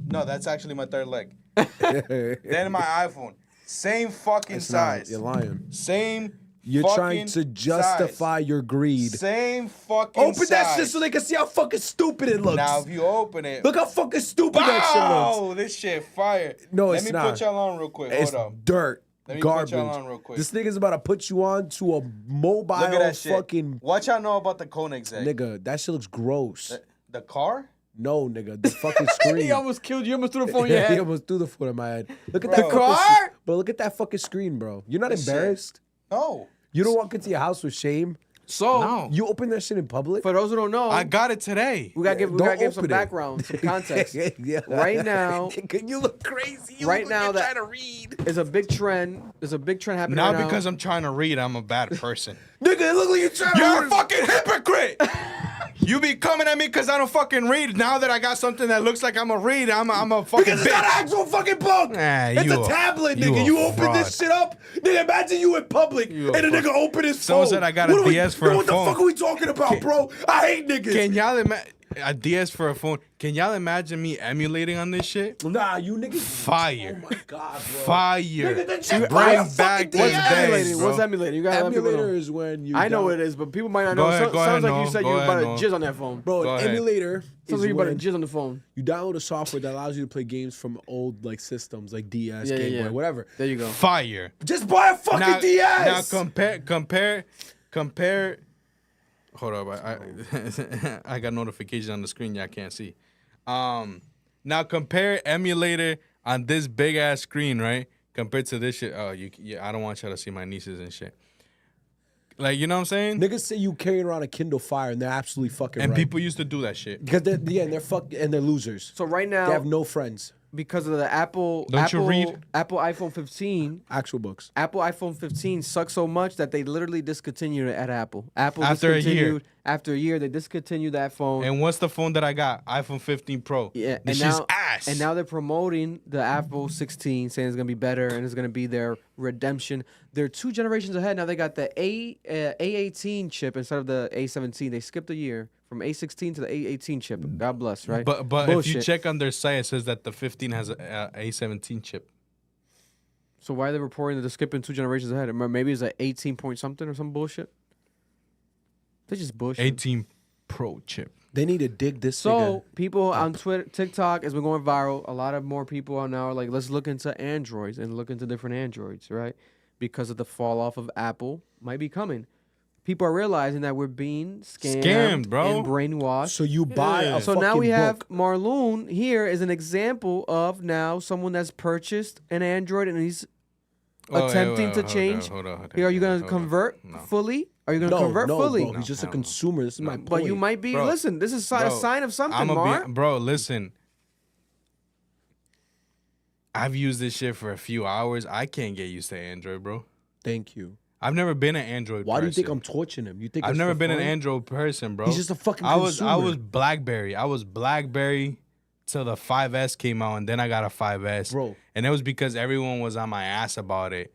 [SPEAKER 3] No, that's actually my third leg. Then my iPhone, same fucking
[SPEAKER 2] It's not.
[SPEAKER 3] size.
[SPEAKER 2] You're lying.
[SPEAKER 3] Same.
[SPEAKER 2] You're trying
[SPEAKER 3] fucking
[SPEAKER 2] to justify your greed.
[SPEAKER 3] size. Same fucking.
[SPEAKER 2] Open that
[SPEAKER 3] size.
[SPEAKER 2] shit so they can see how fucking stupid it looks.
[SPEAKER 3] Now, if you open it,
[SPEAKER 2] Look how fucking stupid that shit looks.
[SPEAKER 3] wow, this shit fire.
[SPEAKER 2] No,
[SPEAKER 3] Let
[SPEAKER 2] it's
[SPEAKER 3] me
[SPEAKER 2] not.
[SPEAKER 3] put y'all on real quick.
[SPEAKER 2] It's
[SPEAKER 3] Hold up.
[SPEAKER 2] dirt.
[SPEAKER 3] Let me
[SPEAKER 2] Garbage.
[SPEAKER 3] put y'all on real quick.
[SPEAKER 2] This nigga's about to put you on to a mobile
[SPEAKER 3] Look at that shit.
[SPEAKER 2] fucking
[SPEAKER 3] What y'all know about the Koenigsegg?
[SPEAKER 2] nigga. That shit looks gross.
[SPEAKER 3] The car?
[SPEAKER 2] No, nigga, the fucking screen.
[SPEAKER 1] He almost killed you. You almost threw the phone in your
[SPEAKER 2] He
[SPEAKER 1] head.
[SPEAKER 2] almost threw the foot in my head. Look at
[SPEAKER 3] Bro.
[SPEAKER 2] that
[SPEAKER 3] The
[SPEAKER 2] fucking
[SPEAKER 1] car?
[SPEAKER 2] Bro, look at that fucking screen, bro. You're not
[SPEAKER 3] This shit.
[SPEAKER 2] embarrassed?
[SPEAKER 3] No.
[SPEAKER 2] You don't walk into your house with shame?
[SPEAKER 1] So,
[SPEAKER 3] No.
[SPEAKER 2] You open that shit in public?
[SPEAKER 1] for those who don't know,
[SPEAKER 3] I got it today.
[SPEAKER 1] we gotta give some
[SPEAKER 2] open it.
[SPEAKER 1] background, some context.
[SPEAKER 2] Yeah.
[SPEAKER 1] Right now,
[SPEAKER 2] You look crazy. You
[SPEAKER 1] right
[SPEAKER 2] look
[SPEAKER 1] now
[SPEAKER 2] like you're
[SPEAKER 1] that-
[SPEAKER 2] trying to read.
[SPEAKER 1] there's a big trend. There's a big trend happening
[SPEAKER 3] Not
[SPEAKER 1] right
[SPEAKER 3] because
[SPEAKER 1] now.
[SPEAKER 3] I'm trying to read, I'm a bad person.
[SPEAKER 2] Nigga, it look like you're trying
[SPEAKER 3] You're
[SPEAKER 2] to
[SPEAKER 3] a fucking hypocrite. You be coming at me because I don't fucking read. Now that I got something that looks like I'm a read, I'm a fucking
[SPEAKER 2] Because it's not an
[SPEAKER 3] bitch.
[SPEAKER 2] actual fucking book.
[SPEAKER 3] Nah,
[SPEAKER 2] It's
[SPEAKER 3] you
[SPEAKER 2] a tablet,
[SPEAKER 3] you
[SPEAKER 2] nigga.
[SPEAKER 3] a
[SPEAKER 2] You open
[SPEAKER 3] fraud.
[SPEAKER 2] this shit up. Nigga, imagine you in public
[SPEAKER 3] You
[SPEAKER 2] and
[SPEAKER 3] a
[SPEAKER 2] a nigga
[SPEAKER 3] fraud.
[SPEAKER 2] open his
[SPEAKER 3] Someone
[SPEAKER 2] phone.
[SPEAKER 3] said I got a
[SPEAKER 2] What are we-
[SPEAKER 3] DS for a
[SPEAKER 2] What the
[SPEAKER 3] phone.
[SPEAKER 2] fuck are we talking about, bro? I hate niggas.
[SPEAKER 3] Can y'all imagine a DS for a phone? Can y'all imagine me emulating on this shit?
[SPEAKER 2] Nah, you niggas.
[SPEAKER 3] Fire.
[SPEAKER 2] Oh my god, bro.
[SPEAKER 3] Fire.
[SPEAKER 2] Nigga, then just buy a
[SPEAKER 3] Bring back
[SPEAKER 2] fucking
[SPEAKER 3] this
[SPEAKER 2] DS.
[SPEAKER 3] days,
[SPEAKER 1] emulating?
[SPEAKER 3] bro.
[SPEAKER 1] What's emulating? You gotta let people
[SPEAKER 2] Emulator
[SPEAKER 1] know.
[SPEAKER 2] is when you.
[SPEAKER 1] I know
[SPEAKER 2] down-
[SPEAKER 1] what it is, but people might not
[SPEAKER 3] Go
[SPEAKER 1] know.
[SPEAKER 3] ahead, go ahead,
[SPEAKER 1] Sounds like you
[SPEAKER 3] Noah.
[SPEAKER 1] said
[SPEAKER 3] Go
[SPEAKER 1] you were
[SPEAKER 3] ahead,
[SPEAKER 1] about to
[SPEAKER 3] Noah.
[SPEAKER 1] jizz on that phone.
[SPEAKER 2] Bro,
[SPEAKER 3] Go
[SPEAKER 2] an
[SPEAKER 3] ahead.
[SPEAKER 2] emulator
[SPEAKER 1] Sounds
[SPEAKER 2] is
[SPEAKER 1] like you about to
[SPEAKER 2] when
[SPEAKER 1] jizz on the phone.
[SPEAKER 2] you download a software that allows you to play games from old like systems, like DS,
[SPEAKER 1] Yeah,
[SPEAKER 2] Game
[SPEAKER 1] yeah,
[SPEAKER 2] Boy,
[SPEAKER 1] yeah.
[SPEAKER 2] whatever.
[SPEAKER 1] There you go.
[SPEAKER 3] Fire.
[SPEAKER 2] Just buy a fucking
[SPEAKER 3] Now
[SPEAKER 2] DS.
[SPEAKER 3] compare. Hold up, I got notifications on the screen y'all can't see. Now compare emulator on this big ass screen, right? Compared to this shit. Oh, I don't want y'all to see my nieces and shit. Like, you know what I'm saying?
[SPEAKER 2] Niggas say you carrying around a Kindle Fire and they're absolutely fucking
[SPEAKER 3] And
[SPEAKER 2] right.
[SPEAKER 3] people used to do that shit.
[SPEAKER 2] Because they're fuck and they're losers.
[SPEAKER 1] So right now,
[SPEAKER 2] They have no friends.
[SPEAKER 1] because of the Apple
[SPEAKER 3] Don't you read?
[SPEAKER 1] Apple iPhone 15,
[SPEAKER 2] Actual books.
[SPEAKER 1] Apple iPhone 15 sucks so much that they literally discontinued it at Apple. Apple
[SPEAKER 3] After a year.
[SPEAKER 1] discontinued after a year, they discontinued that phone.
[SPEAKER 3] And what's the phone that I got? iPhone 15 Pro.
[SPEAKER 1] Yeah,
[SPEAKER 3] This
[SPEAKER 1] and
[SPEAKER 3] shit's
[SPEAKER 1] now,
[SPEAKER 3] ass.
[SPEAKER 1] And now they're promoting the Apple 16, saying it's gonna be better and it's gonna be their redemption. They're 2 generations ahead. Now they got the A18 chip instead of the A17. They skipped a year from A16 to the A18 chip. God bless, right?
[SPEAKER 3] But
[SPEAKER 1] Bullshit.
[SPEAKER 3] if you check on their site, it says that the 15 has a A17 chip.
[SPEAKER 1] So why are they reporting that they're skipping 2 generations ahead? Maybe it's like 18 point something or some bullshit. They just bullshit.
[SPEAKER 3] 18 Pro chip.
[SPEAKER 2] They need to dig this.
[SPEAKER 1] So people on Twitter, TikTok has been going viral. A lot of more people are now like, let's look into Androids and look into different Androids, right? Because of the fall off of Apple might be coming. People are realizing that we're being scammed
[SPEAKER 3] bro,
[SPEAKER 1] and brainwashed.
[SPEAKER 2] So you buy a
[SPEAKER 1] So
[SPEAKER 2] fucking
[SPEAKER 1] now we have
[SPEAKER 2] book.
[SPEAKER 1] Marloon here is an example of now someone that's purchased an Android and he's attempting to change.
[SPEAKER 3] Hold on.
[SPEAKER 1] Here, are you going to convert fully? Are you going to convert fully?
[SPEAKER 2] Bro, he's just a consumer. This is my point.
[SPEAKER 1] But you might be.
[SPEAKER 3] Bro,
[SPEAKER 1] Listen, this is a sign of something, Mar.
[SPEAKER 3] Bro, listen. I've used this shit for a few hours. I can't get used to Android, bro.
[SPEAKER 2] Thank you.
[SPEAKER 3] I've never been an Android
[SPEAKER 2] Why
[SPEAKER 3] person.
[SPEAKER 2] do you think I'm torching him? You think
[SPEAKER 3] I've
[SPEAKER 2] it's
[SPEAKER 3] never
[SPEAKER 2] for
[SPEAKER 3] been an
[SPEAKER 2] fun?
[SPEAKER 3] Android person, bro.
[SPEAKER 2] He's just a fucking
[SPEAKER 3] I
[SPEAKER 2] consumer.
[SPEAKER 3] was BlackBerry. I was BlackBerry till the 5S came out, and then I got a 5S.
[SPEAKER 2] Bro.
[SPEAKER 3] And it was because everyone was on my ass about it.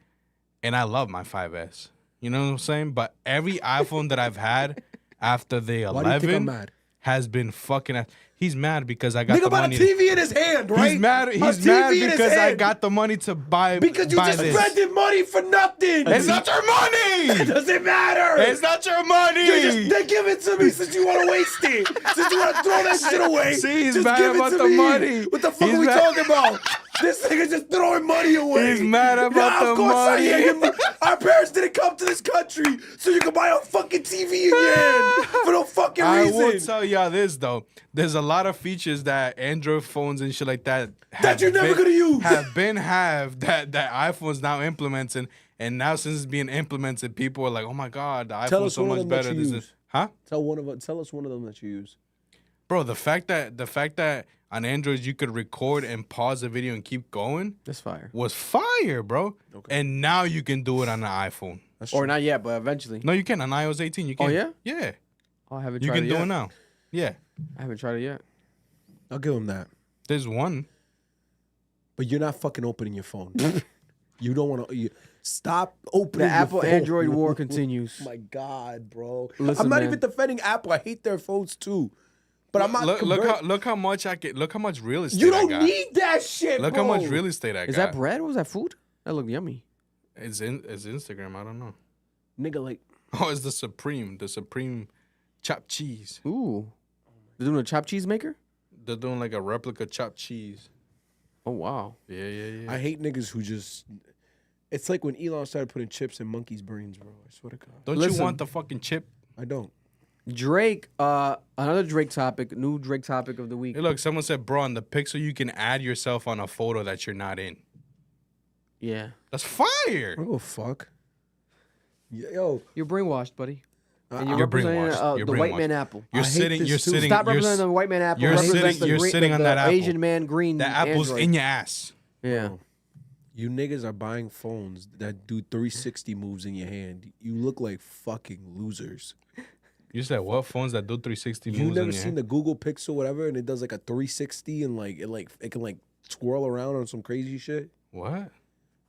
[SPEAKER 3] And I love my 5S. You know what I'm saying? But every iPhone that I've had after the
[SPEAKER 2] Why do you think I'm
[SPEAKER 3] 11
[SPEAKER 2] mad?
[SPEAKER 3] has been fucking. He's mad because I got
[SPEAKER 2] Nigga
[SPEAKER 3] the
[SPEAKER 2] bought
[SPEAKER 3] money.
[SPEAKER 2] a TV in his hand, right?
[SPEAKER 3] He's mad.
[SPEAKER 2] A
[SPEAKER 3] He's
[SPEAKER 2] TV
[SPEAKER 3] mad
[SPEAKER 2] in his
[SPEAKER 3] because I
[SPEAKER 2] hand.
[SPEAKER 3] got the money to buy.
[SPEAKER 2] Because you
[SPEAKER 3] buy
[SPEAKER 2] just
[SPEAKER 3] this.
[SPEAKER 2] spending money for nothing.
[SPEAKER 3] It's not your money.
[SPEAKER 2] It doesn't matter.
[SPEAKER 3] It's not your money.
[SPEAKER 2] They give it to me since you want to waste it. Since you want to throw that shit away.
[SPEAKER 3] See, he's
[SPEAKER 2] just
[SPEAKER 3] mad
[SPEAKER 2] give it
[SPEAKER 3] about
[SPEAKER 2] to
[SPEAKER 3] the
[SPEAKER 2] me.
[SPEAKER 3] money.
[SPEAKER 2] What the fuck
[SPEAKER 3] He's
[SPEAKER 2] are we
[SPEAKER 3] mad-
[SPEAKER 2] talking about? This nigga just throwing money away.
[SPEAKER 3] He's mad about the
[SPEAKER 2] of course
[SPEAKER 3] money.
[SPEAKER 2] I am. Our parents didn't come to this country so you can buy a fucking TV in your hand for no fucking
[SPEAKER 3] I
[SPEAKER 2] reason.
[SPEAKER 3] will tell y'all this though. There's a lot of features that Android phones and shit like that
[SPEAKER 2] That you're never gonna use.
[SPEAKER 3] have that iPhone's now implementing, and now since it's being implemented, people are like, oh my god, the
[SPEAKER 2] Tell
[SPEAKER 3] iPhone's
[SPEAKER 2] us
[SPEAKER 3] so
[SPEAKER 2] one of
[SPEAKER 3] much
[SPEAKER 2] them that
[SPEAKER 3] better.
[SPEAKER 2] you
[SPEAKER 3] This
[SPEAKER 2] use.
[SPEAKER 3] is, huh?
[SPEAKER 2] Tell us one of them that you use.
[SPEAKER 3] Bro, the fact that on Android you could record and pause the video and keep going
[SPEAKER 1] That's fire.
[SPEAKER 3] was fire, bro. And now you can do it on an iPhone.
[SPEAKER 1] Or not yet, but eventually.
[SPEAKER 3] No, you can on iOS 18. You can.
[SPEAKER 1] Oh, yeah?
[SPEAKER 3] Yeah.
[SPEAKER 1] Oh, I haven't
[SPEAKER 3] You
[SPEAKER 1] tried
[SPEAKER 3] can
[SPEAKER 1] it
[SPEAKER 3] do
[SPEAKER 1] yet.
[SPEAKER 3] it now. Yeah.
[SPEAKER 1] I haven't tried it yet.
[SPEAKER 2] I'll give him that.
[SPEAKER 3] There's one.
[SPEAKER 2] But you're not fucking opening your phone. You don't want to. Stop opening
[SPEAKER 1] The
[SPEAKER 2] your
[SPEAKER 1] Apple
[SPEAKER 2] phone.
[SPEAKER 1] Android war continues.
[SPEAKER 2] Oh my God, bro.
[SPEAKER 1] Listen,
[SPEAKER 2] I'm not
[SPEAKER 1] man.
[SPEAKER 2] even defending Apple. I hate their phones too. But I'm not.
[SPEAKER 3] Look how much I get. Look how much real estate
[SPEAKER 2] You
[SPEAKER 3] I
[SPEAKER 2] don't
[SPEAKER 3] got.
[SPEAKER 2] need that shit,
[SPEAKER 3] Look
[SPEAKER 2] bro.
[SPEAKER 3] how much real estate I got.
[SPEAKER 1] Is that bread or was that food? That looked yummy.
[SPEAKER 3] It's Instagram. I don't know.
[SPEAKER 2] Nigga, like.
[SPEAKER 3] Oh, it's the Supreme chopped cheese.
[SPEAKER 1] Ooh. They're doing a chopped cheese maker?
[SPEAKER 3] They're doing like a replica chopped cheese.
[SPEAKER 1] Oh, wow.
[SPEAKER 3] Yeah.
[SPEAKER 2] I hate niggas who just. It's like when Elon started putting chips in monkeys' brains, bro. I swear to God.
[SPEAKER 3] Don't you want the fucking chip?
[SPEAKER 2] I don't.
[SPEAKER 1] Drake, another Drake topic, new Drake topic of the week.
[SPEAKER 3] Hey, look, someone said, bro, on the Pixel, you can add yourself on a photo that you're not in.
[SPEAKER 1] Yeah.
[SPEAKER 3] That's fire.
[SPEAKER 2] Oh, fuck. Yo.
[SPEAKER 1] You're brainwashed, buddy. And you're
[SPEAKER 3] You're
[SPEAKER 1] representing
[SPEAKER 3] brainwashed. You're
[SPEAKER 1] the white
[SPEAKER 3] brainwashed.
[SPEAKER 1] man apple.
[SPEAKER 3] You're sitting.
[SPEAKER 1] Stop representing the white man apple.
[SPEAKER 3] You're
[SPEAKER 1] Represent
[SPEAKER 3] sitting. You're
[SPEAKER 1] green,
[SPEAKER 3] sitting on that apple.
[SPEAKER 1] Asian man green.
[SPEAKER 3] That apple's
[SPEAKER 1] Android.
[SPEAKER 3] in your ass.
[SPEAKER 1] Yeah.
[SPEAKER 2] You niggas are buying phones that do 360 moves in your hand. You look like fucking losers.
[SPEAKER 3] You said what? Phones that do 360 moves
[SPEAKER 2] You
[SPEAKER 3] in
[SPEAKER 2] never
[SPEAKER 3] your
[SPEAKER 2] seen
[SPEAKER 3] hand?
[SPEAKER 2] the Google Pixel, whatever, and it does like a 360 and it can like twirl around on some crazy shit.
[SPEAKER 3] What?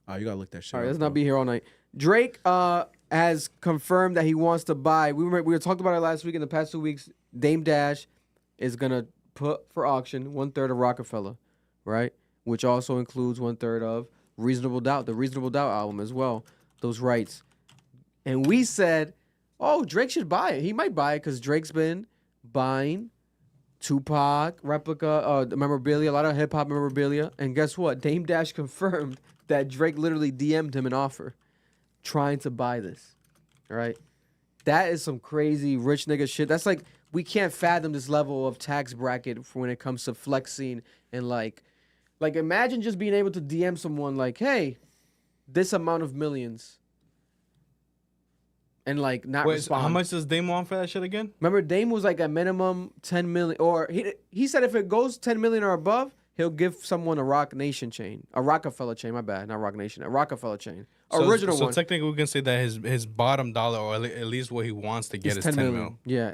[SPEAKER 2] Oh, you gotta look that shit.
[SPEAKER 1] All right,
[SPEAKER 2] up,
[SPEAKER 1] let's not
[SPEAKER 2] bro.
[SPEAKER 1] be here all night. Drake has confirmed that he wants to buy. We were talking about it last week. In the past 2 weeks, Dame Dash is gonna put for auction 1/3 of Roc-A-Fella, right? Which also includes 1/3 of Reasonable Doubt, the Reasonable Doubt album as well. Those rights, and we said, oh, Drake should buy it. He might buy it because Drake's been buying Tupac replica, memorabilia, a lot of hip hop memorabilia. And guess what? Dame Dash confirmed that Drake literally DM'd him an offer trying to buy this. All right. That is some crazy rich nigga shit. That's like, we can't fathom this level of tax bracket for when it comes to flexing and like imagine just being able to DM someone like, hey, this amount of millions. And like not
[SPEAKER 3] Wait,
[SPEAKER 1] respond.
[SPEAKER 3] how much does Dame want for that shit again?
[SPEAKER 1] Remember, Dame was like a minimum 10 million, or he said if it goes 10 million or above, he'll give someone a Roc Nation chain, a Roc-A-Fella chain. My bad, not Roc Nation, a Roc-A-Fella chain, original
[SPEAKER 3] so
[SPEAKER 1] one.
[SPEAKER 3] technically, we can say that his bottom dollar, or at least what he wants to get,
[SPEAKER 1] It's
[SPEAKER 3] is
[SPEAKER 1] 10
[SPEAKER 3] 10
[SPEAKER 1] million.
[SPEAKER 3] mil.
[SPEAKER 1] Yeah,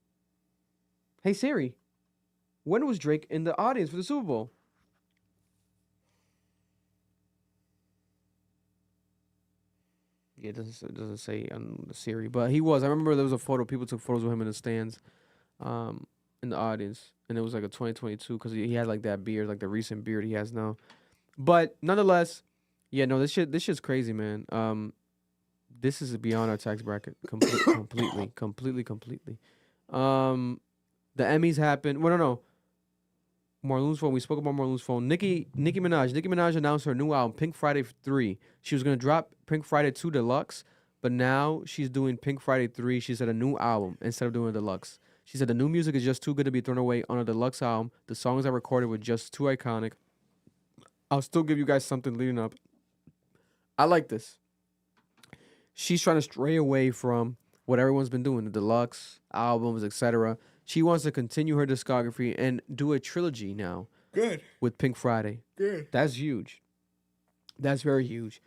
[SPEAKER 1] Hey Siri, when was Drake in the audience for the Super Bowl? Yeah, it doesn't say on the Siri, but he was. I remember there was a photo. People took photos of him in the stands, in the audience, and it was like a 2022 because he had like that beard, like the recent beard he has now. But nonetheless, yeah, no, this shit's crazy, man. This is beyond our tax bracket, completely. The Emmys happened. Well, no. Marloon's phone. We spoke about Marloon's phone. Nicki Minaj. Nicki Minaj announced her new album, Pink Friday 3. She was gonna drop Pink Friday 2 Deluxe, but now she's doing Pink Friday 3. She said a new album instead of doing a deluxe. She said the new music is just too good to be thrown away on a deluxe album. The songs I recorded were just too iconic. I'll still give you guys something leading up. I like this. She's trying to stray away from what everyone's been doing, the deluxe albums, etc. She wants to continue her discography and do a trilogy now.
[SPEAKER 2] Good.
[SPEAKER 1] With Pink Friday.
[SPEAKER 2] Good.
[SPEAKER 1] That's huge. That's very huge.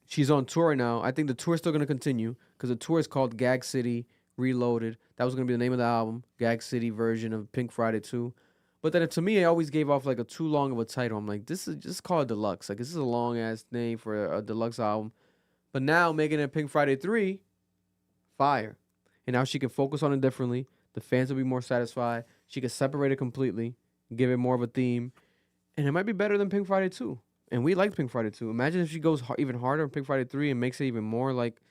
[SPEAKER 1] She's on tour right now. I think the tour is still going to continue because the tour is called Gag City Reloaded. That was going to be the name of the album, Gag City version of Pink Friday 2. But then to me, it always gave off like a too long of a title. I'm like, this is just call it deluxe. Like, this is a long ass name for a deluxe album. But now making it Pink Friday 3, fire. And now she can focus on it differently. The fans will be more satisfied. She can separate it completely, give it more of a theme. And it might be better than Pink Friday 2. And we like Pink Friday 2. Imagine if she goes even harder on Pink Friday 3 and makes it even more like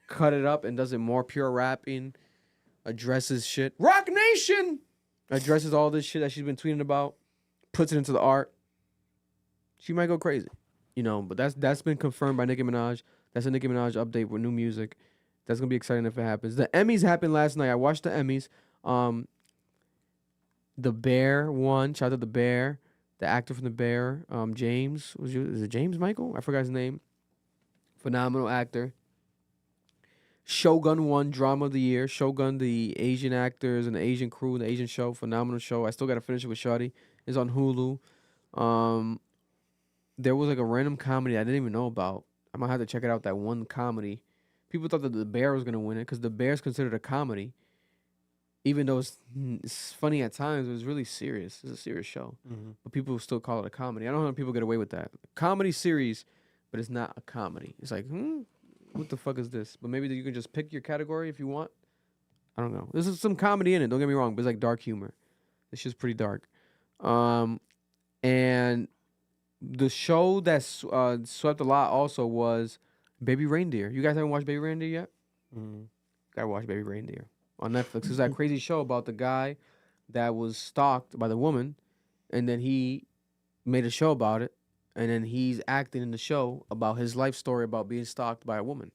[SPEAKER 1] cut it up and does it more pure rapping, addresses shit. Rock Nation! Addresses all this shit that she's been tweeting about, puts it into the art. She might go crazy. You know, but that's been confirmed by Nicki Minaj. That's a Nicki Minaj update with new music. That's going to be exciting if it happens. The Emmys happened last night. I watched the Emmys. The Bear won. Shout out to The Bear. The actor from The Bear. James. Is it James Michael? I forgot his name. Phenomenal actor. Shogun won Drama of the Year. Shogun, the Asian actors and the Asian crew, the Asian show. Phenomenal show. I still got to finish it with Shawty. It's on Hulu. There was like a random comedy I didn't even know about. I might have to check it out, that one comedy. People thought that The Bear was going to win it because The Bear is considered a comedy. Even though it's funny at times, it was really serious. It's a serious show. Mm-hmm. But people still call it a comedy. I don't know how people get away with that. Comedy series, but it's not a comedy. It's like, what the fuck is this? But maybe you can just pick your category if you want. I don't know. There's some comedy in it, don't get me wrong, but it's like dark humor. This shit's pretty dark. And the show that swept a lot also was Baby Reindeer. You guys haven't watched Baby Reindeer yet? Mm-hmm. Gotta watch Baby Reindeer on Netflix. It's that crazy show about the guy that was stalked by the woman, and then he made a show about it, and then he's acting in the show about his life story about being stalked by a woman.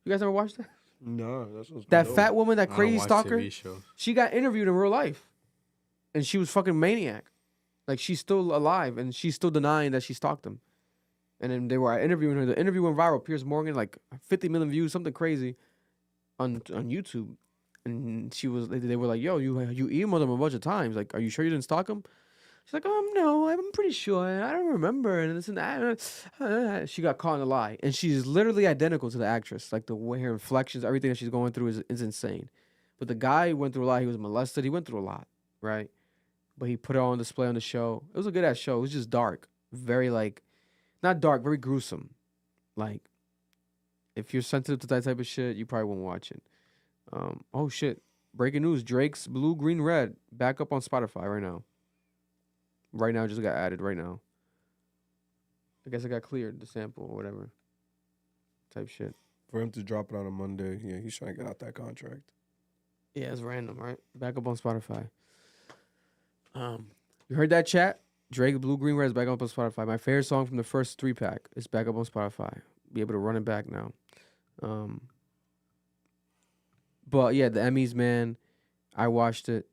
[SPEAKER 1] You guys ever watched that?
[SPEAKER 2] No,
[SPEAKER 1] that fat woman, that crazy stalker.
[SPEAKER 3] TV shows.
[SPEAKER 1] She got interviewed in real life, and she was fucking maniac. Like, she's still alive, and she's still denying that she stalked him. And then they were interviewing her. The interview went viral. Piers Morgan, like 50 million views, something crazy, on YouTube. And they were like, "Yo, you emailed him a bunch of times. Like, are you sure you didn't stalk him?" She's like, "No, I'm pretty sure. I don't remember." And this and that. She got caught in a lie, and she's literally identical to the actress. Like, the way her inflections, everything that she's going through is insane. But the guy went through a lot. He was molested. He went through a lot, right? But he put it all on display on the show. It was a good ass show. It was just dark, very like, not dark, very gruesome. Like, if you're sensitive to that type of shit, you probably won't watch it. Oh shit! Breaking news: Drake's Blue, Green, Red back up on Spotify right now. Right now, just got added right now. I guess it got cleared, the sample or whatever. Type shit.
[SPEAKER 2] For him to drop it on a Monday, yeah, he's trying to get out that contract.
[SPEAKER 1] Yeah, it's random, right? Back up on Spotify. You heard that, chat? Drake, Blue, Green, Red is back up on Spotify. My favorite song from the first 3-pack is back up on Spotify. Be able to run it back now. But yeah, the Emmys, man, I watched it.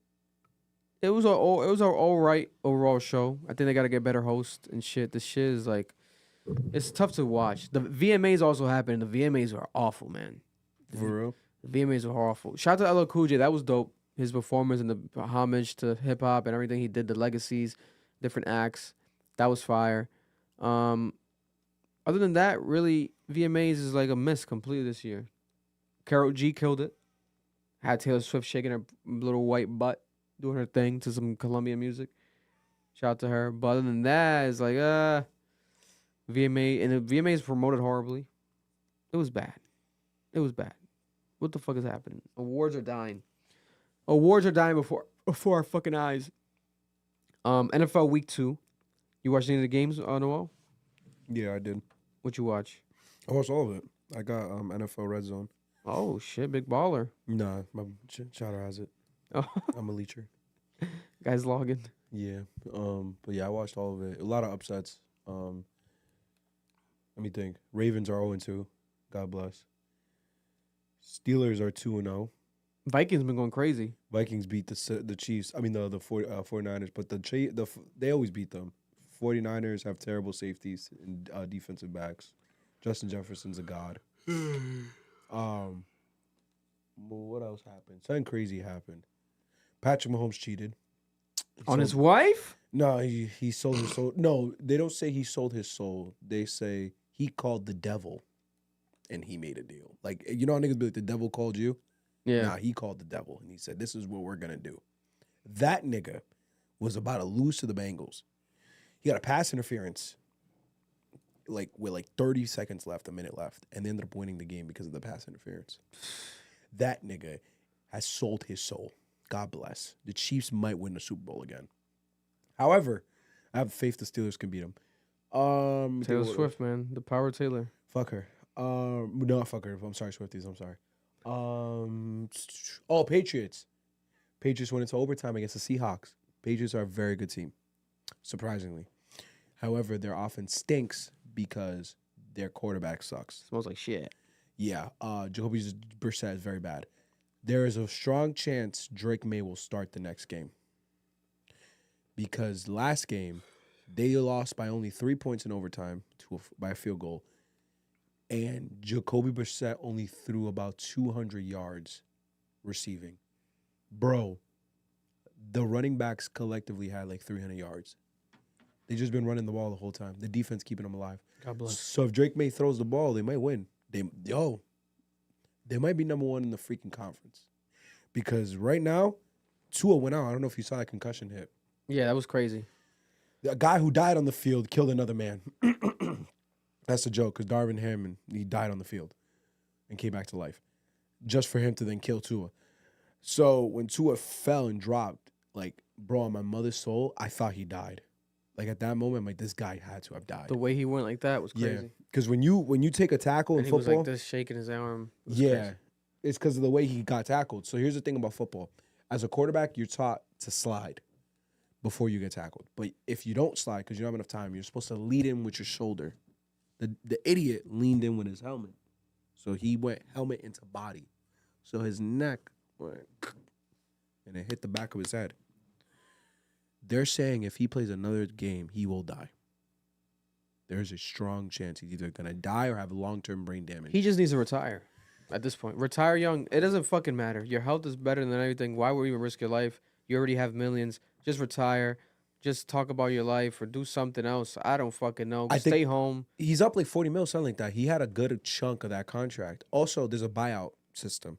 [SPEAKER 1] It was an all right overall show. I think they got to get better hosts and shit. This shit is like, it's tough to watch. The VMAs also happened. The VMAs were awful, man.
[SPEAKER 2] For real?
[SPEAKER 1] The VMAs were awful. Shout out to LL Cool J. That was dope. His performance and the homage to hip hop and everything he did, the legacies, different acts. That was fire. Other than that, really, VMAs is like a miss completely this year. Karol G killed it. Had Taylor Swift shaking her little white butt, doing her thing to some Colombian music. Shout out to her. But other than that, it's like, VMA. And the VMAs promoted horribly. It was bad. It was bad. What the fuck is happening? Awards are dying. Awards are dying before our fucking eyes. NFL Week 2. You watched any of the games, Noel?
[SPEAKER 2] Yeah, I did.
[SPEAKER 1] What you watch?
[SPEAKER 2] I watched all of it. I got NFL Red Zone.
[SPEAKER 1] Oh, shit. Big baller.
[SPEAKER 2] Nah, my chowder has it.
[SPEAKER 1] Oh.
[SPEAKER 2] I'm a leecher.
[SPEAKER 1] Guys logging.
[SPEAKER 2] Yeah. But yeah, I watched all of it. A lot of upsets. Let me think. Ravens are 0-2. God bless. Steelers are 2-0.
[SPEAKER 1] Vikings been going crazy.
[SPEAKER 2] Vikings beat the Chiefs. I mean the 49ers, but they always beat them. 49ers have terrible safeties and defensive backs. Justin Jefferson's a god. Well, what else happened? Something crazy happened. Patrick Mahomes cheated.
[SPEAKER 1] On his wife?
[SPEAKER 2] No, he sold his soul. No, they don't say he sold his soul. They say he called the devil and he made a deal. Like, you know how niggas be like, the devil called you?
[SPEAKER 1] Yeah.
[SPEAKER 2] Nah, he called the devil and he said, this is what we're going to do. That nigga was about to lose to the Bengals. He got a pass interference with 30 seconds left, a minute left, and they ended up winning the game because of the pass interference. That nigga has sold his soul. God bless. The Chiefs might win the Super Bowl again. However, I have faith the Steelers can beat them.
[SPEAKER 1] Taylor Swift, man. The power of Taylor.
[SPEAKER 2] Fuck her. No, fuck her. I'm sorry, Swifties. I'm sorry. Patriots. Patriots went into overtime against the Seahawks. Patriots are a very good team, surprisingly. However, their offense stinks because their quarterback sucks.
[SPEAKER 1] Smells like shit.
[SPEAKER 2] Yeah, Jacoby Brissett is very bad. There is a strong chance Drake May will start the next game. Because last game, they lost by only 3 points in overtime by a field goal. And Jacoby Brissett only threw about 200 yards receiving. Bro, the running backs collectively had like 300 yards. They just been running the ball the whole time. The defense keeping them alive.
[SPEAKER 1] God bless.
[SPEAKER 2] So if Drake May throws the ball, they might win. They might be number one in the freaking conference. Because right now, Tua went out. I don't know if you saw that concussion hit.
[SPEAKER 1] Yeah, that was crazy.
[SPEAKER 2] A guy who died on the field killed another man. That's a joke because Darvin Ham, he died on the field and came back to life. Just for him to then kill Tua. So when Tua fell and dropped, like, bro, on my mother's soul, I thought he died. Like, at that moment, I'm like, this guy had to have died.
[SPEAKER 1] The way he went like that was crazy.
[SPEAKER 2] Yeah, because when you take a tackle in
[SPEAKER 1] and he
[SPEAKER 2] football,
[SPEAKER 1] was like this, shaking his arm.
[SPEAKER 2] yeah,
[SPEAKER 1] crazy.
[SPEAKER 2] it's because of the way he got tackled. So here's the thing about football: as a quarterback, you're taught to slide before you get tackled. But if you don't slide because you don't have enough time, you're supposed to lead in with your shoulder. The idiot leaned in with his helmet, so he went helmet into body, so his neck went and it hit the back of his head. They're saying if he plays another game, he will die. There's a strong chance he's either going to die or have long-term brain damage.
[SPEAKER 1] He just needs to retire at this point. Retire young. It doesn't fucking matter. Your health is better than everything. Why would you even risk your life? You already have millions. Just retire. Just talk about your life or do something else. I don't fucking know. Stay home.
[SPEAKER 2] He's up like 40 mil, something like that. He had a good chunk of that contract. Also, there's a buyout system.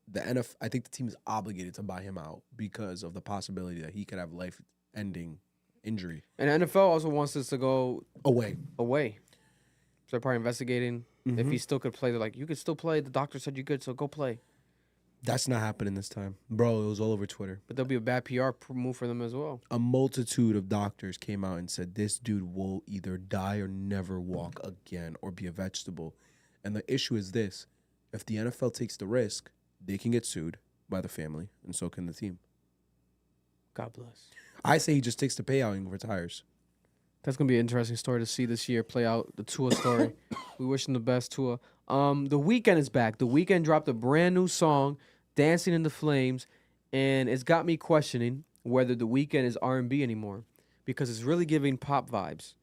[SPEAKER 2] The NFL, I think the team is obligated to buy him out because of the possibility that he could have life-ending injury.
[SPEAKER 1] And the NFL also wants us to go
[SPEAKER 2] away.
[SPEAKER 1] So they're probably investigating if he still could play. They're like, you could still play. The doctor said you could, so go play.
[SPEAKER 2] That's not happening this time. Bro, it was all over Twitter.
[SPEAKER 1] But there'll be a bad PR move for them as well.
[SPEAKER 2] A multitude of doctors came out and said this dude will either die or never walk again or be a vegetable. And the issue is this. If the NFL takes the risk, they can get sued by the family, and so can the team.
[SPEAKER 1] God bless.
[SPEAKER 2] I say he just takes the payout and retires.
[SPEAKER 1] That's going to be an interesting story to see this year play out, the Tua story. We wish him the best, Tua. The Weeknd is back. The Weeknd dropped a brand new song, Dancing in the Flames, and it's got me questioning whether the Weeknd is R&B anymore because it's really giving pop vibes,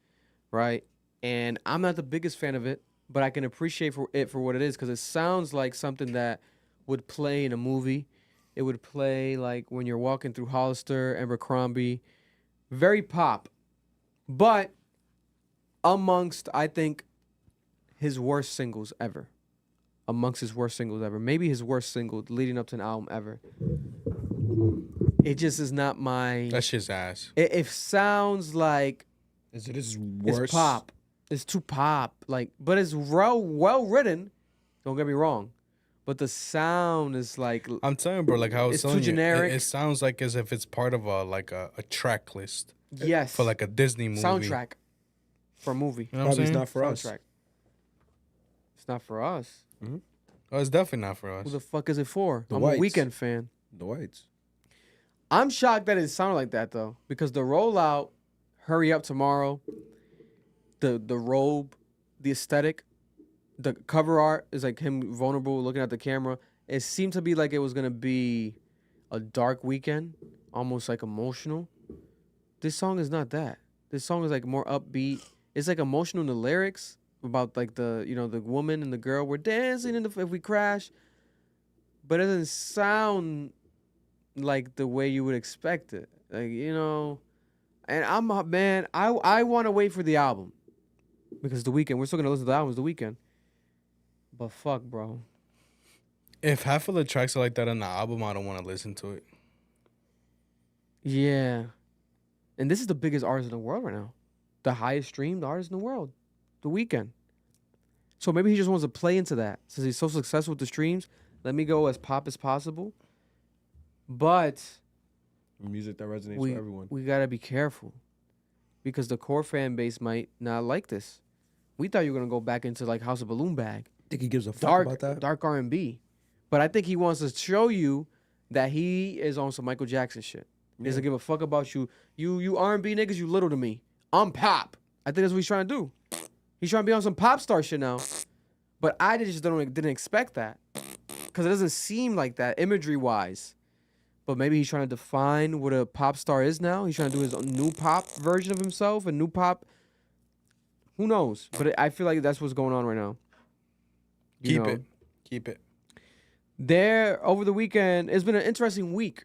[SPEAKER 1] right? And I'm not the biggest fan of it, but I can appreciate it for what it is because it sounds like something that would play in a movie. It would play like when you're walking through Hollister, Abercrombie. Very pop. But amongst, I think, his worst singles ever. amongst his worst singles ever. Maybe his worst single leading up to an album ever. It just is not my.
[SPEAKER 3] That shit's ass.
[SPEAKER 1] It sounds like
[SPEAKER 2] Is it his worst?
[SPEAKER 1] it's pop. It's too pop. Like, but it's well written. Don't get me wrong. But the sound is like.
[SPEAKER 3] I'm telling you, bro, like how
[SPEAKER 1] it's too generic.
[SPEAKER 3] It sounds like as if it's part of a track list.
[SPEAKER 1] Yes.
[SPEAKER 3] For like a Disney movie.
[SPEAKER 1] Soundtrack. For a movie.
[SPEAKER 3] You know what I'm
[SPEAKER 2] Probably it's
[SPEAKER 3] saying?
[SPEAKER 2] not for us.
[SPEAKER 1] Soundtrack. It's not for us.
[SPEAKER 3] Oh, it's definitely not for us.
[SPEAKER 1] Who the fuck is it for?
[SPEAKER 2] The
[SPEAKER 1] I'm
[SPEAKER 2] whites.
[SPEAKER 1] a Weeknd fan.
[SPEAKER 2] The whites.
[SPEAKER 1] I'm shocked that it sounded like that though, because the rollout, Hurry Up Tomorrow, the robe, the aesthetic, the cover art is like him vulnerable looking at the camera. It seemed to be like it was gonna be a dark Weekend, almost like emotional. This song is not that. This song is like more upbeat. It's like emotional in the lyrics about like the the woman and the girl. We're dancing if we crash, but it doesn't sound like the way you would expect it. Like, and I want to wait for the album because the Weeknd, we're still going to listen to the albums the Weeknd. But fuck, bro.
[SPEAKER 3] If half of the tracks are like that on the album, I don't want to listen to it.
[SPEAKER 1] Yeah. And this is the biggest artist in the world right now. The highest streamed artist in the world. The Weeknd. So maybe he just wants to play into that. Since he's so successful with the streams, let me go as pop as possible. But
[SPEAKER 2] Music that resonates with everyone.
[SPEAKER 1] we gotta be careful because the core fan base might not like this. We thought you were gonna go back into like House of Balloon Bag,
[SPEAKER 2] Think he gives a fuck about that?
[SPEAKER 1] dark R&B, but I think he wants to show you that he is on some Michael Jackson shit. He doesn't give a fuck about you. You R&B niggas, you little to me. I'm pop. I think that's what he's trying to do. He's trying to be on some pop star shit now, but I just didn't expect that because it doesn't seem like that imagery wise. But maybe he's trying to define what a pop star is now. He's trying to do his own new pop version of himself, a new pop. Who knows? But I feel like that's what's going on right now.
[SPEAKER 3] Keep it.
[SPEAKER 1] There, over the weekend, it's been an interesting week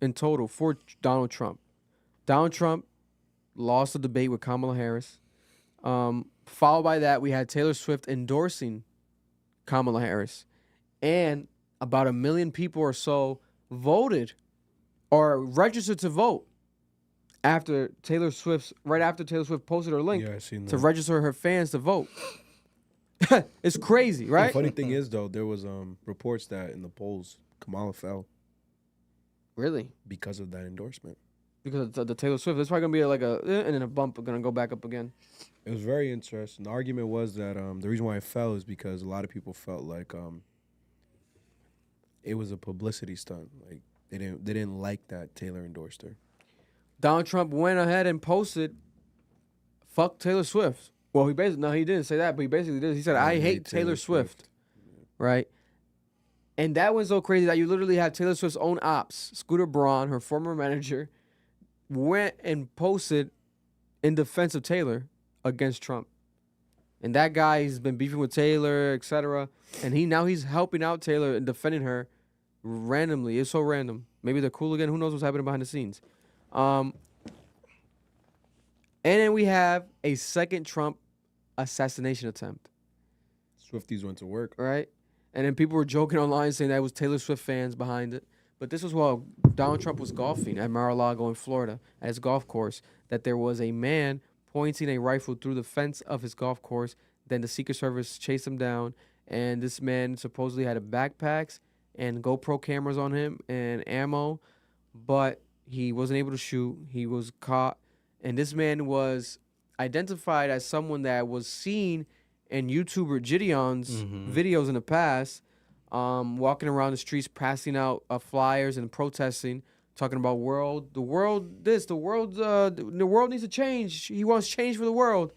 [SPEAKER 1] in total for Donald Trump. Donald Trump lost the debate with Kamala Harris. Followed by that, we had Taylor Swift endorsing Kamala Harris. And about 1 million people or so voted or registered to vote right after Taylor Swift posted her link to register her fans to vote. It's crazy, right?
[SPEAKER 2] The funny thing is, though, there was reports that in the polls, Kamala fell.
[SPEAKER 1] Really?
[SPEAKER 2] Because of that endorsement.
[SPEAKER 1] Because of the Taylor Swift. There's probably going to be and then a bump, going to go back up again.
[SPEAKER 2] It was very interesting. The argument was that the reason why it fell is because a lot of people felt like it was a publicity stunt. Like they didn't like that Taylor endorsed her.
[SPEAKER 1] Donald Trump went ahead and posted, "Fuck Taylor Swift." Well, he didn't say that, but he basically did. He said, "I hate Taylor Swift." Right? And that was so crazy that you literally had Taylor Swift's own ops, Scooter Braun, her former manager, went and posted in defense of Taylor against Trump. And that guy has been beefing with Taylor, etc. And he's helping out Taylor and defending her randomly. It's so random. Maybe they're cool again. Who knows what's happening behind the scenes? And then we have a second Trump assassination attempt.
[SPEAKER 2] Swifties went to work.
[SPEAKER 1] Right? And then people were joking online saying that it was Taylor Swift fans behind it. But this was while Donald Trump was golfing at Mar-a-Lago in Florida at his golf course, that there was a man pointing a rifle through the fence of his golf course. Then the Secret Service chased him down, and this man supposedly had a backpacks and GoPro cameras on him and ammo, but he wasn't able to shoot. He was caught, and this man was identified as someone that was seen in YouTuber Gideon's videos in the past, walking around the streets, passing out flyers and protesting, talking about the world needs to change. He wants change for the world.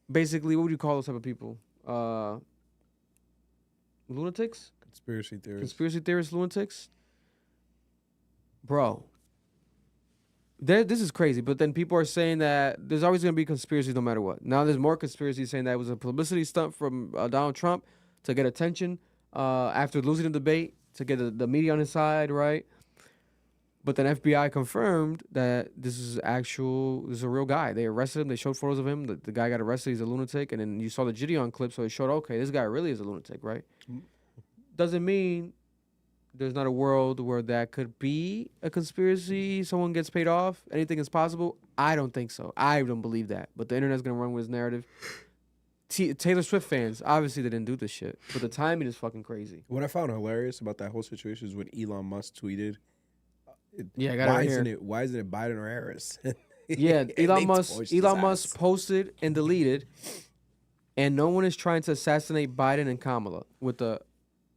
[SPEAKER 1] Basically, what would you call those type of people? Lunatics? Conspiracy theorists, lunatics? Bro. This is crazy, but then people are saying that there's always going to be conspiracies no matter what. Now there's more conspiracies saying that it was a publicity stunt from Donald Trump to get attention after losing the debate, to get the media on his side, right? But then FBI confirmed that this is a real guy. They arrested him. They showed photos of him. The guy got arrested. He's a lunatic. And then you saw the Gideon clip, so it showed, okay, this guy really is a lunatic, right? Doesn't mean there's not a world where that could be a conspiracy. Someone gets paid off. Anything is possible. I don't think so. I don't believe that. But the internet's going to run with his narrative. Taylor Swift fans, obviously they didn't do this shit. But the timing is fucking crazy.
[SPEAKER 2] What I found hilarious about that whole situation is when Elon Musk tweeted,
[SPEAKER 1] I got it right here.
[SPEAKER 2] Why isn't it Biden or Harris?
[SPEAKER 1] Yeah, Elon Musk
[SPEAKER 2] ass.
[SPEAKER 1] posted and deleted, and no one is trying to assassinate Biden and Kamala with the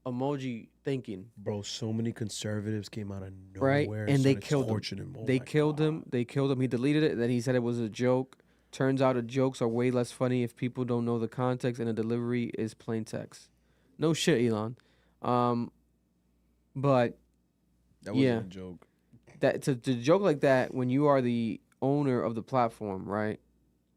[SPEAKER 1] emoji thinking.
[SPEAKER 2] Bro, so many conservatives came out of nowhere.
[SPEAKER 1] Right, and they killed him. They killed him. They killed him. He deleted it. Then he said it was a joke. Turns out the jokes are way less funny if people don't know the context and the delivery is plain text. No shit, Elon. But
[SPEAKER 2] that wasn't a joke.
[SPEAKER 1] That to joke like that when you are the owner of the platform, right?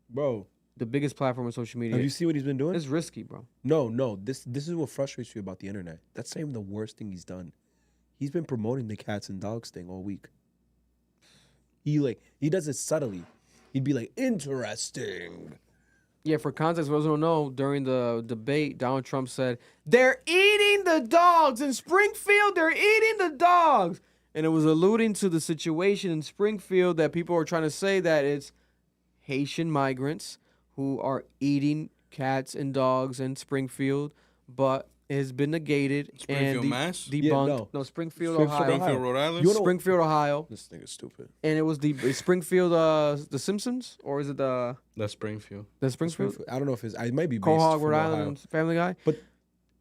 [SPEAKER 2] Bro.
[SPEAKER 1] The biggest platform on social media.
[SPEAKER 2] Have you seen what he's been doing?
[SPEAKER 1] It's risky, bro.
[SPEAKER 2] No. This is what frustrates you about the internet. That's not even the worst thing he's done. He's been promoting the cats and dogs thing all week. He does it subtly. He'd be like, interesting.
[SPEAKER 1] Yeah, for context, for those who don't know, during the debate, Donald Trump said, they're eating the dogs in Springfield. They're eating the dogs. And it was alluding to the situation in Springfield that people are trying to say that it's Haitian migrants who are eating cats and dogs in Springfield, but it has been negated
[SPEAKER 3] Springfield, Mass?
[SPEAKER 1] Debunked.
[SPEAKER 2] Yeah,
[SPEAKER 1] no, Springfield, Ohio.
[SPEAKER 3] Springfield, Rhode Island?
[SPEAKER 1] Springfield, Ohio.
[SPEAKER 2] This thing is stupid.
[SPEAKER 1] And it was is Springfield, The Simpsons, or is it the
[SPEAKER 3] Springfield?
[SPEAKER 1] The Springfield?
[SPEAKER 2] I don't know if it might be based
[SPEAKER 1] Quahog,
[SPEAKER 2] from
[SPEAKER 1] Rhode
[SPEAKER 2] Ohio.
[SPEAKER 1] Island, Family Guy.
[SPEAKER 2] But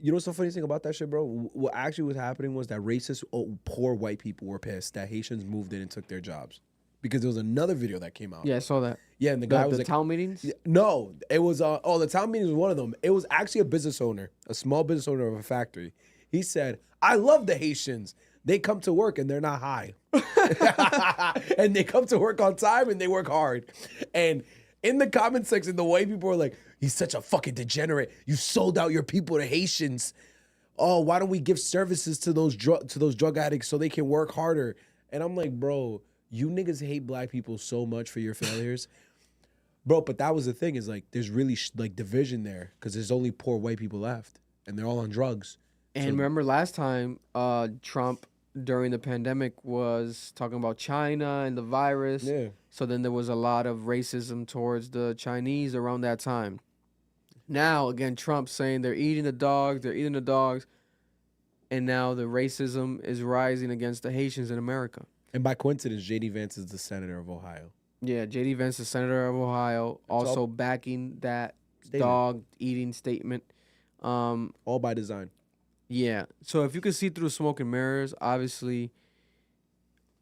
[SPEAKER 2] you know what's the funniest thing about that shit, bro? What actually was happening was that racist, poor white people were pissed that Haitians moved in and took their jobs. Because there was another video that came out.
[SPEAKER 1] Yeah, I saw that.
[SPEAKER 2] Yeah, and the guy was like...
[SPEAKER 1] town meetings?
[SPEAKER 2] No, it was... the town meeting was one of them. It was actually a business owner, a small business owner of a factory. He said, I love the Haitians. They come to work and they're not high. And they come to work on time and they work hard. And in the comment section, the white people were like, he's such a fucking degenerate. You sold out your people to Haitians. Oh, why don't we give services to those drug addicts so they can work harder? And I'm like, bro, you niggas hate black people so much for your failures. Bro, but that was the thing is like, there's really division there because there's only poor white people left and they're all on drugs.
[SPEAKER 1] And remember last time Trump during the pandemic was talking about China and the virus.
[SPEAKER 2] Yeah.
[SPEAKER 1] So then there was a lot of racism towards the Chinese around that time. Now, again, Trump saying they're eating the dogs. And now the racism is rising against the Haitians in America.
[SPEAKER 2] And by coincidence, J.D. Vance is the senator of Ohio.
[SPEAKER 1] Yeah, J.D. Vance, the senator of Ohio, also backing that dog-eating statement.
[SPEAKER 2] All by design.
[SPEAKER 1] Yeah. So if you can see through smoke and mirrors, obviously,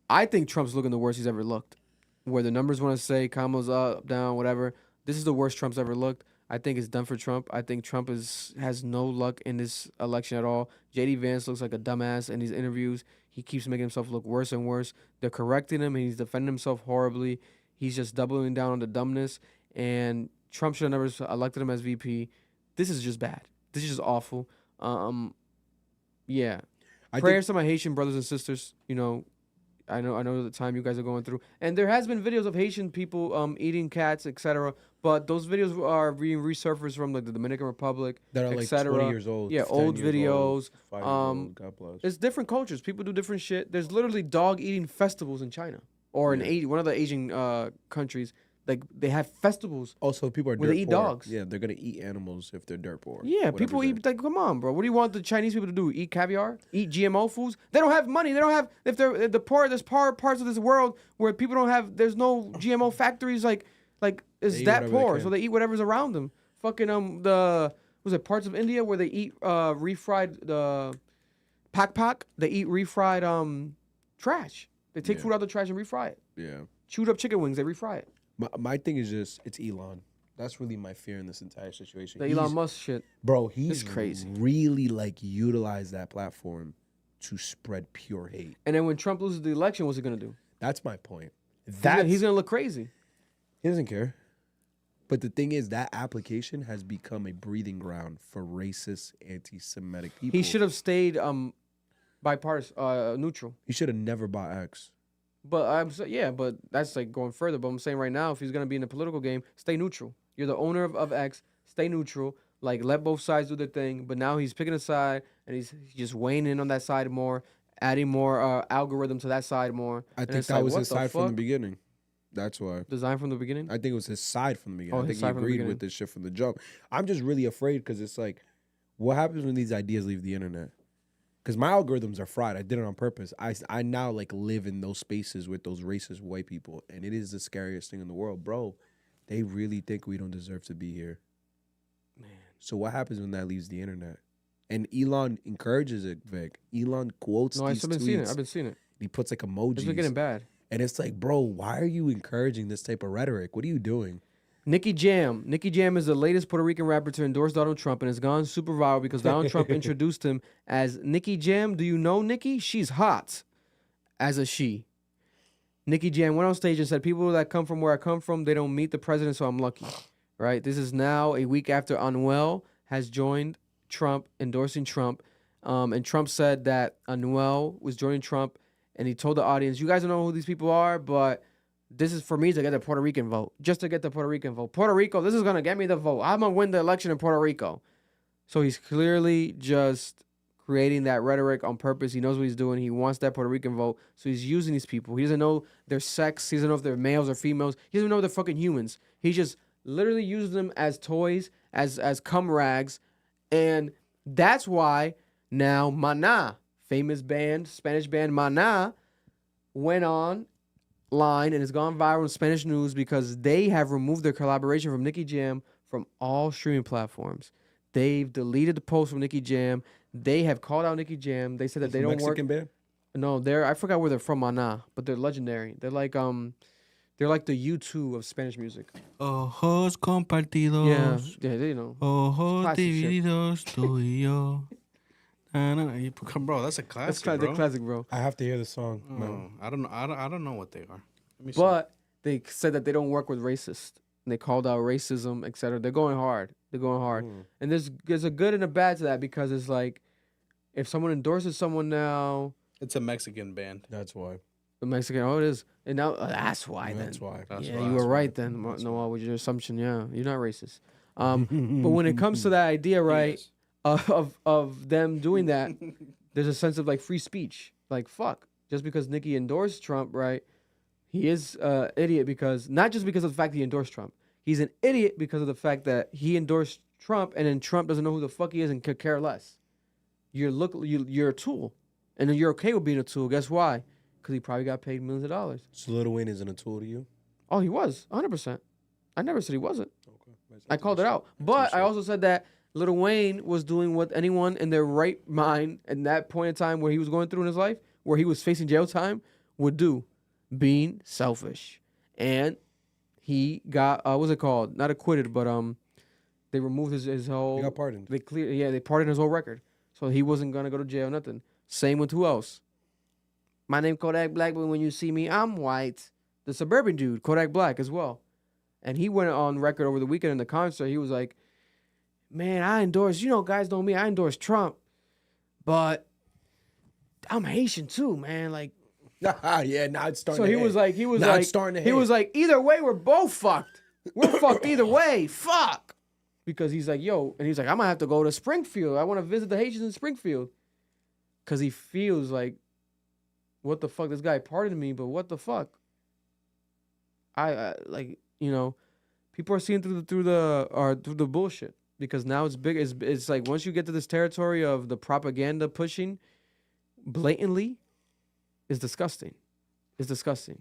[SPEAKER 1] I think Trump's looking the worst he's ever looked. Where the numbers want to say Kamala's up, down, whatever. This is the worst Trump's ever looked. I think it's done for Trump. I think Trump has no luck in this election at all. J.D. Vance looks like a dumbass in these interviews. He keeps making himself look worse and worse. They're correcting him, and he's defending himself horribly. He's just doubling down on the dumbness. And Trump should have never elected him as VP. This is just bad. This is just awful. Yeah. Prayers to my Haitian brothers and sisters. You know, I know the time you guys are going through. And there has been videos of Haitian people eating cats, etc. But those videos are being resurfaced from like the Dominican Republic,
[SPEAKER 2] that are like 20 years old.
[SPEAKER 1] Yeah, old videos.
[SPEAKER 2] 5 years old. God bless.
[SPEAKER 1] It's different cultures. People do different shit. There's literally dog eating festivals in China or in one of the Asian countries. Like they have festivals.
[SPEAKER 2] Also, people are
[SPEAKER 1] where
[SPEAKER 2] dirt
[SPEAKER 1] they eat
[SPEAKER 2] poor.
[SPEAKER 1] dogs.
[SPEAKER 2] Yeah, they're gonna eat animals if they're dirt poor.
[SPEAKER 1] Yeah, people eat. Like, come on, bro. What do you want the Chinese people to do? Eat caviar? Eat GMO foods? They don't have money. They don't have. If they're the poor, there's parts of this world where people don't have. There's no GMO factories. Like it's that poor, so they eat whatever's around them. Fucking parts of India where they eat refried pak. They eat refried trash. They take food out of the trash and refry it.
[SPEAKER 2] Yeah.
[SPEAKER 1] Chewed up chicken wings. They refry it.
[SPEAKER 2] My thing is just, it's Elon. That's really my fear in this entire situation.
[SPEAKER 1] The Elon Musk shit.
[SPEAKER 2] Bro, he's
[SPEAKER 1] crazy.
[SPEAKER 2] Really utilized that platform to spread pure hate.
[SPEAKER 1] And then when Trump loses the election, what's he going to do?
[SPEAKER 2] That's my point.
[SPEAKER 1] He's going to look crazy.
[SPEAKER 2] He doesn't care. But the thing is, that application has become a breathing ground for racist, anti-Semitic people.
[SPEAKER 1] He should have stayed bipartisan, neutral.
[SPEAKER 2] He should have never bought X.
[SPEAKER 1] But but that's like going further. But I'm saying right now, if he's gonna be in the political game, stay neutral. You're the owner of X. Stay neutral. Like let both sides do their thing. But now he's picking a side and he's just weighing in on that side more, adding more algorithm to that side more.
[SPEAKER 2] I
[SPEAKER 1] And
[SPEAKER 2] think
[SPEAKER 1] it's
[SPEAKER 2] that
[SPEAKER 1] like,
[SPEAKER 2] was
[SPEAKER 1] what
[SPEAKER 2] his
[SPEAKER 1] the
[SPEAKER 2] side from the
[SPEAKER 1] fuck?
[SPEAKER 2] beginning. That's why.
[SPEAKER 1] Design from the beginning.
[SPEAKER 2] I think it was his side from the beginning.
[SPEAKER 1] Oh,
[SPEAKER 2] I
[SPEAKER 1] his
[SPEAKER 2] think he
[SPEAKER 1] side from the
[SPEAKER 2] agreed
[SPEAKER 1] beginning.
[SPEAKER 2] with this shit from the jump. I'm just really afraid because it's like, what happens when these ideas leave the internet? Because my algorithms are fried. I did it on purpose. I now like live in those spaces with those racist white people, and it is the scariest thing in the world, bro. They really think we don't deserve to be here. Man. So what happens when that leaves the internet? And Elon encourages it, Vic. Elon quotes
[SPEAKER 1] No, I've
[SPEAKER 2] these
[SPEAKER 1] been
[SPEAKER 2] tweets.
[SPEAKER 1] seeing it. I've been seeing it.
[SPEAKER 2] He puts like emojis.
[SPEAKER 1] It's been getting bad.
[SPEAKER 2] And it's like, bro, why are you encouraging this type of rhetoric? What are you doing?
[SPEAKER 1] Nicky Jam. Nicky Jam is the latest Puerto Rican rapper to endorse Donald Trump and has gone super viral because Donald Trump introduced him as Nicky Jam. Do you know Nicky? She's hot. As a she. Nicky Jam went on stage and said, people that come from where I come from, they don't meet the president, so I'm lucky. Right? This is now a week after Anuel has joined Trump, endorsing Trump. And Trump said that Anuel was joining Trump, and he told the audience, you guys don't know who these people are, but this is for me to get the Puerto Rican vote. Just to get the Puerto Rican vote. Puerto Rico, this is going to get me the vote. I'm going to win the election in Puerto Rico. So he's clearly just creating that rhetoric on purpose. He knows what he's doing. He wants that Puerto Rican vote. So he's using these people. He doesn't know their sex. He doesn't know if they're males or females. He doesn't know they're fucking humans. He just literally uses them as toys, as cum rags. And that's why now Maná, famous band, Spanish band Maná, went on line and has gone viral in Spanish news because they have removed their collaboration from Nicky Jam from all streaming platforms. They've deleted the post from Nicky Jam. They have called out Nicky Jam. They said that they don't work.
[SPEAKER 2] Mexican band?
[SPEAKER 1] No, I forgot where they're from, Maná, but they're legendary. They're like the U2 of Spanish music.
[SPEAKER 3] Ojos compartidos.
[SPEAKER 1] Yeah, they know.
[SPEAKER 3] Ojos
[SPEAKER 1] Classic shit.
[SPEAKER 3] divididos, tú y yo. Bro, that's a classic,
[SPEAKER 1] That's
[SPEAKER 3] bro.
[SPEAKER 1] classic, bro.
[SPEAKER 2] I have to hear the song.
[SPEAKER 3] Oh,
[SPEAKER 2] man.
[SPEAKER 3] I don't know what they are. Let me see.
[SPEAKER 1] But they said that they don't work with racists. And they called out racism, etc. They're going hard. And there's a good and a bad to that because it's like if someone endorses someone now,
[SPEAKER 3] It's a Mexican band.
[SPEAKER 2] That's why.
[SPEAKER 1] the Mexican, oh, it is. And now that's why
[SPEAKER 2] That's
[SPEAKER 1] then.
[SPEAKER 2] why.
[SPEAKER 3] That's
[SPEAKER 1] Yeah,
[SPEAKER 3] why.
[SPEAKER 1] you were right then. Noah, with your assumption. Yeah, you're not racist. But when it comes to that idea, right, of them doing that, there's a sense of like free speech. Like fuck, just because Nicky endorsed Trump, right? He is idiot because not just because of the fact he endorsed Trump. He's an idiot because of the fact that he endorsed Trump and then Trump doesn't know who the fuck he is and could care less. You're a tool, and then you're okay with being a tool. Guess why? Because he probably got paid millions of dollars.
[SPEAKER 2] So Lil Wayne isn't a tool to you?
[SPEAKER 1] Oh, he was 100%. I never said he wasn't. I called it out, but I also said that Lil Wayne was doing what anyone in their right mind in that point in time where he was going through in his life, where he was facing jail time, would do, being selfish. And he got what's it called? Not acquitted, but they removed his whole.
[SPEAKER 2] He got pardoned.
[SPEAKER 1] They pardoned his whole record, so he wasn't gonna go to jail. Nothing. Same with who else? My name Kodak Black, but when you see me, I'm white. The Suburban dude, Kodak Black, as well. And he went on record over the weekend in the concert. He was like, man, I endorse, guys know me, I endorse Trump. But I'm Haitian too, man. Like,
[SPEAKER 2] yeah, now it's starting
[SPEAKER 1] so
[SPEAKER 2] to
[SPEAKER 1] he
[SPEAKER 2] hit.
[SPEAKER 1] was like,
[SPEAKER 2] Now it's starting to
[SPEAKER 1] he
[SPEAKER 2] hit.
[SPEAKER 1] was like, either way, we're both fucked. We're fucked either way. Fuck. Because he's like, yo, and he's like, I'm gonna have to go to Springfield. I want to visit the Haitians in Springfield. Because he feels like, what the fuck? This guy pardoned me, but what the fuck? People are seeing through the bullshit because now it's big. It's like once you get to this territory of the propaganda pushing blatantly, it's disgusting. It's disgusting,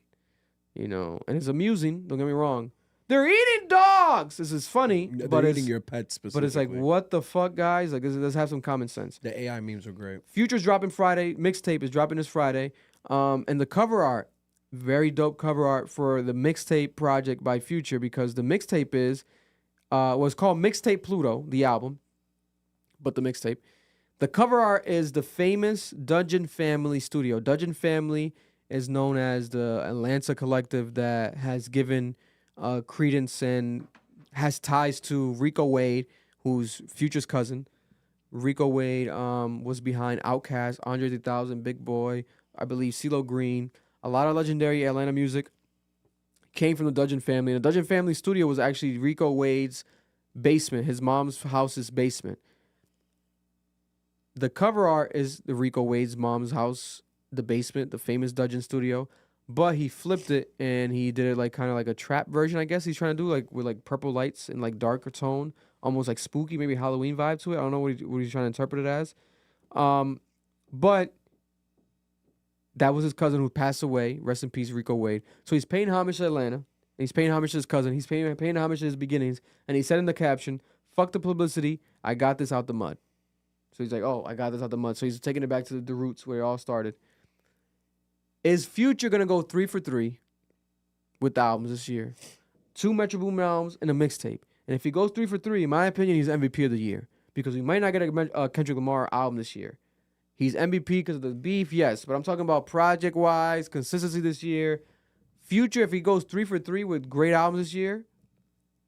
[SPEAKER 1] and it's amusing. Don't get me wrong. They're eating dogs. This is funny,
[SPEAKER 2] They're
[SPEAKER 1] but
[SPEAKER 2] eating
[SPEAKER 1] it's
[SPEAKER 2] your pet specifically.
[SPEAKER 1] But it's like, what the fuck, guys? Like, let's have some common sense.
[SPEAKER 2] The AI memes are great.
[SPEAKER 1] Future's dropping Friday. Mixtape is dropping this Friday. And the cover art, very dope cover art for the mixtape project by Future because the mixtape was called Mixtape Pluto, the album, but the mixtape. The cover art is the famous Dungeon Family studio. Dungeon Family is known as the Atlanta collective that has given credence and has ties to Rico Wade, who's Future's cousin. Rico Wade was behind Outkast, Andre 3000, Big Boy, I believe CeeLo Green. A lot of legendary Atlanta music came from the Dudgeon family. And the Dudgeon family studio was actually Rico Wade's basement, his mom's house's basement. The cover art is the Rico Wade's mom's house, the basement, the famous Dudgeon studio. But he flipped it and he did it like kind of like a trap version, I guess he's trying to do, like with like purple lights and like darker tone, almost like spooky, maybe Halloween vibe to it. I don't know what he's trying to interpret it as. But that was his cousin who passed away. Rest in peace, Rico Wade. So he's paying homage to Atlanta. And he's paying homage to his cousin. He's paying homage to his beginnings. And he said in the caption, "Fuck the publicity. I got this out the mud." So he's like, oh, I got this out the mud. So he's taking it back to the roots where it all started. Is Future going to go 3 for 3 with the albums this year? 2 Metro Boomin albums and a mixtape. And if he goes 3 for 3, in my opinion, he's MVP of the year. Because we might not get a Kendrick Lamar album this year. He's MVP because of the beef, yes. But I'm talking about project-wise, consistency this year. Future, if he goes 3 for 3 with great albums this year,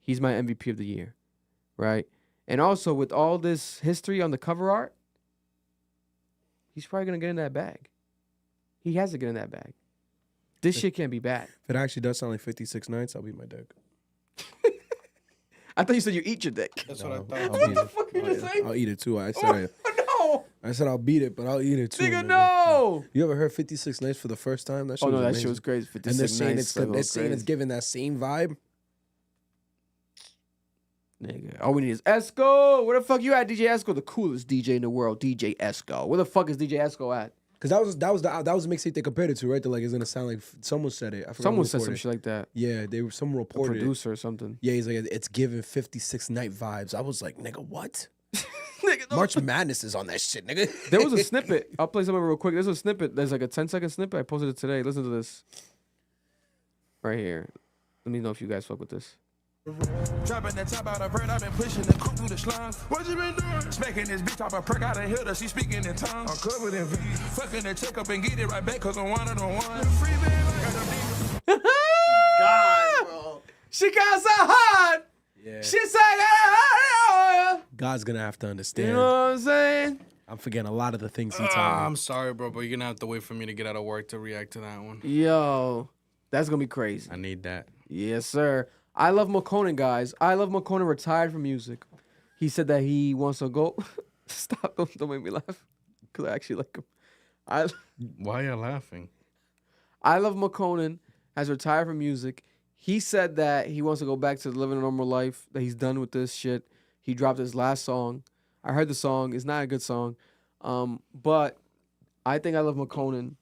[SPEAKER 1] he's my MVP of the year, right? And also, with all this history on the cover art, he's probably going to get in that bag. He has to get in that bag. This shit can't be bad.
[SPEAKER 2] If it actually does sound like 56 Nights, I'll beat my dick.
[SPEAKER 1] I thought you said you eat your dick.
[SPEAKER 3] That's what I thought.
[SPEAKER 1] What the fuck are you saying?
[SPEAKER 2] I'll eat it too. I said
[SPEAKER 1] No!
[SPEAKER 2] I said I'll beat it, but I'll eat it too.
[SPEAKER 1] Nigga, no!
[SPEAKER 2] You ever heard 56 Nights for the first time? That shit
[SPEAKER 1] Oh, no,
[SPEAKER 2] was
[SPEAKER 1] that
[SPEAKER 2] amazing.
[SPEAKER 1] shit was crazy. 56
[SPEAKER 2] And they're saying
[SPEAKER 1] Nights,
[SPEAKER 2] they're saying it's giving that same vibe.
[SPEAKER 1] Nigga, all we need is Esco. Where the fuck you at, DJ Esco? The coolest DJ in the world, DJ Esco. Where the fuck is DJ Esco at?
[SPEAKER 2] Because that was the mixtape they compared it to, right? They're like, it's gonna sound like someone said it. I forgot
[SPEAKER 1] Someone
[SPEAKER 2] who
[SPEAKER 1] said some
[SPEAKER 2] reported it.
[SPEAKER 1] shit like that.
[SPEAKER 2] Yeah, someone
[SPEAKER 1] A
[SPEAKER 2] reported
[SPEAKER 1] producer or something.
[SPEAKER 2] Yeah, he's like, it's giving 56 Night vibes. I was like, nigga, what?
[SPEAKER 1] Nigga, no.
[SPEAKER 2] March Madness is on that shit, nigga.
[SPEAKER 1] There was a snippet. I'll play something real quick. There's a snippet. There's like a 10-second snippet. I posted it today. Listen to this. Right here. Let me know if you guys fuck with this.
[SPEAKER 17] Dropping that top out of bird, I've been pushing the coupe through the slums. What you been doing? Smacking this bitch off a perk out of hill that she speaking in tongues. I'm covered in V. Fucking the check up and get it right back cause I'm one of the ones.
[SPEAKER 1] God, bro. She got so hot.
[SPEAKER 2] Yeah.
[SPEAKER 1] She said,
[SPEAKER 2] God's gonna have to understand.
[SPEAKER 1] you know what I'm saying?
[SPEAKER 2] I'm forgetting a lot of the things he told me.
[SPEAKER 3] I'm sorry, bro, but you're gonna have to wait for me to get out of work to react to that one.
[SPEAKER 1] Yo, that's going to be crazy.
[SPEAKER 3] I need that.
[SPEAKER 1] Yes, sir. IloveMakonnen, guys. IloveMakonnen retired from music. He said that he wants to go. Stop! Don't make me laugh. Because I actually like him.
[SPEAKER 3] Why are you laughing?
[SPEAKER 1] IloveMakonnen has retired from music. He said that he wants to go back to living a normal life, that he's done with this shit. He dropped his last song. I heard the song. It's not a good song. But I think IloveMakonnen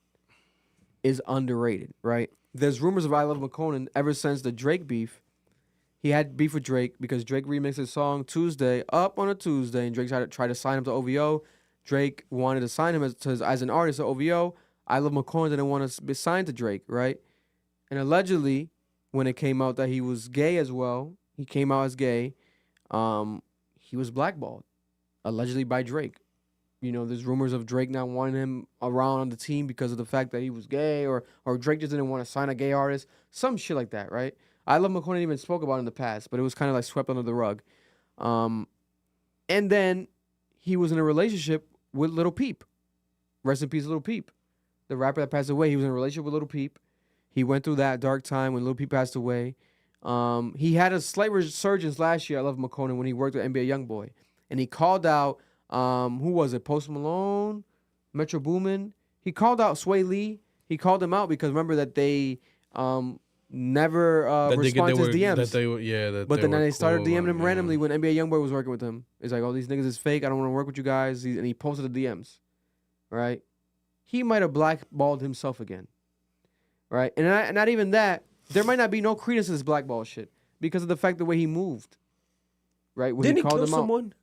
[SPEAKER 1] is underrated, right? There's rumors of IloveMakonnen ever since the Drake beef. He had beef with Drake because Drake remixed his song Tuesday up on a Tuesday, and Drake tried to sign him to OVO. Drake wanted to sign him as an artist at OVO. IloveMakonnen didn't want to be signed to Drake, right? And allegedly, when it came out that he was gay as well, he came out as gay, he was blackballed, allegedly by Drake. You know, there's rumors of Drake not wanting him around on the team because of the fact that he was gay, or Drake just didn't want to sign a gay artist, some shit like that, right? IloveMakonnen even spoke about it in the past, but it was kind of like swept under the rug. And then he was in a relationship with Lil Peep. Rest in peace, Lil Peep. The rapper that passed away, he was in a relationship with Lil Peep. He went through that dark time when Lil Peep passed away. He had a slight resurgence last year, IloveMakonnen, when he worked with NBA YoungBoy. And he called out, who was it? Post Malone? Metro Boomin? He called out Sway Lee. He called him out because remember that they never responded to his DMs. But then they started DMing him randomly when NBA YoungBoy was working with him. It's like, oh, these niggas is fake. I don't want to work with you guys. And he posted the DMs, right? He might have blackballed himself again, right? And not even that. There might not be no credence to this blackball shit because of the fact the way he moved, right? When
[SPEAKER 2] Didn't he
[SPEAKER 1] called
[SPEAKER 2] kill
[SPEAKER 1] him out.
[SPEAKER 2] someone?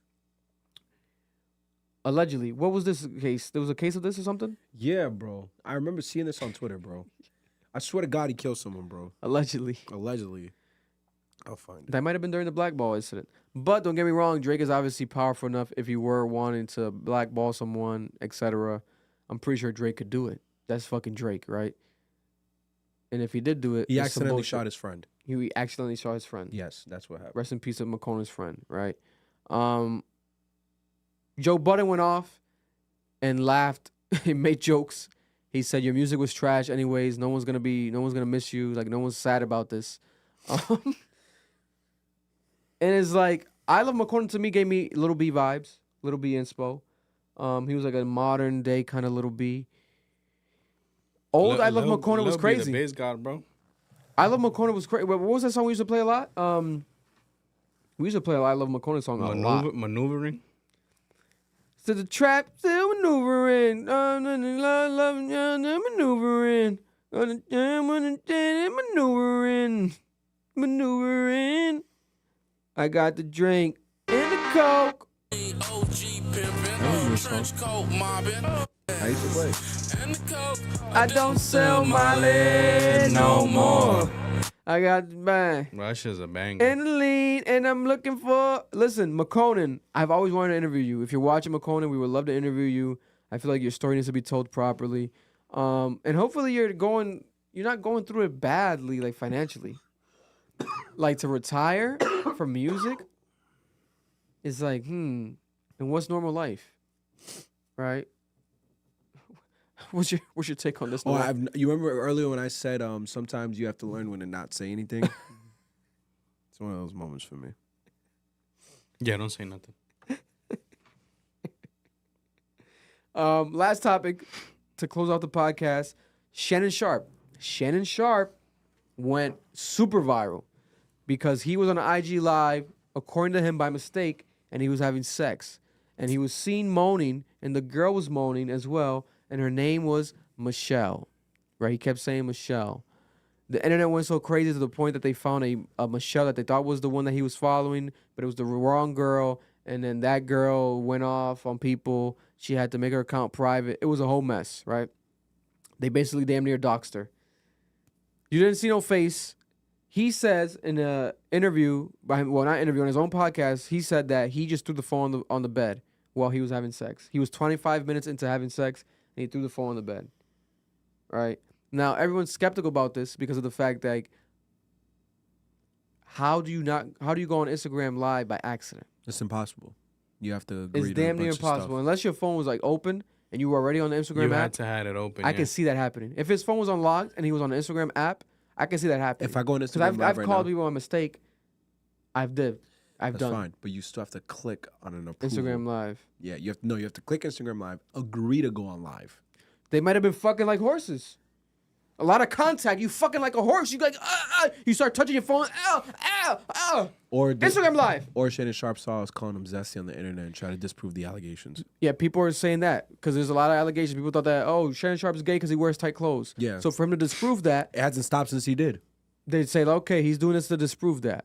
[SPEAKER 1] Allegedly. What was this case? There was a case of this or something?
[SPEAKER 2] Yeah, bro. I remember seeing this on Twitter, bro. I swear to God, he killed someone, bro.
[SPEAKER 1] Allegedly.
[SPEAKER 2] Allegedly. I'll find it.
[SPEAKER 1] That might have been during the blackball incident. But don't get me wrong, Drake is obviously powerful enough if he were wanting to blackball someone, etc. I'm pretty sure Drake could do it. That's fucking Drake, right? And if he did do it,
[SPEAKER 2] He
[SPEAKER 1] it's some
[SPEAKER 2] accidentally
[SPEAKER 1] bullshit.
[SPEAKER 2] shot his friend.
[SPEAKER 1] He accidentally shot his friend.
[SPEAKER 2] Yes, that's what happened.
[SPEAKER 1] Rest in peace of McConnell's friend, right? Joe Budden went off and laughed and made jokes. He said your music was trash anyways. No one's gonna miss you. Like no one's sad about this. And it's like IloveMakonnen to me gave me Little B vibes, Little B inspo. He was like a modern day kind of Little B. Old IloveMakonnen was crazy.
[SPEAKER 3] The bass god, bro.
[SPEAKER 1] IloveMakonnen was crazy. What was that song we used to play a lot? We used to play a IloveMakonnen song a lot.
[SPEAKER 3] Maneuvering.
[SPEAKER 1] To the trap, still maneuvering. Maneuvering. Maneuvering. I got the drink and the coke.
[SPEAKER 2] I used to play.
[SPEAKER 1] I don't sell my lead no more. I got the bang.
[SPEAKER 3] Bro, that shit's a banger.
[SPEAKER 1] And the lead, and I'm looking for. Listen, Makonnen, I've always wanted to interview you. If you're watching Makonnen, we would love to interview you. I feel like your story needs to be told properly. And hopefully you're not going through it badly, like financially. Like to retire from music is like, and what's normal life? Right? What's your take on this?
[SPEAKER 2] Oh, you remember earlier when I said sometimes you have to learn when to not say anything? It's one of those moments for me.
[SPEAKER 3] Yeah, don't say nothing.
[SPEAKER 1] Last topic to close out the podcast. Shannon Sharpe. Shannon Sharpe went super viral because he was on an IG Live, according to him by mistake, and he was having sex. And he was seen moaning, and the girl was moaning as well, and her name was Michelle. Right? He kept saying Michelle. The internet went so crazy to the point that they found a Michelle that they thought was the one that he was following, but it was the wrong girl. And then that girl went off on people. She had to make her account private. It was a whole mess, right? They basically damn near doxed her. You didn't see no face. He says in an interview, not interview, on his own podcast, he said that he just threw the phone on the bed while he was having sex. He was 25 minutes into having sex, and he threw the phone on the bed. Right? Now, everyone's skeptical about this because of the fact that, like, how do you go on Instagram Live by accident?
[SPEAKER 2] It's impossible. You have to agree
[SPEAKER 1] It's damn near impossible. Unless your phone was, like, open and you were already on the Instagram app.
[SPEAKER 3] You had to have it open,
[SPEAKER 1] I can see that happening. If his phone was unlocked and he was on the Instagram app, I can see that happening.
[SPEAKER 2] If I go on Instagram Live
[SPEAKER 1] I've
[SPEAKER 2] right
[SPEAKER 1] called
[SPEAKER 2] now,
[SPEAKER 1] people by mistake. I've done.
[SPEAKER 2] That's fine, but you still have to click on an approval.
[SPEAKER 1] Instagram Live.
[SPEAKER 2] Yeah, you have to click Instagram Live, agree to go on live.
[SPEAKER 1] They might have been fucking like horses. A lot of contact. You fucking like a horse. You like, you start touching your phone.
[SPEAKER 2] Or
[SPEAKER 1] Instagram Live.
[SPEAKER 2] Or Shannon Sharpe saw us calling him zesty on the internet and try to disprove the allegations.
[SPEAKER 1] Yeah, people are saying that because there's a lot of allegations. People thought that, Shannon Sharpe is gay because he wears tight clothes.
[SPEAKER 2] Yeah.
[SPEAKER 1] So for him to disprove that,
[SPEAKER 2] it hasn't stopped since he did.
[SPEAKER 1] They'd say, okay, he's doing this to disprove that.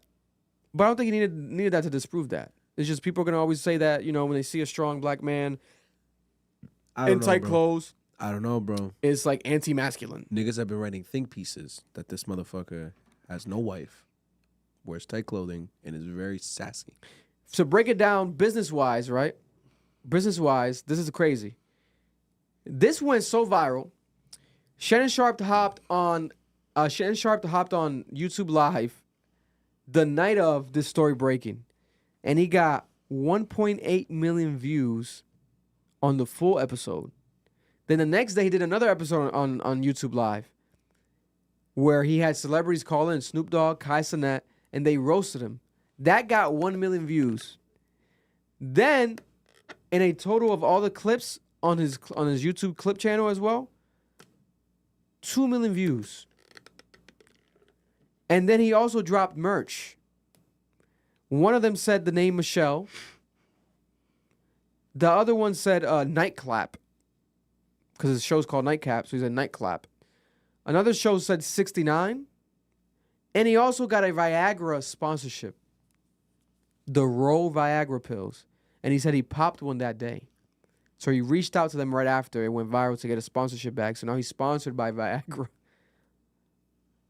[SPEAKER 1] But I don't think he needed that to disprove that. It's just people are gonna always say that, when they see a strong black man in tight clothes.
[SPEAKER 2] I don't know, bro.
[SPEAKER 1] It's like anti-masculine.
[SPEAKER 2] Niggas have been writing think pieces that this motherfucker has no wife, wears tight clothing, and is very sassy.
[SPEAKER 1] So break it down business-wise, right? Business-wise, this is crazy. This went so viral. Shannon Sharpe hopped on YouTube Live the night of this story breaking, and he got 1.8 million views on the full episode. Then the next day, he did another episode on YouTube Live where he had celebrities call in, Snoop Dogg, Kai Cenat, and they roasted him. That got 1 million views. Then, in a total of all the clips on his YouTube clip channel as well, 2 million views. And then he also dropped merch. One of them said the name Michelle. The other one said Nightclap. Because his show's called Nightcap, so he said Nightclap. Another show said 69. And he also got a Viagra sponsorship. The Roll Viagra pills. And he said he popped one that day. So he reached out to them right after it went viral to get a sponsorship bag. So now he's sponsored by Viagra.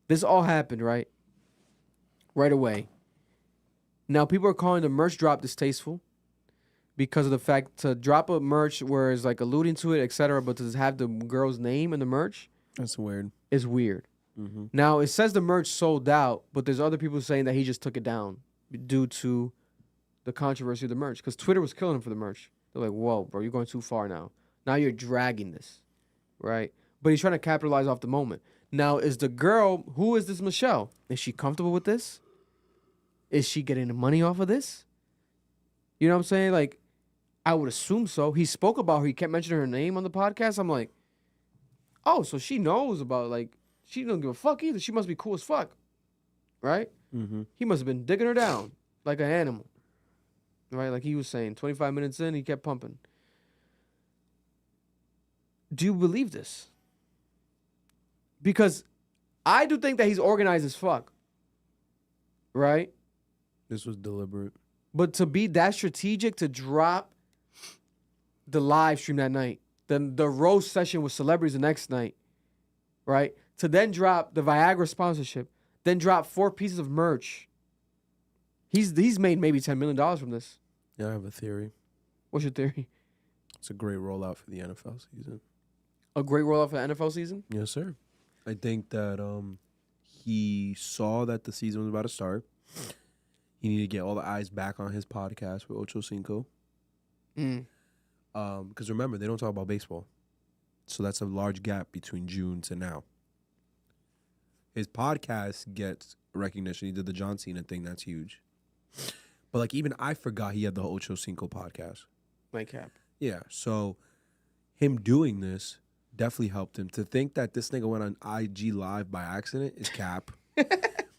[SPEAKER 1] This all happened, right? Right away. Now people are calling the merch drop distasteful because of the fact to drop a merch where it's like alluding to it, etc., but to have the girl's name in the merch.
[SPEAKER 2] That's weird.
[SPEAKER 1] It's weird.
[SPEAKER 2] Mm-hmm.
[SPEAKER 1] Now it says the merch sold out, but there's other people saying that he just took it down due to the controversy of the merch because Twitter was killing him for the merch. They're like, whoa, bro, you're going too far now. Now you're dragging this, right? but he's trying to capitalize off the moment. Now, is the girl, who is this Michelle? Is she comfortable with this? Is she getting the money off of this? You know what I'm saying? Like, I would assume so. He spoke about her. He kept mentioning her name on the podcast. I'm like, oh, so she knows about, like, she don't give a fuck either. She must be cool as fuck. Right?
[SPEAKER 2] Mm-hmm.
[SPEAKER 1] He must have been digging her down like an animal. Right? Like he was saying, 25 minutes in, he kept pumping. Do you believe this? Because I do think that he's organized as fuck. Right?
[SPEAKER 2] This was deliberate.
[SPEAKER 1] But to be that strategic to drop the live stream that night, then the roast session with celebrities the next night, right? To then drop the Viagra sponsorship, then drop 4 pieces of merch. He's made maybe $10 million from this.
[SPEAKER 2] Yeah, I have a theory.
[SPEAKER 1] What's your theory?
[SPEAKER 2] It's a great rollout for the NFL season.
[SPEAKER 1] A great rollout for the NFL season?
[SPEAKER 2] Yes, sir. I think that he saw that the season was about to start. He needed to get all the eyes back on his podcast with Ocho Cinco. Because remember, they don't talk about baseball. So that's a large gap between June to now. His podcast gets recognition. He did the John Cena thing. That's huge. But like even I forgot he had the Ocho Cinco podcast.
[SPEAKER 1] My cap.
[SPEAKER 2] Yeah. So him doing this definitely helped him. To think that this nigga went on IG Live by accident is cap.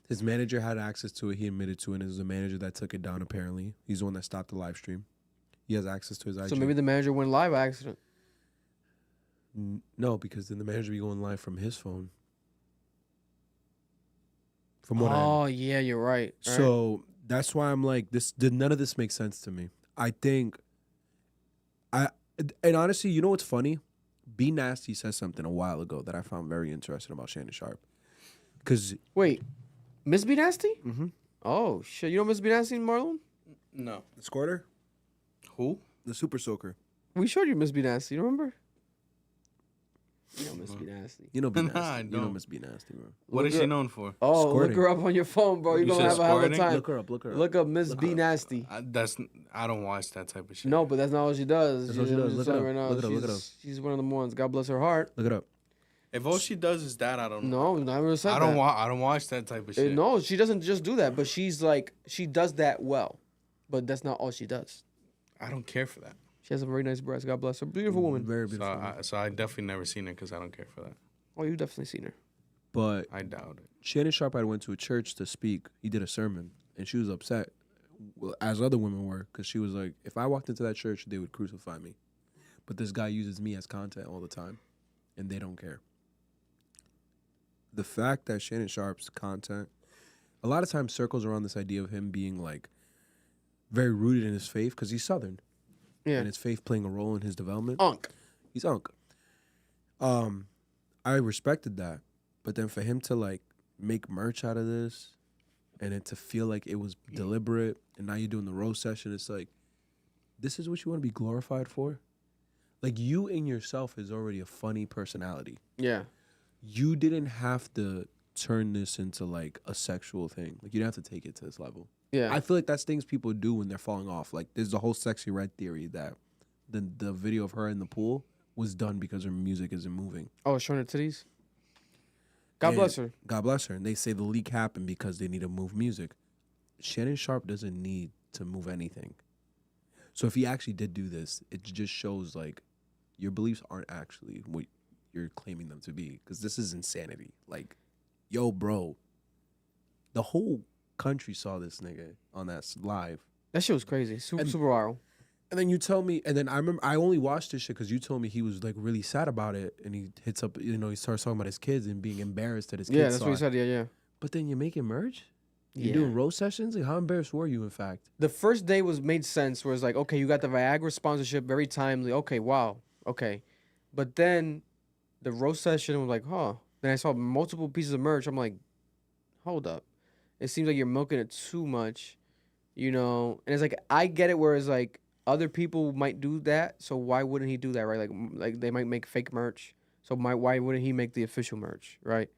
[SPEAKER 2] His manager had access to it. He admitted to it. And it was the manager that took it down, apparently. He's the one that stopped the live stream. He has access to his IG.
[SPEAKER 1] So maybe the manager went live by accident.
[SPEAKER 2] No, because then the manager be going live from his phone. From what
[SPEAKER 1] Oh, yeah, you're right.
[SPEAKER 2] So that's why I'm like, none of this makes sense to me. I think, and honestly, you know what's funny? B Nasty said something a while ago that I found very interesting about Shannon Sharpe. Because
[SPEAKER 1] wait, Miss B Nasty?
[SPEAKER 2] Mm-hmm.
[SPEAKER 1] Oh shit! You know Miss B Nasty and Marloon?
[SPEAKER 3] No.
[SPEAKER 2] The squirter?
[SPEAKER 3] Who?
[SPEAKER 2] The super soaker.
[SPEAKER 1] We showed you Miss B Nasty. You remember? You know Miss B Nasty.
[SPEAKER 2] You know B
[SPEAKER 3] Nah,
[SPEAKER 2] Nasty.
[SPEAKER 3] I
[SPEAKER 2] You know
[SPEAKER 3] don't.
[SPEAKER 2] Miss B Nasty, bro.
[SPEAKER 3] What is she known for?
[SPEAKER 1] Oh,
[SPEAKER 2] Squirting.
[SPEAKER 1] look her up on your phone, bro. You're
[SPEAKER 3] You
[SPEAKER 1] gonna
[SPEAKER 3] said
[SPEAKER 1] have a hell of a
[SPEAKER 3] squirting?
[SPEAKER 1] time.
[SPEAKER 2] Look her up. Look her up.
[SPEAKER 1] Look up Miss B Nasty.
[SPEAKER 3] I don't watch that type of shit.
[SPEAKER 1] No, but that's not what she does.
[SPEAKER 2] That's what she does.
[SPEAKER 1] I'm just
[SPEAKER 2] Look it
[SPEAKER 1] telling
[SPEAKER 2] up.
[SPEAKER 1] you right now,
[SPEAKER 2] Look it up. Look it up.
[SPEAKER 1] She's one of the ones. God bless her heart.
[SPEAKER 2] Look it up.
[SPEAKER 3] If all she does is that, I don't know.
[SPEAKER 1] No, never said
[SPEAKER 3] I
[SPEAKER 1] that.
[SPEAKER 3] don't watch that type of shit.
[SPEAKER 1] No, she doesn't just do that, but she's like, she does that well. But that's not all she does.
[SPEAKER 3] I don't care for that.
[SPEAKER 1] She has a very nice breast. God bless her. Beautiful woman.
[SPEAKER 2] Very beautiful.
[SPEAKER 3] So I definitely never seen it because I don't care for that.
[SPEAKER 1] Oh, you've definitely seen her.
[SPEAKER 2] But
[SPEAKER 3] I doubt it.
[SPEAKER 2] Shannon Sharpe had went to a church to speak. He did a sermon, and she was upset, as other women were, because she was like, if I walked into that church, they would crucify me. But this guy uses me as content all the time, and they don't care. The fact that Shannon Sharpe's content, a lot of times circles around this idea of him being like very rooted in his faith, because he's Southern.
[SPEAKER 1] Yeah.
[SPEAKER 2] And his faith playing a role in his development.
[SPEAKER 1] Unk.
[SPEAKER 2] He's Unk. I respected that. But then for him to like make merch out of this and it to feel like it was deliberate and now you're doing the roast session, it's like, this is what you want to be glorified for? Like you in yourself is already a funny personality.
[SPEAKER 1] Yeah.
[SPEAKER 2] You didn't have to turn this into like a sexual thing. Like you didn't have to take it to this level.
[SPEAKER 1] Yeah.
[SPEAKER 2] I feel like that's things people do when they're falling off. Like there's the whole Sexy Red theory that the video of her in the pool was done because her music isn't moving.
[SPEAKER 1] Oh, showing her titties? God bless her.
[SPEAKER 2] God bless her. And they say the leak happened because they need to move music. Shannon Sharpe doesn't need to move anything. So if he actually did do this, it just shows like your beliefs aren't actually what you're claiming them to be. Because this is insanity. Like, yo, bro, the whole country saw this nigga on that live.
[SPEAKER 1] That shit was crazy. Super viral.
[SPEAKER 2] And then you tell me, and then I remember I only watched this shit because you told me he was like really sad about it, and he hits up, he starts talking about his kids and being embarrassed that his kids.
[SPEAKER 1] Yeah, that's
[SPEAKER 2] saw
[SPEAKER 1] what he
[SPEAKER 2] it.
[SPEAKER 1] said. Yeah.
[SPEAKER 2] But then you're making merch. You're
[SPEAKER 1] Yeah.
[SPEAKER 2] doing roast sessions. Like, how embarrassed were you? In fact,
[SPEAKER 1] The first day made sense. Where it's like, okay, you got the Viagra sponsorship, very timely. Okay, wow, okay. But then the roast session was like, huh. Then I saw multiple pieces of merch. I'm like, hold up. It seems like you're milking it too much, And it's like I get it. Where it's like other people might do that, so why wouldn't he do that, right? Like they might make fake merch, so why wouldn't he make the official merch, right?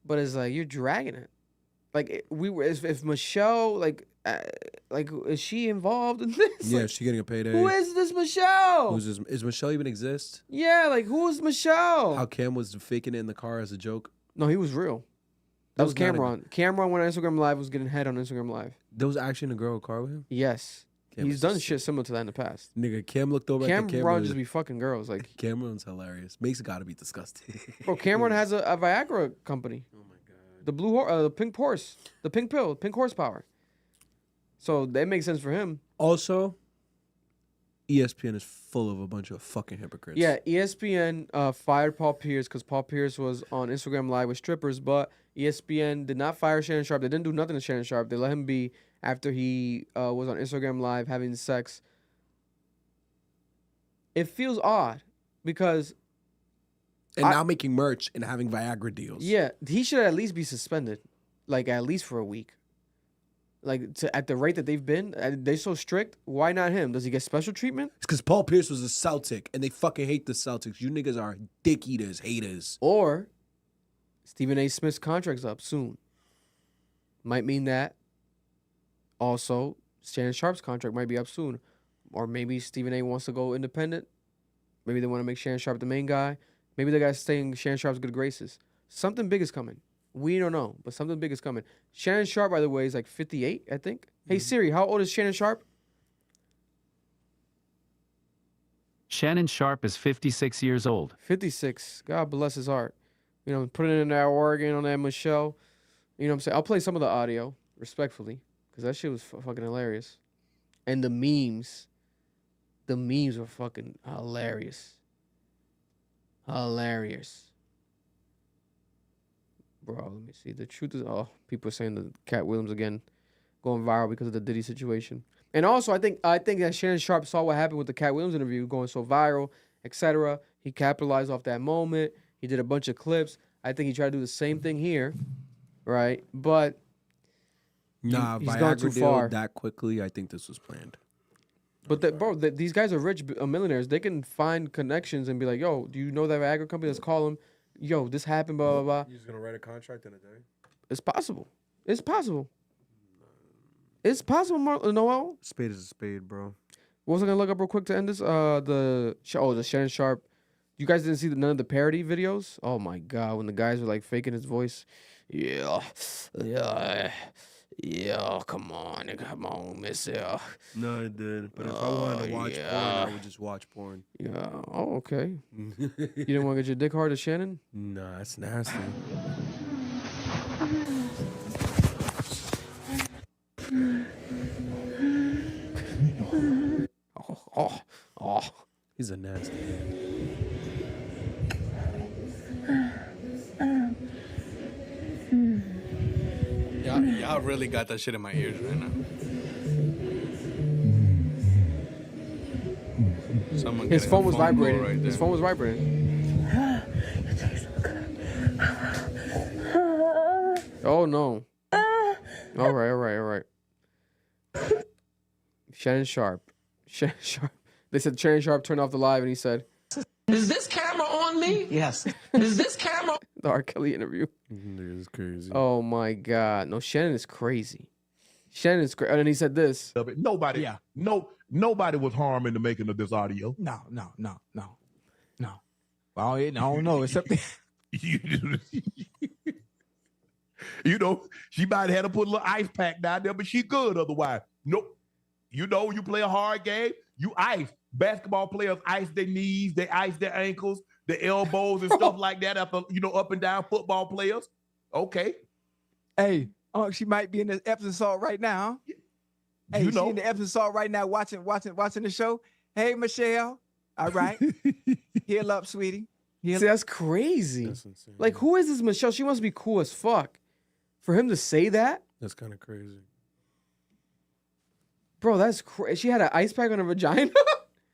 [SPEAKER 1] But it's like you're dragging it. Like we were, if Michelle, like is she involved in this?
[SPEAKER 2] Yeah,
[SPEAKER 1] Like,
[SPEAKER 2] she getting a payday.
[SPEAKER 1] who is this Michelle?
[SPEAKER 2] Who's this? Is Michelle even exist?
[SPEAKER 1] Yeah, like who's Michelle?
[SPEAKER 2] How Cam was faking it in the car as a joke.
[SPEAKER 1] No, he was real. That was
[SPEAKER 2] not even-
[SPEAKER 1] Cameron. Cameron went on Instagram Live, was getting head on Instagram Live.
[SPEAKER 2] There was actually in a girl car with him.
[SPEAKER 1] Yes.
[SPEAKER 2] Cam
[SPEAKER 1] He's
[SPEAKER 2] is
[SPEAKER 1] done
[SPEAKER 2] just-
[SPEAKER 1] shit similar to that in the past.
[SPEAKER 2] Nigga, Cam looked over at the camera.
[SPEAKER 1] Cameron just be fucking girls. Like,
[SPEAKER 2] Cameron's hilarious. Makes it gotta be disgusting.
[SPEAKER 1] bro, Cameron has a Viagra company. Oh my god. The pink horse, the pink pill, pink horsepower. So that makes sense for him.
[SPEAKER 2] Also, ESPN is full of a bunch of fucking hypocrites.
[SPEAKER 1] Yeah, ESPN fired Paul Pierce because Paul Pierce was on Instagram Live with strippers, but ESPN did not fire Shannon Sharpe. They didn't do nothing to Shannon Sharpe. They let him be after he was on Instagram Live having sex. It feels odd because
[SPEAKER 2] And now making merch and having Viagra deals.
[SPEAKER 1] yeah, he should at least be suspended, like at least for a week. Like at the rate that they've been, they're so strict. Why not him? Does he get special treatment?
[SPEAKER 2] It's because Paul Pierce was a Celtic and they fucking hate the Celtics. You niggas are dick eaters, haters.
[SPEAKER 1] Or Stephen A. Smith's contract's up soon. Might mean that. Also, Shannon Sharpe's contract might be up soon. Or maybe Stephen A. wants to go independent. Maybe they want to make Shannon Sharpe the main guy. Maybe they got to stay in Shannon Sharpe's good graces. Something big is coming. We don't know, but something big is coming. Shannon Sharpe, by the way, is like 58, I think. Hey, Siri, how old is Shannon Sharpe?
[SPEAKER 18] Shannon Sharpe is 56 years old.
[SPEAKER 1] 56. God bless his heart. You know, putting in that Oregon on that Michelle. You know what I'm saying? I'll play some of the audio, respectfully, because that shit was fucking hilarious. And the memes were fucking hilarious. Hilarious. Bro, let me see. The truth is, people are saying the Cat Williams again going viral because of the Diddy situation. And also, I think that Shannon Sharpe saw what happened with the Cat Williams interview going so viral, etc. He capitalized off that moment. He did a bunch of clips. I think he tried to do the same thing here, right? But
[SPEAKER 2] Nah,
[SPEAKER 1] he's gone too
[SPEAKER 2] Viagra deal
[SPEAKER 1] far.
[SPEAKER 2] that quickly. I think this was planned.
[SPEAKER 1] But these guys are rich millionaires. They can find connections and be like, "Yo, do you know that Viagra company? Let's call them. Yo, this happened. Blah blah blah."
[SPEAKER 2] You're just gonna write a contract in a day?
[SPEAKER 1] It's possible. It's possible. It's possible, Noel.
[SPEAKER 2] Spade is a spade, bro.
[SPEAKER 1] What was I gonna look up real quick to end this? The Shannon Sharpe. You guys didn't see none of the parody videos? Oh my god, when the guys were like faking his voice. Yeah, come on, miss. Yeah.
[SPEAKER 2] No, I did. But if I wanted to watch porn, I would just watch porn.
[SPEAKER 1] Yeah. Oh, okay. You didn't want to get your dick hard to Shannon?
[SPEAKER 2] Nah, that's nasty.
[SPEAKER 1] Oh.
[SPEAKER 2] He's a nasty man.
[SPEAKER 3] Y'all really got that shit in my ears right now. Someone
[SPEAKER 1] His
[SPEAKER 3] getting
[SPEAKER 1] phone
[SPEAKER 3] a
[SPEAKER 1] was
[SPEAKER 3] call
[SPEAKER 1] vibrating.
[SPEAKER 3] right
[SPEAKER 1] His
[SPEAKER 3] there.
[SPEAKER 1] phone was vibrating. Oh no. All right. Shannon Sharpe. They said Shannon Sharpe turned off the live and he said,
[SPEAKER 19] Is this camera on me? Yes. Is this camera?
[SPEAKER 1] the R. Kelly interview.
[SPEAKER 2] Dude, it's crazy.
[SPEAKER 1] Oh my God. No, Shannon is crazy. Shannon is crazy. And then he said this.
[SPEAKER 9] Nobody was harmed in the making of this audio.
[SPEAKER 20] No. Well, I don't know. Except
[SPEAKER 9] You know, she might have had to put a little ice pack down there, but she good otherwise. Nope. You know, you play a hard game, you ice. Basketball players ice their knees, they ice their ankles, the elbows and stuff like that after, up and down football players. Okay.
[SPEAKER 20] Hey, she might be in the episode right now. Huh? Hey, she in the episode right now watching the show. Hey, Michelle. All right. Heal up, sweetie.
[SPEAKER 1] See, that's crazy.
[SPEAKER 2] That's insane.
[SPEAKER 1] Like, who is this Michelle? She must be cool as fuck. For him to say that?
[SPEAKER 2] That's kind of crazy.
[SPEAKER 1] Bro, that's crazy. She had an ice pack on her vagina?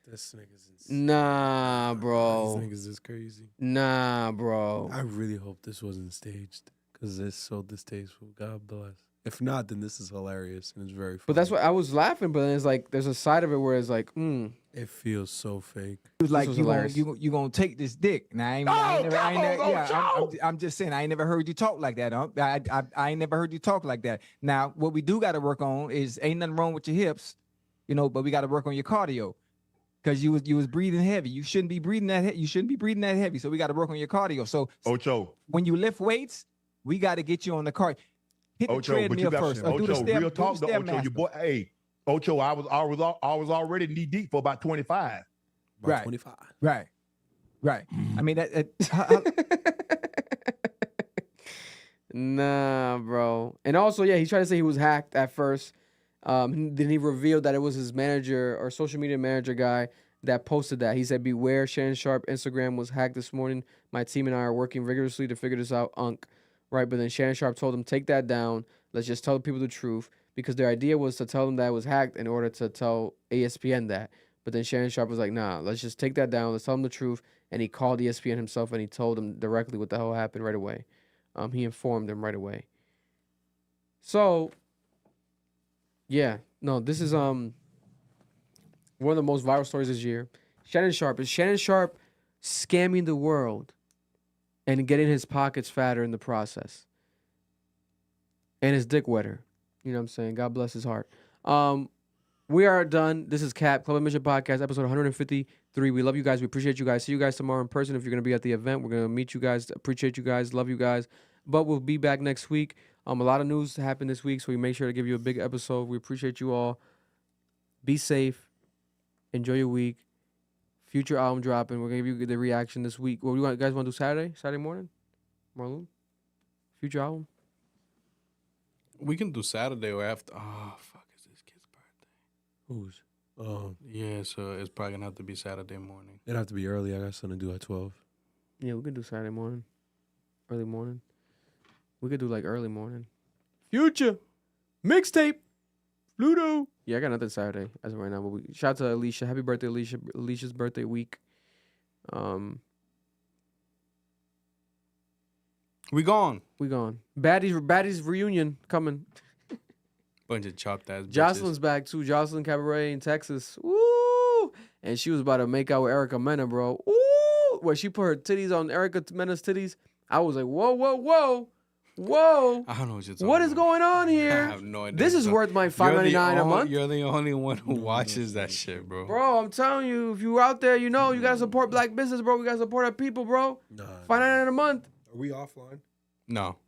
[SPEAKER 2] This nigga's insane.
[SPEAKER 1] Nah, bro.
[SPEAKER 2] This nigga's is crazy.
[SPEAKER 1] Nah, bro.
[SPEAKER 2] I really hope this wasn't staged because it's so distasteful. God bless. If not, then this is hilarious and it's very funny.
[SPEAKER 1] But that's what I was laughing. But then it's like, there's a side of it where it's like,
[SPEAKER 2] And It feels so fake.
[SPEAKER 20] He was like,
[SPEAKER 1] was
[SPEAKER 20] you gonna take this dick. Now I'm just saying, I ain't never heard you talk like that. I ain't never heard you talk like that. Now, what we do got to work on is ain't nothing wrong with your hips, but we got to work on your cardio. Because you was breathing heavy. You shouldn't be breathing that heavy. You shouldn't be breathing that heavy. So we got to work on your cardio. So
[SPEAKER 9] Ocho,
[SPEAKER 20] when you lift weights, we got to get you on the cart. Hit the
[SPEAKER 9] Ocho, but
[SPEAKER 20] treadmill
[SPEAKER 9] you got
[SPEAKER 20] first. Or do the
[SPEAKER 9] Ocho.
[SPEAKER 20] step,
[SPEAKER 9] Real talk,
[SPEAKER 20] do the
[SPEAKER 9] though,
[SPEAKER 20] step
[SPEAKER 9] Ocho.
[SPEAKER 20] master.
[SPEAKER 9] Your boy, hey, Ocho. I was already knee deep for about 25.
[SPEAKER 20] Right.
[SPEAKER 2] 25.
[SPEAKER 20] Right. I mean
[SPEAKER 1] Nah, bro. And also, yeah, he tried to say he was hacked at first. Then he revealed that it was his manager or social media manager guy that posted that. He said, "Beware, Shannon Sharpe Instagram was hacked this morning. My team and I are working rigorously to figure this out, Right, but then Shannon Sharpe told him, take that down. Let's just tell people the truth. Because their idea was to tell them that it was hacked in order to tell ESPN that. But then Shannon Sharpe was like, nah, let's just take that down. Let's tell them the truth. And he called ESPN himself and he told them directly what the hell happened right away. He informed them right away. So, yeah. No, this is one of the most viral stories this year. Shannon Sharpe. Is Shannon Sharpe scamming the world and getting his pockets fatter in the process? And his dick wetter. You know what I'm saying? God bless his heart. We are done. This is Cap, Club Admission Podcast, episode 153. We love you guys. We appreciate you guys. See you guys tomorrow in person. If you're going to be at the event, we're going to meet you guys. Appreciate you guys. Love you guys. But we'll be back next week. A lot of news happened this week, so we make sure to give you a big episode. We appreciate you all. Be safe. Enjoy your week. Future album dropping. We're going to give you the reaction this week. What do you guys want to do Saturday? Saturday morning? Marloon? Future album?
[SPEAKER 3] We can do Saturday or after. Oh, fuck. It's this kid's birthday.
[SPEAKER 2] Whose?
[SPEAKER 3] Yeah, so it's probably going to have to be Saturday morning.
[SPEAKER 2] It'd have to be early. I got something to do at 12.
[SPEAKER 1] Yeah, we can do Saturday morning. Early morning. We could do like early morning. Future Mixtape. Pluto. Yeah, I got nothing Saturday as of right now. But shout out to Alicia. Happy birthday, Alicia. Alicia's birthday week.
[SPEAKER 3] We gone.
[SPEAKER 1] Baddies reunion coming.
[SPEAKER 3] Bunch of chopped ass bitches.
[SPEAKER 1] Jocelyn's back too. Jocelyn Cabaret in Texas. Woo! And she was about to make out with Erica Mena, bro. Woo! Where she put her titties on Erica Mena's titties. I was like, whoa.
[SPEAKER 3] I don't know what you're talking
[SPEAKER 1] What is going on here?
[SPEAKER 3] I have no idea.
[SPEAKER 1] This is worth my $5.99 a month.
[SPEAKER 3] You're the only one who watches that shit, bro.
[SPEAKER 1] Bro, I'm telling you, if you out there, you gotta support black business, bro. We gotta support our people, bro. $5.99 a month.
[SPEAKER 2] Are we offline?
[SPEAKER 3] No.